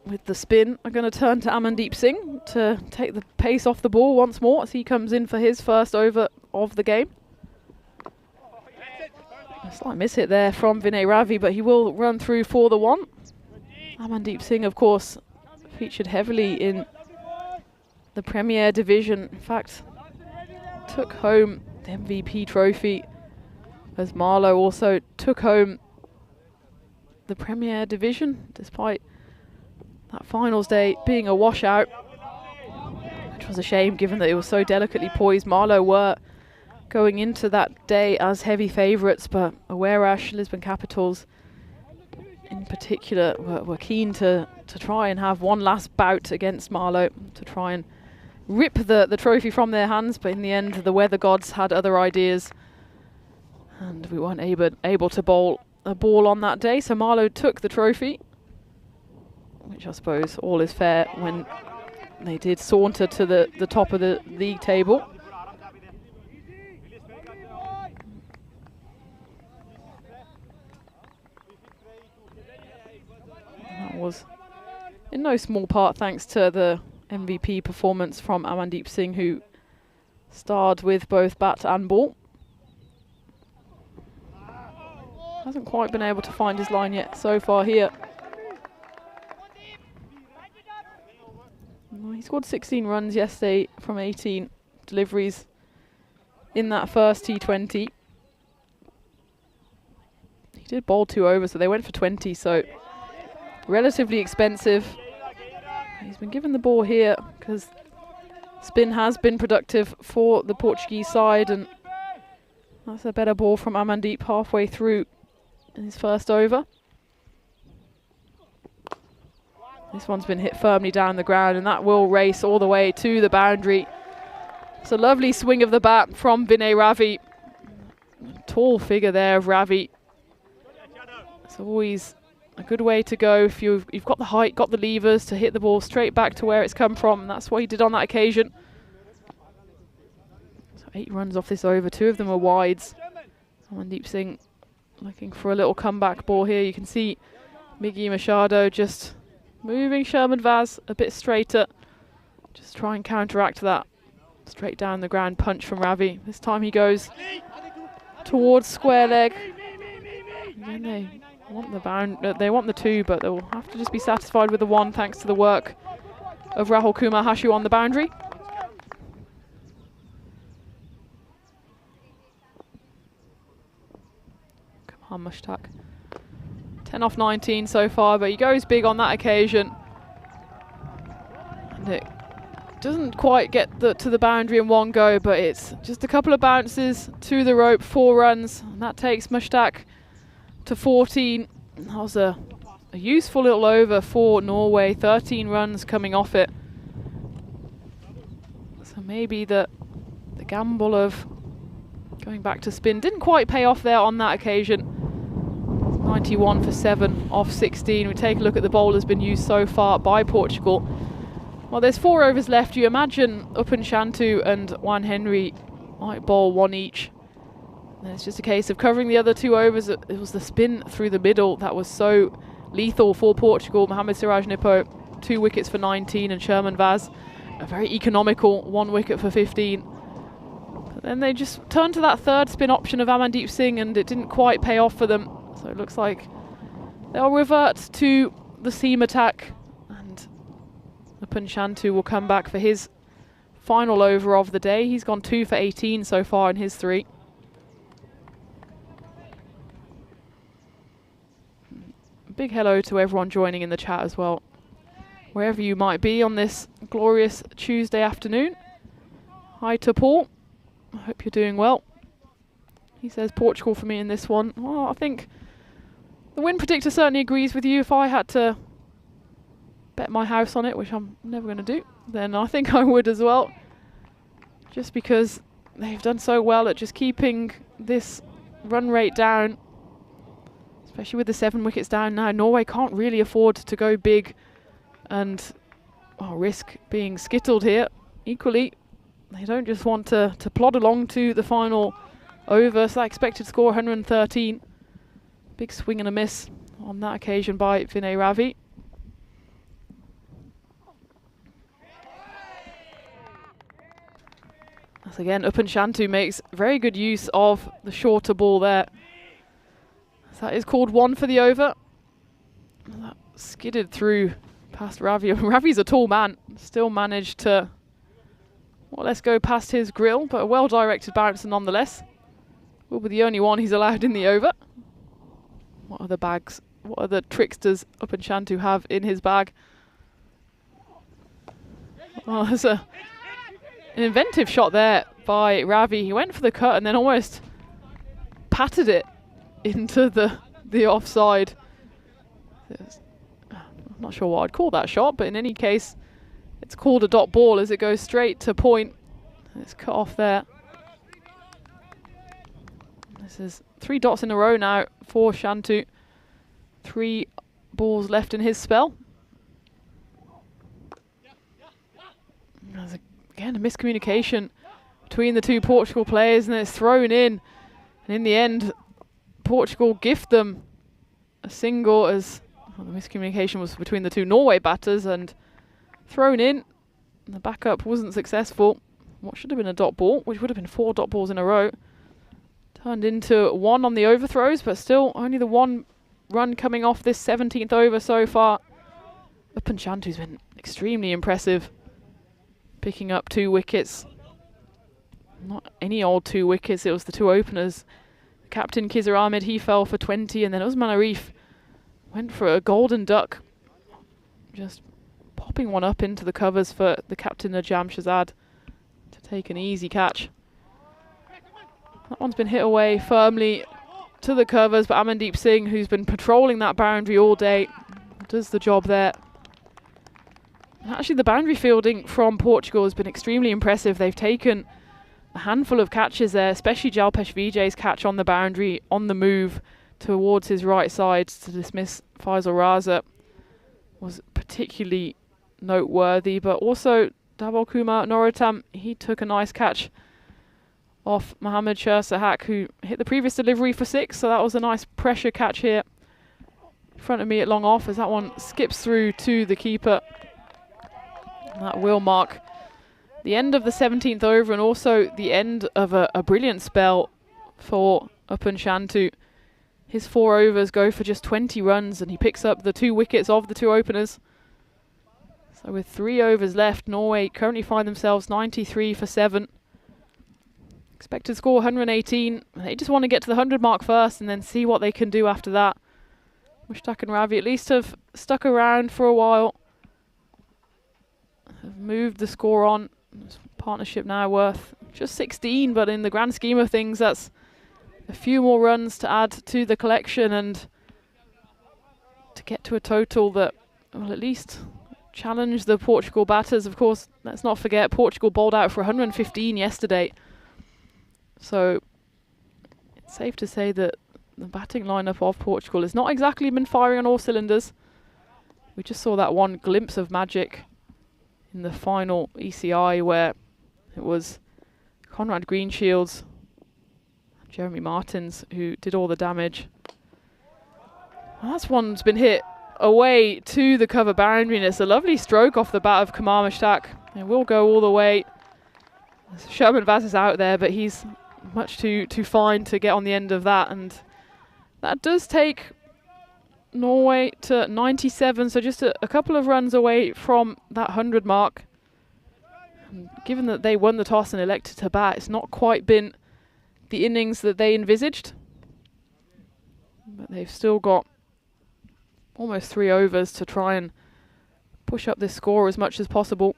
with the spin. Are going to turn to Amandeep Singh to take the pace off the ball once more as he comes in for his first over of the game. A slight miss hit there from Vinay Ravi, but he will run through for the 1. Amandeep Singh, of course, featured heavily in the Premier Division. In fact, took home the MVP trophy, as Marlowe also took home the Premier Division, despite that finals day being a washout, which was a shame given that it was so delicately poised. Marlowe were going into that day as heavy favourites, but Awarash, Lisbon Capitals in particular, were keen to try and have one last bout against Marlowe to try and rip the trophy from their hands, but in the end the weather gods had other ideas and we weren't able to bowl a ball on that day, so Marlowe took the trophy, which I suppose all is fair when they did saunter to the top of the league table. That was in no small part thanks to the MVP performance from Amandeep Singh, who starred with both bat and ball. Hasn't quite been able to find his line yet so far here. Well, he scored 16 runs yesterday from 18 deliveries in that first T20. He did bowl 2 overs, so they went for 20, so relatively expensive. He's been given the ball here because spin has been productive for the Portuguese side, and that's a better ball from Amandeep halfway through in his first over. This one's been hit firmly down the ground, and that will race all the way to the boundary. It's a lovely swing of the bat from Vinay Ravi. Tall figure there of Ravi. It's always a good way to go if you've got the height, got the levers to hit the ball straight back to where it's come from, and that's what he did on that occasion. So 8 runs off this over, 2 of them are wides. Amandeep Singh looking for a little comeback ball here. You can see Miggy Machado just moving Sherman Vaz a bit straighter, just try and counteract that straight down the ground punch from Ravi. This time he goes towards square leg. Again, they want they want the 2, but they'll have to just be satisfied with the 1 thanks to the work of Rahul Kumar Hashu on the boundary. Come on, Mushtaq. 10 off 19 so far, but he goes big on that occasion. And it doesn't quite get to the boundary in one go, but it's just a couple of bounces to the rope, 4 runs. And that takes Mushtaq to 14. That was a useful little over for Norway, 13 runs coming off it. So maybe the gamble of going back to spin didn't quite pay off there on that occasion. 91 for 7 off 16. We take a look at the bowlers been used so far by Portugal. Well, there's 4 overs left. You imagine Upan Shantu and Juan Henry might bowl 1 each. And it's just a case of covering the other 2 overs. It was the spin through the middle that was so lethal for Portugal. Mohamed Siraj Nippo, 2 wickets for 19, and Sherman Vaz, a very economical 1 wicket for 15. But then they just turned to that 3rd spin option of Amandeep Singh, and it didn't quite pay off for them. So it looks like they'll revert to the seam attack, and Shantu will come back for his final over of the day. He's gone 2 for 18 so far in his 3. Big hello to everyone joining in the chat as well, wherever you might be on this glorious Tuesday afternoon. Hi to Paul, I hope you're doing well. He says Portugal for me in this one. Well, I think the win predictor certainly agrees with you. If I had to bet my house on it, which I'm never going to do, then I think I would as well. Just because they've done so well at just keeping this run rate down, especially with the 7 wickets down now. Norway can't really afford to go big and risk being skittled here. Equally, they don't just want to plod along to the final over. So that expected score 113. Big swing and a miss on that occasion by Vinay Ravi. As again, Shantu makes very good use of the shorter ball there. So that is called 1 for the over. That skidded through past Ravi. Ravi's a tall man, still managed to, well, let's go past his grill, but a well-directed bouncer nonetheless. Will be the only one he's allowed in the over. What other tricks does Shantu have in his bag? Oh, there's an inventive shot there by Ravi. He went for the cut and then almost patted it into the offside. I'm not sure what I'd call that shot, but in any case, it's called a dot ball as it goes straight to point. It's cut off there. This is 3 dots in a row now for Shantu. 3 balls left in his spell. There's again a miscommunication between the 2 Portugal players, and it's thrown in. And in the end, Portugal gift them a single, as the miscommunication was between the 2 Norway batters, and thrown in. And the backup wasn't successful. What should have been a dot ball, which would have been 4 dot balls in a row, turned into 1 on the overthrows, but still only the 1 run coming off this 17th over so far. Shantu's been extremely impressive, picking up 2 wickets. Not any old 2 wickets, it was the 2 openers. Captain Khizr Ahmed, he fell for 20, and then Usman Arif went for a golden duck, just popping one up into the covers for the captain Najam Shazad to take an easy catch. That one's been hit away firmly to the covers, but Amandeep Singh, who's been patrolling that boundary all day, does the job there. And actually, the boundary fielding from Portugal has been extremely impressive. They've taken a handful of catches there, especially Jalpesh Vijay's catch on the boundary, on the move towards his right side to dismiss Faisal Raza was particularly noteworthy, but also Dhaval Kumar Norotam, he took a nice catch off Mohammad Shah Sahak, who hit the previous delivery for 6, so that was a nice pressure catch here in front of me at long off, as that one skips through to the keeper. And that will mark the end of the 17th over, and also the end of a brilliant spell for Shantu. His 4 overs go for just 20 runs, and he picks up the 2 wickets of the 2 openers. So with 3 overs left, Norway currently find themselves 93 for 7. Expected score 118. They just want to get to the 100 mark first and then see what they can do after that. Mushtaq and Ravi at least have stuck around for a while. Have moved the score on. This partnership now worth just 16, but in the grand scheme of things, that's a few more runs to add to the collection and to get to a total that will at least challenge the Portugal batters. Of course, let's not forget, Portugal bowled out for 115 yesterday. So it's safe to say that the batting lineup of Portugal has not exactly been firing on all cylinders. We just saw that one glimpse of magic in the final ECI where it was Conrad Greenshields, Jeremy Martins who did all the damage. Well, that's one's been hit away to the cover boundary, and it's a lovely stroke off the bat of Kamar Mushtaq. It will go all the way. Sherman Vaz is out there, but he's much too fine to get on the end of that, and that does take Norway to 97, so just a couple of runs away from that 100 mark. And given that they won the toss and elected to bat, it's not quite been the innings that they envisaged. But they've still got almost 3 overs to try and push up this score as much as possible.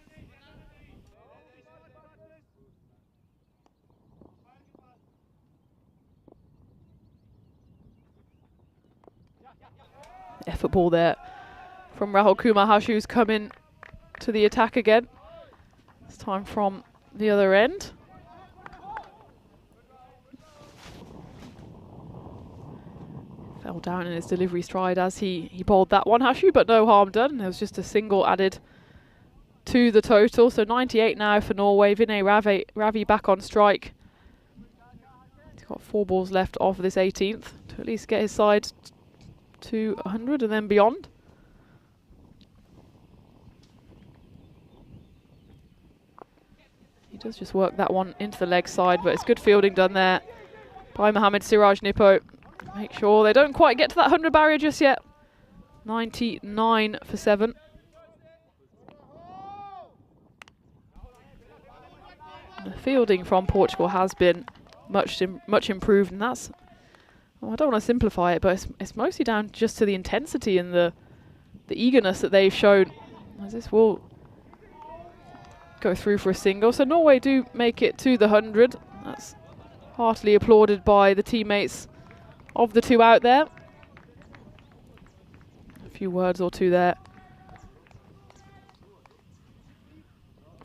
Effort ball there from Rahul Kumar, who's come in to the attack again. This time from the other end. Fell down in his delivery stride as he bowled that one, Hashu, but no harm done. There was just a single added to the total. So 98 now for Norway. Vinay Ravi back on strike. He's got 4 balls left off this 18th to at least get his side to 100 and then beyond. He does just work that one into the leg side, but it's good fielding done there by Mohammad Siraj Nippo. Make sure they don't quite get to that 100 barrier just yet. 99 for 7. The fielding from Portugal has been much improved, and that's, well, I don't want to simplify it, but it's mostly down just to the intensity and the eagerness that they've shown, as this will go through for a single. So Norway do make it to the 100. That's heartily applauded by the teammates of the 2 out there. A few words or two there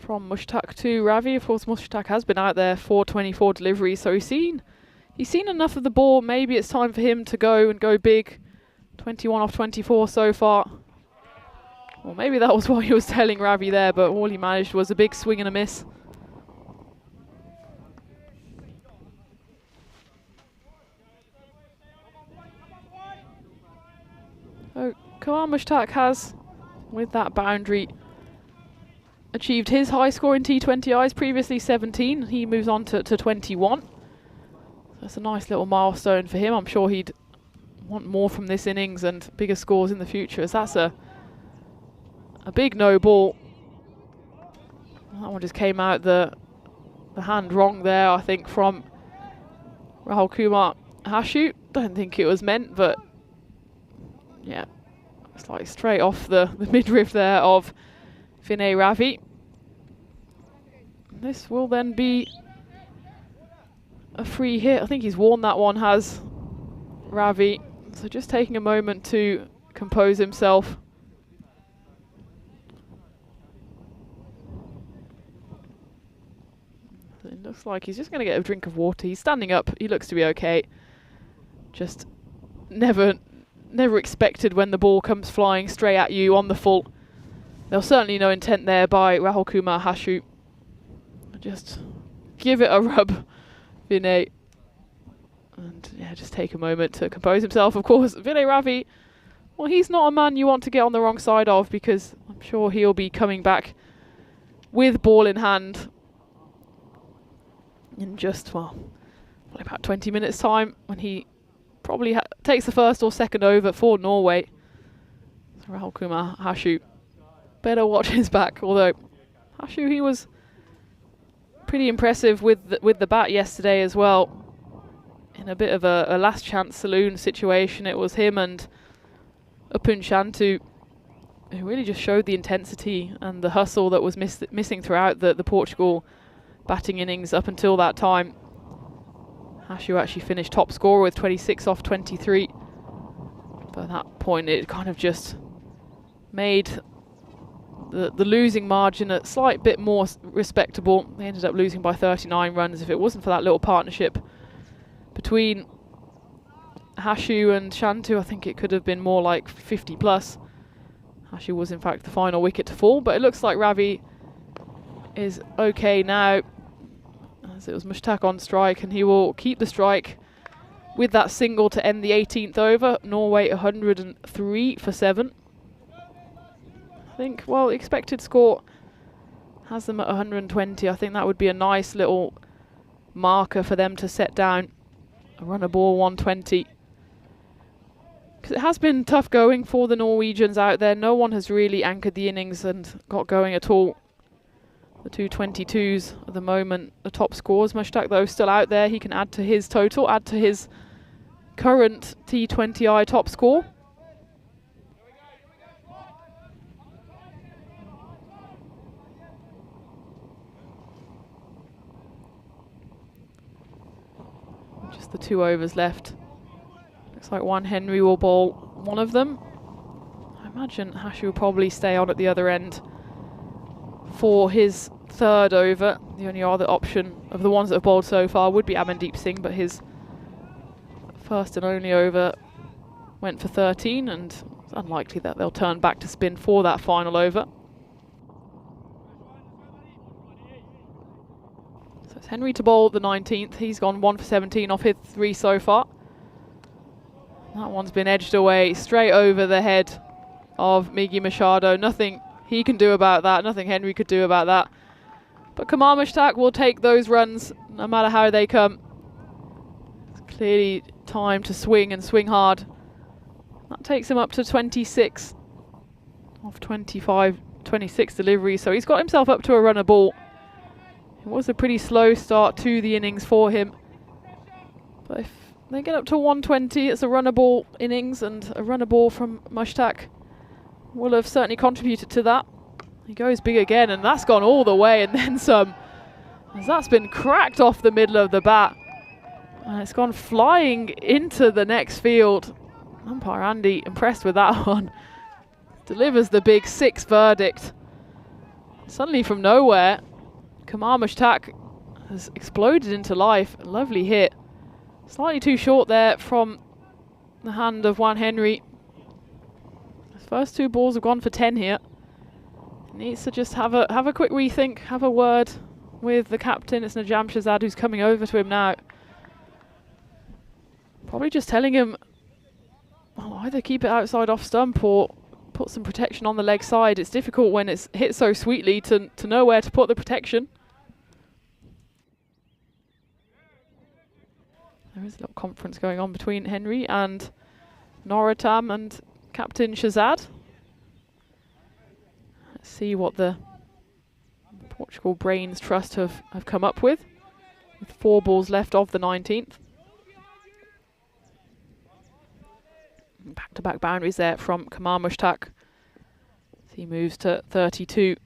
from Mushtaq to Ravi. Of course, Mushtaq has been out there for 24 deliveries, so he's seen enough of the ball. Maybe it's time for him to go big. 21 off 24 so far. Well, maybe that was what he was telling Ravi there, but all he managed was a big swing and a miss. So Kumar Mushtaq has, with that boundary, achieved his high score in T20Is, previously 17. He moves on to 21. So that's a nice little milestone for him. I'm sure he'd want more from this innings and bigger scores in the future, as that's a big no ball. That one just came out the hand wrong there, I think, from Rahul Kumar Hashu. Don't think it was meant, but yeah, it's like straight off the midriff there of Vinay Ravi. This will then be a free hit. I think he's worn that one, has Ravi. So just taking a moment to compose himself. It looks like he's just going to get a drink of water. He's standing up. He looks to be okay. Just never expected when the ball comes flying straight at you on the full. There was certainly no intent there by Rahul Kumar Hashu. Just give it a rub, Vinay. And yeah, just take a moment to compose himself. Of course, Vinay Ravi, well, he's not a man you want to get on the wrong side of, because I'm sure he'll be coming back with ball in hand in just, well, about 20 minutes time, when he probably takes the first or second over for Norway. So Rahul Kumar Hashu better watch his back, although Hashu, he was pretty impressive with the bat yesterday as well. In a bit of a last chance saloon situation, it was him and Upun Shantu who really just showed the intensity and the hustle that was missing throughout the Portugal batting innings up until that time. Hashu actually finished top scorer with 26 off 23. But at that point, it kind of just made the losing margin a slight bit more respectable. They ended up losing by 39 runs. If it wasn't for that little partnership between Hashu and Shantu, I think it could have been more like 50 plus. Hashu was in fact the final wicket to fall, but it looks like Ravi is okay now, as it was Mushtaq on strike, and he will keep the strike with that single to end the 18th over. Norway 103 for 7. I think, well, expected score has them at 120. I think that would be a nice little marker for them to set down. A run a ball 120. because it has been tough going for the Norwegians out there. No one has really anchored the innings and got going at all. The 222s at the moment, the top scores. Mushtaq, though, still out there. He can add to his total, add to his current T20I top score. Just the 2 overs left. Looks like Juan Henry will bowl one of them. I imagine Hashi will probably stay on at the other end for his 3rd over. The only other option of the ones that have bowled so far would be Amandeep Singh, but his first and only over went for 13, and it's unlikely that they'll turn back to spin for that final over. So it's Henry to bowl the 19th. He's gone 1 for 17 off his 3 so far. That one's been edged away straight over the head of Miggy Machado. Nothing he can do about that, nothing Henry could do about that. But Kamar Mushtaq will take those runs no matter how they come. It's clearly time to swing and swing hard. That takes him up to 26 off 26 deliveries, so he's got himself up to a runner ball. It was a pretty slow start to the innings for him, but if they get up to 120, it's a runner ball innings, and a runner ball from Mushtaq will have certainly contributed to that. He goes big again, and that's gone all the way and then some, as that's been cracked off the middle of the bat. And it's gone flying into the next field. Umpire Andy impressed with that one. Delivers the big 6 verdict. Suddenly from nowhere, Kamar Mushtaq has exploded into life. A lovely hit. Slightly too short there from the hand of Juan Henry. His first 2 balls have gone for 10 here. He needs to just have a quick rethink, have a word with the captain. It's Najam Shahzad who's coming over to him now. Probably just telling him, well, either keep it outside off stump or put some protection on the leg side. It's difficult when it's hit so sweetly to know where to put the protection. There is a little conference going on between Henry and Noratam and Captain Shahzad. Let's see what the Portugal Brains Trust have come up with 4 balls left of the 19th. Back-to-back boundaries there from Kamar Mushtaq. He moves to 32.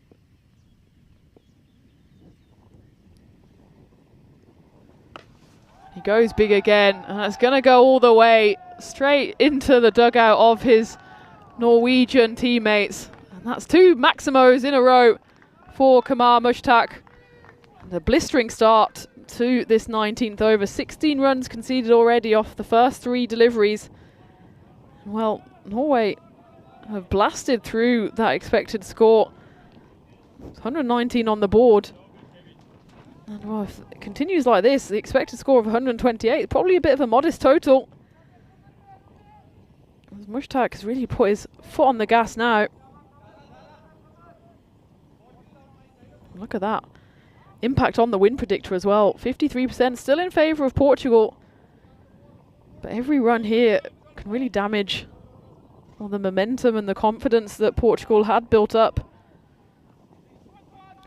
He goes big again, and that's going to go all the way straight into the dugout of his Norwegian teammates. And that's 2 Maximos in a row for Kamar Mushtaq. The blistering start to this 19th over. 16 runs conceded already off the first 3 deliveries. Well, Norway have blasted through that expected score. 119 on the board. And well, if it continues like this, the expected score of 128, probably a bit of a modest total. Mushtaq has really put his foot on the gas now. Look at that. Impact on the win predictor as well. 53% still in favour of Portugal. But every run here can really damage all the momentum and the confidence that Portugal had built up.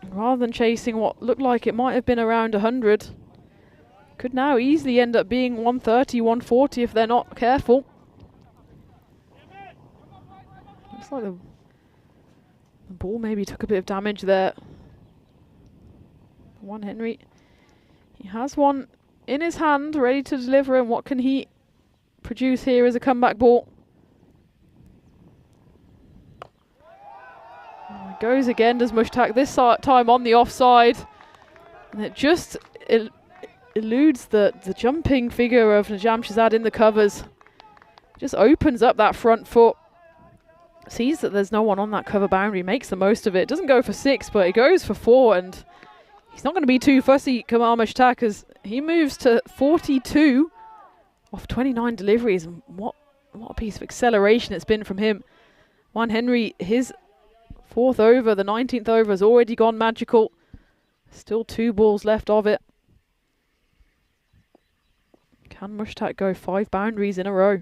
And rather than chasing what looked like it might have been around 100, could now easily end up being 130, 140 if they're not careful. Looks like the ball maybe took a bit of damage there. Juan Henry, he has one in his hand ready to deliver, and what can he produce here as a comeback ball? Oh, goes again, does Mushtaq, this time on the offside. And it just eludes the jumping figure of Najam Shahzad in the covers. Just opens up that front foot. Sees that there's no one on that cover boundary, makes the most of it. Doesn't go for 6, but it goes for 4, and he's not going to be too fussy, Kamar Mushtaq, as he moves to 42 off 29 deliveries. And what a piece of acceleration it's been from him. Juan Henry, his 4th over, the 19th over has already gone magical. Still 2 balls left of it. Can Mushtaq go 5 boundaries in a row?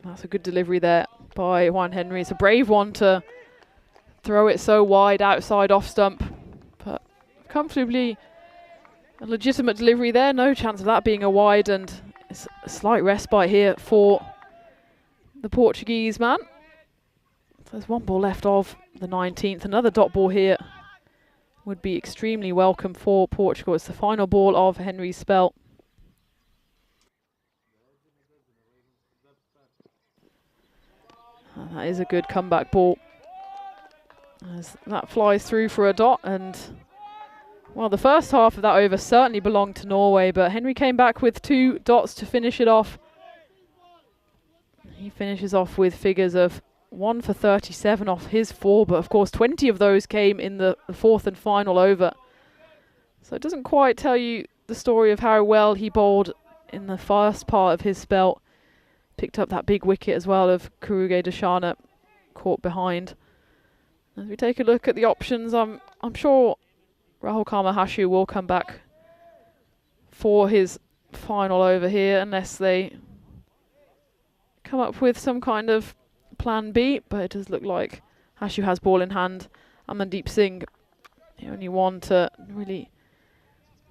That's a good delivery there by Juan Henry. It's a brave one to throw it so wide outside off stump, but comfortably a legitimate delivery there. No chance of that being a wide, and it's a slight respite here for the Portuguese man. So there's one ball left of the 19th. Another dot ball here would be extremely welcome for Portugal. It's the final ball of Henry's spell. And that is a good comeback ball, as that flies through for a dot. And well, the first half of that over certainly belonged to Norway, but Henry came back with 2 dots to finish it off. He finishes off with figures of 1 for 37 off his 4, but of course 20 of those came in the 4th and final over. So it doesn't quite tell you the story of how well he bowled in the first part of his spell. Picked up that big wicket as well of Kuruge Dashana, caught behind. As we take a look at the options, I'm sure Rahul Kamahashu will come back for his final over here, unless they come up with some kind of plan B, but it does look like Hashu has ball in hand. Amandeep Singh, the only one to really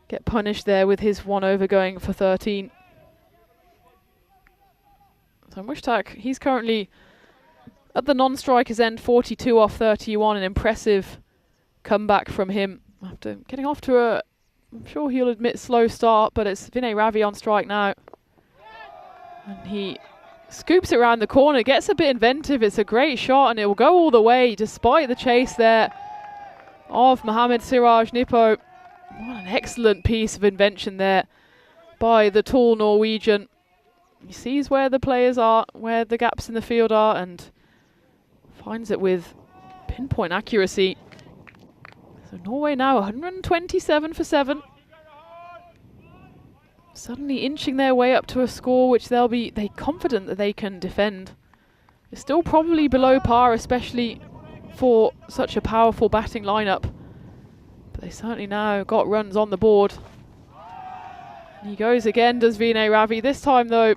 get punished there with his 1 over going for 13. So Mushtaq, he's currently at the non-strikers end, 42 off 31, an impressive comeback from him after getting off to a, I'm sure he'll admit, slow start, but it's Vinay Ravi on strike now. And he scoops it around the corner, gets a bit inventive. It's a great shot and it will go all the way despite the chase there of Mohammad Siraj Nippo. What an excellent piece of invention there by the tall Norwegian. He sees where the players are, where the gaps in the field are, and finds it with pinpoint accuracy. So Norway now 127 for 7. Suddenly inching their way up to a score which they're confident that they can defend. It's still probably below par, especially for such a powerful batting lineup. But they certainly now got runs on the board. And he goes again, does Vinay Ravi. This time though,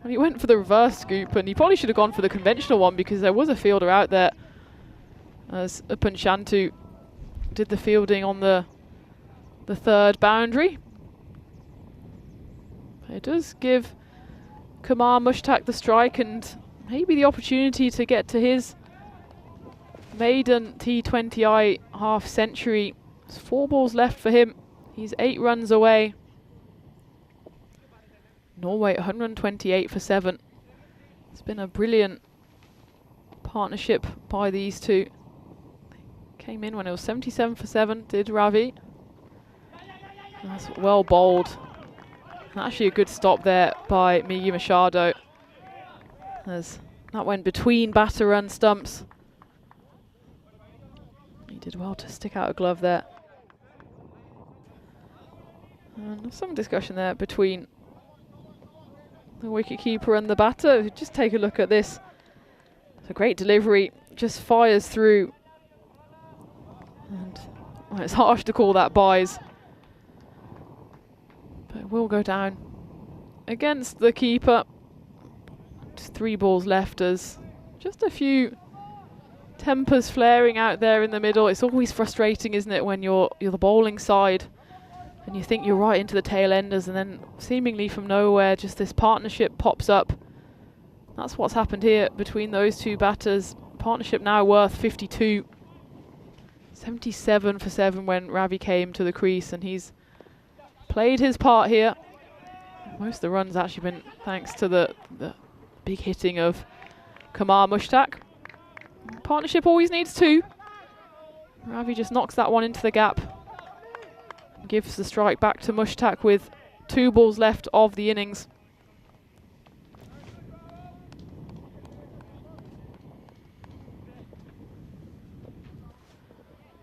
he went for the reverse scoop, and he probably should have gone for the conventional one because there was a fielder out there, as Upan Shantu did the fielding on the 3rd boundary. It does give Kumar Mushtaq the strike and maybe the opportunity to get to his maiden T20I half century. There's 4 balls left for him. He's 8 runs away. Norway 128 for 7. It's been a brilliant partnership by these two. They came in when it was 77 for 7, did Ravi. That's well bowled. Actually a good stop there by Migi Machado, as that went between batter and stumps. He did well to stick out a glove there. And there's some discussion there between the wicketkeeper and the batter. Just take a look at this. It's a great delivery, just fires through. And well, it's harsh to call that buys, but it will go down against the keeper. Just 3 balls left, as just a few tempers flaring out there in the middle. It's always frustrating, isn't it, when you're the bowling side and you think you're right into the tail enders, and then seemingly from nowhere just this partnership pops up. That's what's happened here between those two batters. Partnership now worth 52. 77 for 7 when Ravi came to the crease, and he's played his part here. Most of the runs actually been thanks to the big hitting of Kumar Mushtaq. Partnership always needs 2. Ravi just knocks that one into the gap. Gives the strike back to Mushtaq with 2 balls left of the innings.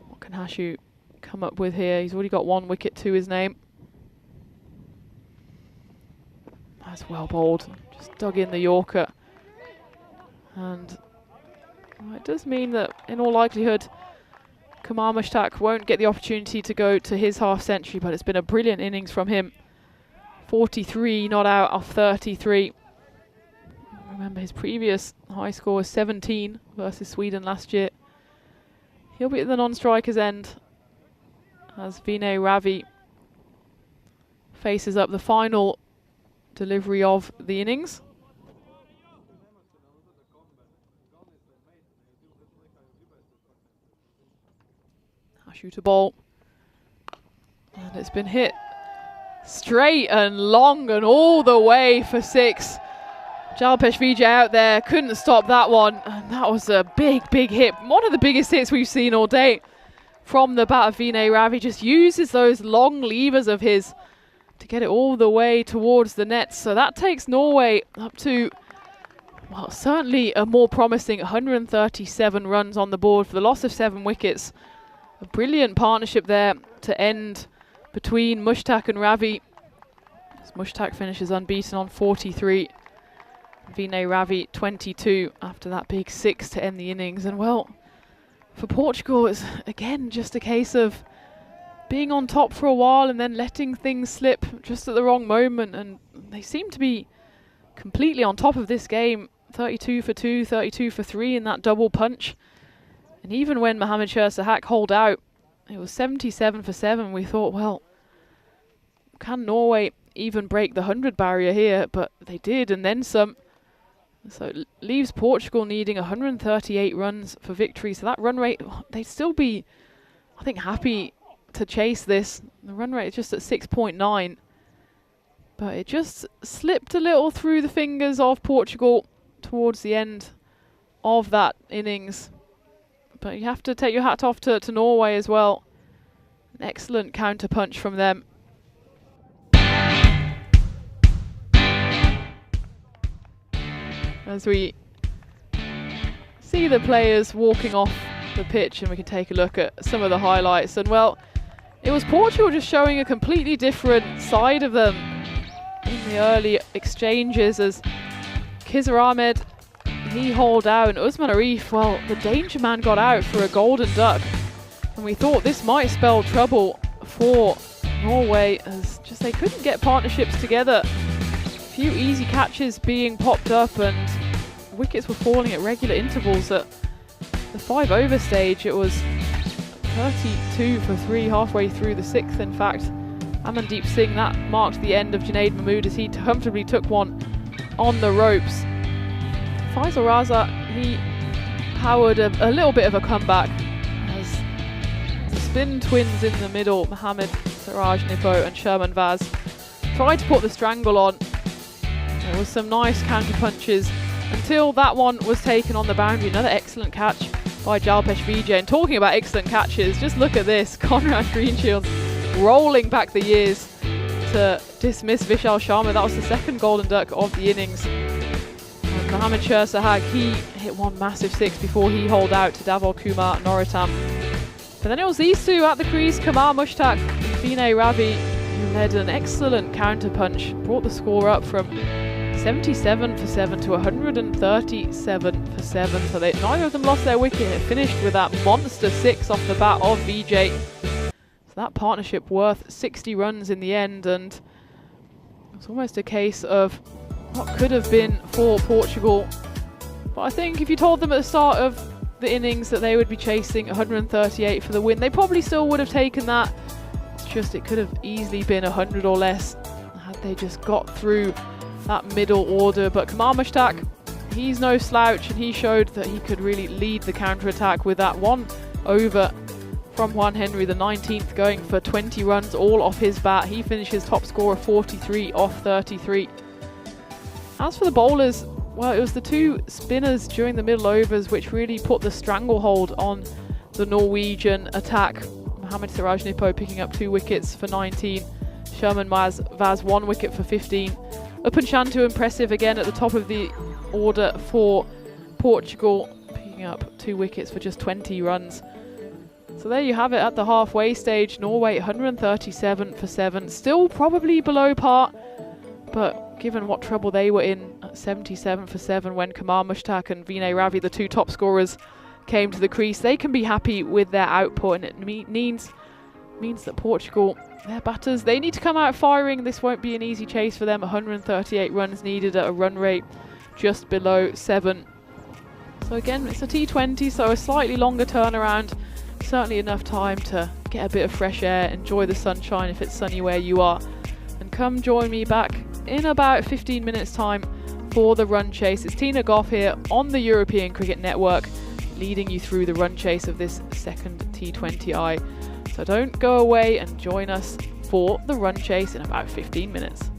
What can Hashu come up with here? He's already got 1 wicket to his name. That's well bowled. Just dug in the Yorker. And well, it does mean that in all likelihood Kumar Mushtaq won't get the opportunity to go to his half century, but it's been a brilliant innings from him. 43 not out off 33. Remember, his previous high score was 17 versus Sweden last year. He'll be at the non-striker's end as Vinay Ravi faces up the final delivery of the innings. Shoot a ball, and it's been hit straight and long and all the way for 6. Jalpesh Vijay out there, couldn't stop that one, and that was a big hit. One of the biggest hits we've seen all day from the bat of Vinay Ravi. Just uses those long levers of his to get it all the way towards the net. So that takes Norway up to, well, certainly a more promising 137 runs on the board for the loss of 7 wickets. A brilliant partnership there to end between Mushtaq and Ravi. As Mushtaq finishes unbeaten on 43. Vinay Ravi 22 after that big 6 to end the innings. And well, for Portugal, it's again just a case of being on top for a while and then letting things slip just at the wrong moment. And they seem to be completely on top of this game. 32 for 2, 32 for 3 in that double punch. And even when Mohammad Sahak holed out, it was 77 for 7. We thought, well, can Norway even break the 100 barrier here? But they did, and then some. So it leaves Portugal needing 138 runs for victory. So that run rate, they'd still be, I think, happy to chase this. The run rate is just at 6.9. But it just slipped a little through the fingers of Portugal towards the end of that innings. But you have to take your hat off to Norway as well. An excellent counter punch from them. As we see the players walking off the pitch, and we can take a look at some of the highlights. And well, it was Portugal just showing a completely different side of them in the early exchanges, as Khizr Ahmed, he hauled out, and Usman Arif, well, the danger man got out for a golden duck, and we thought this might spell trouble for Norway, as just they couldn't get partnerships together. A few easy catches being popped up, and wickets were falling at regular intervals. At the 5 over stage, it was 32 for 3 halfway through the 6th. In fact, Amandeep Singh, that marked the end of Junaid Mahmood as he comfortably took one on the ropes. Faisal Raza, he powered a little bit of a comeback as the spin twins in the middle, Mohammad Siraj Nippo and Sherman Vaz, tried to put the strangle on. There was some nice counter punches until that one was taken on the boundary. Another excellent catch by Jalpesh Vijay. And talking about excellent catches, just look at this. Conrad Greenshields rolling back the years to dismiss Vishal Sharma. That was the second golden duck of the innings. And Mohammad Sahag, he hit one massive 6 before he holed out to Davol Kumar Noritam. But then it was these two at the crease, Kamar Mushtaq and Vinay Ravi, who led an excellent counter punch, brought the score up from 77 for 7 to 137 for 7. So neither of them lost their wicket. It finished with that monster 6 off the bat of Vijay. So that partnership worth 60 runs in the end, and it's almost a case of what could have been for Portugal. But I think if you told them at the start of the innings that they would be chasing 138 for the win, they probably still would have taken that. It's just it could have easily been 100 or less had they just got through that middle order. But Kamar Mushtaq, he's no slouch, and he showed that he could really lead the counter-attack with that one over from Juan Henry, the 19th, going for 20 runs all off his bat. He finishes top scorer 43 off 33. As for the bowlers, well, it was the two spinners during the middle overs which really put the stranglehold on the Norwegian attack. Mohammad Siraj Nippo picking up 2 wickets for 19. Sherman Vaz 1 wicket for 15. Upan Shantu impressive again at the top of the order for Portugal, picking up 2 wickets for just 20 runs. So there you have it at the halfway stage. Norway 137 for 7. Still probably below par, but given what trouble they were in at 77 for 7 when Kamar Mushtaq and Vinay Ravi, the 2 top scorers, came to the crease, they can be happy with their output, and it means that Portugal, their batters, they need to come out firing. This won't be an easy chase for them. 138 runs needed at a run rate just below 7. So again, it's a T20, so a slightly longer turnaround. Certainly enough time to get a bit of fresh air, enjoy the sunshine if it's sunny where you are. And come join me back in about 15 minutes time for the run chase. It's Tina Goff here on the European Cricket Network, leading you through the run chase of this second T20I. So don't go away and join us for the run chase in about 15 minutes.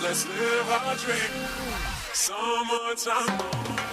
Let's live our dream. Summertime.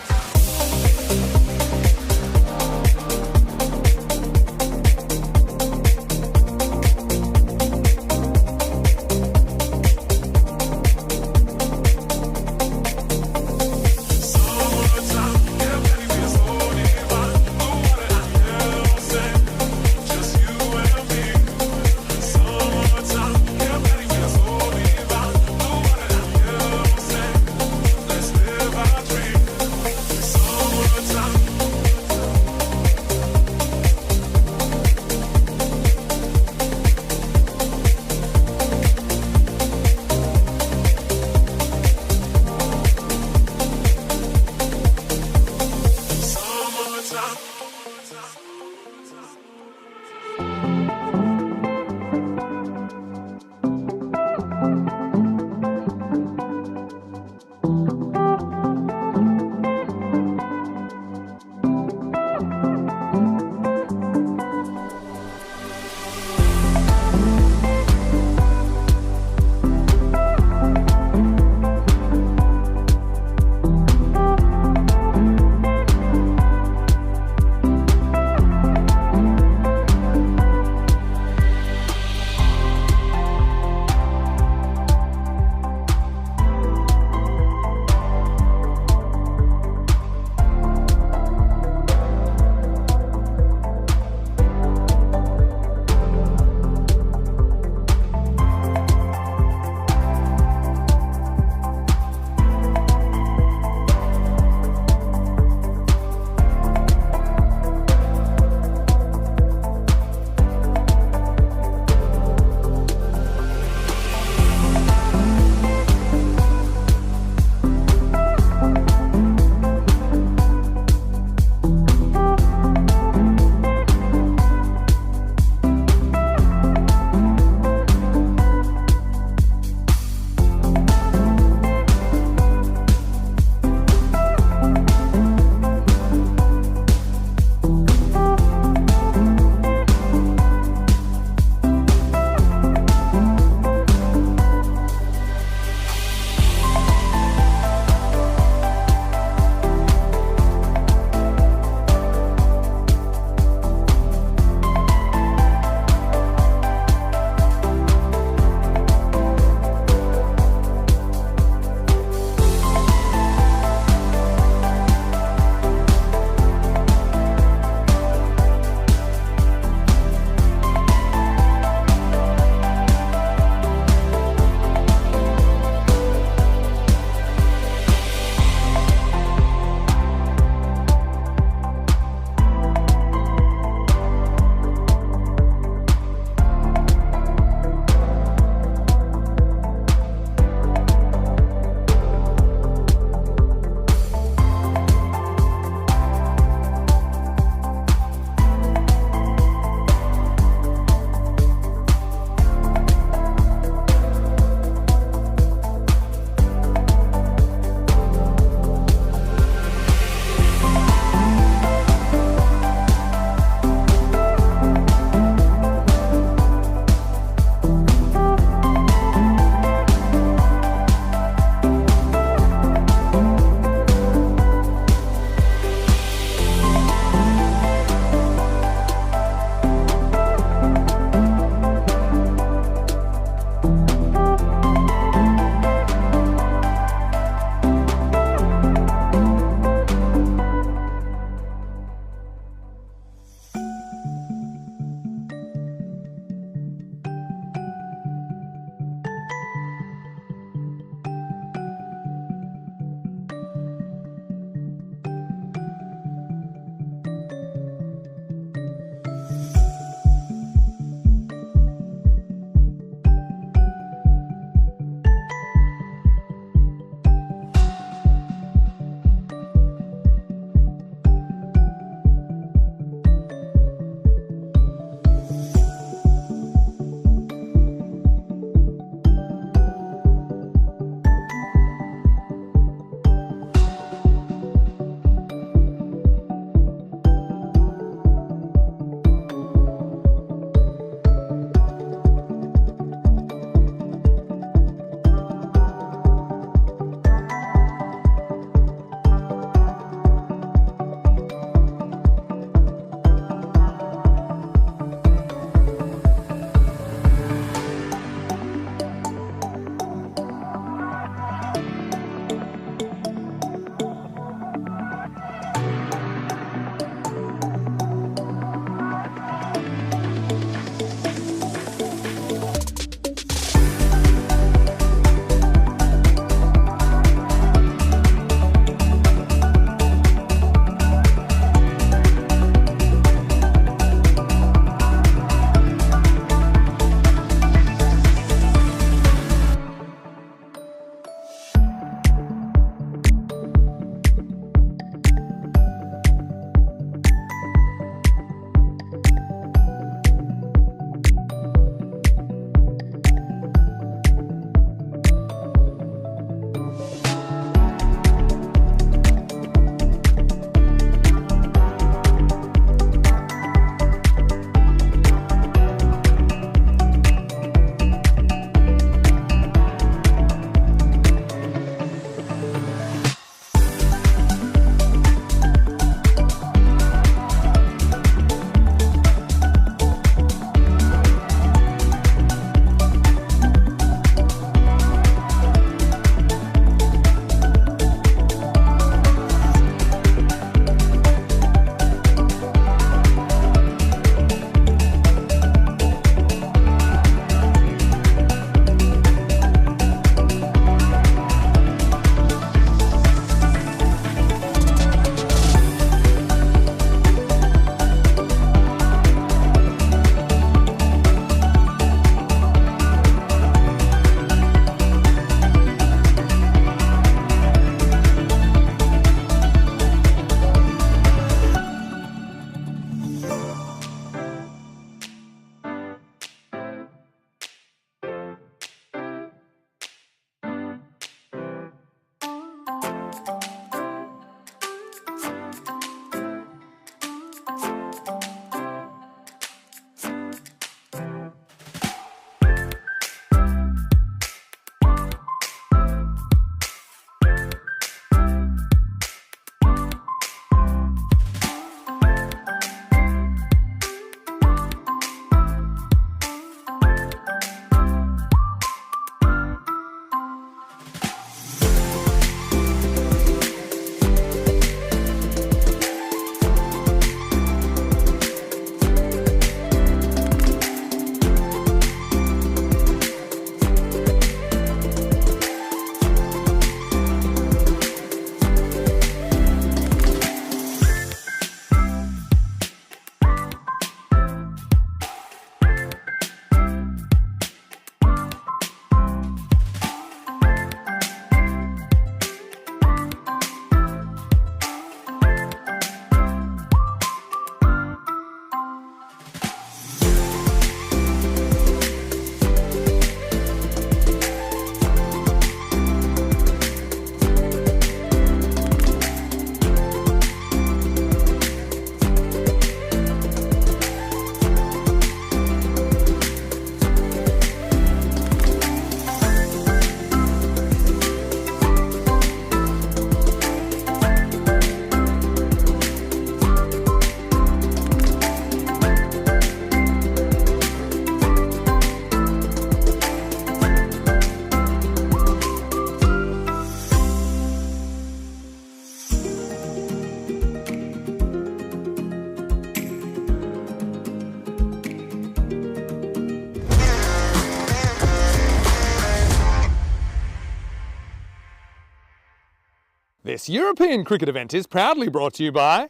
This European cricket event is proudly brought to you by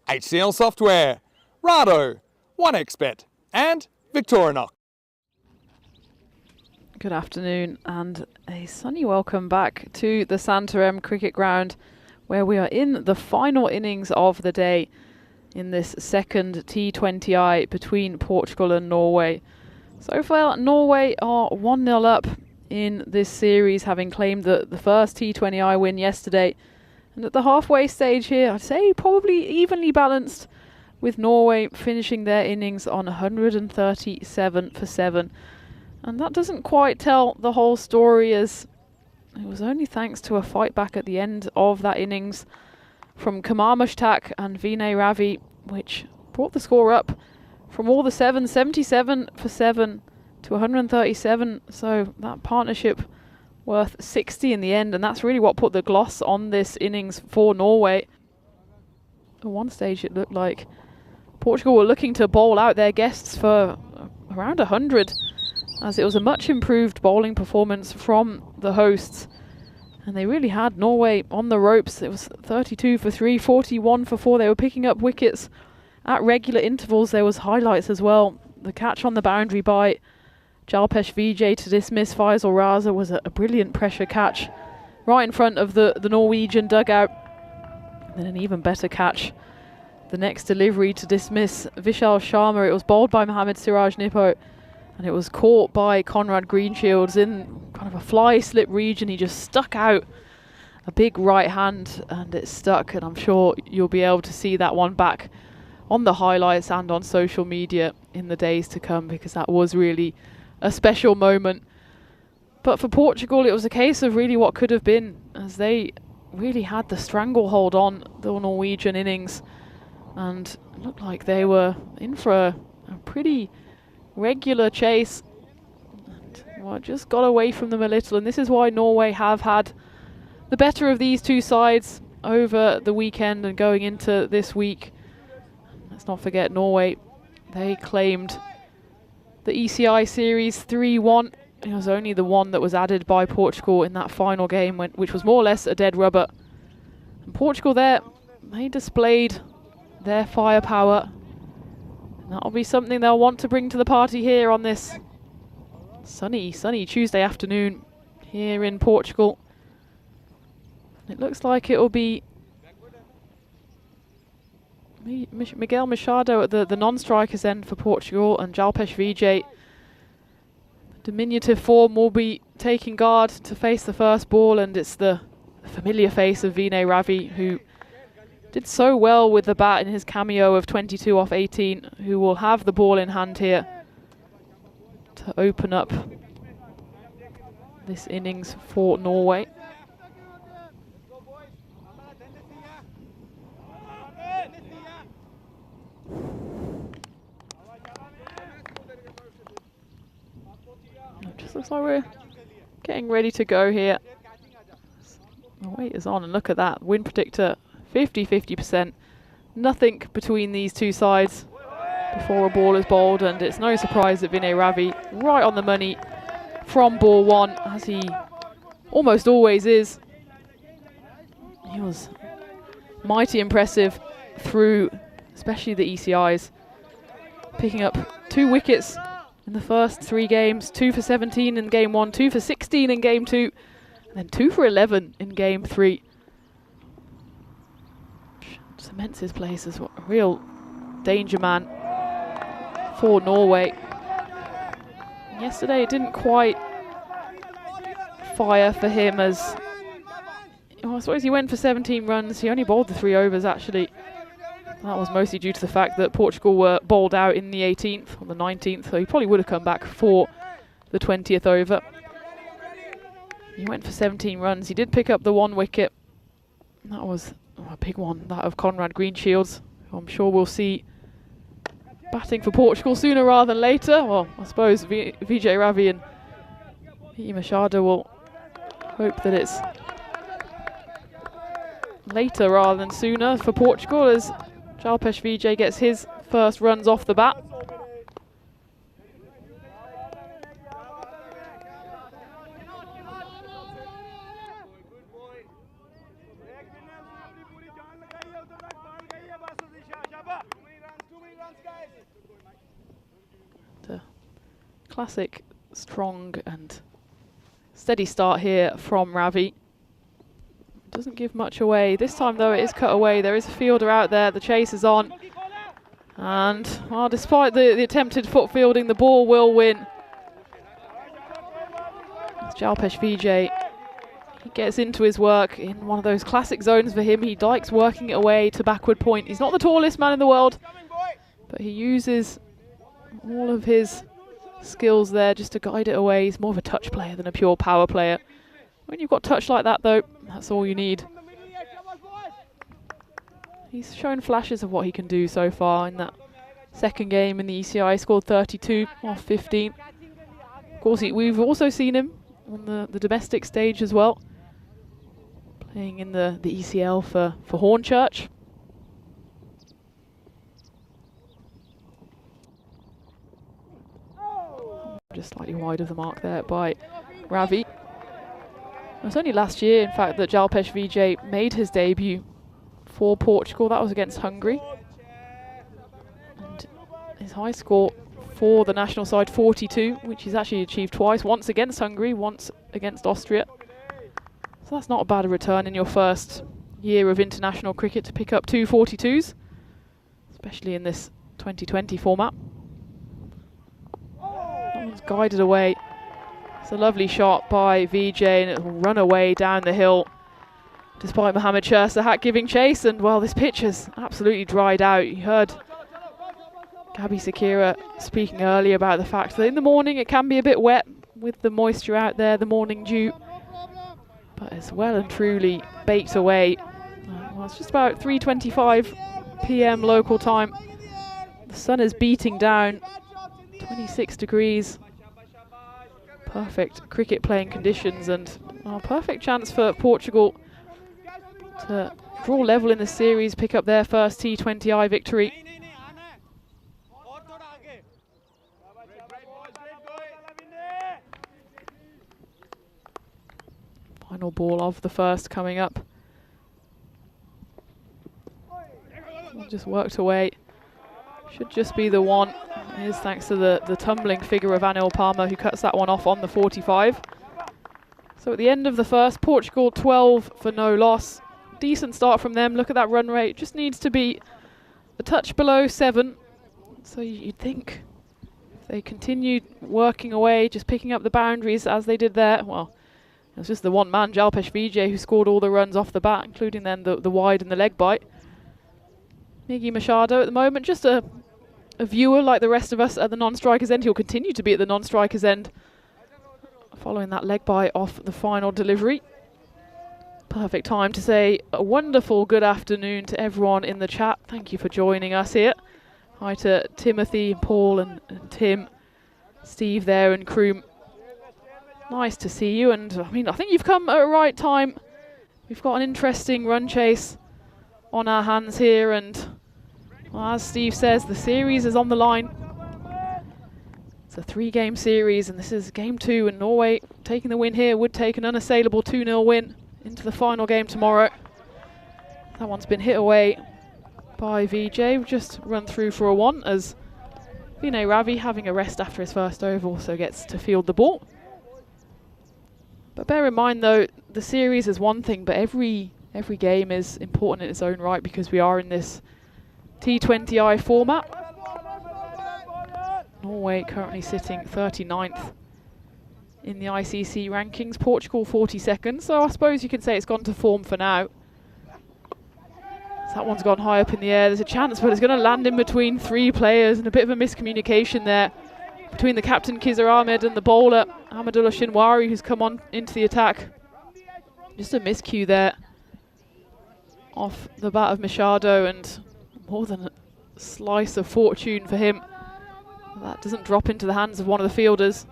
HCL Software, Rado, 1xBet and Victorinox. Good afternoon and a sunny welcome back to the Santarem Cricket Ground, where we are in the final innings of the day in this second T20I between Portugal and Norway. So far, Norway are 1-0 up in this series, having claimed the first T20I win yesterday. And at the halfway stage here, I'd say probably evenly balanced, with Norway finishing their innings on 137 for 7. And that doesn't quite tell the whole story, as it was only thanks to a fight back at the end of that innings from Kamar Mushtaq and Vinay Ravi, which brought the score up from all the 77 for 7 to 137. So that partnership worth 60 in the end, and that's really what put the gloss on this innings for Norway. At one stage it looked like Portugal were looking to bowl out their guests for around 100, as it was a much improved bowling performance from the hosts, and they really had Norway on the ropes. It was 32 for 3, 41 for 4. They were picking up wickets at regular intervals. There was highlights as well. The catch on the boundary by Jalpesh Vijay to dismiss Faisal Raza was a brilliant pressure catch right in front of the Norwegian dugout. And then an even better catch, the next delivery to dismiss Vishal Sharma. It was bowled by Mohammad Siraj Nippo, and it was caught by Conrad Greenshields in kind of a fly slip region. He just stuck out a big right hand and it stuck, and I'm sure you'll be able to see that one back on the highlights and on social media in the days to come, because that was really a special moment. But for Portugal, it was a case of really what could have been, as they really had the stranglehold on the Norwegian innings and it looked like they were in for a pretty regular chase. And, well, just got away from them a little, and this is why Norway have had the better of these two sides over the weekend and going into this week. Let's not forget, Norway, they claimed the ECI series 3-1. It was only the one that was added by Portugal in that final game, which was more or less a dead rubber. And Portugal there, they displayed their firepower. And that'll be something they'll want to bring to the party here on this sunny Tuesday afternoon here in Portugal. It looks like it will be Miguel Machado at the non-strikers end for Portugal, and Jalpesh Vijay, diminutive form, will be taking guard to face the first ball, and it's the familiar face of Vinay Ravi, who did so well with the bat in his cameo of 22 off 18, who will have the ball in hand here to open up this innings for Norway. It just looks like we're getting ready to go here. The wait is on, and look at that wind predictor, 50%. Nothing between these two sides before a ball is bowled, and it's no surprise that Vinay Ravi right on the money from ball one, as he almost always is. He was mighty impressive through especially the ECIs, picking up 2 wickets in the first 3 games, 2 for 17 in game 1, 2 for 16 in game 2, and then 2 for 11 in game 3. Cements his place as a real danger man for Norway. Yesterday it didn't quite fire for him, as well, I suppose he went for 17 runs. He only bowled the 3 overs actually. That was mostly due to the fact that Portugal were bowled out in the 18th or the 19th, so he probably would have come back for the 20th over. He went for 17 runs. He did pick up the 1 wicket. That was a big one, that of Conrad Greenshields, who I'm sure we'll see batting for Portugal sooner rather than later. Well, I suppose Vijay Ravi and Machado will hope that it's later rather than sooner for Portugal, as Jalpesh Vijay gets his first runs off the bat. Classic, strong and steady start here from Ravi. Doesn't give much away. This time though it is cut away. There is a fielder out there. The chase is on. And well, despite the attempted foot fielding, the ball will win. As Jalpesh Vijay, he gets into his work in one of those classic zones for him. He likes working it away to backward point. He's not the tallest man in the world, but he uses all of his skills there just to guide it away. He's more of a touch player than a pure power player. When you've got touch like that though, that's all you need. He's shown flashes of what he can do so far in that second game in the ECI. He scored 32 off 15. Of course, we've also seen him on the domestic stage as well, playing in the ECL for Hornchurch. Just slightly wide of the mark there by Ravi. It was only last year, in fact, that Jalpesh Vijay made his debut for Portugal. That was against Hungary. And his high score for the national side, 42, which he's actually achieved twice, once against Hungary, once against Austria. So that's not a bad return in your first year of international cricket to pick up 2 42s, especially in this 2020 format. That one's guided away. It's a lovely shot by Vijay, and it will run away down the hill despite Mohammad Shahsahat giving chase. And well, this pitch has absolutely dried out. You heard Gabby Sakira speaking earlier about the fact that in the morning it can be a bit wet with the moisture out there, the morning dew, but it's well and truly baked away. Well, it's just about 3:25 p.m. local time. The sun is beating down, 26 degrees. Perfect cricket playing conditions, and a perfect chance for Portugal to draw level in the series, pick up their first T20I victory. Final ball of the first coming up. Just worked away. Should just be the one. It is thanks to the tumbling figure of Anil Palmer, who cuts that one off on the 45. So at the end of the first, Portugal 12 for no loss. Decent start from them. Look at that run rate. Just needs to be a touch below 7. So you'd think if they continued working away, just picking up the boundaries as they did there, well, it was just the one man, Jalpesh Vijay, who scored all the runs off the bat, including then the wide and the leg bite. Miggy Machado at the moment, just a viewer like the rest of us at the non-strikers end. He'll continue to be at the non-strikers end following that leg bite off the final delivery. Perfect time to say a wonderful good afternoon to everyone in the chat. Thank you for joining us here. Hi to Timothy, Paul and Tim, Steve there and Kroom. Nice to see you, and I mean, I think you've come at the right time. We've got an interesting run chase on our hands here, and well, as Steve says, the series is on the line. It's a 3-game series, and this is game 2, and Norway taking the win here would take an unassailable 2-0 win into the final game tomorrow. That one's been hit away by Vijay. We've just run through for a 1 as Vinay Ravi, having a rest after his first over, also gets to field the ball. But bear in mind though, the series is one thing, but every game is important in its own right, because we are in this T20I format. Norway currently sitting 39th in the ICC rankings, Portugal 42nd, so I suppose you can say it's gone to form for now. So that one's gone high up in the air. There's a chance, but it's going to land in between 3 players, and a bit of a miscommunication there between the captain Khizr Ahmed and the bowler Ahmadullah Shinwari, who's come on into the attack. Just a miscue there off the bat of Machado, and more than a slice of fortune for him. That doesn't drop into the hands of one of the fielders.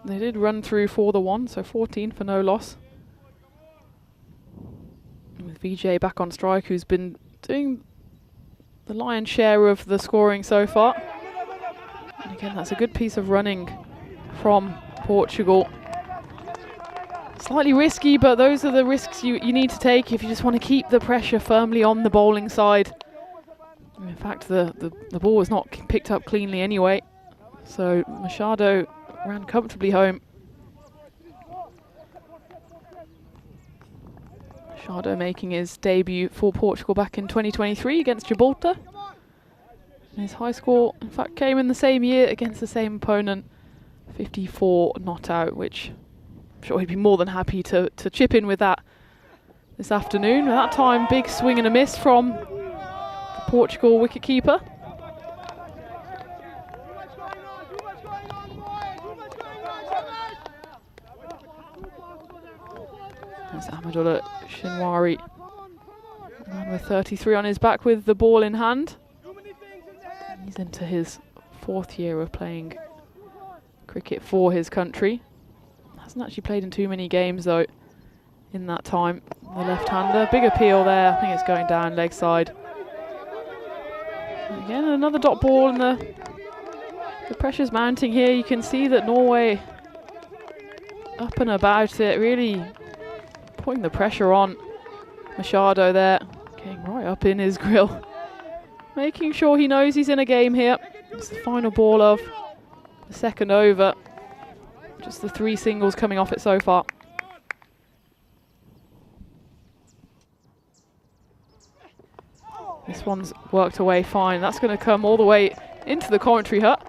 They did run through for the 1, so 14 for no loss. With Vijay back on strike, who's been doing the lion's share of the scoring so far. And again, that's a good piece of running from Portugal. Slightly risky, but those are the risks you need to take if you just want to keep the pressure firmly on the bowling side. In fact, the ball was not picked up cleanly anyway, so Machado ran comfortably home. Machado making his debut for Portugal back in 2023 against Gibraltar. And his high score, in fact, came in the same year against the same opponent, 54 not out, which I'm sure he'd be more than happy to chip in with that this afternoon. At that time, big swing and a miss from the Portugal wicketkeeper. There's Ahmadullah Shinwari, man with 33 on his back with the ball in hand. He's into his 4th year of playing cricket for his country. Hasn't actually played in too many games though in that time. The left-hander, big appeal there. I think it's going down leg side. Again, another dot ball, and the pressure's mounting here. You can see that Norway up and about it, really putting the pressure on. Machado there, getting right up in his grill, making sure he knows he's in a game here. It's the final ball of the 2nd over. Just the 3 singles coming off it so far. This one's worked away fine. That's going to come all the way into the commentary hut.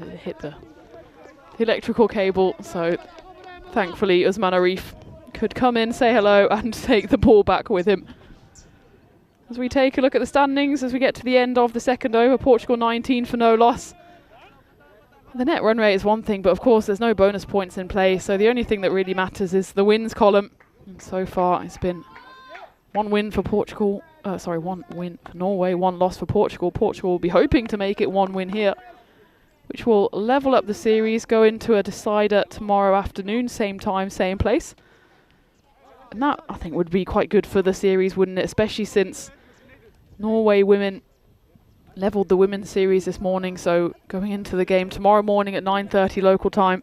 It hit the electrical cable, so thankfully Usman Arif could come in, say hello, and take the ball back with him. As we take a look at the standings, as we get to the end of the 2nd over, Portugal 19 for no loss. The net run rate is one thing, but of course there's no bonus points in play, so the only thing that really matters is the wins column. And so far it's been 1 win for Portugal, 1 win for Norway, 1 loss for Portugal. Portugal will be hoping to make it 1 win here, which will level up the series, go into a decider tomorrow afternoon, same time, same place. And that, I think, would be quite good for the series, wouldn't it? Especially since Norway women levelled the women's series this morning, so going into the game tomorrow morning at 9:30 local time,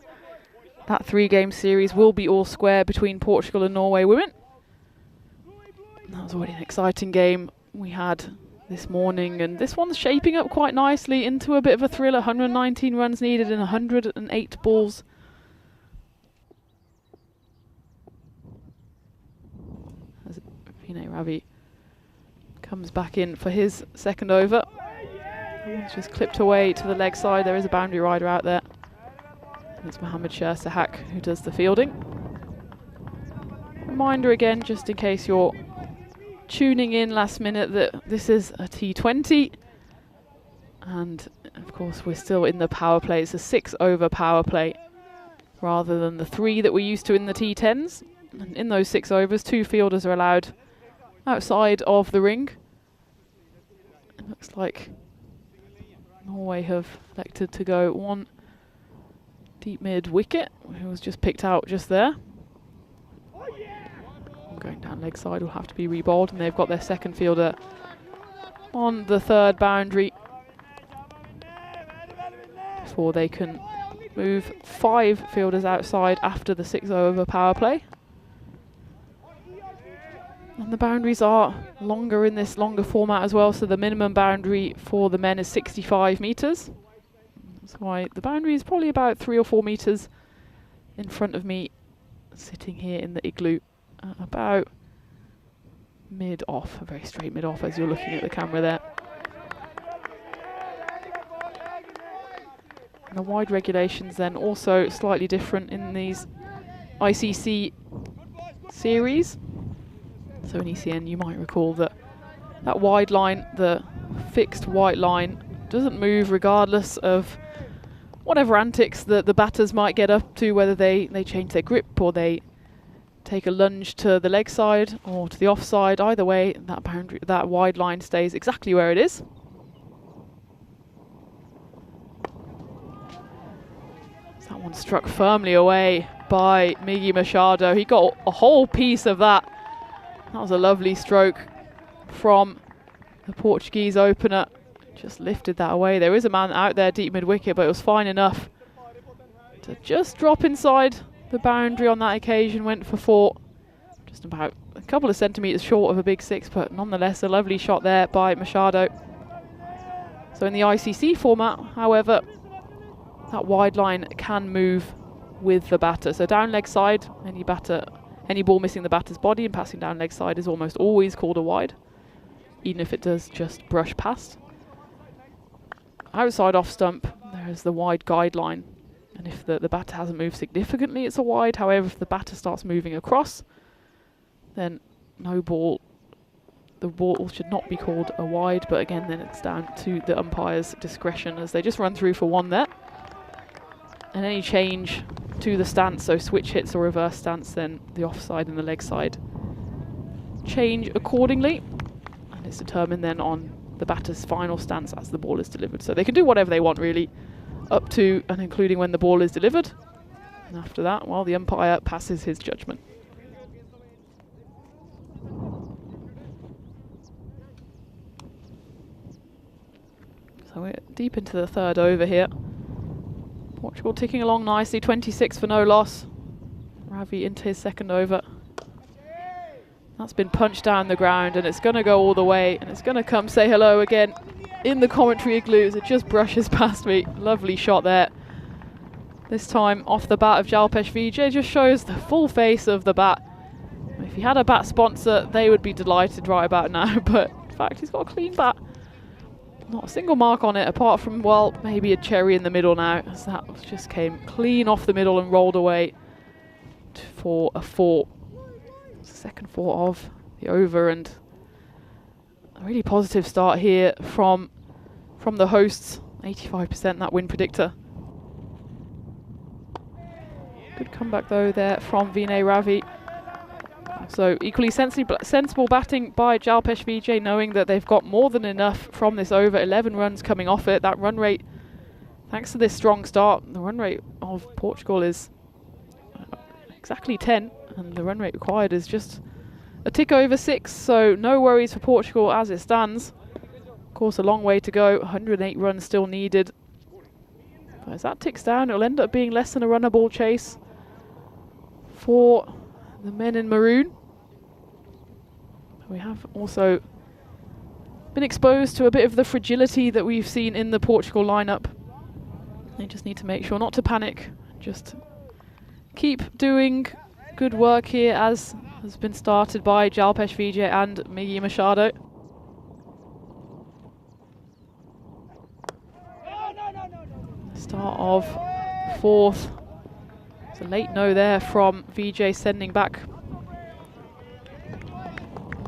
that 3-game series will be all square between Portugal and Norway women. And that was already an exciting game we had this morning, and this one's shaping up quite nicely into a bit of a thriller. 119 runs needed in 108 balls. As Vinay Ravi comes back in for his 2nd over. It's just clipped away to the leg side. There is a boundary rider out there. And it's Mohammad Shah Sahak who does the fielding. Reminder again, just in case you're tuning in last minute, that this is a T20. And of course we're still in the power play. It's a 6-over power play rather than the 3 that we're used to in the T10s. And in those 6 overs, 2 fielders are allowed outside of the ring. It looks like Norway have elected to go 1 deep mid wicket, who was just picked out just there. Going down leg side will have to be rebowled, and they've got their 2nd fielder on the 3rd boundary before they can move 5 fielders outside after the 6-over power play. And the boundaries are longer in this longer format as well, so the minimum boundary for the men is 65 metres. That's why the boundary is probably about 3 or 4 metres in front of me, sitting here in the igloo, about mid-off, a very straight mid-off as you're looking at the camera there. And the wide regulations then also slightly different in these ICC series. So in ECN you might recall that that wide line, the fixed white line, doesn't move regardless of whatever antics that the batters might get up to, whether they change their grip or they take a lunge to the leg side or to the offside. Either way, that boundary, that wide line stays exactly where it is. That one struck firmly away by Miggy Machado. He got a whole piece of that. That was a lovely stroke from the Portuguese opener. Just lifted that away. There is a man out there deep mid-wicket, but it was fine enough To just drop inside the boundary on that occasion, went for 4. Just about a couple of centimetres short of a big 6, but nonetheless a lovely shot there by Machado. So in the ICC format, however, that wide line can move with the batter. So down leg side, any ball missing the batter's body and passing down leg side is almost always called a wide, even if it does just brush past. Outside off stump, there is the wide guideline. And if the batter hasn't moved significantly, it's a wide. However, if the batter starts moving across, then no ball. The ball should not be called a wide, but again, then it's down to the umpire's discretion as they just run through for 1 there. And any change to the stance, so switch hits or reverse stance, then the offside and the leg side change accordingly. And it's determined then on the batter's final stance as the ball is delivered. So they can do whatever they want, really, up to and including when the ball is delivered. And after that, well, the umpire passes his judgment. So we're deep into the 3rd over here. Portugal ticking along nicely, 26 for no loss. Ravi into his 2nd over. That's been punched down the ground and it's going to go all the way, and it's going to come say hello again in the commentary igloo as it just brushes past me. Lovely shot there. This time off the bat of Jalpesh Vijay, just shows the full face of the bat. If he had a bat sponsor, they would be delighted right about now, but in fact he's got a clean bat. Not a single mark on it apart from, well, maybe a cherry in the middle now, as that just came clean off the middle and rolled away for a 4. It's the 2nd 4 of the over, and a really positive start here from the hosts. 85% that win predictor. Good comeback though there from Vinay Ravi. So equally sensible batting by Jalpesh Vijay, knowing that they've got more than enough from this over. 11 runs coming off it. That run rate, thanks to this strong start, the run rate of Portugal is exactly 10, and the run rate required is just a tick over 6. So no worries for Portugal as it stands. Of course, a long way to go. 108 runs still needed. But as that ticks down, it'll end up being less than a runner ball chase for the men in maroon. We have also been exposed to a bit of the fragility that we've seen in the Portugal lineup. They just need to make sure not to panic, just keep doing good work here, as has been started by Jalpesh Vijay and Miggy Machado. Start of 4th. It's a late no there from Vijay, sending back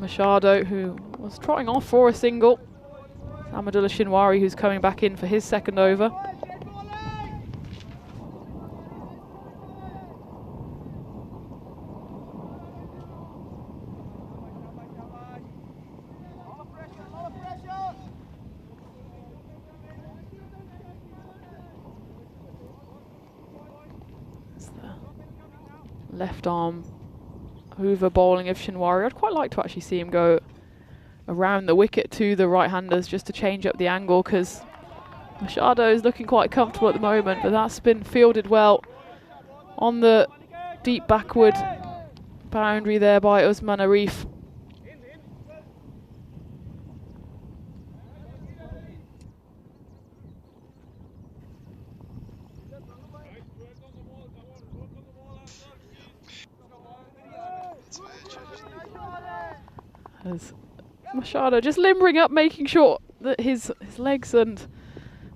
Machado, who was trotting off for a single. Amadullah Shinwari, who's coming back in for his 2nd over. Left arm over bowling of Shinwari. I'd quite like to actually see him go around the wicket to the right-handers just to change up the angle, because Machado is looking quite comfortable at the moment, but that's been fielded well on the deep backward boundary there by Usman Arif. As Machado just limbering up, making sure that his legs and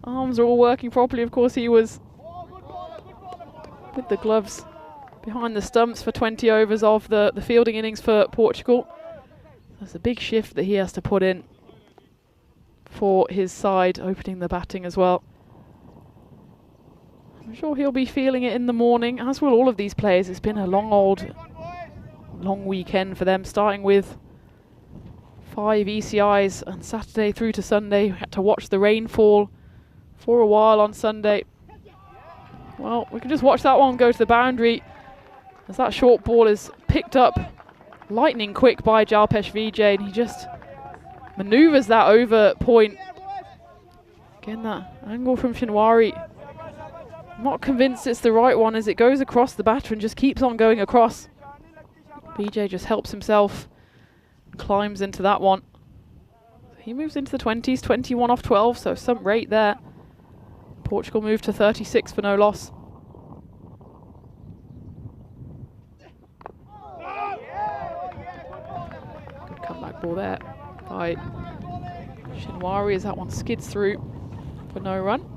arms are all working properly. Of course, he was with the gloves behind the stumps for 20 overs of the fielding innings for Portugal. There's a big shift that he has to put in for his side, opening the batting as well. I'm sure he'll be feeling it in the morning, as will all of these players. It's been a long weekend for them, starting with 5 ECIs on Saturday through to Sunday. We had to watch the rainfall for a while on Sunday. Well, we can just watch that one go to the boundary as that short ball is picked up lightning quick by Jalpesh Vijay, and he just manoeuvres that over point. Again, that angle from Shinwari I'm not convinced it's the right one as it goes across the batter and just keeps on going across. VJ just helps himself, climbs into that one. He moves into the 20s, 21 off 12, so some rate there. Portugal moved to 36 for no loss. Good comeback ball there by Shinwari as that one skids through for no run.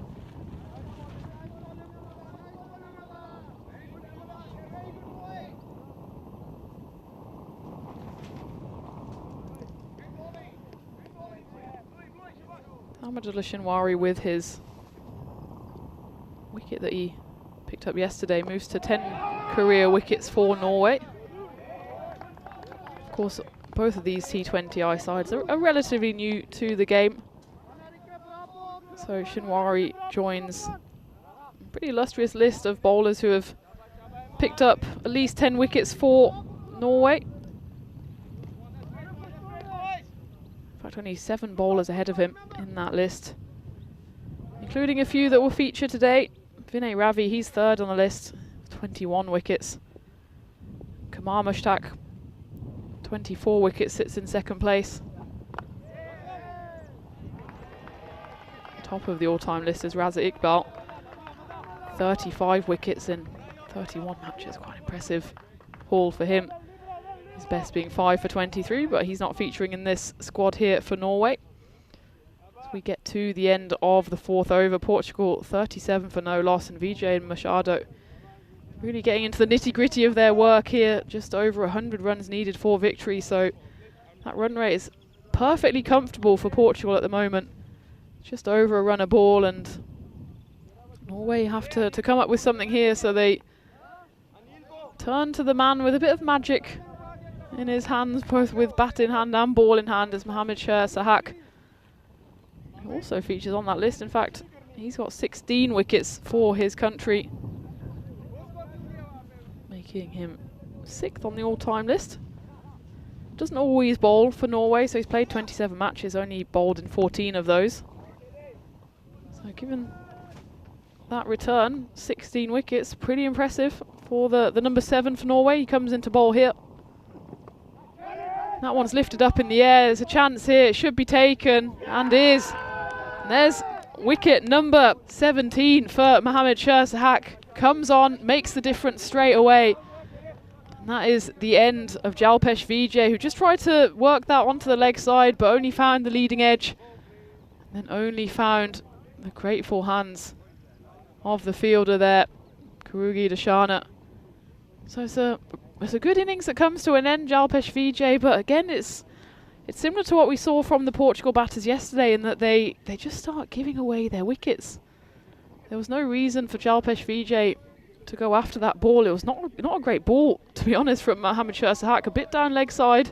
Ahmadullah Shinwari with his wicket that he picked up yesterday moves to 10 career wickets for Norway. Of course, both of these T20I sides are relatively new to the game. So Shinwari joins a pretty illustrious list of bowlers who have picked up at least 10 wickets for Norway. In fact, only 7 bowlers ahead of him in that list, including a few that will feature today. Vinay Ravi, he's third on the list, 21 wickets. Kamar Mushtaq, 24 wickets, sits in second place. Top of the all-time list is Raza Iqbal, 35 wickets in 31 matches, quite impressive haul for him. His best being 5 for 23, but he's not featuring in this squad here for Norway. As we get to the end of the 4th over, Portugal 37 for no loss, and Vijay and Machado really getting into the nitty-gritty of their work here. Just over 100 runs needed for victory, so that run rate is perfectly comfortable for Portugal at the moment. Just over a run a ball, and Norway have to come up with something here, so they turn to the man with a bit of magic in his hands, both with bat in hand and ball in hand, as Mohammad Sher Sahak, who also features on that list. In fact, he's got 16 wickets for his country, making him 6th on the all-time list. Doesn't always bowl for Norway, so he's played 27 matches, only bowled in 14 of those. So given that return, 16 wickets, pretty impressive for the number 7 for Norway. He comes into bowl here. That one's lifted up in the air. There's a chance here. It should be taken, and is. And there's wicket number 17 for Mohammad Sher Sahak. Comes on, makes the difference straight away. And that is the end of Jalpesh Vijay, who just tried to work that onto the leg side, but only found the leading edge. And then only found the grateful hands of the fielder there, Kurugi Dashana. So it's a good innings that comes to an end, Jalpesh Vijay, but again, it's similar to what we saw from the Portugal batters yesterday, in that they just start giving away their wickets. There was no reason for Jalpesh Vijay to go after that ball. It was not a great ball, to be honest, from Mohammad Sher Sahak. A bit down leg side.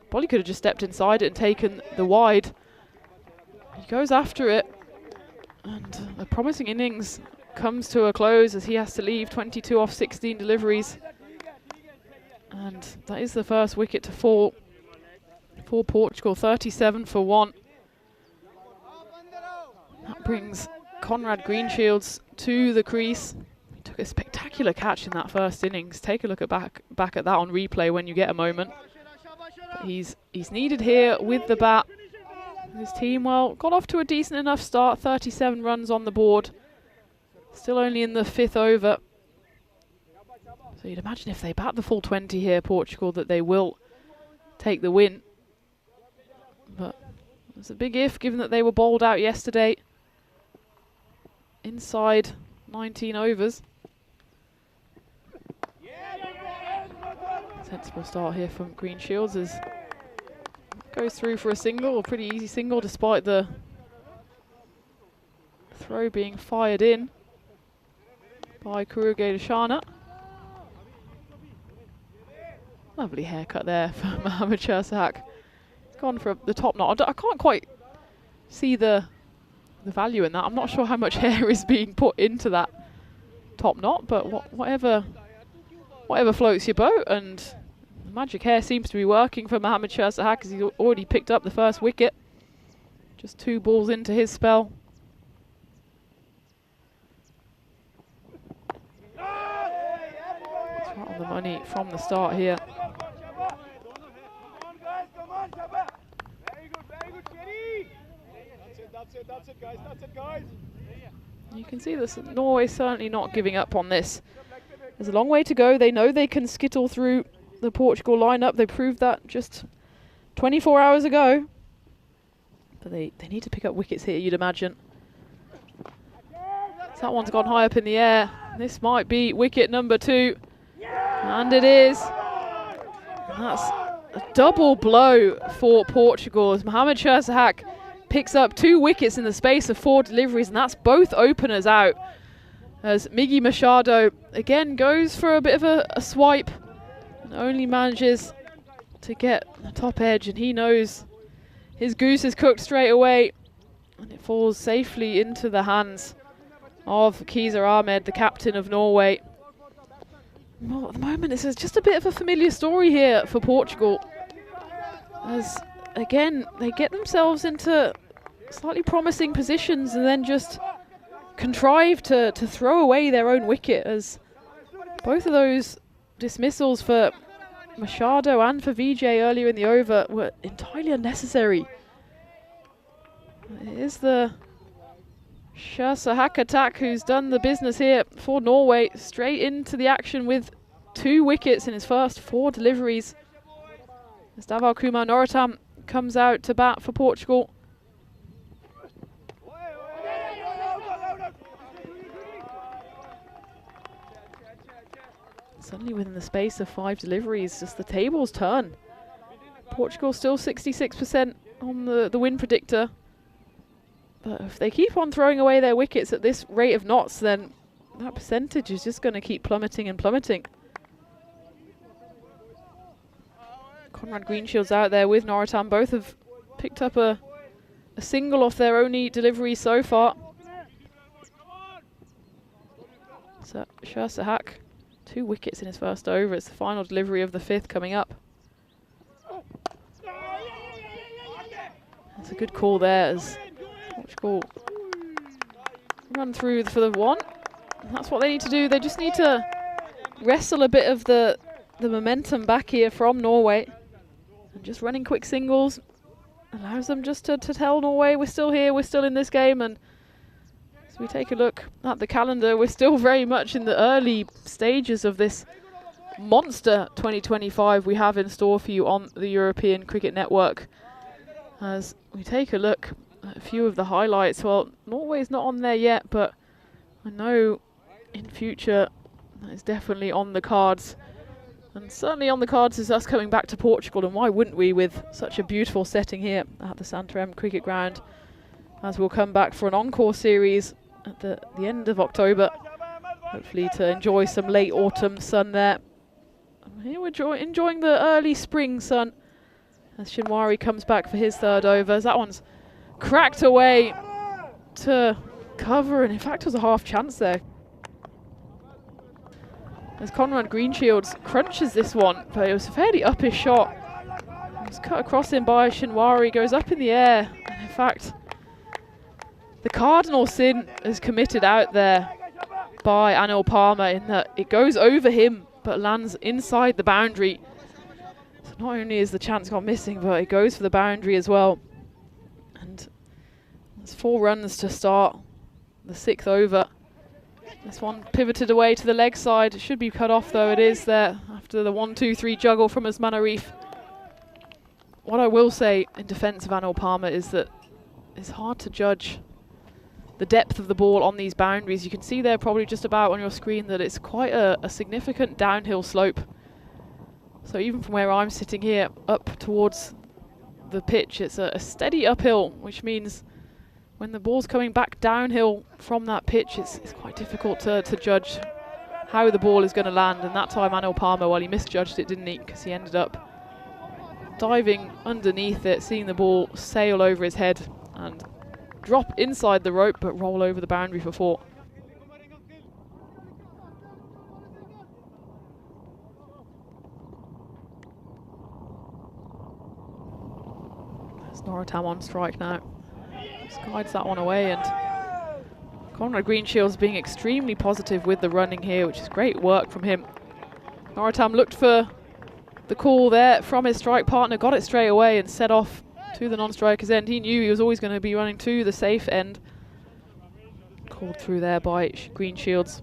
Probably could have just stepped inside it and taken the wide. He goes after it, and the promising innings comes to a close as he has to leave. 22 off 16 deliveries. And that is the first wicket to fall for Portugal, 37 for 1. That brings Conrad Greenshields to the crease. He took a spectacular catch in that first innings. Take a look at back at that on replay when you get a moment. But he's needed here with the bat. His team, well, got off to a decent enough start. 37 runs on the board. Still only in the 5th over. So you'd imagine if they bat the full 20 here, Portugal, that they will take the win. But it's a big if, given that they were bowled out yesterday inside 19 overs. Sensible start here from Greenshields as goes through for a single, a pretty easy single despite the throw being fired in by Kuruge Dashana. Lovely haircut there for Mohammad Sher Sahak. He's gone for the top knot. I can't quite see the value in that. I'm not sure how much hair is being put into that top knot, but whatever floats your boat, and the magic hair seems to be working for Mohammad Sher Sahak as he's already picked up the first wicket. Just 2 balls into his spell. on the money from the start here. That's it, guys. That's it, guys. You can see this. Norway certainly not giving up on this. There's a long way to go. They know they can skittle through the Portugal lineup. They proved that just 24 hours ago. But they need to pick up wickets here, you'd imagine. So that one's gone high up in the air. This might be wicket number 2. And it is. And that's a double blow for Portugal as Mohamed Sherzahak picks up 2 wickets in the space of 4 deliveries, and that's both openers out. As Miggy Machado again goes for a bit of a swipe and only manages to get the top edge, and he knows his goose is cooked straight away, and it falls safely into the hands of Keezer Ahmed, the captain of Norway. Well, at the moment, this is just a bit of a familiar story here for Portugal, as again they get themselves into slightly promising positions and then just contrive to throw away their own wicket, as both of those dismissals for Machado and for Vijay earlier in the over were entirely unnecessary. It is the Sherzahak attack who's done the business here for Norway, straight into the action with 2 wickets in his first 4 deliveries. As Davao Kumar Norotam comes out to bat for Portugal. Suddenly within the space of 5 deliveries, just the tables turn. Portugal still 66% on the win predictor. But if they keep on throwing away their wickets at this rate of knots, then that percentage is just going to keep plummeting and plummeting. Conrad Greenshield's out there with Norotam. Both have picked up a single off their only delivery so far. So Sherzahak, 2 wickets in his first over. It's the final delivery of the 5th coming up. That's a good call there as Portugal run through for the 1. And that's what they need to do. They just need to wrestle a bit of the momentum back here from Norway. And just running quick singles allows them just to tell Norway we're still here, we're still in this game. And as we take a look at the calendar, we're still very much in the early stages of this monster 2025 we have in store for you on the European Cricket Network. As we take a look at a few of the highlights, well, Norway's not on there yet, but I know in future that is definitely on the cards. And certainly on the cards is us coming back to Portugal, and why wouldn't we, with such a beautiful setting here at the Santarém Cricket Ground, as we'll come back for an encore series at the end of October, hopefully to enjoy some late autumn sun there. And here we're enjoying the early spring sun as Shinwari comes back for his 3rd over. As that one's cracked away to cover, and in fact it was a half chance there. As Conrad Greenshields crunches this one, but it was a fairly uppish shot. It was cut across him by Shinwari, goes up in the air, and in fact the cardinal sin is committed out there by Anil Palmer in that it goes over him but lands inside the boundary. So not only is the chance gone missing, but it goes for the boundary as well. And there's 4 runs to start the 6th over. This one pivoted away to the leg side. It should be cut off, though. It is there after the 1-2-3 juggle from Usman Arif. What I will say in defence of Anil Palmer is that it's hard to judge the depth of the ball on these boundaries. You can see there probably just about on your screen that it's quite a significant downhill slope. So even from where I'm sitting here up towards the pitch, it's a steady uphill, which means when the ball's coming back downhill from that pitch, it's quite difficult to judge how the ball is going to land. And that time Anil Palmer, well, he misjudged it, didn't he? Because he ended up diving underneath it, seeing the ball sail over his head and drop inside the rope, but roll over the boundary for 4. There's Norotam on strike now. Just guides that one away, and Conrad Greenshields being extremely positive with the running here, which is great work from him. Norritam looked for the call there from his strike partner, got it straight away and set off to the non-striker's end. He knew he was always going to be running to the safe end. Called through there by Green Shields.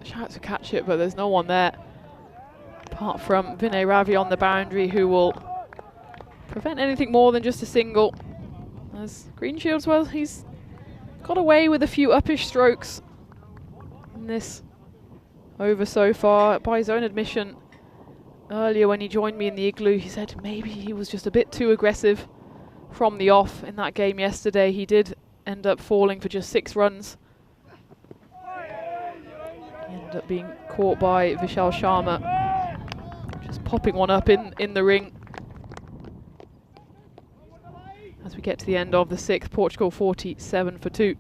Shout to catch it, but there's no one there apart from Vinay Ravi on the boundary, who will prevent anything more than just a single. As Green Shields, well, he's got away with a few uppish strokes in this over so far. By his own admission, earlier when he joined me in the igloo, he said maybe he was just a bit too aggressive from the off in that game yesterday. He did end up falling for just 6 runs. He ended up being caught by Vishal Sharma, just popping one up in the ring. As we get to the end of the 6th, Portugal 47 for 2.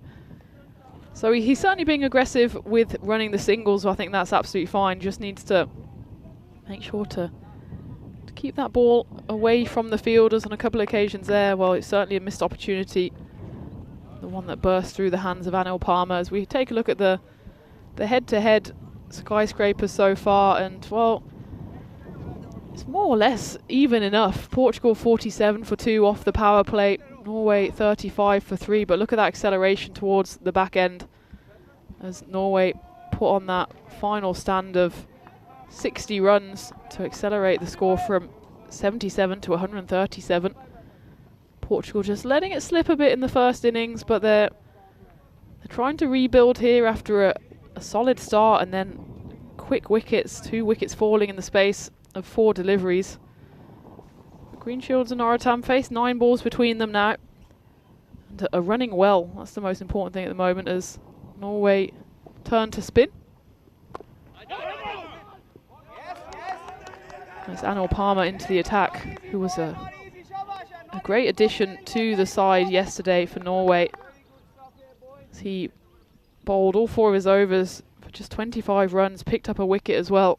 So he's certainly being aggressive with running the singles, so I think that's absolutely fine. Just needs to make sure to keep that ball away from the fielders on a couple of occasions there. Well, it's certainly a missed opportunity, the one that burst through the hands of Anil Palmer. As we take a look at the head-to-head skyscrapers so far, and well, it's more or less even enough. Portugal 47 for 2 off the power play, Norway 35 for 3, but look at that acceleration towards the back end as Norway put on that final stand of 60 runs to accelerate the score from 77 to 137. Portugal just letting it slip a bit in the first innings, but they're trying to rebuild here after a solid start and then quick wickets, 2 wickets falling in the space of 4 deliveries. Green Shields and Norritam face 9 balls between them now and are running well. That's the most important thing at the moment as Norway turn to spin. There's Anil Palmer into the attack, who was a great addition to the side yesterday for Norway. As he bowled all 4 of his overs for just 25 runs, picked up a wicket as well.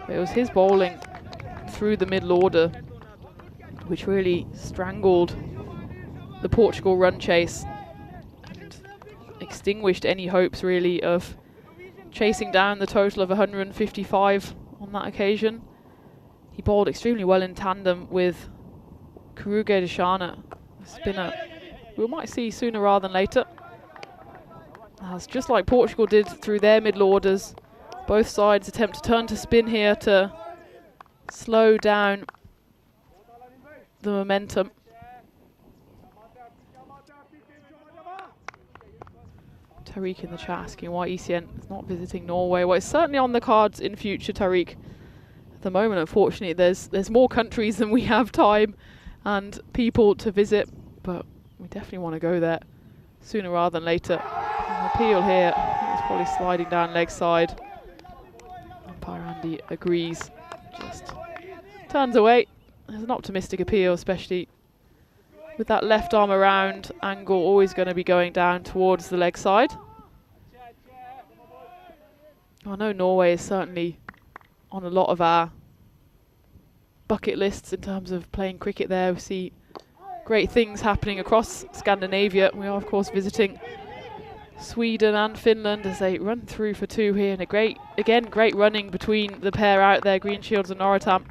It was his bowling through the middle order which really strangled the Portugal run chase and extinguished any hopes really of chasing down the total of 155 on that occasion. He bowled extremely well in tandem with Kuruge Deshana, a spinner we might see sooner rather than later. As just like Portugal did through their middle orders, both sides attempt to turn to spin here to slow down the momentum. Tariq in the chat asking why ECN is not visiting Norway. Well, it's certainly on the cards in future, Tariq. At the moment, unfortunately, there's more countries than we have time and people to visit, but we definitely want to go there sooner rather than later. An appeal here, I think it's probably sliding down leg side. Umpire Andy agrees, just turns away. There's an optimistic appeal, especially with that left arm around angle always going to be going down towards the leg side. I know Norway is certainly on a lot of our bucket lists in terms of playing cricket there. We see great things happening across Scandinavia. We are of course visiting Sweden and Finland as they run through for 2 here, and a great running between the pair out there, Green Shields and Norritam.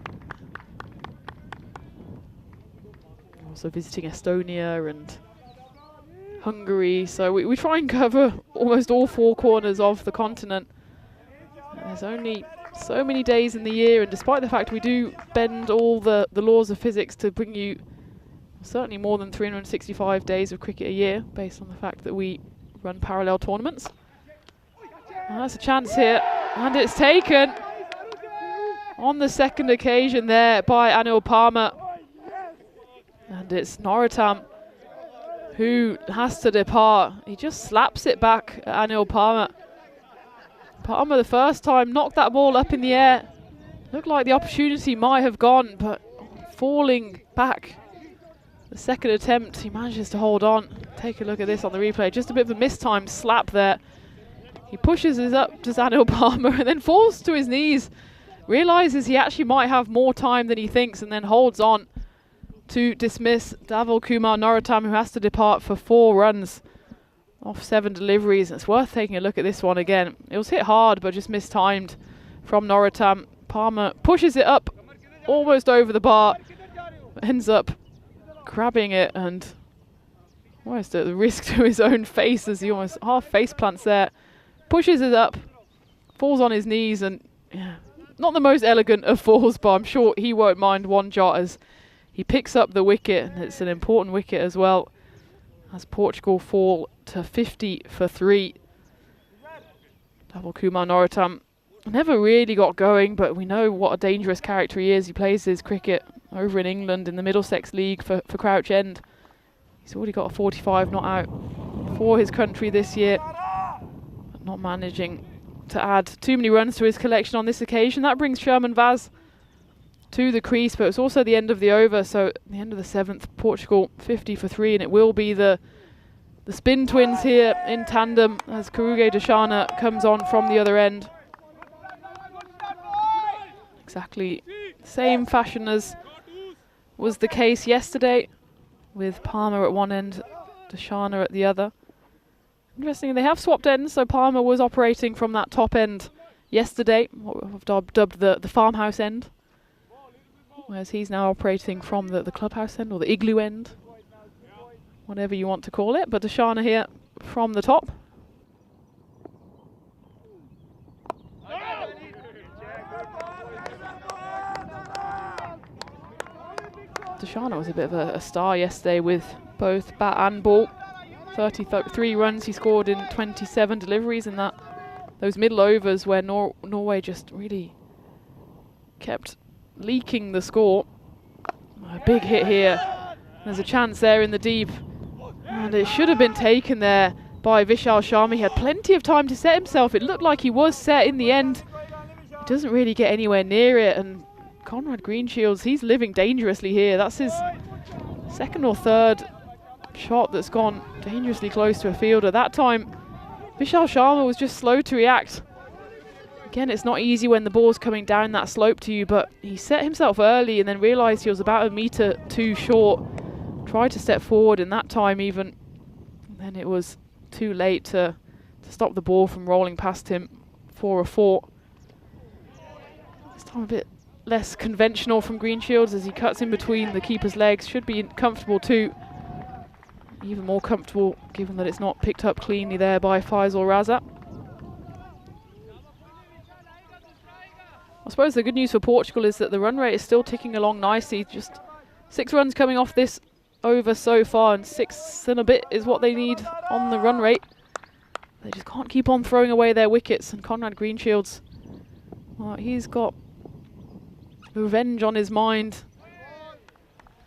Also visiting Estonia and Hungary, so we try and cover almost all 4 corners of the continent. And there's only so many days in the year, and despite the fact we do bend all the laws of physics to bring you certainly more than 365 days of cricket a year, based on the fact that we run parallel tournaments. And that's a chance here, and it's taken on the second occasion there by Anil Palmer. And it's Norritam who has to depart. He just slaps it back at Anil Palmer. Palmer the first time knocked that ball up in the air. Looked like the opportunity might have gone, but falling back The second attempt, he manages to hold on. Take a look at this on the replay. Just a bit of a mistimed slap there. He pushes it up to Anil Palmer and then falls to his knees. Realises he actually might have more time than he thinks and then holds on to dismiss Dhaval Kumar Norottam, who has to depart for 4 runs off 7 deliveries. It's worth taking a look at this one again. It was hit hard but just mistimed from Norottam. Palmer pushes it up almost over the bar, ends up grabbing it and almost at the risk to his own face as he almost half face plants there. Pushes it up, falls on his knees, and yeah, not the most elegant of falls, but I'm sure he won't mind one jot as he picks up the wicket, and it's an important wicket as well, as Portugal fall to 50 for 3. Dhaval Kumar Norottam never really got going, but we know what a dangerous character he is. He plays his cricket over in England in the Middlesex League for Crouch End. He's already got a 45 not out for his country this year, but not managing to add too many runs to his collection on this occasion. That brings Sherman Vaz to the crease, but it's also the end of the over, so at the end of the 7th, Portugal 50 for 3, and it will be the spin twins here in tandem as Kuruge Dashana comes on from the other end. Exactly the same fashion as was the case yesterday, with Palmer at one end, Dashana at the other. Interesting, they have swapped ends, so Palmer was operating from that top end yesterday, what we've dubbed the farmhouse end, whereas he's now operating from the clubhouse end, or the igloo end, whatever you want to call it. But Dashana here from the top. Dashana was a bit of a star yesterday with both bat and ball. 33 runs he scored in 27 deliveries in those middle overs where Norway just really kept leaking the score. A big hit here. There's a chance there in the deep, and it should have been taken there by Vishal Sharma. He had plenty of time to set himself. It looked like he was set in the end. He doesn't really get anywhere near it, and Conrad Greenshields, he's living dangerously here. That's his second or third shot that's gone dangerously close to a fielder. That time, Vishal Sharma was just slow to react. Again, it's not easy when the ball's coming down that slope to you, but he set himself early and then realised he was about a metre too short. Tried to step forward, and that time even, then it was too late to stop the ball from rolling past him for a 4. This time a bit less conventional from Greenshields as he cuts in between the keeper's legs. Should be comfortable too. Even more comfortable given that it's not picked up cleanly there by Faisal Raza. I suppose the good news for Portugal is that the run rate is still ticking along nicely. Just 6 runs coming off this over so far, and 6 and a bit is what they need on the run rate. They just can't keep on throwing away their wickets, and Conrad Greenshields, well, he's got revenge on his mind.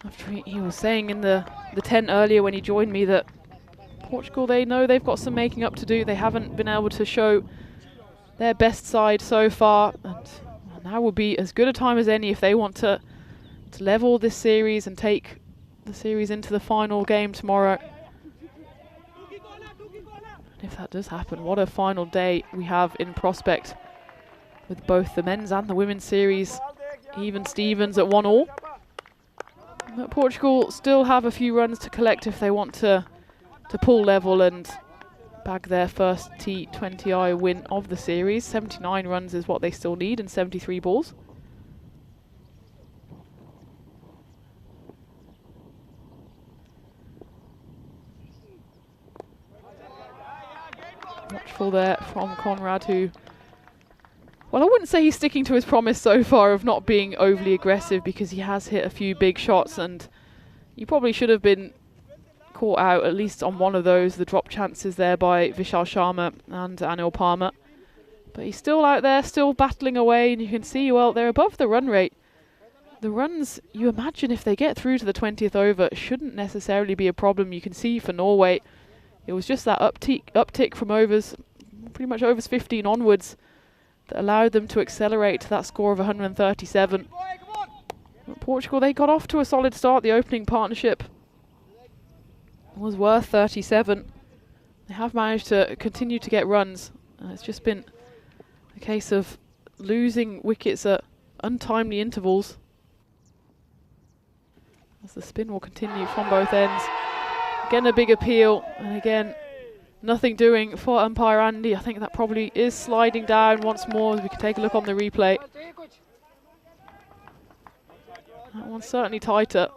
After he was saying in the tent earlier when he joined me that Portugal, they know they've got some making up to do. They haven't been able to show their best side so far, and now would be as good a time as any if they want to level this series and take the series into the final game tomorrow. And if that does happen, what a final day we have in prospect, with both the men's and the women's series even Stevens at 1-1. But Portugal still have a few runs to collect if they want to pull level and bag their first T20I win of the series. 79 runs is what they still need in 73 balls. Watchful there from Conrad, who, well, I wouldn't say he's sticking to his promise so far of not being overly aggressive, because he has hit a few big shots, and you probably should have been caught out at least on one of those, the drop chances there by Vishal Sharma and Anil Palmer. But he's still out there, still battling away, and you can see, well, they're above the run rate. The runs, you imagine if they get through to the 20th over, shouldn't necessarily be a problem. You can see for Norway, it was just that uptick from overs, pretty much overs 15 onwards, that allowed them to accelerate to that score of 137. But Portugal, they got off to a solid start, the opening partnership. was worth 37. They have managed to continue to get runs. It's just been a case of losing wickets at untimely intervals. As the spin will continue from both ends. Again, a big appeal, and again, nothing doing for umpire Andy. I think that probably is sliding down once more, as we can take a look on the replay. That one's certainly tighter.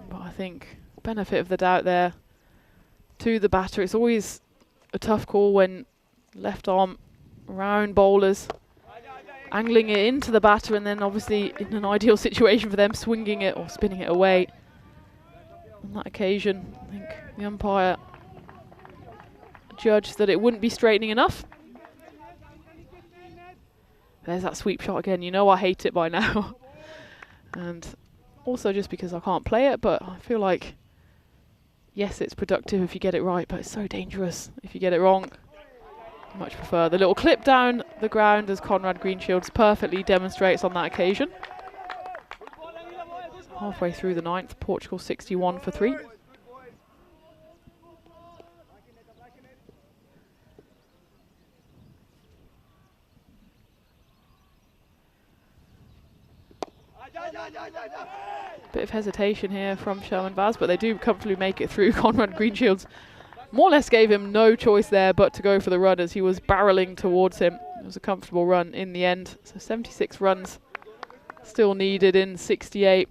But I think benefit of the doubt there to the batter. It's always a tough call when left arm round bowlers angling it into the batter, and then obviously in an ideal situation for them swinging it or spinning it away. On that occasion, I think the umpire judged that it wouldn't be straightening enough. There's that sweep shot again. You know I hate it by now. And also just because I can't play it, but I feel like, yes, it's productive if you get it right, but it's so dangerous if you get it wrong. I much prefer the little clip down the ground, as Conrad Greenshields perfectly demonstrates on that occasion. Halfway through the 9th, Portugal 61 for 3. Bit of hesitation here from Sherman Vaz, but they do comfortably make it through. Conrad Greenshields more or less gave him no choice there but to go for the run as he was barreling towards him. It was a comfortable run in the end. So 76 runs still needed in 68.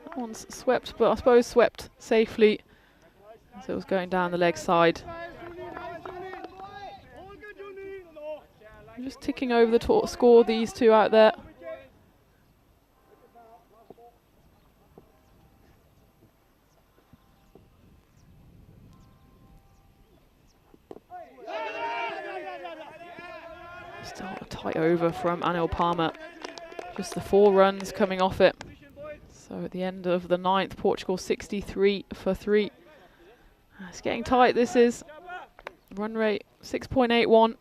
That one's swept, but I suppose swept safely as it was going down the leg side. Just ticking over the score, these two out there. Still a tight over from Anil Palmer. Just the 4 runs coming off it. So at the end of the 9th, Portugal 63 for 3. It's getting tight, this is. Run rate 6.81.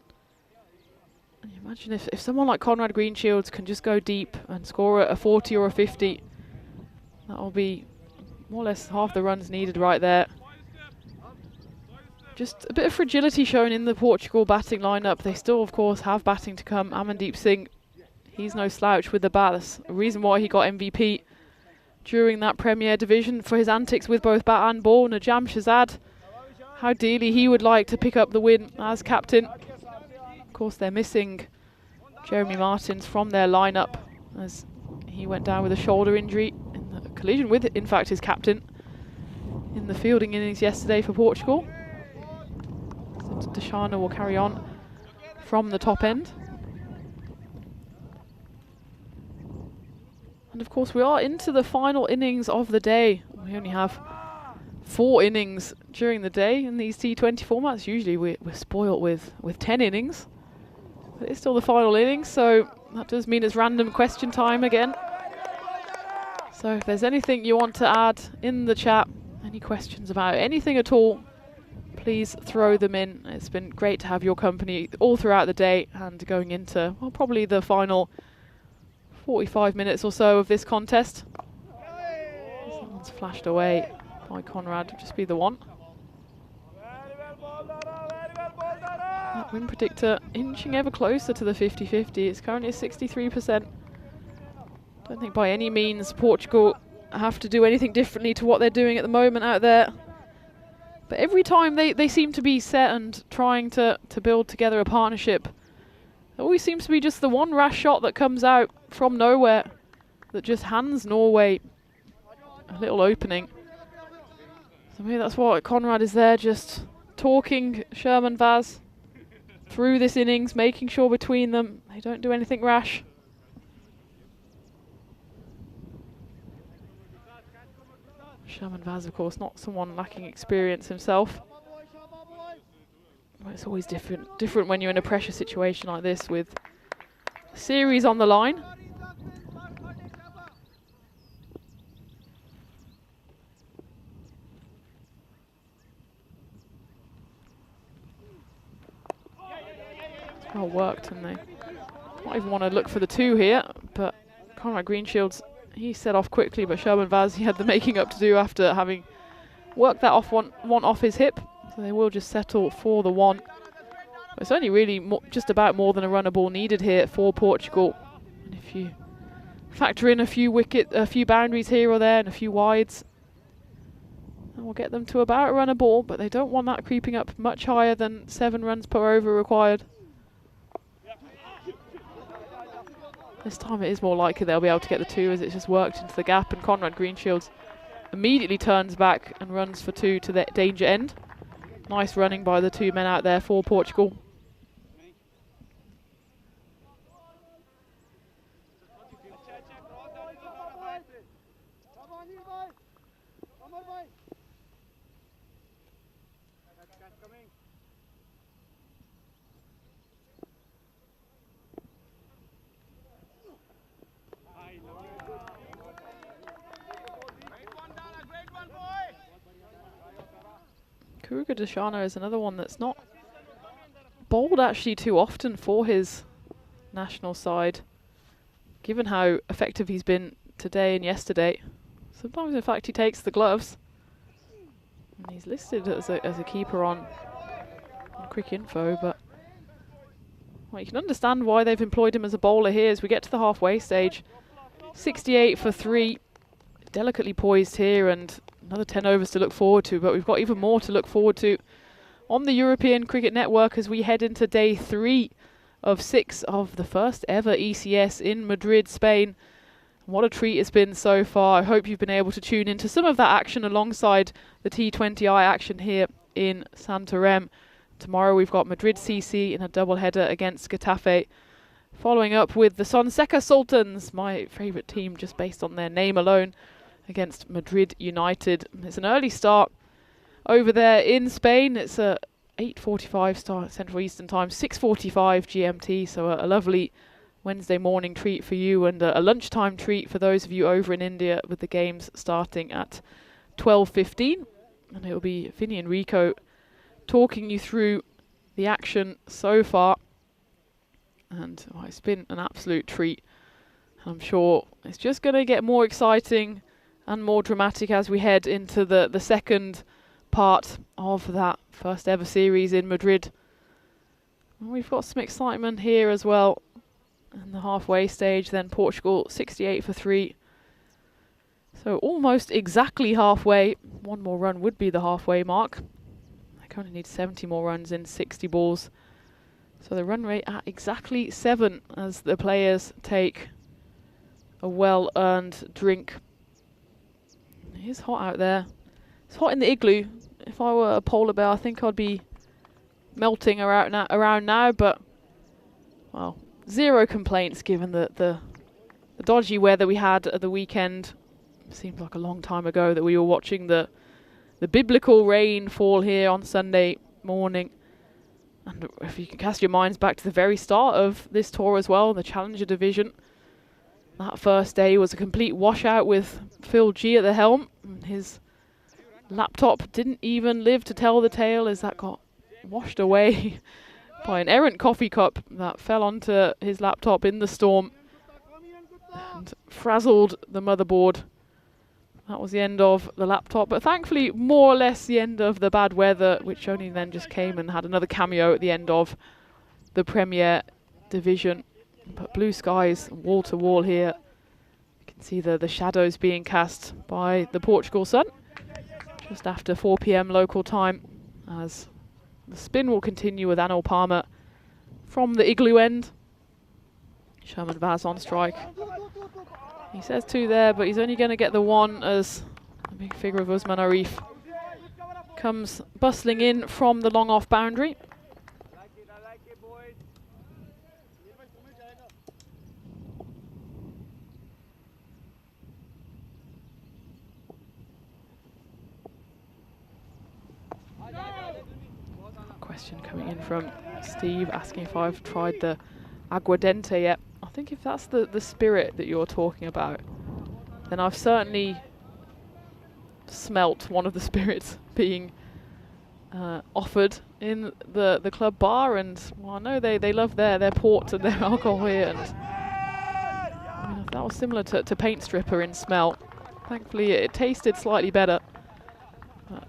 Imagine if someone like Conrad Greenshields can just go deep and score a 40 or a 50. That'll be more or less half the runs needed right there. Just a bit of fragility shown in the Portugal batting lineup. They still, of course, have batting to come. Amandeep Singh, he's no slouch with the bat. That's a reason why he got MVP during that Premier Division for his antics with both bat and ball. Najam Shazad, how dearly he would like to pick up the win as captain. Of course, they're missing Jeremy Martins from their lineup as he went down with a shoulder injury in the collision with, in fact, his captain in the fielding innings yesterday for Portugal. So Deshana will carry on from the top end. And of course, we are into the final innings of the day. We only have 4 innings during the day in these T20 formats. Usually we're spoilt with 10 innings. But it's still the final innings, so that does mean it's random question time again. So if there's anything you want to add in the chat, any questions about anything at all, please throw them in. It's been great to have your company all throughout the day and going into, well, probably the final 45 minutes or so of this contest. Someone's flashed away by Conrad, just be the one. That win predictor inching ever closer to the 50-50. It's currently at 63%. Don't think by any means Portugal have to do anything differently to what they're doing at the moment out there. But every time they seem to be set and trying to build together a partnership, there always seems to be just the one rash shot that comes out from nowhere that just hands Norway a little opening. So maybe that's what Conrad is there, just talking Sherman Vaz through this innings, making sure between them they don't do anything rash. Sherman Vaz, of course, not someone lacking experience himself. But it's always different when you're in a pressure situation like this with a series on the line. well worked, and they might even want to look for the 2 here, but Conrad Greenshields, he set off quickly, but Sherman Vaz, he had the making up to do after having worked that off one off his hip. So they will just settle for the 1. But it's only really just about more than a runner ball needed here for Portugal. And if you factor in a few boundaries here or there and a few wides, that will get them to about a runner ball, but they don't want that creeping up much higher than 7 runs per over required. This time it is more likely they'll be able to get the 2 as it's just worked into the gap, and Conrad Greenshields immediately turns back and runs for 2 to the danger end. Nice running by the 2 men out there for Portugal. Kuruga Deshana is another one that's not bowled actually too often for his national side, given how effective he's been today and yesterday. Sometimes, in fact, he takes the gloves. And he's listed as a keeper on Quick Info, but well, you can understand why they've employed him as a bowler here as we get to the halfway stage. 68 for 3, delicately poised here, and another 10 overs to look forward to, but we've got even more to look forward to on the European Cricket Network as we head into day 3 of 6 of the first ever ECS in Madrid, Spain. What a treat it's been so far. I hope you've been able to tune into some of that action alongside the T20I action here in Santarém. Tomorrow we've got Madrid CC in a double-header against Getafe, following up with the Sonseca Sultans, my favourite team just based on their name alone, against Madrid United. It's an early start over there in Spain. It's a 8:45 start Central Eastern Time, 6:45 GMT, so a lovely Wednesday morning treat for you, and a lunchtime treat for those of you over in India, with the games starting at 12:15. And it'll be Vinny and Rico talking you through the action so far. And it's been an absolute treat. I'm sure it's just going to get more exciting and more dramatic as we head into the second part of that first ever series in Madrid. And we've got some excitement here as well in the halfway stage. Then Portugal 68 for 3. So almost exactly halfway. One more run would be the halfway mark. They currently need 70 more runs in 60 balls. So the run rate at exactly 7 as the players take a well-earned drink. It is hot out there. It's hot in the igloo. If I were a polar bear, I think I'd be melting around now, but well, zero complaints given the dodgy weather we had at the weekend. Seems like a long time ago that we were watching the biblical rain fall here on Sunday morning. And if you can cast your minds back to the very start of this tour as well, the Challenger Division, that first day was a complete washout with Phil G at the helm. His laptop didn't even live to tell the tale as that got washed away by an errant coffee cup that fell onto his laptop in the storm and frazzled the motherboard. That was the end of the laptop, but thankfully more or less the end of the bad weather, which only then just came and had another cameo at the end of the Premier Division. But blue skies, wall to wall here. You can see the shadows being cast by the Portugal sun just after 4 PM local time, as the spin will continue with Anil Palmer from the igloo end. Sherman Vaz on strike. He says 2 there, but he's only going to get the 1 as the big figure of Usman Arif comes bustling in from the long off boundary. Question coming in from Steve asking if I've tried the aguardente yet. I think if that's the spirit that you're talking about, then I've certainly smelt one of the spirits being offered in the club bar, and well, I know they love their port and their alcohol here, and that was similar to paint stripper in smell. Thankfully it tasted slightly better, but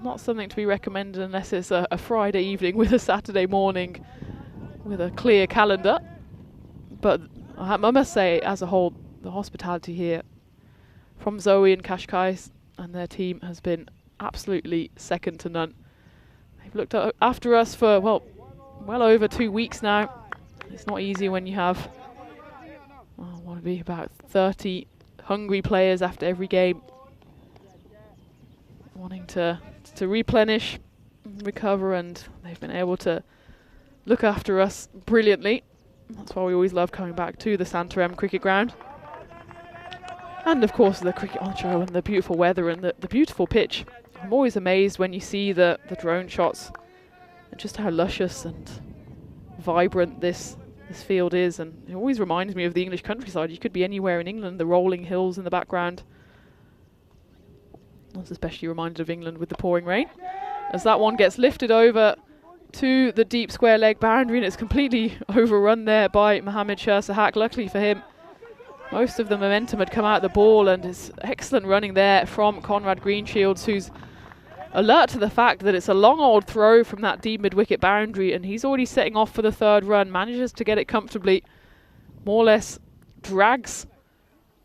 not something to be recommended unless it's a Friday evening with a Saturday morning with a clear calendar. But I must say, as a whole, the hospitality here from Zoe and Kashkais and their team has been absolutely second to none. They've looked after us for, well over 2 weeks now. It's not easy when you have, what would be about 30 hungry players after every game, wanting to replenish, recover, and they've been able to look after us brilliantly. That's why we always love coming back to the Santarem cricket ground. And of course the cricket on show and the beautiful weather and the beautiful pitch. I'm always amazed when you see the drone shots and just how luscious and vibrant this field is, and it always reminds me of the English countryside. You could be anywhere in England, the rolling hills in the background. I was especially reminded of England with the pouring rain. As that one gets lifted over to the deep square leg boundary, and it's completely overrun there by Mohammed Sahak. Luckily for him, most of the momentum had come out of the ball, and it's excellent running there from Conrad Greenshields, who's alert to the fact that it's a long old throw from that deep mid-wicket boundary, and he's already setting off for the third run, manages to get it comfortably, more or less drags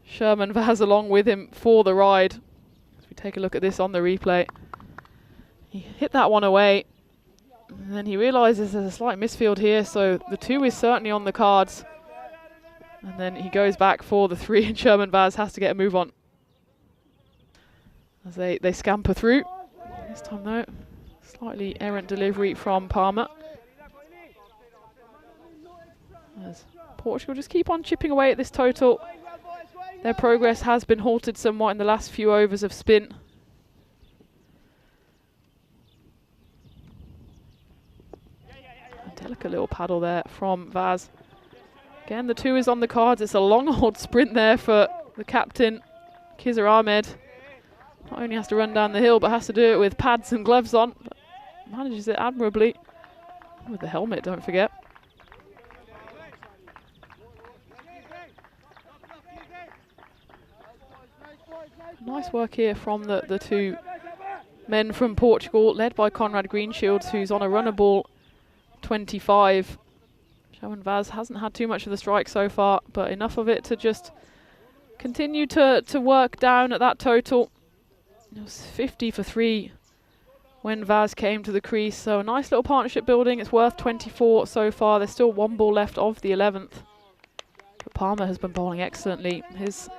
Sherman Vaz along with him for the ride. As we take a look at this on the replay, he hit that one away, and then he realises there's a slight misfield here, so the 2 is certainly on the cards. And then he goes back for the 3, and Sherman Vaz has to get a move on. As they scamper through. This time though, slightly errant delivery from Palmer. As Portugal just keep on chipping away at this total. Their progress has been halted somewhat in the last few overs of spin. A delicate little paddle there from Vaz. Again, the 2 is on the cards. It's a long old sprint there for the captain, Khizr Ahmed. Not only has to run down the hill, but has to do it with pads and gloves on. But manages it admirably. With the helmet, don't forget. Nice work here from the 2 men from Portugal, led by Conrad Greenshields, who's on a runner ball 25. Sherman Vaz hasn't had too much of the strike so far, but enough of it to just continue to work down at that total. It was 50 for 3 when Vaz came to the crease, so a nice little partnership building. It's worth 24 so far. There's still 1 ball left of the 11th. But Palmer has been bowling excellently. His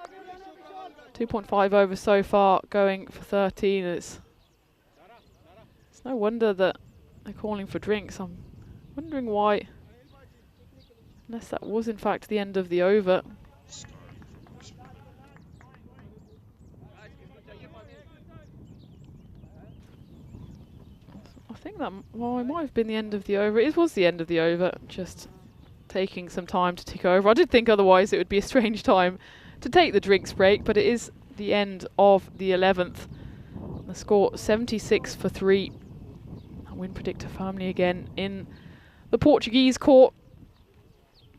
2.5 overs so far, going for 13. It's no wonder that they're calling for drinks. I'm wondering why, unless that was in fact the end of the over. I think that, well, it might have been the end of the over. It was the end of the over, just taking some time to tick over. I did think otherwise it would be a strange time to take the drinks break, but it is the end of the 11th. The score 76 for 3. A win predictor firmly again in the Portuguese court,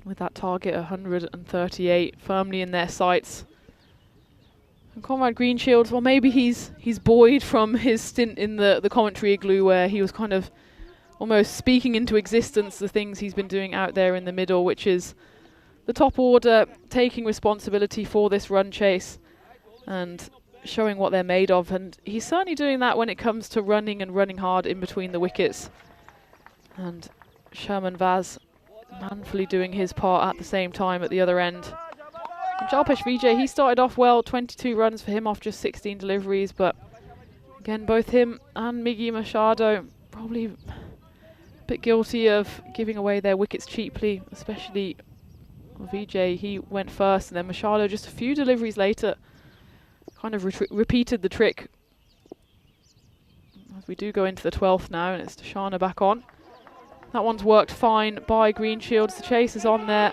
with that target 138 firmly in their sights. And Conrad Greenshields, well, maybe he's buoyed from his stint in the commentary igloo, where he was kind of almost speaking into existence the things he's been doing out there in the middle, which is the top order taking responsibility for this run chase and showing what they're made of. And he's certainly doing that when it comes to running and running hard in between the wickets. And Sherman Vaz manfully doing his part at the same time at the other end. And Jalpesh Vijay, he started off well, 22 runs for him off just 16 deliveries, but again, both him and Miggy Machado probably a bit guilty of giving away their wickets cheaply, especially Vijay. He went first, and then Machado just a few deliveries later kind of repeated the trick. As we do go into the 12th now, and it's Deshana back on. That one's worked fine by Greenshields. The chase is on there,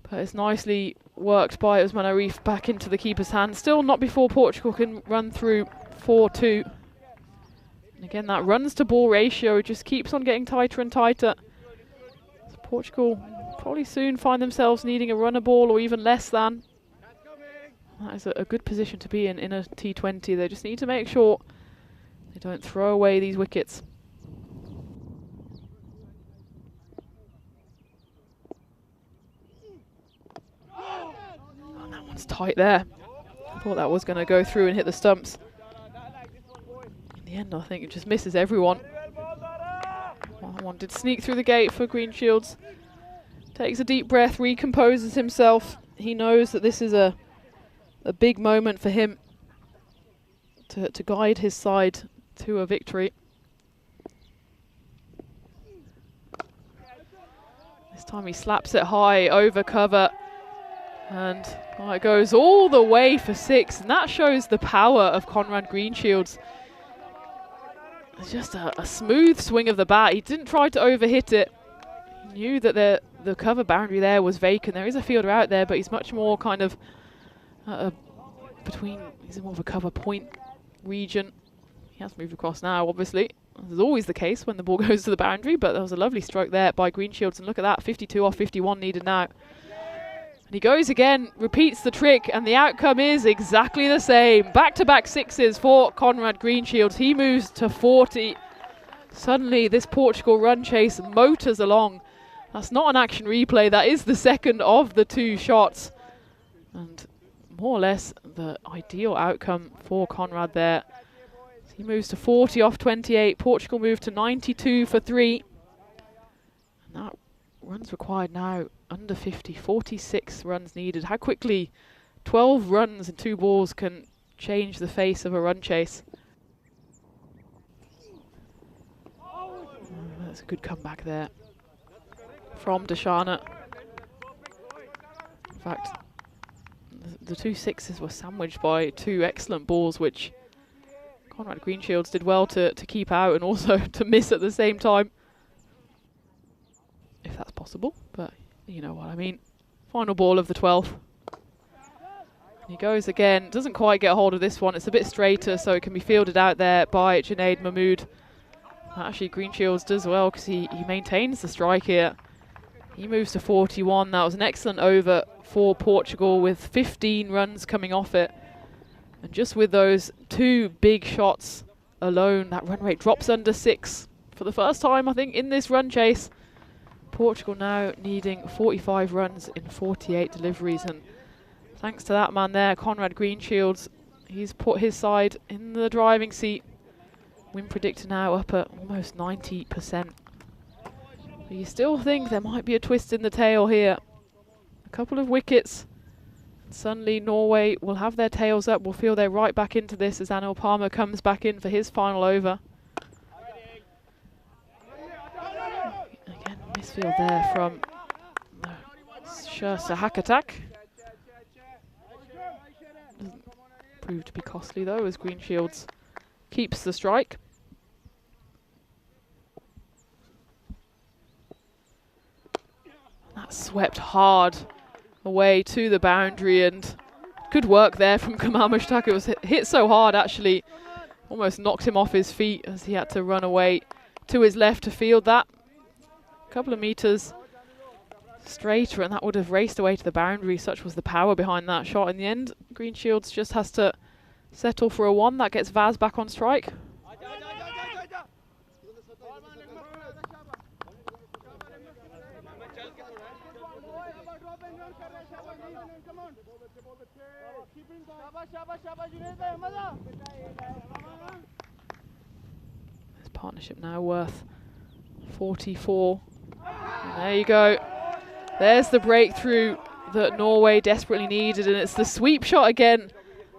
but it's nicely worked by Usman Arif back into the keeper's hand. Still not before Portugal can run through 4-2. And again, that runs to ball ratio just keeps on getting tighter and tighter. So Portugal probably soon find themselves needing a runner ball or even less than. That is a good position to be in a T20. They just need to make sure they don't throw away these wickets. Oh, that one's tight there. I thought that was going to go through and hit the stumps. In the end, I think it just misses everyone. Well, that one did sneak through the gate for Greenshields. Takes a deep breath, recomposes himself. He knows that this is a big moment for him to guide his side to a victory. This time he slaps it high over cover, and it goes all the way for 6, and that shows the power of Conrad Greenshields. It's just a smooth swing of the bat. He didn't try to overhit it. He knew that the cover boundary there was vacant. There is a fielder out there, but he's much more kind of he's more of a cover point region. He has moved across now, obviously. This is always the case when the ball goes to the boundary, but there was a lovely stroke there by Greenshields, and look at that, 52 off 51 needed now. And he goes again, repeats the trick, and the outcome is exactly the same. Back-to-back 6s for Conrad Greenshields. He moves to 40. Suddenly, this Portugal run chase motors along. That's not an action replay. That is the second of the 2 shots. And more or less the ideal outcome for Conrad there. So he moves to 40 off 28. Portugal move to 92 for 3. And that runs required now under 50, 46 runs needed. How quickly 12 runs and 2 balls can change the face of a run chase. That's a good comeback there from Deshana. In fact, the 2 6s were sandwiched by 2 excellent balls, which Conrad Greenshields did well to keep out and also to miss at the same time. If that's possible, but you know what I mean. Final ball of the 12th. And he goes again, doesn't quite get a hold of this one. It's a bit straighter, so it can be fielded out there by Junaid Mahmood. Actually, Greenshields does well because he maintains the strike here. He moves to 41. That was an excellent over for Portugal with 15 runs coming off it. And just with those 2 big shots alone, that run rate drops under 6 for the first time, I think, in this run chase. Portugal now needing 45 runs in 48 deliveries, and thanks to that man there, Conrad Greenshields, he's put his side in the driving seat. Win predictor now up at almost 90%. But you still think there might be a twist in the tail here. A couple of wickets, and suddenly Norway will have their tails up, will feel they're right back into this as Anil Palmer comes back in for his final over. Misfield there from Shur Sahakatak. Doesn't prove to be costly though, as Greenshields keeps the strike. That swept hard away to the boundary, and good work there from Kamal Mushtaq. It was hit so hard actually, almost knocked him off his feet as he had to run away to his left to field that. Couple of meters straighter, and that would have raced away to the boundary. Such was the power behind that shot. In the end, Greenshields just has to settle for a 1. That gets Vaz back on strike. This partnership now worth 44. And there you go. There's the breakthrough that Norway desperately needed, and it's the sweep shot again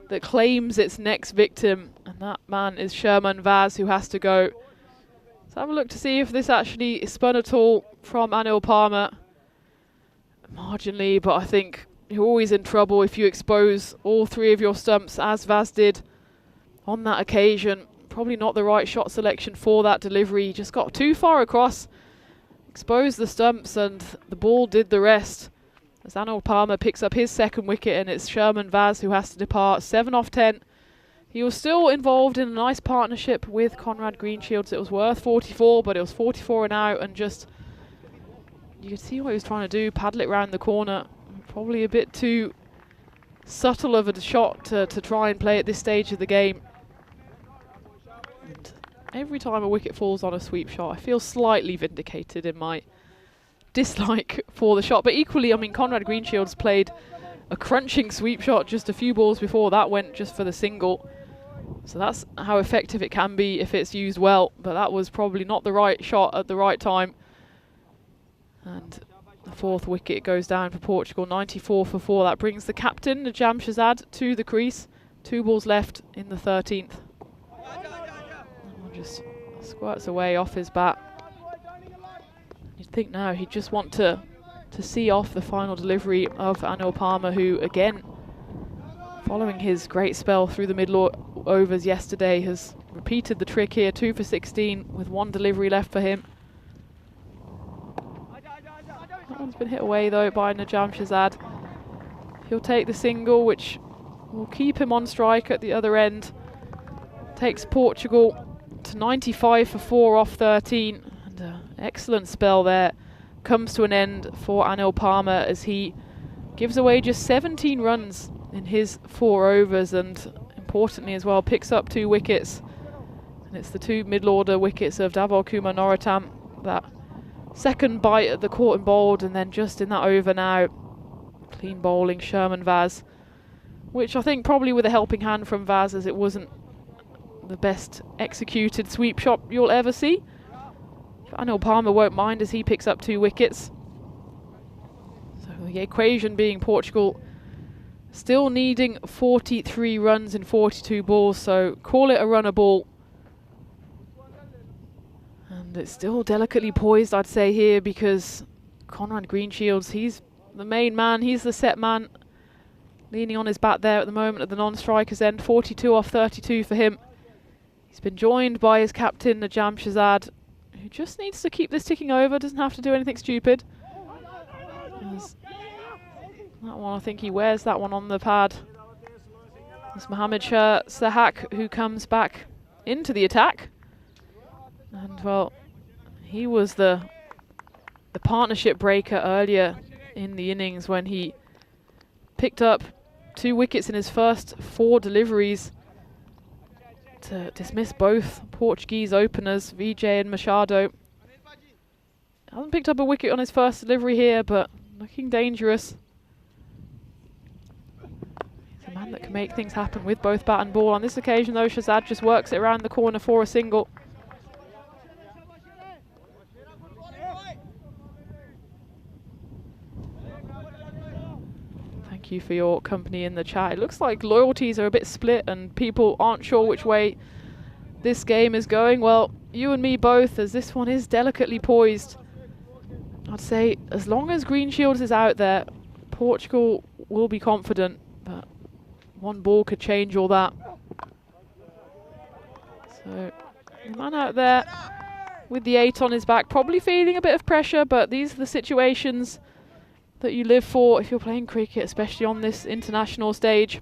that claims its next victim, and that man is Sherman Vaz, who has to go. Let's have a look to see if this actually is spun at all from Anil Palmer. Marginally, but I think you're always in trouble if you expose all 3 of your stumps, as Vaz did on that occasion. Probably not the right shot selection for that delivery. He just got too far across, exposed the stumps, and the ball did the rest. As Anil Palmer picks up his 2nd wicket, and it's Sherman Vaz who has to depart. 7 off 10. He was still involved in a nice partnership with Conrad Greenshields. It was worth 44, but it was 44 and out, and just, you could see what he was trying to do, paddle it round the corner. Probably a bit too subtle of a shot to try and play at this stage of the game. And every time a wicket falls on a sweep shot, I feel slightly vindicated in my dislike for the shot. But equally, I mean, Conrad Greenshields played a crunching sweep shot just a few balls before that went just for the single. So that's how effective it can be if it's used well. But that was probably not the right shot at the right time. And the fourth wicket goes down for Portugal, 94 for 4. That brings the captain, Najam Shazad, to the crease. 2 balls left in the 13th. Just squirts away off his bat. You'd think now he'd just want to see off the final delivery of Anil Palmer, who again, following his great spell through the middle overs yesterday, has repeated the trick here, 2 for 16 with 1 delivery left for him. That one's been hit away though by Najam Shazad. He'll take the single, which will keep him on strike at the other end. Takes Portugal to 95 for 4 off 13, and an excellent spell there comes to an end for Anil Palmer as he gives away just 17 runs in his 4 overs, and importantly as well picks up 2 wickets, and it's the 2 middle order wickets of Davor Kumar Norotam. That second bite at the caught and bowled, and then just in that over now, clean bowling Sherman Vaz, which I think probably with a helping hand from Vaz, as it wasn't the best executed sweep shot you'll ever see. Anil Palmer won't mind as he picks up 2 wickets. So the equation being Portugal still needing 43 runs in 42 balls, so call it a runner ball. And it's still delicately poised, I'd say, here, because Conrad Greenshields, he's the main man, he's the set man, leaning on his bat there at the moment at the non-striker's end. 42 off 32 for him. He's been joined by his captain, Najam Shazad, who just needs to keep this ticking over, doesn't have to do anything stupid. That one, I think he wears that one on the pad. It's Mohammad Shah Sahak who comes back into the attack. And, well, he was the partnership breaker earlier in the innings when he picked up 2 wickets in his first 4 deliveries to dismiss both Portuguese openers, Vijay and Machado. Hasn't picked up a wicket on his first delivery here, but looking dangerous. He's a man that can make things happen with both bat and ball. On this occasion though, Shazad just works it around the corner for a single. You for your company in the chat. It looks like loyalties are a bit split and people aren't sure which way this game is going. Well, you and me both, as this one is delicately poised. I'd say as long as Greenshields is out there, Portugal will be confident, but 1 ball could change all that. So the man out there with the 8 on his back, probably feeling a bit of pressure, but these are the situations that you live for if you're playing cricket, especially on this international stage.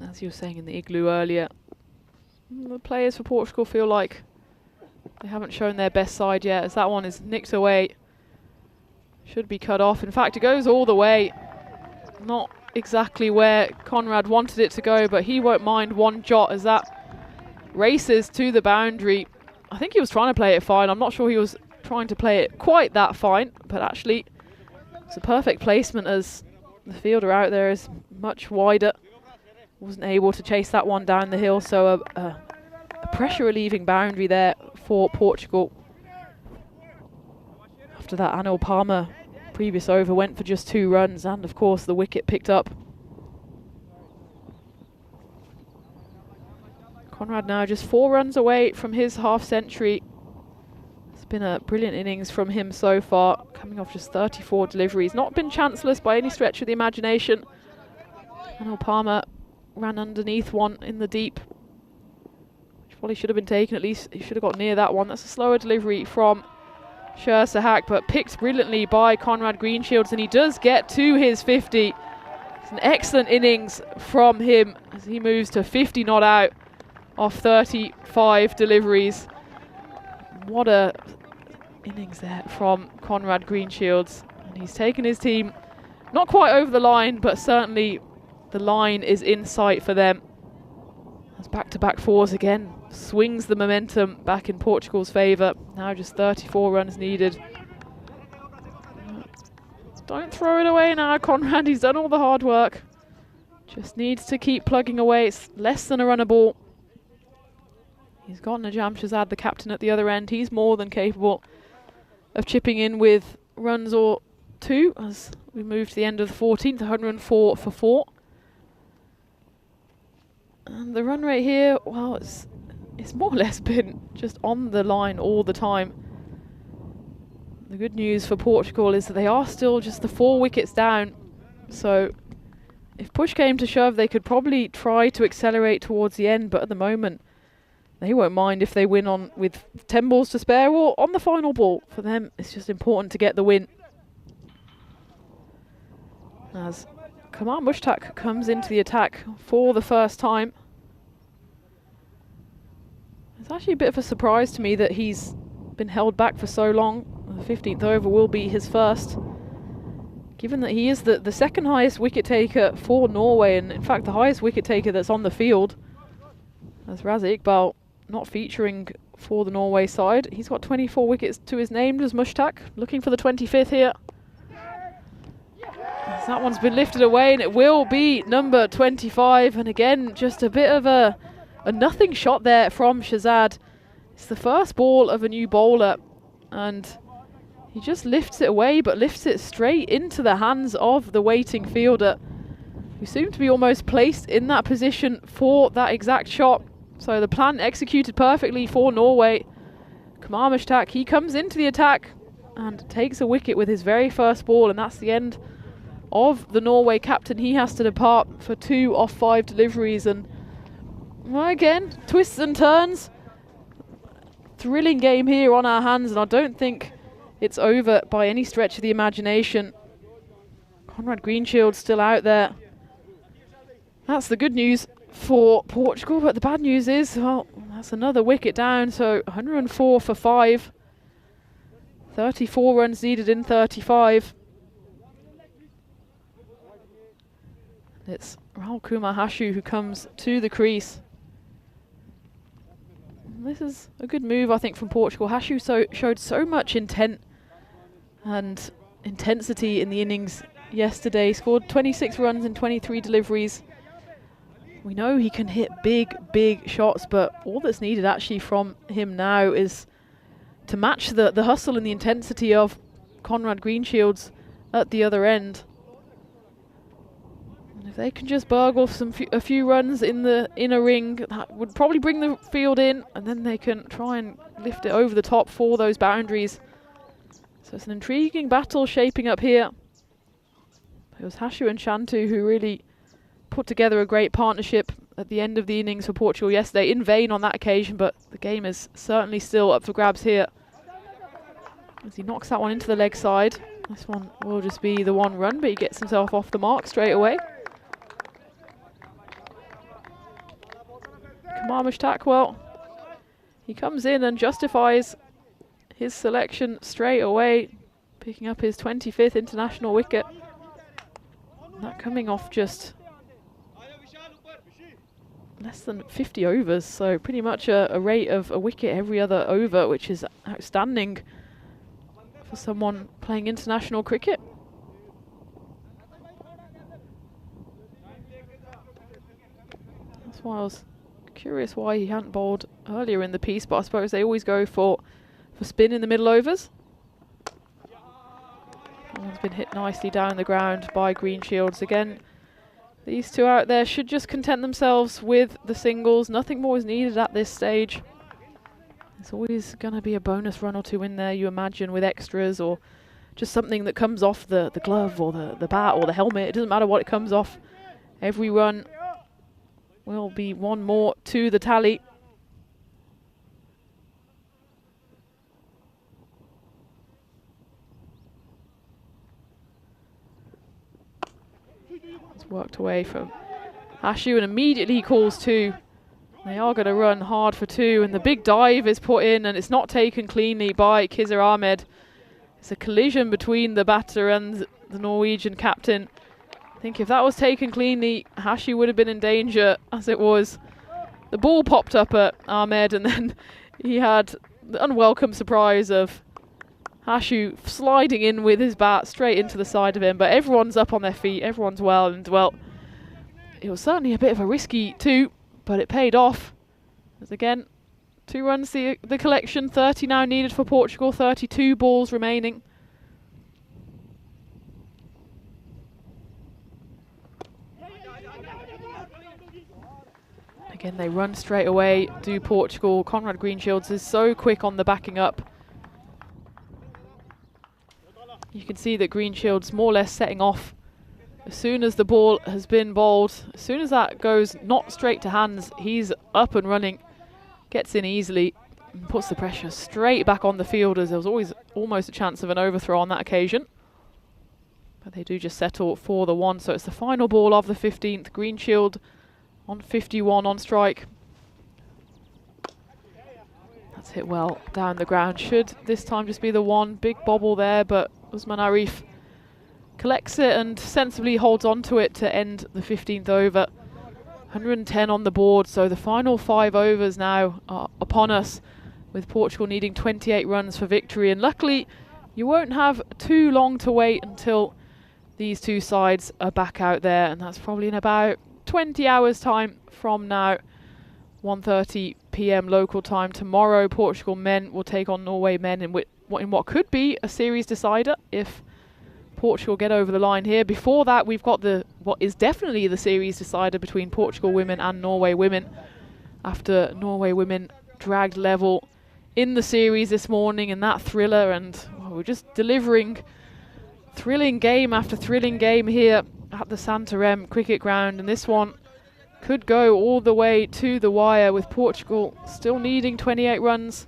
As you were saying in the igloo earlier, the players for Portugal feel like they haven't shown their best side yet, as that one is nicked away. Should be cut off. In fact, it goes all the way. Not exactly where Conrad wanted it to go, but he won't mind 1 jot as that races to the boundary. I think he was trying to play it fine. I'm not sure he was trying to play it quite that fine, but actually it's a perfect placement as the fielder out there is much wider. Wasn't able to chase that one down the hill, so a pressure relieving boundary there for Portugal. After that, Anil Palmer previous over went for just 2 runs, and of course the wicket picked up. Conrad now just 4 runs away from his half century. Been a brilliant innings from him so far, coming off just 34 deliveries. Not been chanceless by any stretch of the imagination. Anil Palmer ran underneath one in the deep, which probably should have been taken. At least he should have got near that one. That's a slower delivery from Shah Sahak, but picked brilliantly by Conrad Greenshields, and he does get to his 50. It's an excellent innings from him as he moves to 50 not out off 35 deliveries. What a innings there from Conrad Greenshields. And he's taken his team not quite over the line, but certainly the line is in sight for them. As back-to-back fours again swings the momentum back in Portugal's favour. Now just 34 runs needed. Don't throw it away now, Conrad. He's done all the hard work. Just needs to keep plugging away. It's less than a runner ball. He's got Najam Shazad, the captain, at the other end. He's more than capable of chipping in with runs or two as we move to the end of the 14th, 104 for 4. And the run rate here, well, it's more or less been just on the line all the time. The good news for Portugal is that they are still just the 4 wickets down. So if push came to shove, they could probably try to accelerate towards the end, but at the moment they won't mind if they win on with 10 balls to spare or on the final ball. For them, it's just important to get the win. As Kamal Mushtaq comes into the attack for the first time. It's actually a bit of a surprise to me that he's been held back for so long. The 15th over will be his first, given that he is the second highest wicket taker for Norway, and in fact the highest wicket taker that's on the field. As Raza Iqbal not featuring for the Norway side. He's got 24 wickets to his name, does Mushtaq. Looking for the 25th here. As that one's been lifted away, and it will be number 25. And again, just a bit of a nothing shot there from Shazad. It's the first ball of a new bowler, and he just lifts it away, but lifts it straight into the hands of the waiting fielder, who seemed to be almost placed in that position for that exact shot. So the plan executed perfectly for Norway. Kamal Mushtaq, he comes into the attack and takes a wicket with his very first ball, and that's the end of the Norway captain. He has to depart for 2 off 5 deliveries, and well, again, twists and turns. Thrilling game here on our hands, and I don't think it's over by any stretch of the imagination. Conrad Greenshields still out there. That's the good news for Portugal, but the bad news is, well, that's another wicket down, so 104 for 5. 34 runs needed in 35. It's Rahul Kumar Hashu who comes to the crease. This is a good move, I think, from Portugal. Hashu showed so much intent and intensity in the innings yesterday. Scored 26 runs in 23 deliveries. We know he can hit big shots, but all that's needed actually from him now is to match the hustle and the intensity of Conrad Greenshields at the other end. And if they can just burgle a few runs in the inner ring, that would probably bring the field in, and then they can try and lift it over the top for those boundaries. So it's an intriguing battle shaping up here. It was Hashu and Shantu who really put together a great partnership at the end of the innings for Portugal yesterday, in vain on that occasion, but the game is certainly still up for grabs here. As he knocks that one into the leg side. This one will just be the 1 run, but he gets himself off the mark straight away. Kamal Mushtaq, well, he comes in and justifies his selection straight away, picking up his 25th international wicket. And that coming off just less than 50 overs, so pretty much a rate of a wicket every other over, which is outstanding for someone playing international cricket. That's why I was curious why he hadn't bowled earlier in the piece, but I suppose they always go for spin in the middle overs. That one's been hit nicely down the ground by Greenshields. Again, these two out there should just content themselves with the singles. Nothing more is needed at this stage. There's always going to be a bonus run or two in there, you imagine, with extras or just something that comes off the glove or the bat or the helmet. It doesn't matter what it comes off. Every run will be 1 more to the tally. It's worked away from Hashu, and immediately he calls 2. They are going to run hard for 2, and the big dive is put in, and it's not taken cleanly by Kizar Ahmed. It's a collision between the batter and the Norwegian captain. I think if that was taken cleanly, Hashu would have been in danger. As it was, the ball popped up at Ahmed, and then he had the unwelcome surprise of Hashu sliding in with his bat straight into the side of him. But everyone's up on their feet, everyone's well, and well, it was certainly a bit of a risky 2, but it paid off. As again, 2 runs the collection, 30 now needed for Portugal, 32 balls remaining. Again, they run straight away, do Portugal. Conrad Greenshields is so quick on the backing up. You can see that Greenshields more or less setting off as soon as the ball has been bowled. As soon as that goes not straight to hands, he's up and running, gets in easily, and puts the pressure straight back on the fielders. There was always almost a chance of an overthrow on that occasion, but they do just settle for the 1. So it's the final ball of the 15th. Greenshield on 51 on strike. That's hit well down the ground. Should this time just be the 1. Big bobble there, but Usman Arif collects it and sensibly holds on to it to end the 15th over. 110 on the board, so the final 5 overs now are upon us, with Portugal needing 28 runs for victory. And luckily, you won't have too long to wait until these 2 sides are back out there, and that's probably in about 20 hours time from now. 1:30 p.m. local time tomorrow. Portugal men will take on Norway men in what could be a series decider if Portugal get over the line here. Before that, we've got what is definitely the series decider between Portugal women and Norway women, after Norway women dragged level in the series this morning in that thriller, and we're just delivering thrilling game after thrilling game here at the Santarém cricket ground, and this one could go all the way to the wire, with Portugal still needing 28 runs.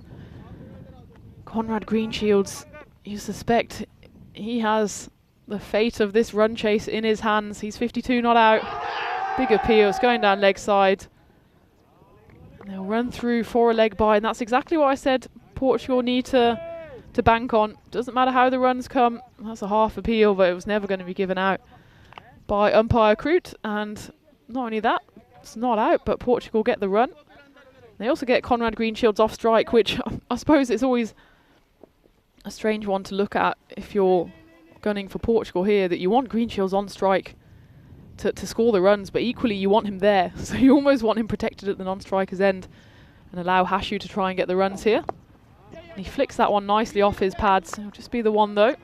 Conrad Greenshields, you suspect he has the fate of this run chase in his hands. He's 52 not out. Big appeal, it's going down leg side. And they'll run through for a leg bye, and that's exactly what I said Portugal need to bank on. Doesn't matter how the runs come. That's a half appeal, but it was never going to be given out by umpire Kroot. And not only that, it's not out, but Portugal get the run. They also get Conrad Greenshields off strike, which I suppose it's always a strange one to look at if you're gunning for Portugal here, that you want Greenshields on strike to score the runs, but equally you want him there. So you almost want him protected at the non-striker's end and allow Hashu to try and get the runs here. And he flicks that one nicely off his pads. It'll just be the 1 though,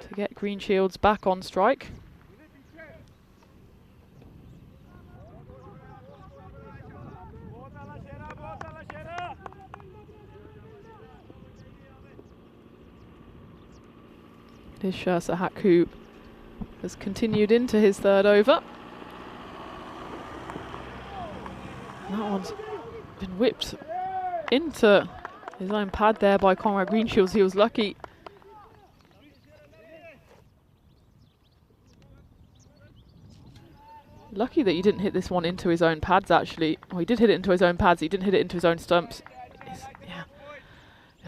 to get Greenshields back on strike. It is Shersa Haq who has continued into his 3rd over. And that one's been whipped into his own pad there by Conrad Greenshields. He was lucky. Lucky that he didn't hit this one into his own pads, actually. Well, he did hit it into his own pads, he didn't hit it into his own stumps.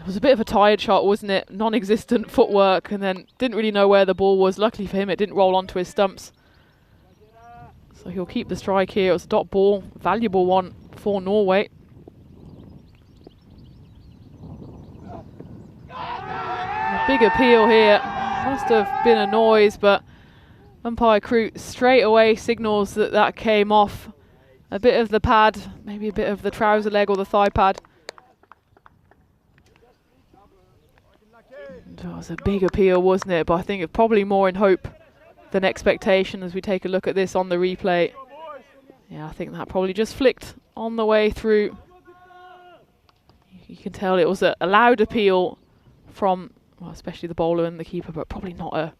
It was a bit of a tired shot, wasn't it? Non-existent footwork, and then didn't really know where the ball was. Luckily for him, it didn't roll onto his stumps. So he'll keep the strike here. It was a dot ball, valuable one for Norway. A big appeal here. Must have been a noise, but umpire Kroot straight away signals that that came off a bit of the pad, maybe a bit of the trouser leg or the thigh pad. It was a big appeal, wasn't it? But I think it's probably more in hope than expectation as we take a look at this on the replay. Yeah, I think that probably just flicked on the way through. You can tell it was a loud appeal from, well, especially the bowler and the keeper, but probably not an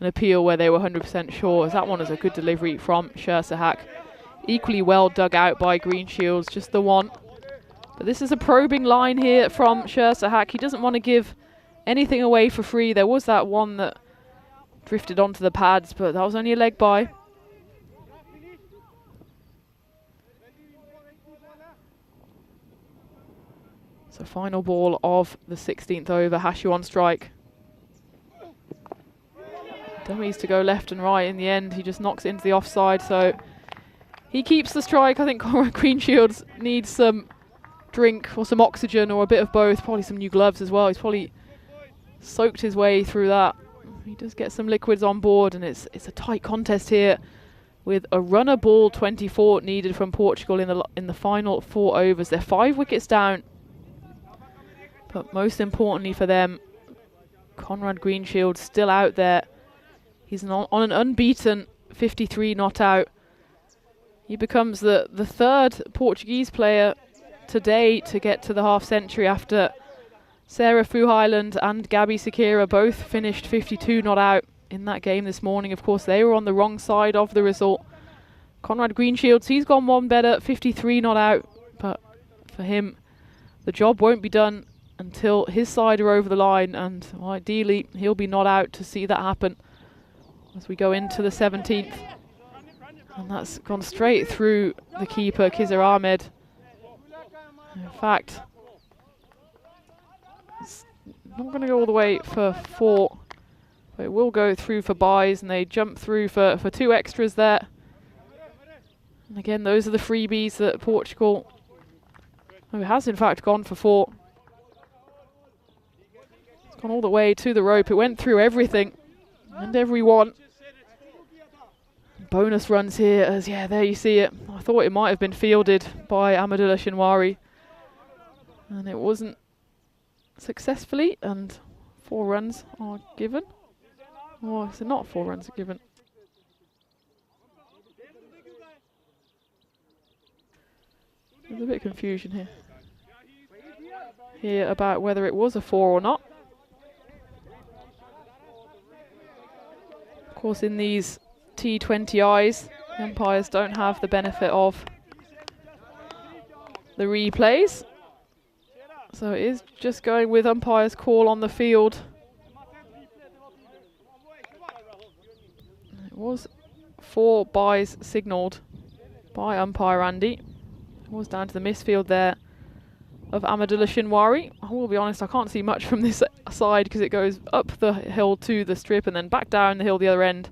appeal where they were 100% sure, as that one is a good delivery from Shersa Haq. Equally well dug out by Greenshields, just the 1. But this is a probing line here from Shersa Haq. He doesn't want to give anything away for free. There was that one that drifted onto the pads, but that was only a leg by. So final ball of the 16th over, Hashu on strike. Dummies to go left and right in the end. He just knocks it into the offside, so he keeps the strike. I think Conrad Greenshields needs some drink or some oxygen or a bit of both, probably some new gloves as well. He's probably soaked his way through that. He does get some liquids on board, and it's a tight contest here with a runner ball 24 needed from Portugal in the final 4 overs. They're 5 wickets down, but most importantly for them, Conrad Greenshields still out there. He's on an unbeaten 53 not out. He becomes the third Portuguese player today to get to the half century after Sarah Fuhyland and Gabby Sakira both finished 52 not out in that game this morning. Of course, they were on the wrong side of the result. Conrad Greenshields, he's gone one better, 53 not out, but for him, the job won't be done until his side are over the line, and well, ideally, he'll be not out to see that happen as we go into the 17th. And that's gone straight through the keeper, Khizr Ahmed. In fact, it's not going to go all the way for 4, but it will go through for buys, and they jump through for 2 extras there. And again, those are the freebies that Portugal, it has in fact gone for 4. It's gone all the way to the rope. It went through everything and everyone. Bonus runs here, as yeah, there you see it. I thought it might have been fielded by Amadullah Shinwari, and it wasn't successfully, and 4 runs are given. Or is it not 4 runs are given? There's a bit of confusion here about whether it was a 4 or not. Of course, in these T20Is, the umpires don't have the benefit of the replays, so it is just going with umpire's call on the field. It was 4 buys signalled by umpire Andy. It was down to the misfield there of Amadullah Shinwari. I will be honest, I can't see much from this side because it goes up the hill to the strip and then back down the hill the other end.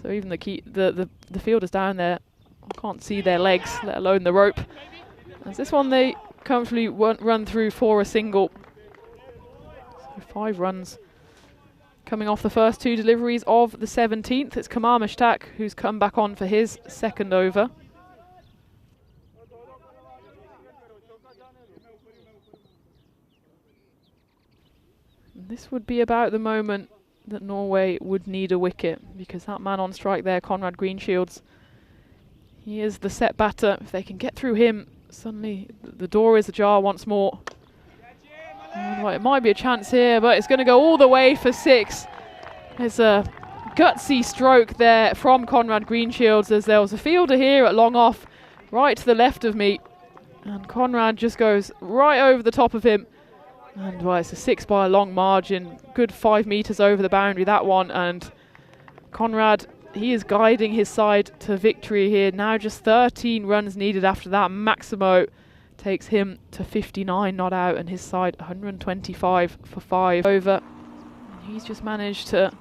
So even the fielders down there, I can't see their legs, let alone the rope. As this one they comfortably run through for a single. So 5 runs coming off the first 2 deliveries of the 17th. It's Kamar Mushtaq who's come back on for his 2nd over. And this would be about the moment that Norway would need a wicket, because that man on strike there, Conrad Greenshields, he is the set batter. If they can get through him, suddenly the door is ajar once more. Well, it might be a chance here, but it's going to go all the way for 6. There's a gutsy stroke there from Conrad Greenshields, as there was a fielder here at long off, right to the left of me, and Conrad just goes right over the top of him. And well, it's a 6 by a long margin, good 5 metres over the boundary, that one. And Conrad, he is guiding his side to victory here. Now just 13 runs needed after that. Maximo takes him to 59 not out, and his side 125 for 5 over. And he's just managed to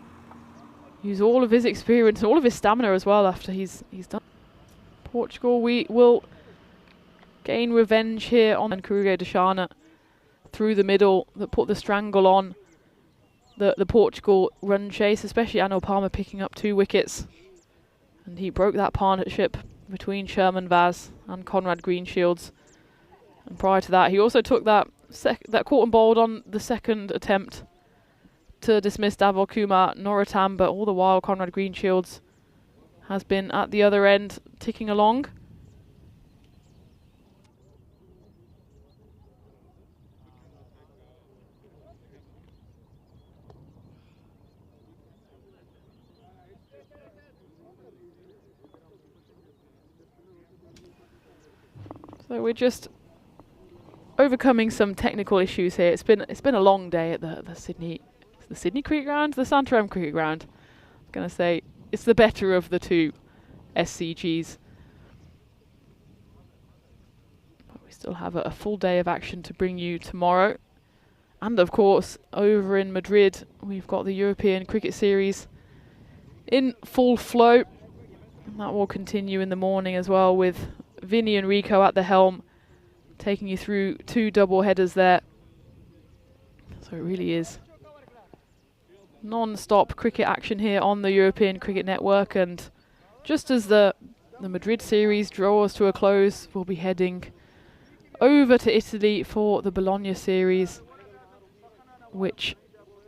use all of his experience, all of his stamina as well after he's done. Portugal, we will gain revenge here on Kuruge Deshana through the middle that put the strangle on the Portugal run chase, especially Anil Palmer picking up 2 wickets. And he broke that partnership between Sherman Vaz and Conrad Greenshields. And prior to that, he also took that caught and bowled on the 2nd attempt to dismiss Davor Kumar Norotam, but all the while Conrad Greenshields has been at the other end ticking along. So we're just overcoming some technical issues here. It's been a long day at the Sydney Cricket Ground, the Santarem Cricket Ground. going to say it's the better of the two SCGs. But we still have a full day of action to bring you tomorrow. And of course, over in Madrid, we've got the European Cricket Series in full flow. And that will continue in the morning as well, with Vinny and Rico at the helm, taking you through 2 double headers there. So it really is non-stop cricket action here on the European Cricket Network. And just as the Madrid series draws to a close, we'll be heading over to Italy for the Bologna series, which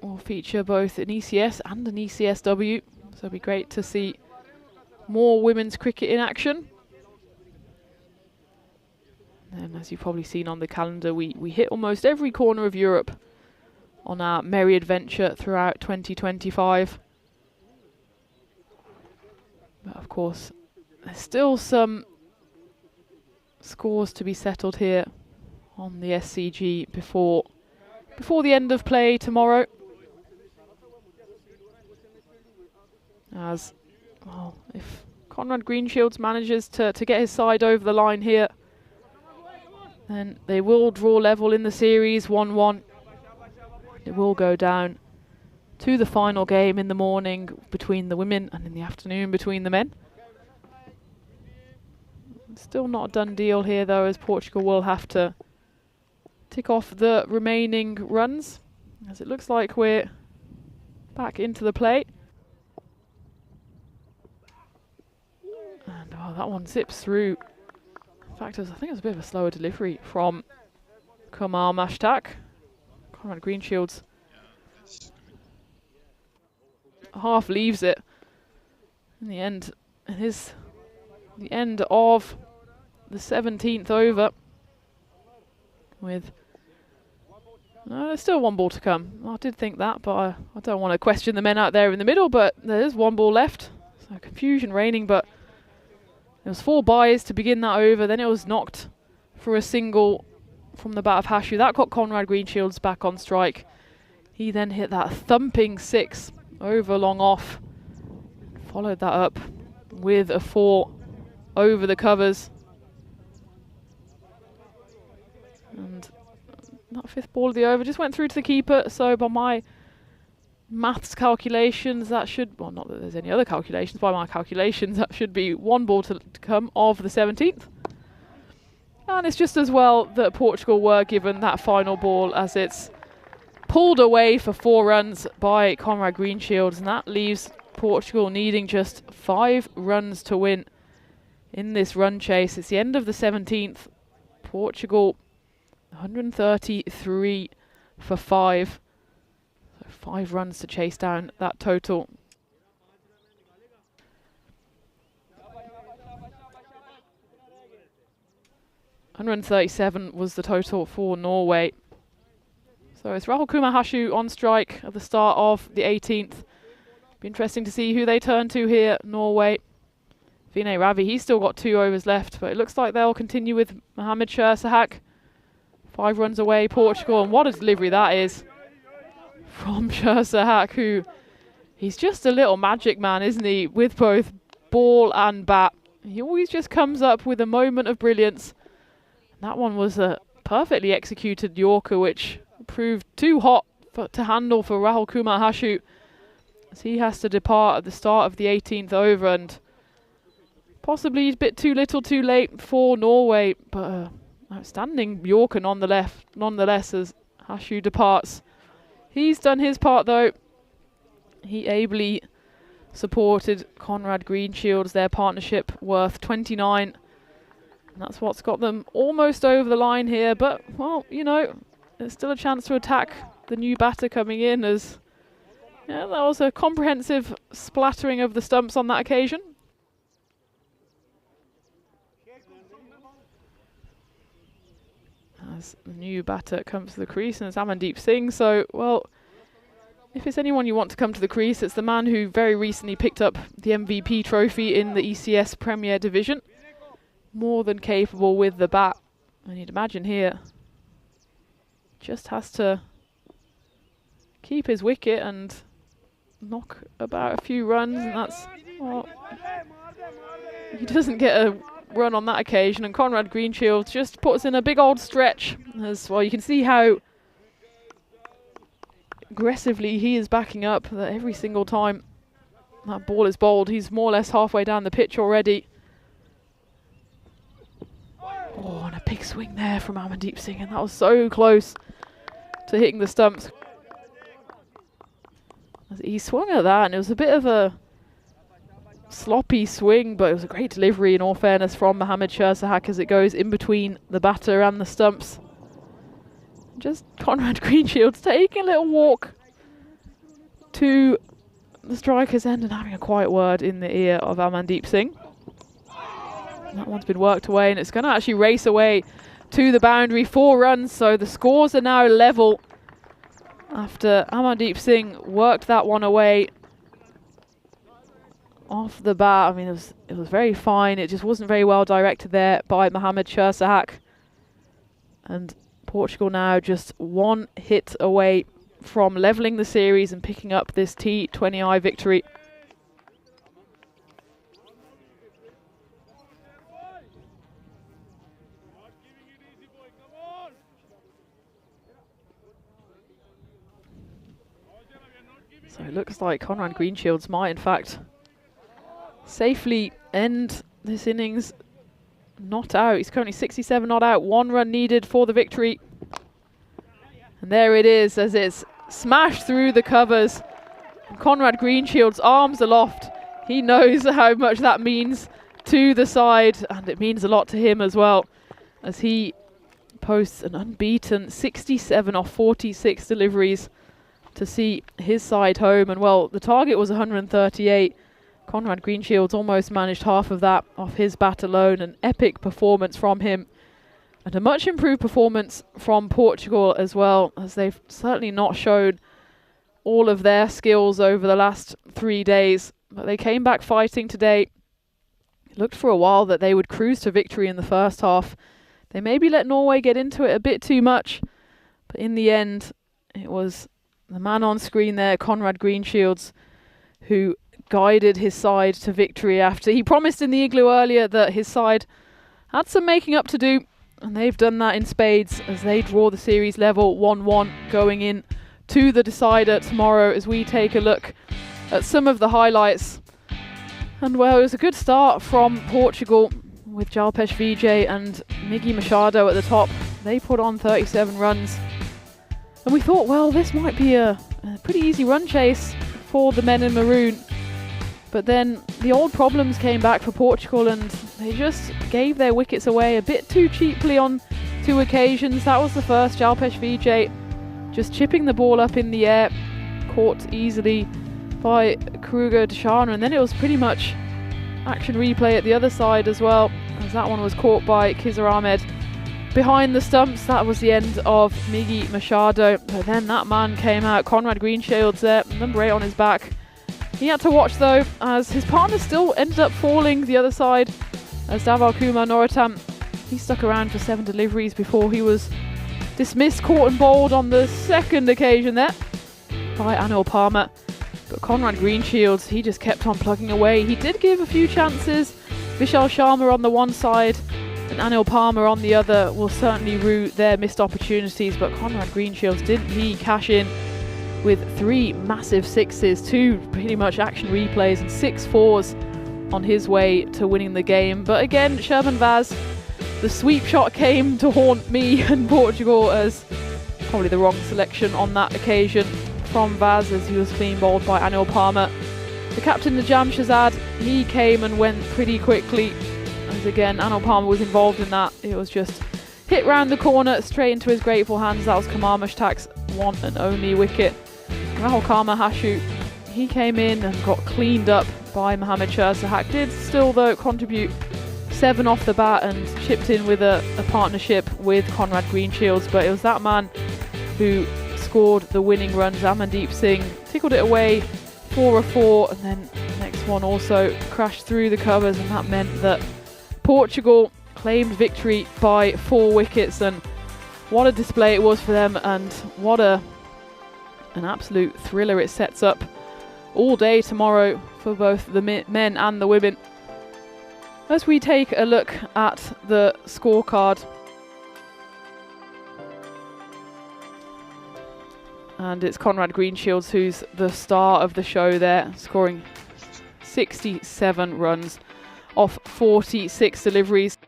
will feature both an ECS and an ECSW. So it'll be great to see more women's cricket in action. And as you've probably seen on the calendar, we hit almost every corner of Europe on our merry adventure throughout 2025. But of course, there's still some scores to be settled here on the SCG before the end of play tomorrow. As well, if Conrad Greenshields manages to get his side over the line here, then they will draw level in the series 1-1. It will go down to the final game in the morning between the women and in the afternoon between the men. Still not a done deal here though, as Portugal will have to tick off the remaining runs, as it looks like we're back into the play. And oh, that one zips through. In fact, I think it was a bit of a slower delivery from Kamal Mashtak. Conrad Greenshields half leaves it in the end. It is the end of the 17th over, with there's still 1 ball to come. I did think that, but I don't want to question the men out there in the middle, but there is 1 ball left. So confusion reigning, but it was 4 byes to begin that over. Then it was knocked for a single from the bat of Hashu. That got Conrad Greenshields back on strike. He then hit that thumping 6 over long off. Followed that up with a 4 over the covers. And that 5th ball of the over just went through to the keeper. So by my maths calculations, that should, well, not that there's any other calculations, by my calculations, that should be 1 ball to come of the 17th. And it's just as well that Portugal were given that final ball, as it's pulled away for 4 runs by Conrad Greenshields, and that leaves Portugal needing just 5 runs to win in this run chase. It's the end of the 17th. Portugal 133 for 5. So 5 runs to chase down that total. $137 was the total for Norway. So it's Rahul Kumar Hashu on strike at the start of the 18th. Be interesting to see who they turn to here, Norway. Vinay Ravi, he's still got 2 overs left, but it looks like they'll continue with Mohamed Shersahak. 5 runs away, Portugal, and what a delivery that is from Shersahak, who he's just a little magic man, isn't he, with both ball and bat. He always just comes up with a moment of brilliance. That one was a perfectly executed Yorker, which proved too hot to handle for Rahul Kumar Hashu, as he has to depart at the start of the 18th over, and possibly a bit too little too late for Norway, but outstanding Yorker nonetheless as Hashu departs. He's done his part though. He ably supported Conrad Greenshields, their partnership worth 29. And that's what's got them almost over the line here, but, well, you know, there's still a chance to attack the new batter coming in, as that was a comprehensive splattering of the stumps on that occasion. As the new batter comes to the crease, and it's Amandeep Singh. So, well, if it's anyone you want to come to the crease, it's the man who very recently picked up the MVP trophy in the ECS Premier Division. More than capable with the bat. And you'd imagine here, just has to keep his wicket and knock about a few runs, and that's, well, he doesn't get a run on that occasion, and Conrad Greenshields just puts in a big old stretch as well. You can see how aggressively he is backing up, that every single time that ball is bowled, he's more or less halfway down the pitch already. Oh, and a big swing there from Amandeep Singh, and that was so close to hitting the stumps. He swung at that, and it was a bit of a sloppy swing, but it was a great delivery in all fairness from Mohammad Shirsahak as it goes in between the batter and the stumps. Just Conrad Greenshields taking a little walk to the striker's end and having a quiet word in the ear of Amandeep Singh. That one's been worked away, and it's going to actually race away to the boundary. 4 runs, so the scores are now level after Amandeep Singh worked that one away off the bat. I mean, it was very fine. It just wasn't very well directed there by Mohammad Shirsahak. And Portugal now just 1 hit away from levelling the series and picking up this T20I victory. So it looks like Conrad Greenshields might, in fact, safely end this innings not out. He's currently 67 not out. 1 run needed for the victory. And there it is as it's smashed through the covers. Conrad Greenshields, arms aloft. He knows how much that means to the side, and it means a lot to him as well, as he posts an unbeaten 67 off 46 deliveries to see his side home. And well, the target was 138. Conrad Greenshields almost managed half of that off his bat alone. An epic performance from him, and a much improved performance from Portugal as well, as they've certainly not shown all of their skills over the last 3 days. But they came back fighting today. It looked for a while that they would cruise to victory in the first half. They maybe let Norway get into it a bit too much, but in the end, it was the man on screen there, Conrad Greenshields, who guided his side to victory after he promised in the igloo earlier that his side had some making up to do, and they've done that in spades as they draw the series level 1-1 going in to the decider tomorrow, as we take a look at some of the highlights. And well, it was a good start from Portugal with Jalpesh Vijay and Miggy Machado at the top. They put on 37 runs. And we thought, well, this might be a pretty easy run chase for the men in maroon. But then the old problems came back for Portugal, and they just gave their wickets away a bit too cheaply on 2 occasions. That was the first, Jalpesh Vijay just chipping the ball up in the air, caught easily by Kruger Deshana, and then it was pretty much action replay at the other side as well, as that one was caught by Khizr Ahmed behind the stumps. That was the end of Miggy Machado. But then that man came out, Conrad Greenshields there, number 8 on his back. He had to watch though, as his partner still ended up falling the other side, as Dhaval Kumar Noratam, he stuck around for 7 deliveries before he was dismissed, caught and bowled on the second occasion there by Anil Palmer. But Conrad Greenshields, he just kept on plugging away. He did give a few chances. Vishal Sharma on the one side and Anil Palmer on the other will certainly rue their missed opportunities, but Conrad Greenshields, didn't he cash in with 3 massive 6s, 2 pretty much action replays and 6 4s on his way to winning the game. But again, Sherman Vaz, the sweep shot came to haunt me and Portugal, as probably the wrong selection on that occasion from Vaz, as he was clean bowled by Anil Palmer. The captain, Najam Shazad, he came and went pretty quickly, as again Anil Palmer was involved in that. It was just hit round the corner straight into his grateful hands. That was Kamar Mushtak's one and only wicket. Rahul Karmahashu, he came in and got cleaned up by Mohammad Shirsahak. Did still though contribute 7 off the bat and chipped in with a partnership with Conrad Greenshields, but it was that man who scored the winning runs. Amandeep Singh tickled it away for a 4, and then the next one also crashed through the covers, and that meant that Portugal claimed victory by 4 wickets. And what a display it was for them, and what an absolute thriller it sets up all day tomorrow for both the men and the women. As we take a look at the scorecard, and it's Conrad Greenshields who's the star of the show there, scoring 67 runs off 46 deliveries.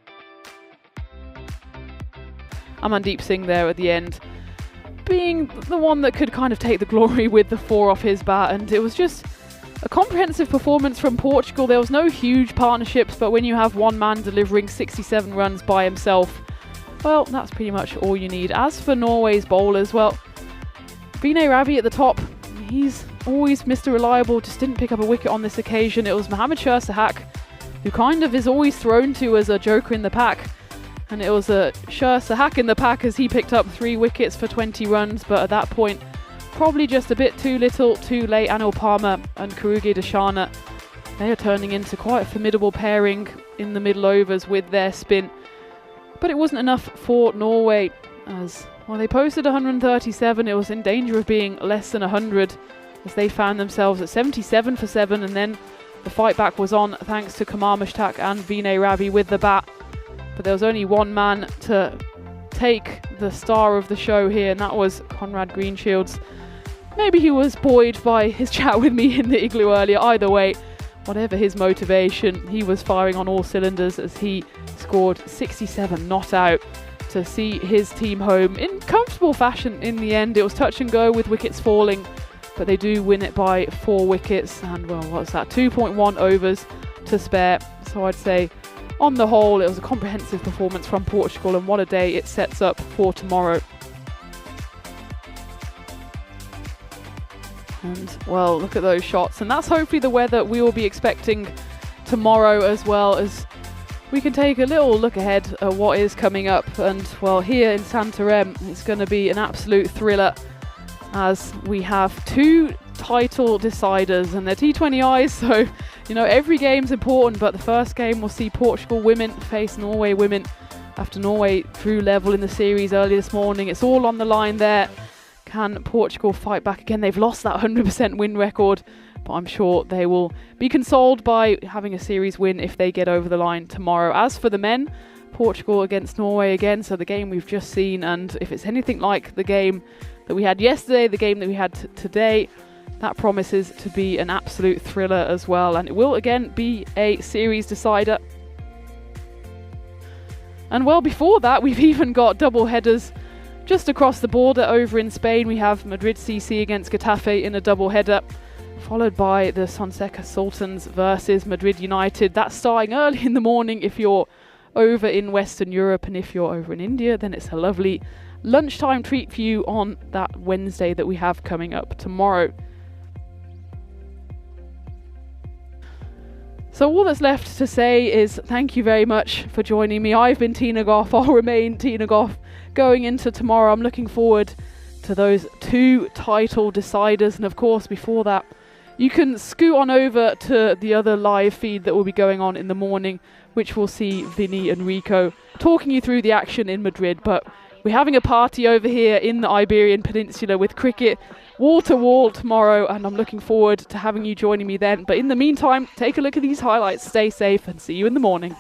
Amandeep Singh there at the end, being the one that could kind of take the glory with the 4 off his bat, and it was just a comprehensive performance from Portugal. There was no huge partnerships, but when you have one man delivering 67 runs by himself, well, that's pretty much all you need. As for Norway's bowlers, well, Vinay Ravi at the top, he's always Mr. Reliable, just didn't pick up a wicket on this occasion. It was Mohammad Shah Sahak, who kind of is always thrown to as a joker in the pack, and it was Shah Sahak in the pack as he picked up 3 wickets for 20 runs, but at that point, probably just a bit too little, too late. Anil Parmar and Kuruge Dashana, they are turning into quite a formidable pairing in the middle overs with their spin. But it wasn't enough for Norway, as while they posted 137, it was in danger of being less than 100, as they found themselves at 77 for 7, and then the fight back was on thanks to Kamar Mushtaq and Vinay Ravi with the bat. But there was only one man to take the star of the show here, and that was Conrad Greenshields. Maybe he was buoyed by his chat with me in the igloo earlier. Either way, whatever his motivation, he was firing on all cylinders as he scored 67 not out to see his team home in comfortable fashion in the end. It was touch and go with wickets falling, but they do win it by 4 wickets, and well, what's that, 2.1 overs to spare. So I'd say on the whole, it was a comprehensive performance from Portugal, and what a day it sets up for tomorrow. And well, look at those shots, and that's hopefully the weather we will be expecting tomorrow, as well as we can take a little look ahead at what is coming up. And well, here in Santarem, it's going to be an absolute thriller, as we have 2 title deciders, and they're T20Is, so you know every game's important, but the first game will see Portugal women face Norway women after Norway drew level in the series early this morning. It's all on the line there. Can Portugal fight back again? They've lost that 100% win record, but I'm sure they will be consoled by having a series win if they get over the line tomorrow. As for the men, Portugal against Norway again, so the game we've just seen, and if it's anything like the game that we had yesterday, the game that we had today, that promises to be an absolute thriller as well, and it will again be a series decider. And well, before that, we've even got double headers just across the border over in Spain. We have Madrid CC against Getafe in a double header, followed by the Sonseca Sultans versus Madrid United. That's starting early in the morning if you're over in Western Europe, and if you're over in India, then it's a lovely lunchtime treat for you on that Wednesday that we have coming up tomorrow. So all that's left to say is thank you very much for joining me. I've been Tina Goff. I'll remain Tina Goff going into tomorrow. I'm looking forward to those 2 title deciders, and of course before that you can scoot on over to the other live feed that will be going on in the morning, which will see Vinny and Rico talking you through the action in Madrid. But we're having a party over here in the Iberian Peninsula with cricket wall to wall tomorrow, and I'm looking forward to having you joining me then. But in the meantime, take a look at these highlights, stay safe, and see you in the morning.